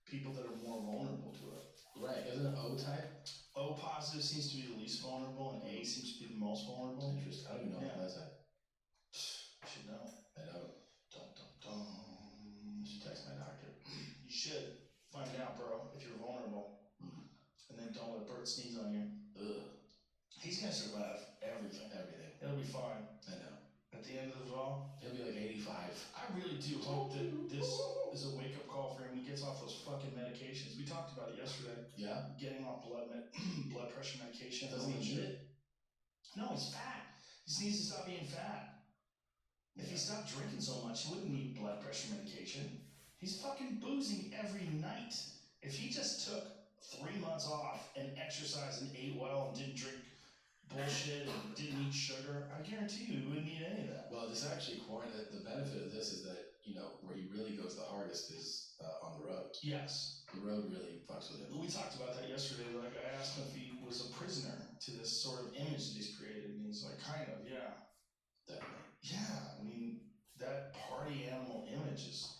People that are more vulnerable to it. Right, isn't it O type? O positive seems to be the least vulnerable, and A seems to be the most vulnerable. Interesting. I don't even know what that is. You should know. I don't. I should text my doctor. You should find out, bro, if you're vulnerable, and then don't let Bert sneeze on you. Ugh. He's gonna survive everything. Everything. It'll be fine. I know. At at the end of it all. He'll be like 85. I really do hope that this is a wake-up call for him. He gets off those fucking medications. We talked about it yesterday. Yeah? Getting off blood pressure medication. Doesn't he need it? No, he's fat. He just needs to stop being fat. If he stopped drinking so much, he wouldn't need blood pressure medication. He's fucking boozing every night. If he just took 3 months off and exercised and ate well and didn't drink bullshit and didn't eat sugar, I guarantee you he wouldn't need any of that. Well, this actually, the benefit of this is that, you know, where he really goes the hardest is on the road. Yes. The road really fucks with him. We talked about that yesterday. Like, I asked him if he was a prisoner to this sort of image that he's created, and he's like, kind of, yeah. Definitely. Yeah, I mean, that party animal image is,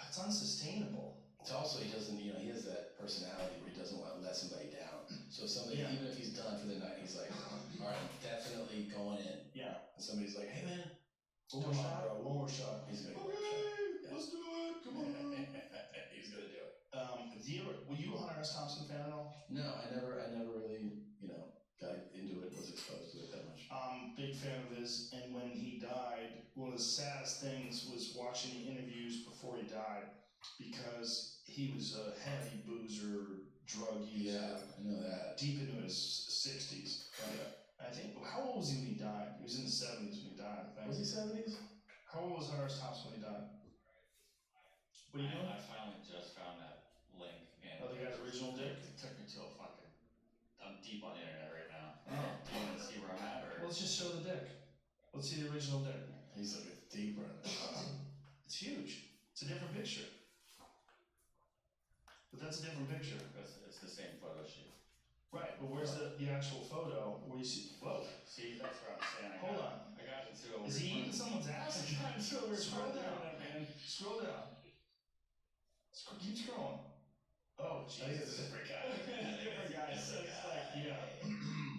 it's unsustainable. It's also, he doesn't, you know, he has that personality where he doesn't want to let somebody down. So if somebody, even if he's done for the night, he's like, all right, I'm definitely going in. Yeah. And somebody's like, hey man, one more shot, bro. One more shot. He's gonna go. Okay, let's do it. Come on. He's gonna do it. Were you a Hunter S. Thompson fan at all? No, I never really, you know, got into it, was exposed to it that much. Big fan of his, and when he died, one of the saddest things was watching the interviews before he died, because he was a heavy boozer, drug user. Yeah, I know that. Deep into his 60s. Right? I think, how old was he when he died? He was in the 70s when he died, I think. Was he 70s? How old was Hunter S. Thompson when he died? What do you know? I finally just found that link. And the guy's original dick? It took me to a fucking... I'm deep on the internet right now. Oh. Do you want to see where I'm at? Or? Well, let's just show the dick. Let's see the original dick. He's like a deeper in it. It's huge. It's a different picture. But that's a different picture. It's the same photo shoot. Right, but where's the actual photo where you see... Whoa. See, that's what I'm saying. Hold on. I got into a... Is he eating someone's ass? Scroll down. man. Scroll down. Keep scrolling. Oh, Jesus. I think it's a different guy. Different guy. So it's like, yeah.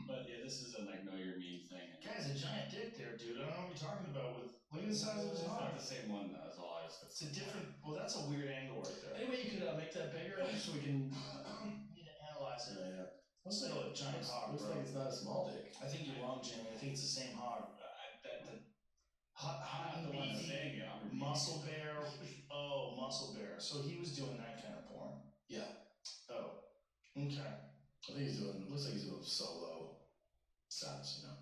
But yeah, this is a like know your meme thing. Guy's a giant dick there, dude. I don't know what you're talking about. Look at the size of his It's heart. not the same one though. That's all I was. It's a different. Well, that's a weird angle right there. Anyway, you could make that bigger so we can. Need to analyze it. Yeah. Looks like a giant hog, Looks bro. like it's not a small dick. I think you're wrong, Jamie. I think it's the same hog. Hot and beefy, muscle bear. Oh, muscle bear. So he was doing that kind of porn. Yeah. Oh. Okay. I think he's doing. Looks like he's doing solo shots. You know.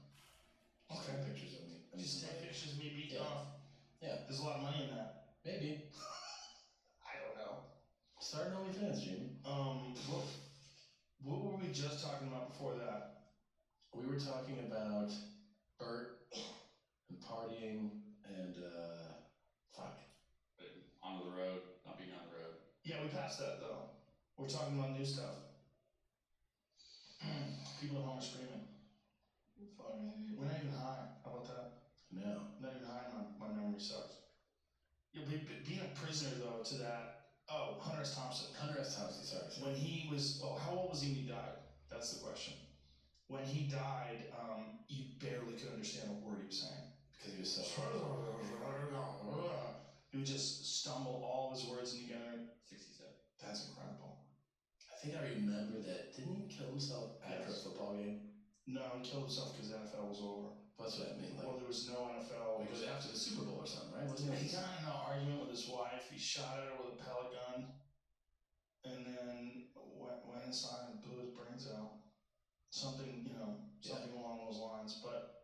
Just Okay. take pictures of me. Just take pictures of me beating off. Yeah. There's a lot of money in that. Maybe. I don't know. Start an OnlyFans, Jamie. What were we just talking about before that? We were talking about Bert and partying and fuck. On the road, not being on the road. Yeah, we passed that though. We're talking about new stuff. People at home are screaming. We're not even high. How about that? No. Not even high. My memory sucks. Yeah, being a prisoner though to that. Oh, Hunter S. Thompson. Hunter S. Thompson, sorry. When he was, how old was he when he died? That's the question. When he died, you barely could understand a word he was saying. Because he was so... He would just stumble all his words together. 67. That's incredible. I think I remember that. Didn't he kill himself after a football game? No, he killed himself because the NFL was over. That's what I mean. Like, Well, there was no NFL. it was after the Super Bowl or something, right? Wasn't He it? got in an argument with his wife. He shot at her with a pellet gun, and then went inside and blew his brains out. Something, something along those lines. But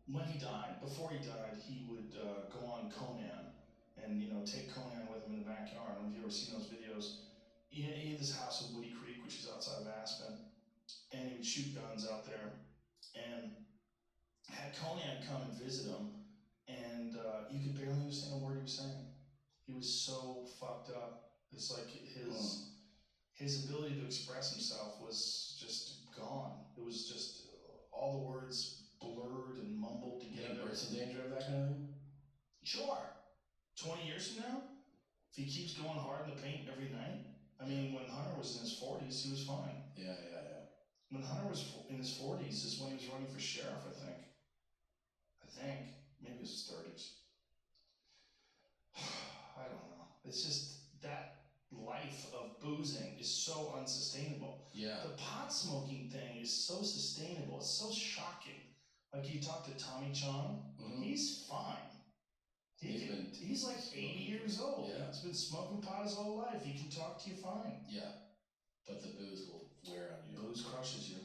when he died, before he died, he would go on Conan and take Conan with him in the backyard. I don't know if you've ever seen those videos. He had this house in Woody Creek, which is outside of Aspen, and he would shoot guns out there. And had Conan come and visit him, and you could barely understand a word he was saying. He was so fucked up. It's like his ability to express himself was just gone. It was just all the words blurred and mumbled together. Yeah, Bert's in danger of that kind of thing? Sure. 20 years from now, if he keeps going hard in the paint every night, I mean, when Hunter was in his 40s, he was fine. Yeah. When Hunter was in his 40s is when he was running for sheriff, I think. Maybe it was his 30s. I don't know. It's just that life of boozing is so unsustainable. Yeah. The pot smoking thing is so sustainable. It's so shocking. Like you talk to Tommy Chong, he's fine. He's like 80 years old. Yeah. He's been smoking pot his whole life. He can talk to you fine. Yeah. But the booze will wear on you. Booze crushes you.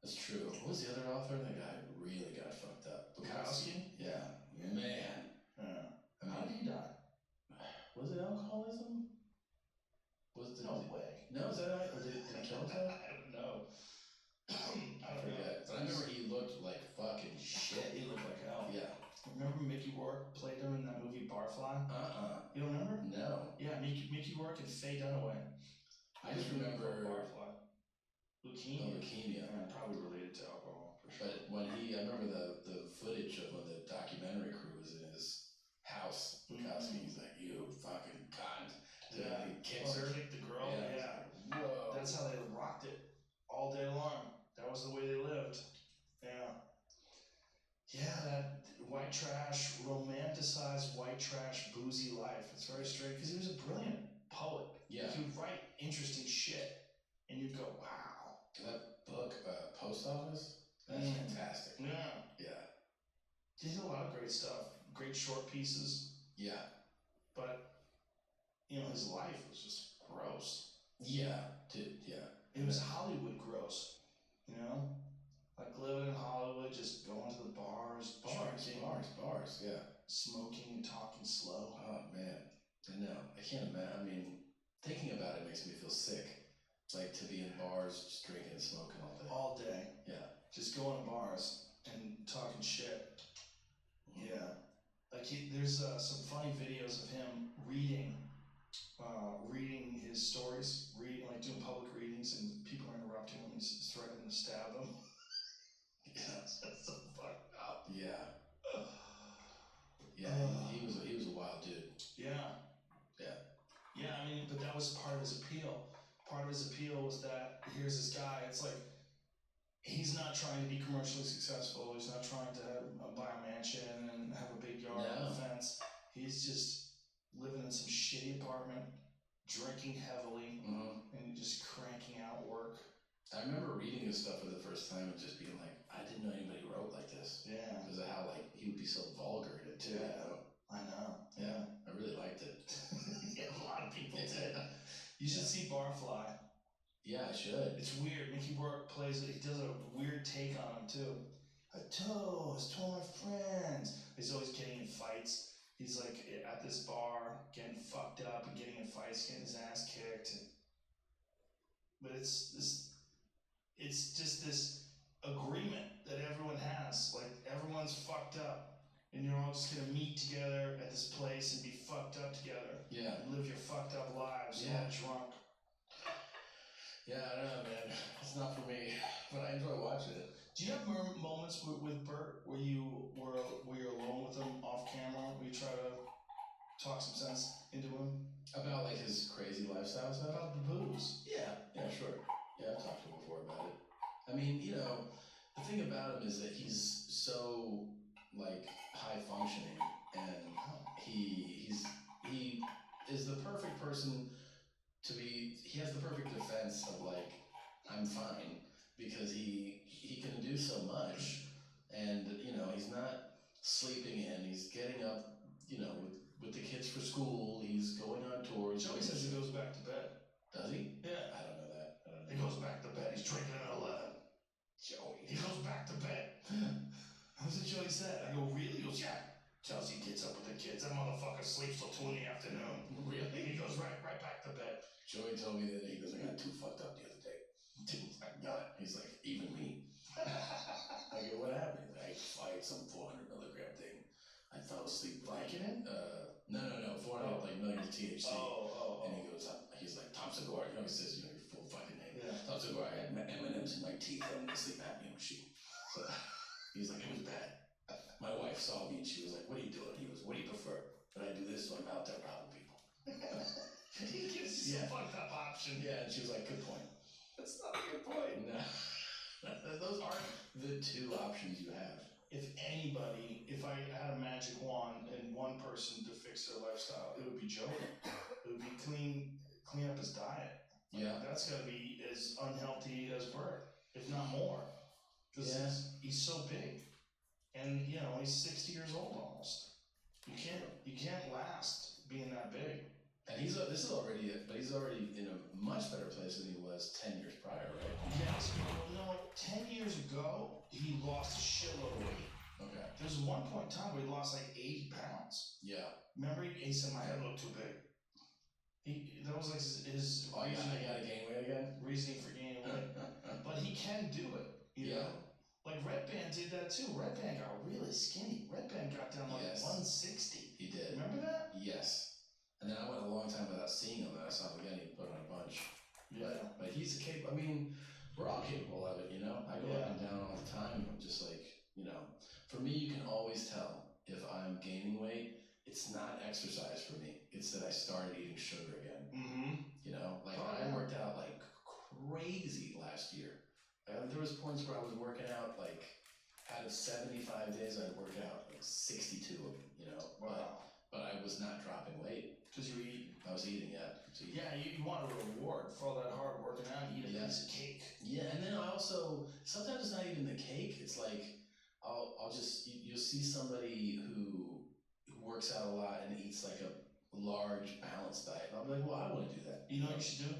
That's true. What was the other author? That guy really got fucked up. Bukowski? Yeah. Man. Yeah. How did he die? Was it alcoholism? No way. No, is that right? Or did he kill himself? I don't know. I forget. But I remember he looked like fucking shit. He looked like hell. Yeah. Remember Mickey Rourke played him in that movie Barfly? You don't remember? No. Yeah, Mickey Rourke and Faye Dunaway. I just remember Barfly. Leukemia. Oh, leukemia. Yeah, probably related to alcohol, for sure. But when I remember the footage of when the documentary crew was in his house, Bukowski, he's like, you fucking cunt. Yeah. He kicks her. Kicked the girl. Yeah. Whoa. That's how they rocked it all day long. That was the way they lived. Yeah. Yeah, that white trash, romanticized white trash, boozy life. It's very strange because he was a brilliant poet. Yeah. He would write interesting shit. And you'd go, wow. That book, Post Office, that's fantastic. Yeah. Yeah. He did a lot of great stuff. Great short pieces. Yeah. But, his life was just gross. Yeah. Dude, yeah. It was Hollywood gross. Like living in Hollywood, just going to the bars, drinking, yeah. smoking and talking slow. Oh, man. I know. I can't imagine. I mean, thinking about it makes me feel sick. Like to be in bars, just drinking and smoking all day. All day. Yeah. Just going to bars and talking shit. Yeah. Like there's some funny videos of him reading his stories, like doing public readings, and people are interrupting him. He's threatening to stab them. Yeah, that's so fucked up. Yeah. Yeah, he was a wild dude. Yeah. Yeah. Yeah, I mean, but that was part of his appeal. Part of his appeal was that here's this guy. It's like he's not trying to be commercially successful. He's not trying to buy a mansion and have a big yard and a fence. He's just living in some shitty apartment, drinking heavily, and just cranking out work. I remember reading his stuff for the first time and just being like, I didn't know anybody wrote like this. Yeah. Because of how he would be so vulgar in it too. Yeah. I know. Yeah. I really liked it. Yeah, a lot of people did. You should see Barfly. Yeah, I should. It's weird. Mickey Rourke plays it. He does a weird take on him too. I toast to all my friends. He's always getting in fights. He's like at this bar, getting fucked up and getting in fights, getting his ass kicked. But it's just this agreement that everyone has. Like everyone's fucked up, and you're all just gonna meet together at this place and be fucked up together. Yeah. And live your fucked up lives. Yeah. All drunk. Yeah, I don't know, man. It's not for me, but I enjoy watching it. Do you have moments with Bert where you're alone with him off camera, where you try to talk some sense into him? About his crazy lifestyle stuff? About the booze. Yeah, sure. Yeah, I've talked to him before about it. I mean, the thing about him is that he's so high functioning, and he is the perfect person to be. He has the perfect defense of I'm fine, because he can do so much, and he's not sleeping in. He's getting up, with the kids for school. He's going on tours. Joey says he goes back to bed. Does he? Yeah. I don't know that. He goes back to bed. He's drinking at 11. Joey. He goes back to bed. That's what Joey said. I go, really? He goes, yeah. Chelsea gets up with the kids. That motherfucker sleeps till 2 in the afternoon. Really? He goes right back to bed. Joey told me that he goes, I got too fucked up the other day. He's like, even me. I go, what happened? I fight some 400 milligram thing. I fell asleep. Vicodin? No, 400 milligrams of THC. Oh. And he goes, he's like, Tom Segura. He says, your full fucking name. Yeah. Tom Segura, I had M&M's in my teeth and a sleep apnea machine. So he's like, it was bad. My wife saw me and she was like, what are you doing? He goes, what do you prefer? But I do this when I'm out there robbing people. He gives you some fucked up option. Yeah, and she was like, good point. That's not a good point. No. Those aren't the two options you have. If I had a magic wand and one person to fix their lifestyle, it would be Joey. It would be clean up his diet. Yeah. That's got to be as unhealthy as Bert, if not more. Because he's so big. And he's 60 years old almost. You can't last being that big. And he's already in a much better place than he was 10 years prior, right? Yes, well, no, 10 years ago, he lost a shitload of weight. Okay. There was one point in time where he lost like 80 pounds. Yeah. Remember, he said my head looked too big. That was like his reasoning. I gotta gain weight again? Reasoning for gaining weight. But he can do it, you know? Like Red Band did that too. Red Band got really skinny. Red Band got down like 160. He did. Remember that? Yes. And then I went a long time without seeing him, and I saw him again, he put on a bunch. Yeah. But he's capable, we're all capable of it, I go up and down all the time. I'm just like, for me, you can always tell if I'm gaining weight, it's not exercise for me. It's that I started eating sugar again. Mm-hmm. I worked out like crazy last year. There was points where I was working out like out of 75 days, I'd work out like 62 of them, Wow. But I was not dropping weight. Because you were eating. I was eating, yeah. Yeah, you want a reward for all that hard working out and eat a piece of cake. Yeah, and then I also, sometimes it's not even the cake, it's like, I'll just, you'll see somebody who works out a lot and eats like a large balanced diet. And I'll be like, well, I want to do that. You know what you should do?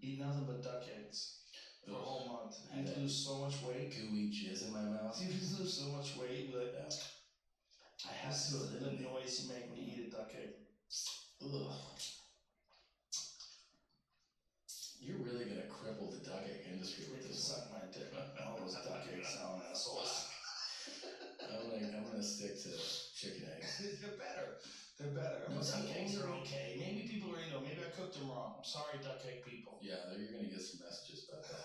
Eat nothing but duck eggs for a whole month. You'd lose so much weight. Gooey jizz in my mouth. You'd lose so much weight, but I have to the noise you make when you eat a duck egg. Ugh. You're really gonna cripple the duck egg industry with this one. Suck my dick. All those duck egg selling assholes. I'm gonna stick to chicken eggs. They're better. They're better. No, duck some eggs eggs are are okay. Maybe people are, maybe I cooked them wrong. I'm sorry, duck egg people. Yeah, you're gonna get some messages about that.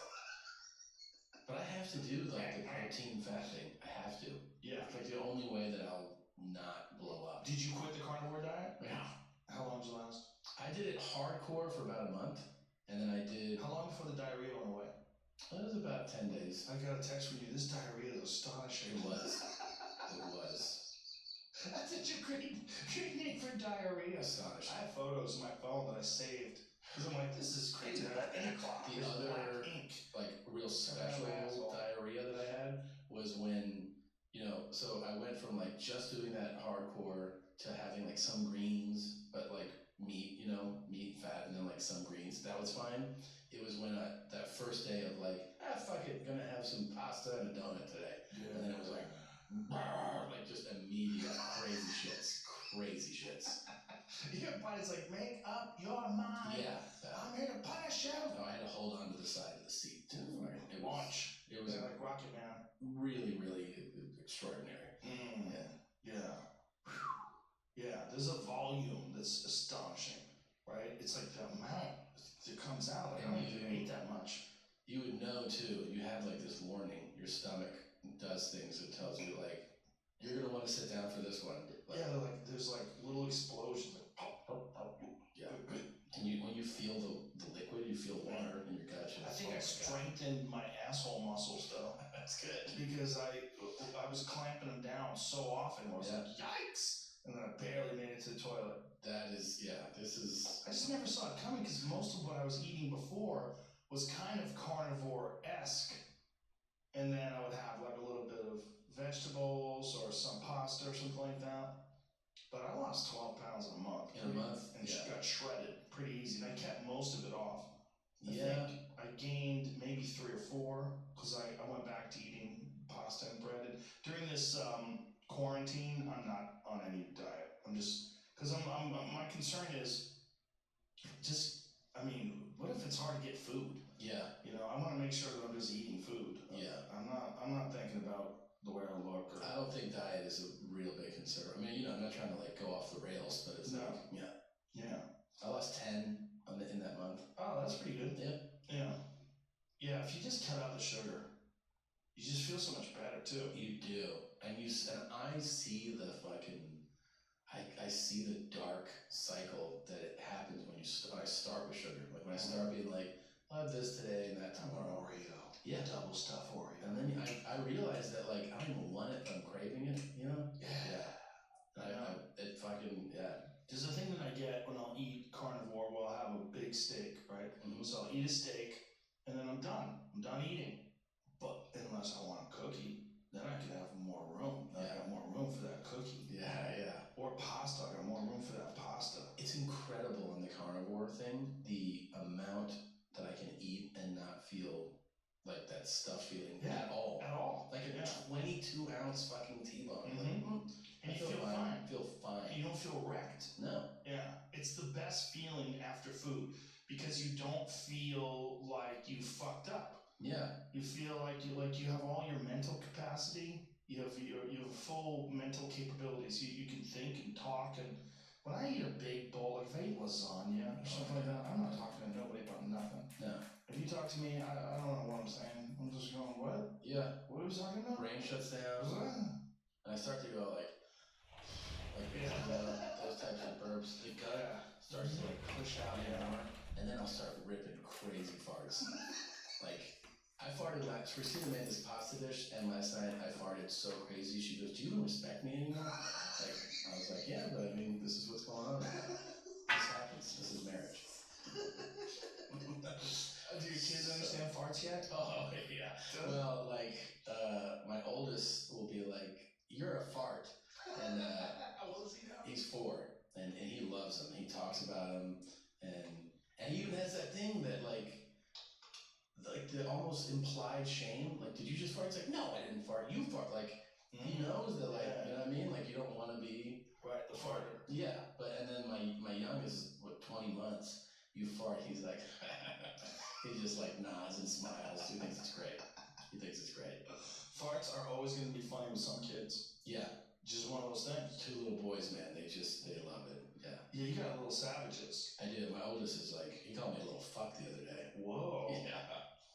But I have to do like the protein fat thing. I have to. Yeah. It's like the only way that I'll not blow up. Did you quit the carnivore diet? Yeah. How long did you last? I did it hardcore for about a month, and then I did. How long before the diarrhea went away? It was about 10 days. I got a text from you. This diarrhea is astonishing. It was. It was. That's such a great name for diarrhea. Astonishing. I have photos on my phone that I saved because I'm like, this is crazy. That ink clock. The other like real special diarrhea that I had was when so I went from like just doing that hardcore to having like some greens, but like meat, meat, fat, and then like some greens. That was fine. It was when that first day of like, fuck it, gonna have some pasta and a donut today. Yeah. And then it was like just immediate crazy shits. Your body's like, make up your mind. Yeah. I'm here to punish you. No, I had to hold on to the side of the seat too. It was like Rocket Man. Really, really extraordinary. Yeah, there's a volume that's astonishing, right? It's like the amount that comes out. Like, I don't even eat that much. You would know too, you have like this warning, your stomach does things that tells you like, you're gonna want to sit down for this one. Like, there's like little explosions. Like, pop, pop, pop. Yeah. And when you feel the liquid, you feel water in your gut. I think I strengthened my asshole muscles though. That's good. Because I was clamping them down so often. I was like, yikes! And then I barely made it to the toilet. I just never saw it coming because most of what I was eating before was kind of carnivore-esque. And then I would have like a little bit of vegetables or some pasta or something like that. But I lost 12 pounds in a month. And she got shredded pretty easy. And I kept most of it off. I think I gained maybe 3 or 4 because I went back to eating pasta and bread. And during this quarantine, I'm not on any diet. I'm just, because my concern is what if it's hard to get food? Yeah. I want to make sure that I'm just eating food. Yeah. I'm not thinking about the way I look. I don't think diet is a real big concern. I'm not trying to like go off the rails, but it's Yeah. I lost 10 in that month. Oh, that's pretty good. Yeah. Yeah, if you just cut out the sugar, you just feel so much better too. You do. And I see the I see the dark cycle that it happens when I start with sugar. Like when I start being like, I'll have this today and that tomorrow. Oreo. Yeah. Double stuff Oreo. And then I realize that like I don't even want it, but I'm craving it, Yeah. There's a thing that I get when I'll eat carnivore where I'll have a big steak, right? Mm-hmm. So I'll eat a steak and then I'm done. I'm done eating. But unless I want a cookie, then I could have more room. Then I got more room for that cookie. Yeah. Or pasta. I got more room for that pasta. It's incredible in the carnivore thing, the amount that I can eat and not feel like that stuff feeling at all. At all. Like a 22-ounce fucking T-bone. And you feel fine. Feel fine. You don't feel wrecked. No. Yeah. It's the best feeling after food because you don't feel like you fucked up. Yeah. You feel like you have all your mental capacity. You have full mental capabilities. You can think and talk. And when I eat a big bowl, like if I eat lasagna or something like that, I'm not talking to nobody about nothing. No. If you talk to me, I don't know what I'm saying. I'm just going, what? Yeah. What are we talking about? Brain shuts down. And I start to go like those types of burps. The gut starts to like push out more, and then I'll start ripping crazy farts. Like I farted last. Christina made this pasta dish, and last night I farted so crazy. She goes, "Do you even respect me anymore?" Like I was like, "Yeah, but I mean, this is what's going on right now. This happens. This is marriage." Do your kids understand farts yet? Oh yeah. Well, like my oldest will be like, "You're a fart," and how old is he now? He's 4, and he loves them. He talks about them, and he even has that thing that like the almost implied shame. Like, did you just fart? It's like, no, I didn't fart. You fart. Like he knows that, like you know what I mean. Like you don't want to be the farter. Yeah, but and then my youngest, 20 months. You fart. He's like, he just like nods and smiles. He thinks it's great. Farts are always going to be funny with some kids. Yeah. Just one of those things. 2 little boys, man, they love it. Yeah. Yeah, you got little savages. I do. My oldest is like, he called me a little fuck the other day. Whoa. Yeah.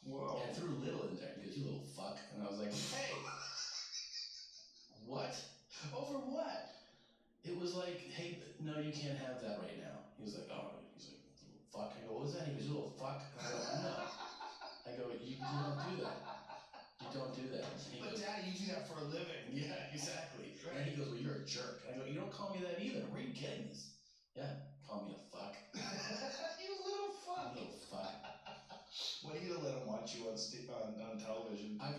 Whoa. And threw little in there. He goes, "You little fuck." And I was like, hey. What? Over what? It was like, hey, no, you can't have that right now. He was like, oh, he's like, little fuck. I go, what was that? He goes, "You little fuck." I go, no. I go, you don't do that. You don't do that. And he But goes, Dad, you do that for a living. yeah, exactly. Right. And he goes, "Well, you're a jerk." I go, "You don't call me that either. Where are you getting this?" Yeah, call me a fuck. You little fuck. You little fuck. When are you gonna let him watch you on television? I've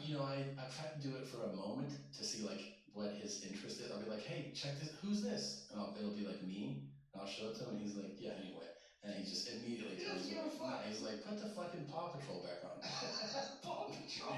tried to do it for a moment to see like what his interest is. I'll be like, "Hey, check this. Who's this?" And it'll be like me. And I'll show it to him, and he's like, "Yeah, anyway." And he just immediately turns give a fuck. He's like, "Put the fucking Paw Patrol back on." Paw Patrol.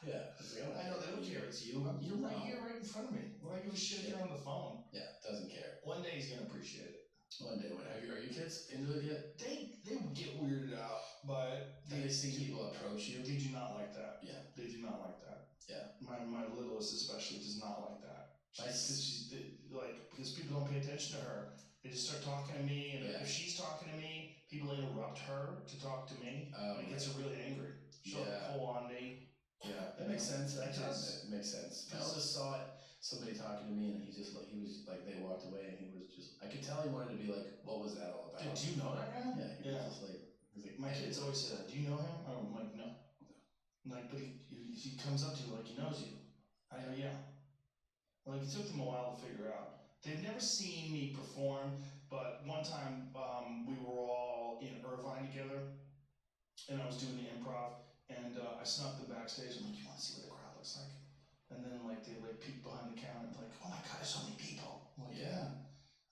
Yeah. I know they don't care. It's you. You're right here, right in front of me. Why give a shit if you're on the phone? Yeah, doesn't care. One day he's gonna appreciate it. One day. Are your kids into it yet? They get weirded out, but They see people approach you. They do not like that. Yeah. They do not like that. Yeah. My littlest especially does not like that. Because people don't pay attention to her. They just start talking to me, and if she's talking to me, people interrupt her to talk to me, and it gets her really angry. She'll pull on me. Yeah, that makes sense. It does. It makes sense. My eldest saw it, somebody talking to me, and he was like, they walked away, and he was just, I could tell he wanted to be like, what was that all about? Do you know that guy? Yeah, he was just like, my kids always say that. Do you know him? I'm like, no. Like, but he comes up to you like he knows you. I go, yeah. Like, it took them a while to figure out. They've never seen me perform, but one time we were all in Irvine together, and I was doing the improv, and I snuck them backstage. I'm like, "You want to see what the crowd looks like?" And then they peek behind the counter and like, "Oh my God, there's so many people." I'm like, yeah.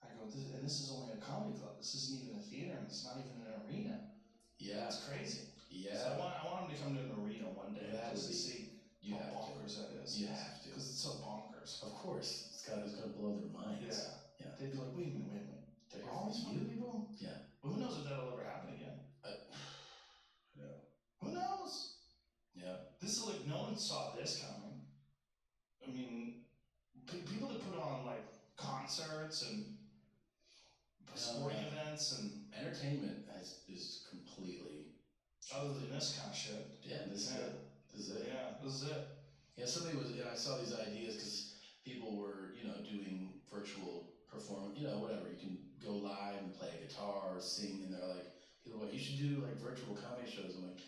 I go, this is only a comedy club. This isn't even a theater, and it's not even an arena. Yeah. It's crazy. Yeah. So I want them to come to an arena one day just to see how bonkers that is. You have to. Because it's so bonkers. Of course. It's gonna blow their minds. Yeah. They'd be like, wait a minute. They're all these funny people? Yeah. But who knows if that'll ever happen again? Yeah. Who knows? Yeah. This is like, no one saw this coming. I mean, people that put on like concerts and sporting events and entertainment is completely other than this kind of shit. Yeah, this is it. Yeah, this is it. Yeah, somebody was. I saw these ideas because people were, doing virtual performance. Whatever. You can go live and play guitar or sing, and they're like, people are like, you should do like virtual comedy shows. I'm like,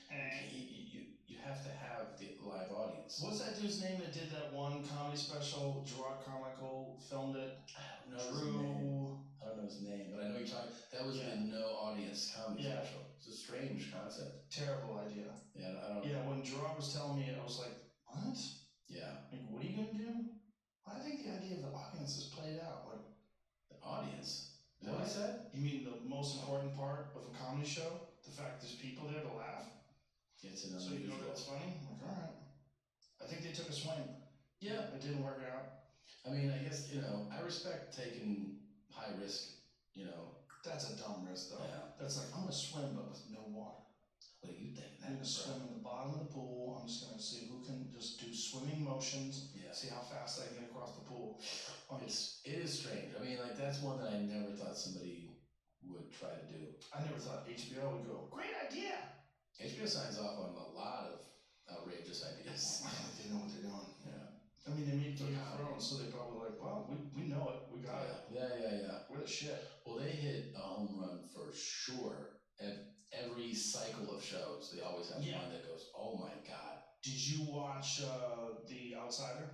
you have to have the live audience. What's that dude's name that did that one comedy special? Gerard Carmichael filmed it. I don't know his name, but I know you're talking. That was the no audience comedy special. It's a strange concept. Terrible idea. Yeah, I don't. Yeah, when Gerard was telling me, I was like, what? Yeah. idea of the audience is played out. Like The audience? Is that what he said? You mean the most important part of a comedy show? The fact there's people there to laugh? It's an So you know that it's funny? I'm like, alright. I think they took a swing. Yeah. It didn't work out. I mean, I guess, I respect taking high risk, That's a dumb risk, though. Yeah. That's like, I'm gonna swim, but with no water. What do you think? I'm gonna swim in the bottom of the pool. I'm just gonna see who can just do swimming motions. Yeah. See how fast I can get across the pool. It is strange. I mean, like, that's one that I never thought somebody would try to do. I never thought HBO would go, great idea! HBO signs off on a lot of outrageous ideas. They know what they're doing. Yeah. I mean, they made Game of Thrones, so they probably like, well, we know it. We got it. Yeah. We're the shit. Well, they hit a home run for sure. Every cycle of shows, they always have one that goes, oh my God. Did you watch The Outsider?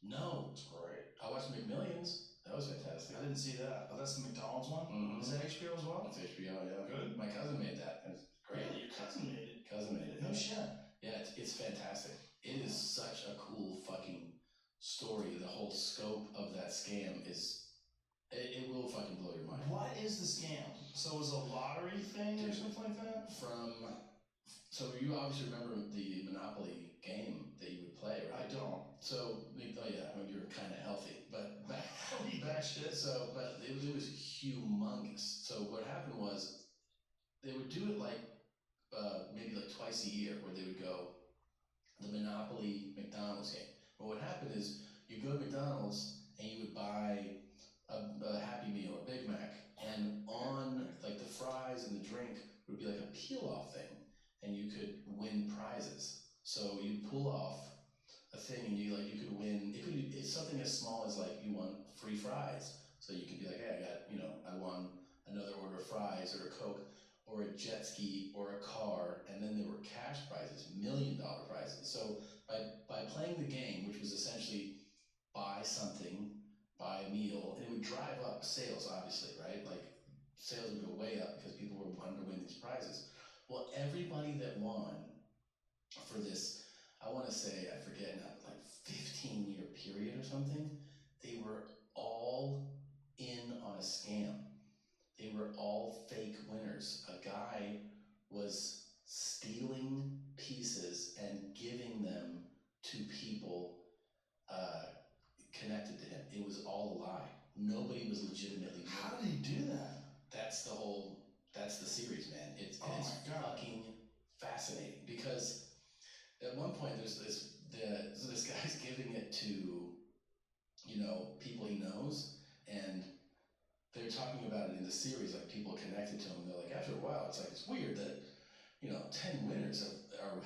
No. It's great. I watched McMillions. That was fantastic. I didn't see that. Oh, that's the McDonald's one? Mm-hmm. Is that HBO as well? It's HBO, yeah. Good. My cousin made that. It's great. Really? Your cousin made it? Cousin made it. No shit. Yeah, it's fantastic. It is such a cool fucking story. The whole scope of that scam it will fucking blow your mind. What is the scam? So it was a lottery thing or something like that? So you obviously remember the Monopoly game that you would play, right? I don't. So, you're kind of healthy, but back shit. So, but it was humongous. So what happened was they would do it like maybe like twice a year, where they would go the Monopoly McDonald's game. But what happened is you go to McDonald's and you would buy a Happy Meal, a Big Mac, and on like the fries and the drink would be like a peel-off thing, and you could win prizes. So you'd pull off a thing, and you could win. It's something as small as like you won free fries. So you could be like, hey, I won another order of fries or a Coke or a jet ski or a car, and then there were cash prizes, $1 million prizes. So by playing the game, which was essentially buy something, buy a meal, and it would drive up sales, obviously, right? Like sales would go way up because people were wanting to win these prizes. Well, everybody that won for this, I want to say, I forget now, like 15-year period or something, they were all in on a scam. They were all fake winners. A guy was stealing pieces and giving them to people connected to him. It was all a lie. Nobody was legitimately winning. How did he do that? That's the series, man. It's fucking fascinating, because at one point there's this guy's giving it to, people he knows, and they're talking about it in the series, like people connected to him. They're like, after a while, it's weird that 10 winners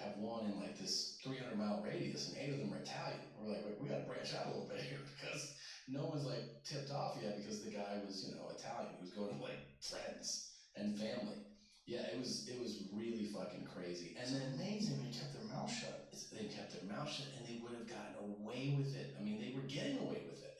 have won in like this 300-mile radius, and 8 of them are Italian. We're like, we got to branch out a little bit here, because no one's like tipped off yet, because the guy was Italian. He was going to like friends and family. Yeah, it was really fucking crazy. And then amazing they kept their mouth shut. They kept their mouth shut, and they would have gotten away with it. I mean, they were getting away with it.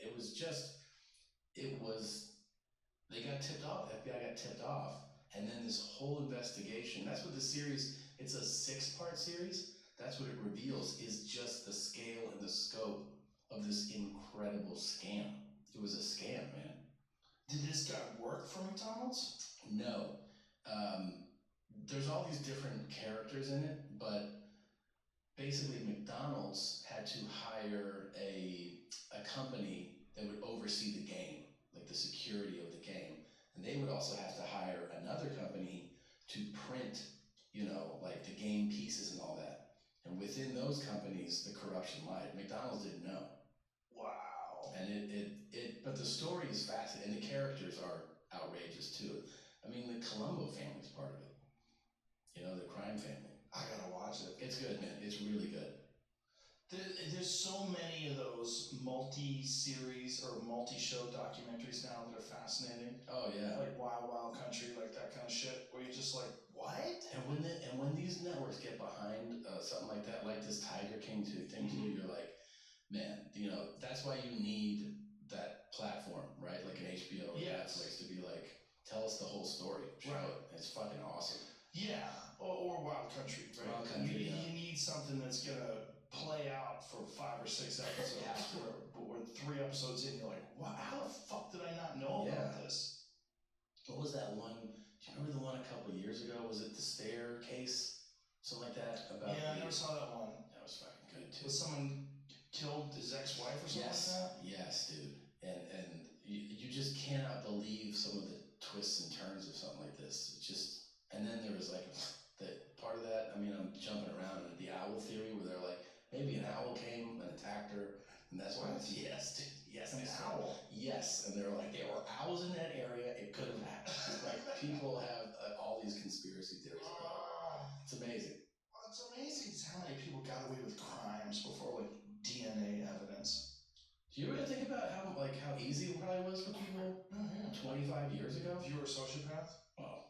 They got tipped off. The FBI got tipped off, and then this whole investigation. That's what the series. It's a 6-part series. That's what it reveals, is just the scale and the scope of this incredible scam. It was a scam, man. Did this guy work for McDonald's? No. There's all these different characters in it, but basically McDonald's had to hire a company that would oversee the game, like the security of the game. And they would also have to hire another company to print, like the game pieces and all that. And within those companies, the corruption lied. McDonald's didn't know. Wow. And but the story is fascinating, and the characters are outrageous too. I mean, the Colombo family's part of it. The crime family. I gotta watch it. It's good, man. It's really good. There's so many of those multi-series or multi-show documentaries now that are fascinating. Oh yeah. Like Wild Wild Country, like that kind of shit, where you're just like, what? And when these networks get behind something like that, like this Tiger King thing too, you're like, man, that's why you need that platform, right? Like an HBO or Netflix, to be like, tell us the whole story, show it. It's fucking awesome. Yeah, or Wild Country, right? Wild Country, you need something that's gonna play out for 5 or 6 episodes. But we're 3 episodes in, you're like, what? How the fuck did I not know about this? What was that one? Do you remember the one a couple of years ago? Was it the staircase? Something like that? About I never saw that one. That was fucking good too. Was someone killed his ex-wife or something like that? Yes, dude. And you just cannot believe some of the twists and turns of something like this. It just, and then there was like the part of that. I mean, I'm jumping around in the owl theory where they're like, maybe an owl came and attacked her, and that's why. Yes, dude. Yes, an owl. Yes, and they're like, there were owls in that area. It could have happened. Like people have all these conspiracy theories about it. It's amazing. It's amazing how many people got away with crimes before like DNA evidence. Do you really think about how easy it probably was for people 25 years ago? If you were a sociopath? Oh.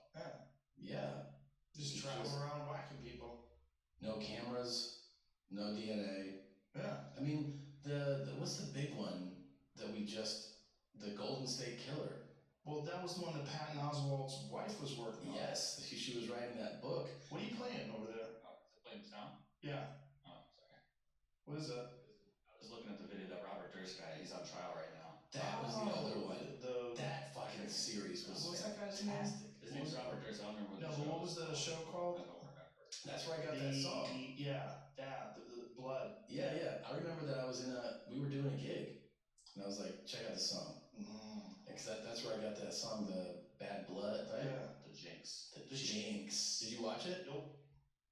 Yeah. Just travel around whacking people. No cameras, no DNA. Yeah. I mean, the what's the big one that the Golden State Killer? Well, that was the one that Patton Oswalt's wife was working on. Yes, she was writing that book. What are you playing over there? Playing the sound? Yeah. Oh, sorry. What is that? I was looking at the video that Robert Durst guy, he's on trial right now. That was the other one. That fucking series was What's that guy's fantastic. His name's Robert Durst. I don't remember what the show what was the show called? That's where I got that song. The blood. Yeah. I remember that I was we were doing a gig, and I was like, check out this song. Because that's where I got that song, the Bad Blood, right? Yeah. The Jinx. The Jinx. Did you watch it? Nope.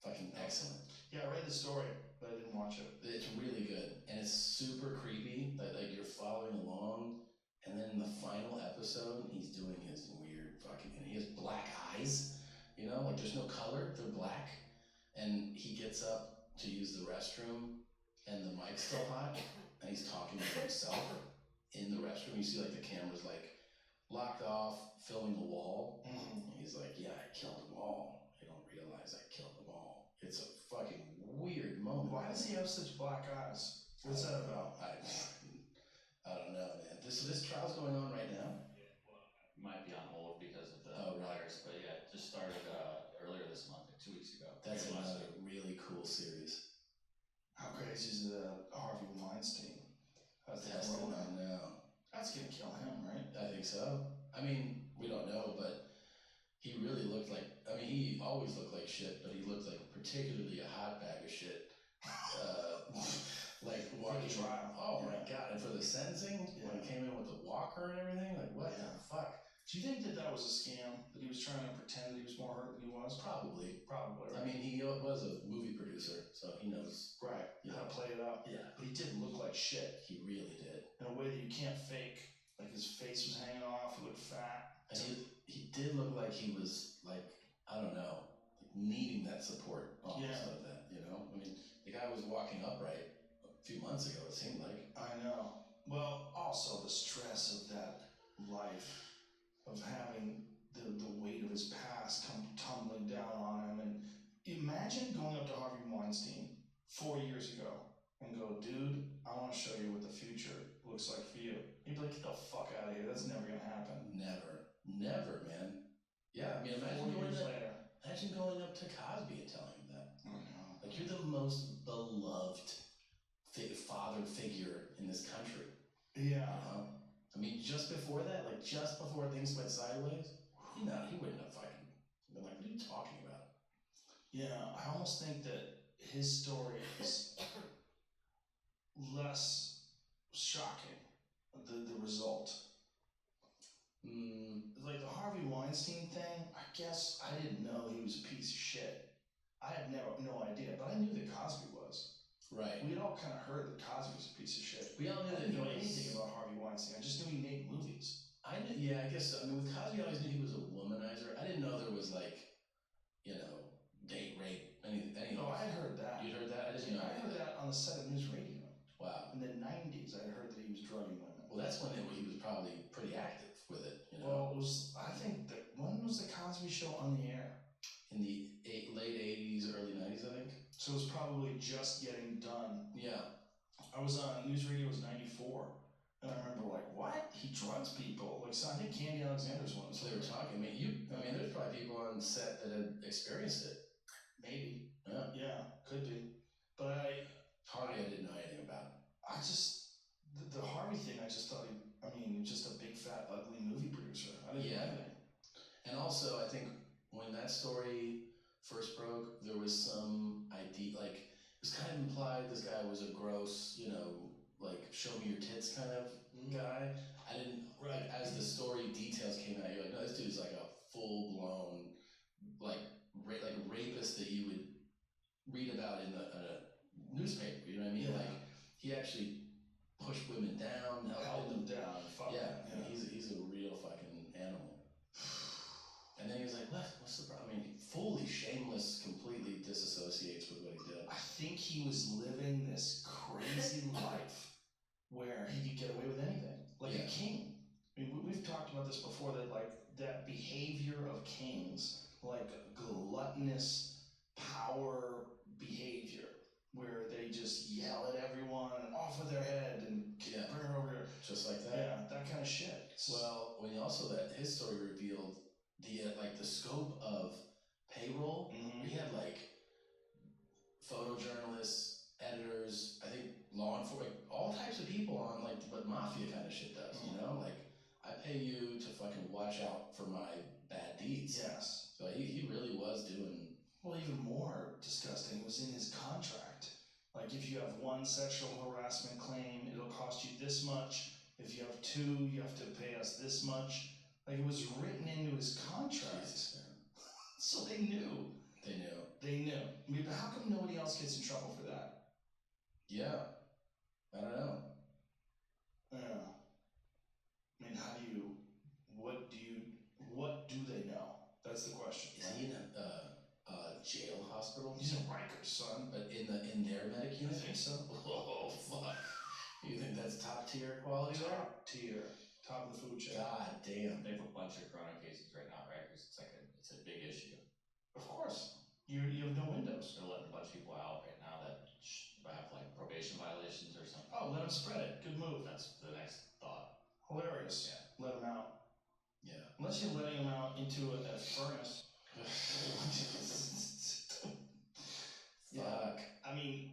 Fucking excellent. Yeah, I read the story, but I didn't watch it. It's really good, and it's super creepy. Like you're following along, and then in the final episode, he's doing his weird fucking, and he has black eyes. You know, like there's no color; they're black. And he gets up to use the restroom, and the mic's still hot, and he's talking to himself in the restroom. You see, like the camera's like locked off, filming the wall, and he's like, "Yeah, I killed them all. I don't realize I killed them all." It's a fucking weird moment. Why does he have such black eyes? What's that about? I don't know, man. This trial's going on right now. Yeah, well, it might be on hold because of the right. virus, but yeah, it just started earlier this month, like 2 weeks ago. That's another really cool series. How crazy is Harvey Weinstein? Testing on now. That's gonna kill him, right? I think so. I mean, we don't know, but he really looked like, he always looked like shit, but he looked like particularly a hot bag of shit. Like walking trial. Oh my God. And for the sentencing, when he came in with the walker and everything, like what the fuck? Do you think that was a scam? That he was trying to pretend that he was more hurt than he was? Probably. Right? I mean, he was a movie producer, so he knows. Right. How to play it up. Yeah. But he did look like shit. He really did. In a way that you can't fake. Like his face was hanging off, he looked fat. And he did look like he was like, I don't know, like needing that support almost of that, you know? I mean, the guy was walking upright a few months ago, it seemed like. I know. Well, also the stress of that life, of having the weight of his past come tumbling down on him. And imagine going up to Harvey Weinstein 4 years ago and go, dude, I want to show you what the future looks like for you. He'd be like, get the fuck out of here. That's never going to happen. Never, man. Yeah, I mean, imagine going up to Cosby and telling him that. I know. Like, you're the most beloved father figure in this country. Yeah. You know? I mean, just before that, like just before things went sideways, he wouldn't have fucking been like, what are you talking about? Yeah, I almost think that his story is less shocking, the result. Like the Harvey Weinstein thing, I guess I didn't know he was a piece of shit. I had no idea, but I knew that Cosby was. Right. We had all kind of heard that Cosby was a piece of shit. We all knew I that didn't he know was anything about Harvey Weinstein. I just knew he made movies. I knew, yeah, I guess so. I mean, with Cosby, I always knew he was a womanizer. I didn't know there was like, you know, date rape, anything. Oh, I had heard that. You'd heard that? I didn't know. I heard that on the set of News Radio. Wow. In the 90s, I heard that he was drugging women. Well, that's when he was probably pretty active with it, you know? Well, it was, I think, when was the Cosby Show on the air? In the late 80s, early 90s, I think. So it was probably just getting done. Yeah. I was on News Radio, was 94. And I remember like, what? He drugs people. Like, so I think Candy Alexander's one. So they were talking. I mean, there's probably people on set that had experienced it. Maybe. Yeah. Yeah, could be. But Harvey, I didn't know anything about. I just, the Harvey thing, I just thought just a big fat ugly movie producer. I didn't know anything. And also, I think when that story first broke, there was some idea, like, it was kind of implied this guy was a gross, like, show me your tits kind of guy. I didn't, like, as the story details came out, you're like, no, this dude's like a full-blown, like rapist that you would read about in a newspaper, you know what I mean? Yeah. Like, he actually pushed women down. Held them down. Fuck Yeah, them. he's a real fucking animal. And then he was like, what's the problem? I mean, he fully shameless, completely disassociates with what he did. I think he was living this crazy life where he could get away with anything, like a king. I mean, we've talked about this before, that like that behavior of kings, like gluttonous power behavior, where they just yell at everyone and off with their head and bring her over here. Just like that. Yeah, that kind of shit. Well, when also that his story revealed the scope of payroll. Mm-hmm. He had like photojournalists, editors, I think law enforcement, like, all types of people on like what mafia kind of shit does, Like, I pay you to fucking watch out for my bad deeds. Yes. So he really was doing... Well, even more disgusting, it was in his contract. Like, if you have one sexual harassment claim, it'll cost you this much. If you have two, you have to pay us this much. Like, it was written into his contract. Jesus, man. So they knew. They knew. They knew. I mean, but how come nobody else gets in trouble for that? Yeah. I don't know. Yeah. I mean, what do they know? That's the question. Is he in a jail hospital? He's in Rikers, son. But in their medic unit? I think so. Oh, fuck. You think that's top tier quality there? Top tier. Top of the food chain. God damn. They have a bunch of corona cases right now, right? Because it's a big issue. Of course. You have no windows. They're letting a bunch of people out right now that have like probation violations or something. Oh, let them spread it. Good move. That's the next thought. Hilarious. Yeah. Let them out. Yeah. Unless you're letting them out into a furnace. Fuck. I mean,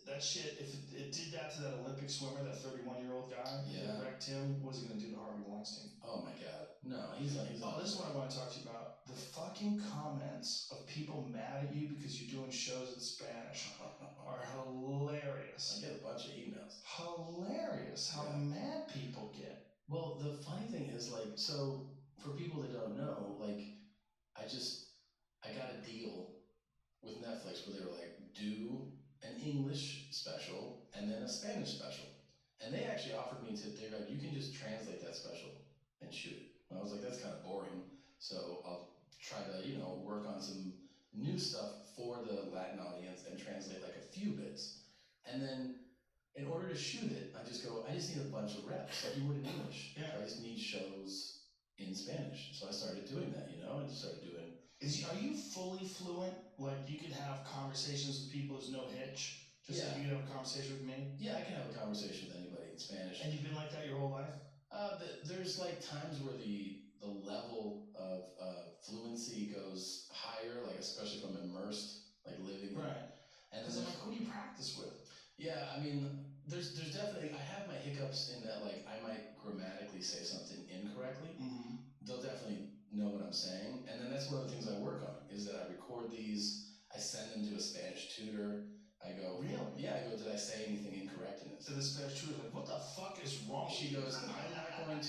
that shit, if it did that to that Olympic swimmer, that 31-year-old guy, that wrecked him, what was he going to do to Harvey Weinstein? Oh my God. No, he's not. This is what I want to talk to you about. The fucking comments of people mad at you because you're doing shows in Spanish are hilarious. I get a bunch of emails. Hilarious how mad people get. Well, the funny thing is, like, so for people that don't know, like, I got a deal with Netflix where they were like, do an English special and then a Spanish special. And they actually offered me they're like, you can just translate that special and shoot it. And I was like, that's kind of boring. So I'll try to, work on some new stuff for the Latin audience and translate like a few bits. And then in order to shoot it, I just need a bunch of reps, like you would in English. Yeah. I just need shows in Spanish. So I started doing that, I just started doing... Are you fully fluent? Like, you could have conversations with people, there's no hitch? Just like you could have a conversation with me? Yeah, I can have a conversation with anybody in Spanish. And you've been like that your whole life? There's like times where the level of fluency goes higher, like especially if I'm immersed, like living. Right. And because I'm like, who do you practice with? Yeah, I mean, there's definitely, I have my hiccups in that, like, I might grammatically say something incorrectly. Mm-hmm. They'll definitely know what I'm saying. And then that's one of the things I work on, is that I record these, I send them to a Spanish tutor. I go, really? Yeah, I go, did I say anything incorrect in this? So the Spanish tutor's like, what the fuck is wrong? She goes, I'm not going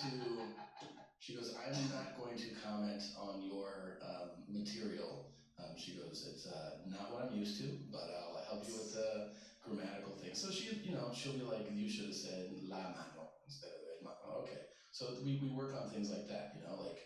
to comment on your material. She goes, it's not what I'm used to, but I'll help you with the grammatical thing. So she'll be like, you should have said la mano instead of el mano. Okay. So we work on things like that, like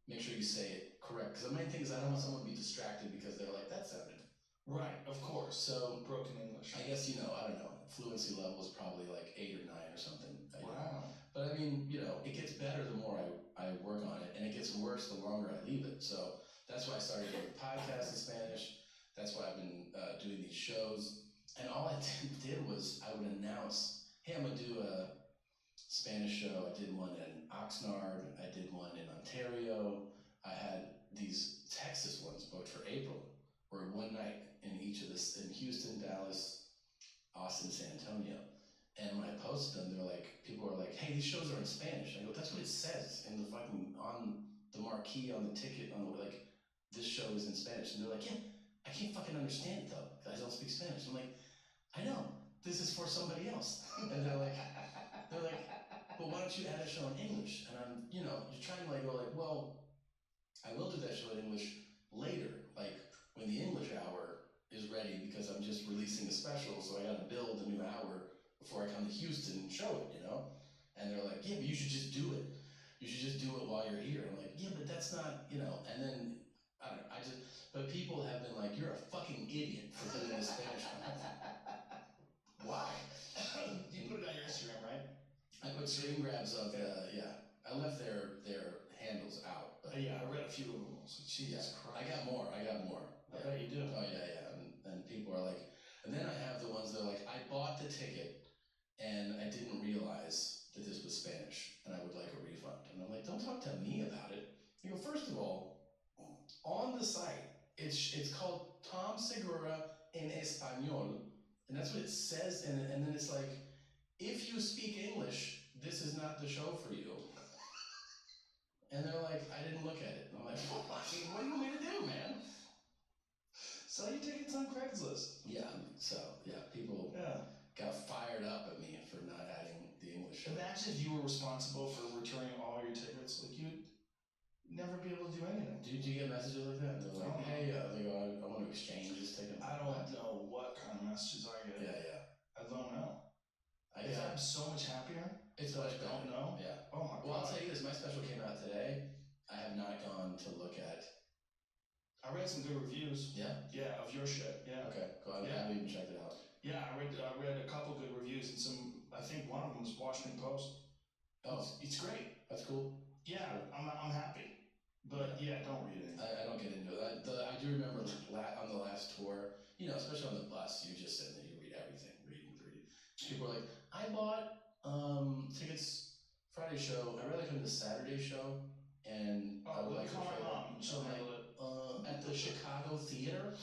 make sure you say it correct. Because the main thing is I don't want someone to be distracted because they're like, that sounded right, of course. So broken English. I guess, I don't know, fluency level is probably like 8 or 9 or something. Wow. But I mean, it gets better the more I work on it, and it gets worse the longer I leave it. So that's why I started doing podcasts in Spanish. That's why I've been doing these shows. And all I did was I would announce, hey, I'm going to do a Spanish show. I did one in Oxnard. I did one in Ontario. I had these Texas ones booked for April, where one night in each of this, in Houston, Dallas, Austin, San Antonio. And when I posted them, people are like, hey, these shows are in Spanish. I go, that's what it says in the fucking, on the marquee, on the ticket, on the, like, this show is in Spanish. And they're like, yeah, I can't fucking understand it though, because I don't speak Spanish. I'm like, I know, this is for somebody else. And they're like, but why don't you add a show in English? And I'm, you're trying to go well, I will do that show in English later, like when the English hour is ready, because I'm just releasing a special, so I gotta build a new hour before I come to Houston and show it, And they're like, yeah, but you should just do it. You should just do it while you're here. I'm like, yeah, but that's not, and then, I don't know, but people have been like, you're a fucking idiot for doing the Spanish content. Why? You put it on your Instagram, right? I put screen grabs of, I left their handles out. But yeah, I read a few of them. So Jesus Christ. I got more. I bet you do. Oh, yeah. And people are like, and then I have the ones that are like, I bought the ticket and I didn't realize that this was Spanish and I would like a refund. And I'm like, don't talk to me about it. You go, first of all, on the site, it's called Tom Segura en Español, and that's what it says, and then it's like, if you speak English, this is not the show for you. And they're like, I didn't look at it. And I'm like, well, what do you want me to do, man? Sell your tickets on Craigslist. Yeah, people got fired up at me for not adding the English show. Imagine if you were responsible for returning all your tickets. Like, you'd never be able to do anything. Do you get messages like that? They're like, hey, I want to exchange this ticket. I don't know what kind of messages I get. Yeah. I don't know. I'm so much happier. It's much better. I don't know. Yeah. Oh my God. Well, I'll tell you this. My special came out today. I have not gone to look at. I read some good reviews. Yeah? Yeah, of your shit. Yeah. Okay, cool. I haven't even checked it out. Yeah, I read a couple good reviews and some. I think one of them was Washington Post. Oh, it's great. That's cool. Yeah, I'm happy. But yeah, don't read it. I don't get into it. I do remember on the last tour, especially on the bus, you just sit there, you read everything, reading. People are like, I bought tickets Friday show. I'd rather come to the Saturday show, and I would like to call my mom. She'll handle it. At the Chicago Theater.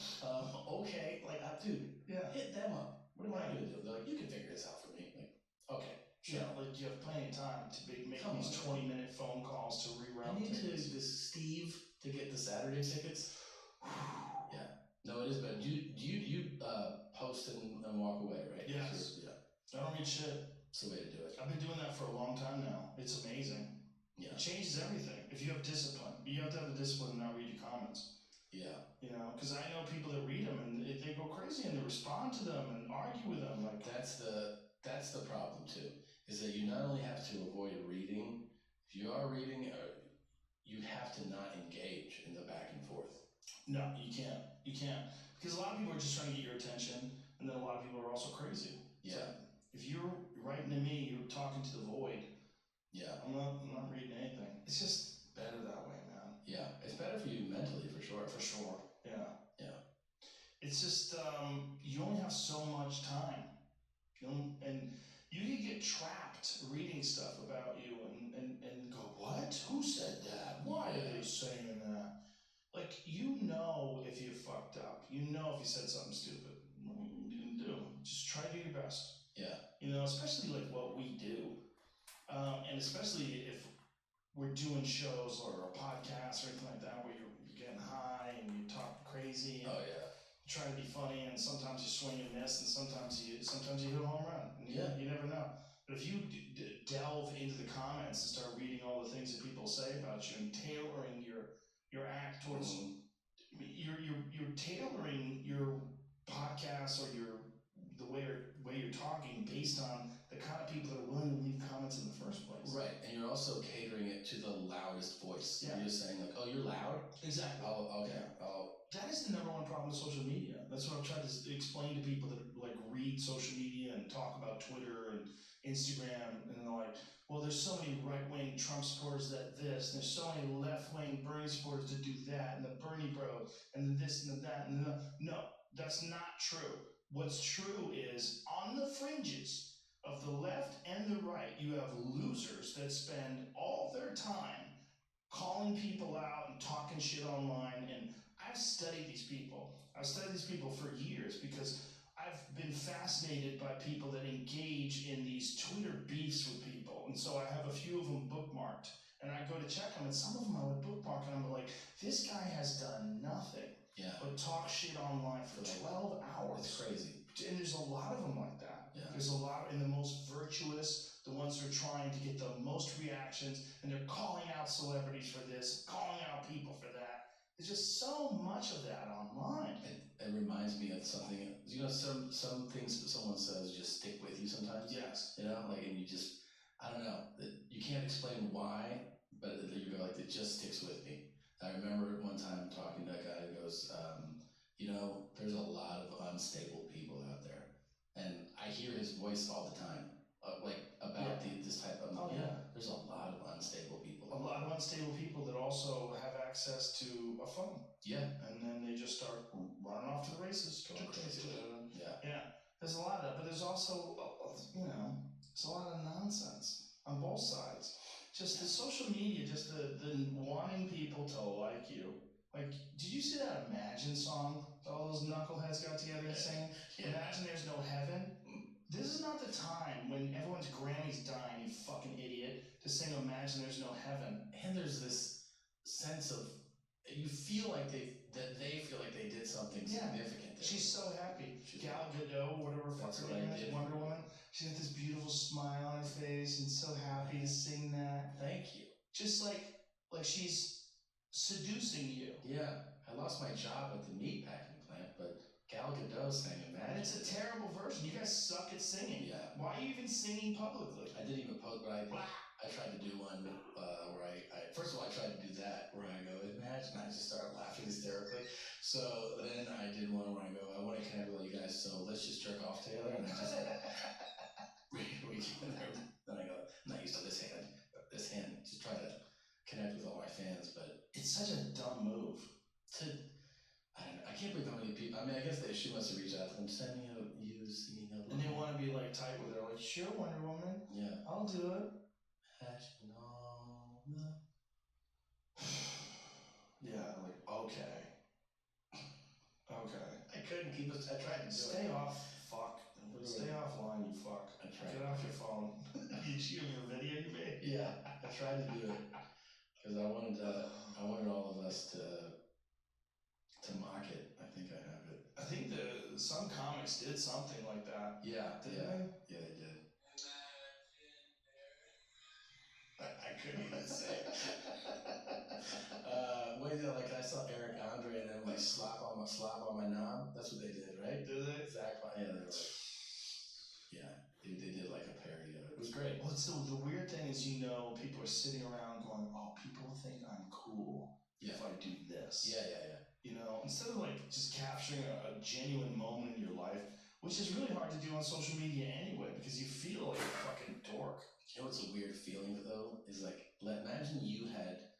Okay, dude, hit them up. What am I gonna do? They're like, you can figure this out for me. Like, okay, sure. Yeah, like you have plenty of time to make these 20-minute phone calls to reroute. I need Steve to get the Saturday tickets. Yeah, no, it is. But you post and walk away, right? Yes. Yeah. I don't read shit. It's the way to do it. I've been doing that for a long time now. It's amazing. Yeah. It changes everything. If you have discipline, you have to have the discipline to not read your comments. Yeah. Because I know people that read them and they go crazy and they respond to them and argue with them. Like that's the problem too. Is that you not only have to avoid reading. If you are reading, you have to not engage in the back and forth. No, you can't. You can't. Because a lot of people are just trying to get your attention, and then a lot of people are also crazy. Yeah. So if you're writing to me, you're talking to the void. Yeah. I'm not reading anything. It's just better that way, man. Yeah. It's better for you mentally, for sure. For sure. Yeah. Yeah. It's just you only have so much time. And you can get trapped reading stuff about you and go, what? Who said that? Why are they saying that? Like, if you fucked up. If you said something stupid. You didn't do. Just try to do your best. Yeah. Especially like what we do. And especially if we're doing shows or a podcast or anything like that where you're getting high and you talk crazy. And oh, yeah. Trying to be funny, and sometimes you swing and miss, and sometimes you hit a home run. And you never know. But if you delve into the comments and start reading all the things that people say about you and tailoring your act towards, you're tailoring your podcast or the way you're talking based on the kind of people that are willing to leave comments in the first place. Right, and you're also catering it to the loudest voice. Yeah. You're just saying like, oh, you're loud? Exactly. That is the number one problem with social media. That's what I've tried to explain to people that like read social media and talk about Twitter and Instagram, and they're like, well, there's so many right-wing Trump supporters that this, and there's so many left-wing Bernie supporters that do that, and the Bernie bro, and the this and the that, and the... No, that's not true. What's true is, on the fringes of the left and the right, you have losers that spend all their time calling people out and talking shit online, and I've studied these people. I've studied these people for years because I I've been fascinated by people that engage in these Twitter beefs with people. And so I have a few of them bookmarked. And I go to check them, and some of them I would bookmark, and I'm like, this guy has done nothing but talk shit online for 12 hours. It's crazy. And there's a lot of them like that. Yeah. There's a lot, and the most virtuous, the ones who are trying to get the most reactions, and they're calling out celebrities for this, calling out people for that. There's just so much of that online. It reminds me of something. You know, some things that someone says just stick with you sometimes. Yes. You know, like, and you just, I don't know. You can't explain why, but you go like, it just sticks with me. I remember one time talking to a guy who goes, you know, there's a lot of unstable people out there, and I hear his voice all the time, like about this type of. There's a lot of unstable people. A lot of unstable people that also have access to a phone. Yeah. And then they just start running off to the races. Going crazy. Yeah. There's a lot of that, but there's also, you know, there's a lot of nonsense on both sides. Just the social media, just the wanting people to like you. Like, did you see that Imagine song that all those knuckleheads got together and sang? Imagine there's no heaven. This is not the time when everyone's Grammy's dying, you fucking idiot, to sing Imagine There's No Heaven. And there's this sense of, you feel like they feel like they did something significant. She's so happy. Gal Gadot, whatever her name is, Wonder Woman. She's got this beautiful smile on her face and so happy to sing that. Thank you. Just like she's seducing you. Yeah. I lost my job at the meatpacking plant, but Gal Gadot sang Imagine. And it's a terrible version. You guys suck at singing. Yeah. Why are you even singing publicly? I didn't even post, but I tried to do one where I first of all, I tried to do that where I go, Imagine, I just started laughing hysterically. So then I did one where I go, I want to connect with all you guys, so let's just jerk off together. And I just then I go, I'm not used to this hand, just try to connect with all my fans, but it's such a dumb move. I don't know, I can't believe how many people, I mean, I guess she must have reached out to them, send me you singing a and they want to be like tight with her, like, sure, Wonder Woman. Yeah. I'll do it. Yeah, like, okay. I couldn't keep it, I tried to do it. Stay off, fuck. Stay offline, you fuck. I tried. Get off your phone. You shoot your video you made? Yeah, I tried to do it. Because I wanted all of us to mock it. I think I have it. I think some comics did something like that. Yeah, Didn't they did. I couldn't even say it. Like I saw Eric Andre and them like slap on my knob. That's what they did, right? Did they? Exactly. Yeah, they were like, they did like a parody of it. It was great. Well, so the weird thing is, you know, people are sitting around going, "Oh, people think I'm cool if I do this." Yeah. You know, instead of like just capturing a genuine moment in your life, which is really hard to do on social media anyway, because you feel like a fucking dork. You know what's a weird feeling though? Is like, imagine you had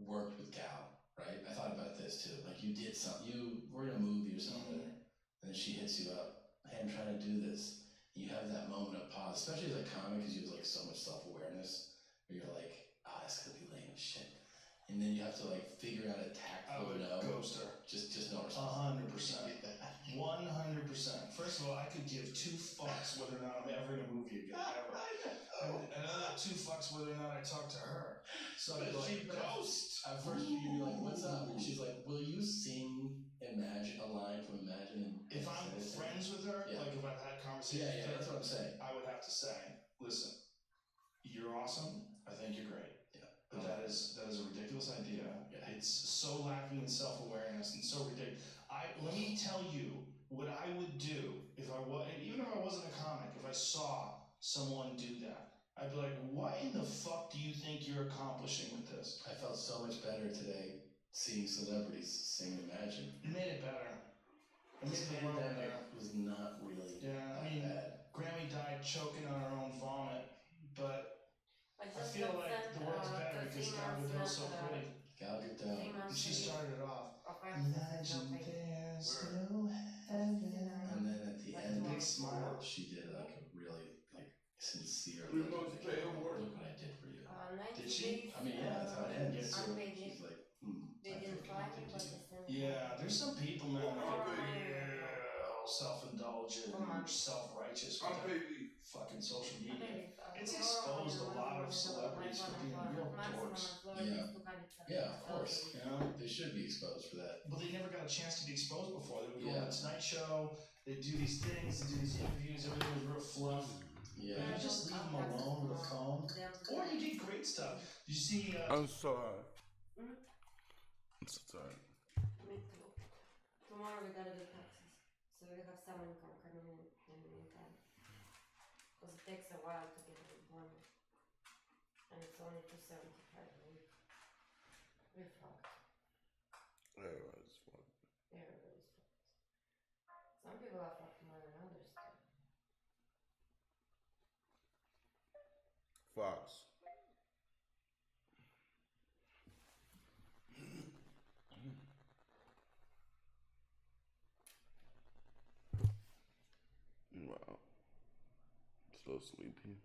worked with Gal, right? I thought about this too. Like you did something, you were in a movie or something, and then she hits you up, hey, I'm trying to do this. And you have that moment of pause, especially as a comic, because you have like so much self-awareness, where you're like, that's gonna be lame as shit. And then you have to like figure out a tactful no. Ghost her. Just no response. 100%. 100%. First of all, I could give two fucks whether or not I'm ever in a movie again. Ever. And another two fucks whether or not I talk to her. So I'd be like, ghost! At first you'd be like, what's up? And she's like, will you sing Imagine, a line from Imagine? If I'm friends with her, like if I've had conversations with her, that's what I'm saying. I would have to say, listen, you're awesome. I think you're great. But that is a ridiculous idea. Yeah. It's so lacking in self-awareness and so ridiculous. Let me tell you what I would do if I was, even if I wasn't a comic, if I saw someone do that, I'd be like, what in the fuck do you think you're accomplishing with this? I felt so much better today seeing celebrities sing Imagine. It made it better. This pandemic was not really bad. Grammy died choking on her own vomit, but I feel like the world's better because Gal Gadot's so pretty. Gal Gadot. And she started it off. Imagine there's no heaven. And then at the end, big smile. She did like a really sincere. Look what I did for you. Did she? I mean, yeah, that's how it ends. She's like, they didn't fly me, but they sent me. Yeah, there's some people, man, that are real self-indulgent uber self-righteous with Unpaid their leave. fucking social media. Unpaid leave. It's Tomorrow exposed a lot of maximum celebrities for being real maximum dorks. employee is 270. Yeah, of course. You know? They should be exposed for that. But they never got a chance to be exposed before. They would go Yeah. on the Tonight Show, they do these things, they do these interviews, everything was real fluff. Yeah. You just leave them alone with a phone. Or you get great stuff. Did you see I'm sorry. Hmm? I'm so sorry. Me too. Tomorrow we gotta do taxes. So we have some income coming in the meantime. Because it takes a while to get employment. And it's only 275 a week. We're fucked. Everybody's fucked. Everybody's fucked. Some people are fucked more than others too. Fox. Wow. So sleepy.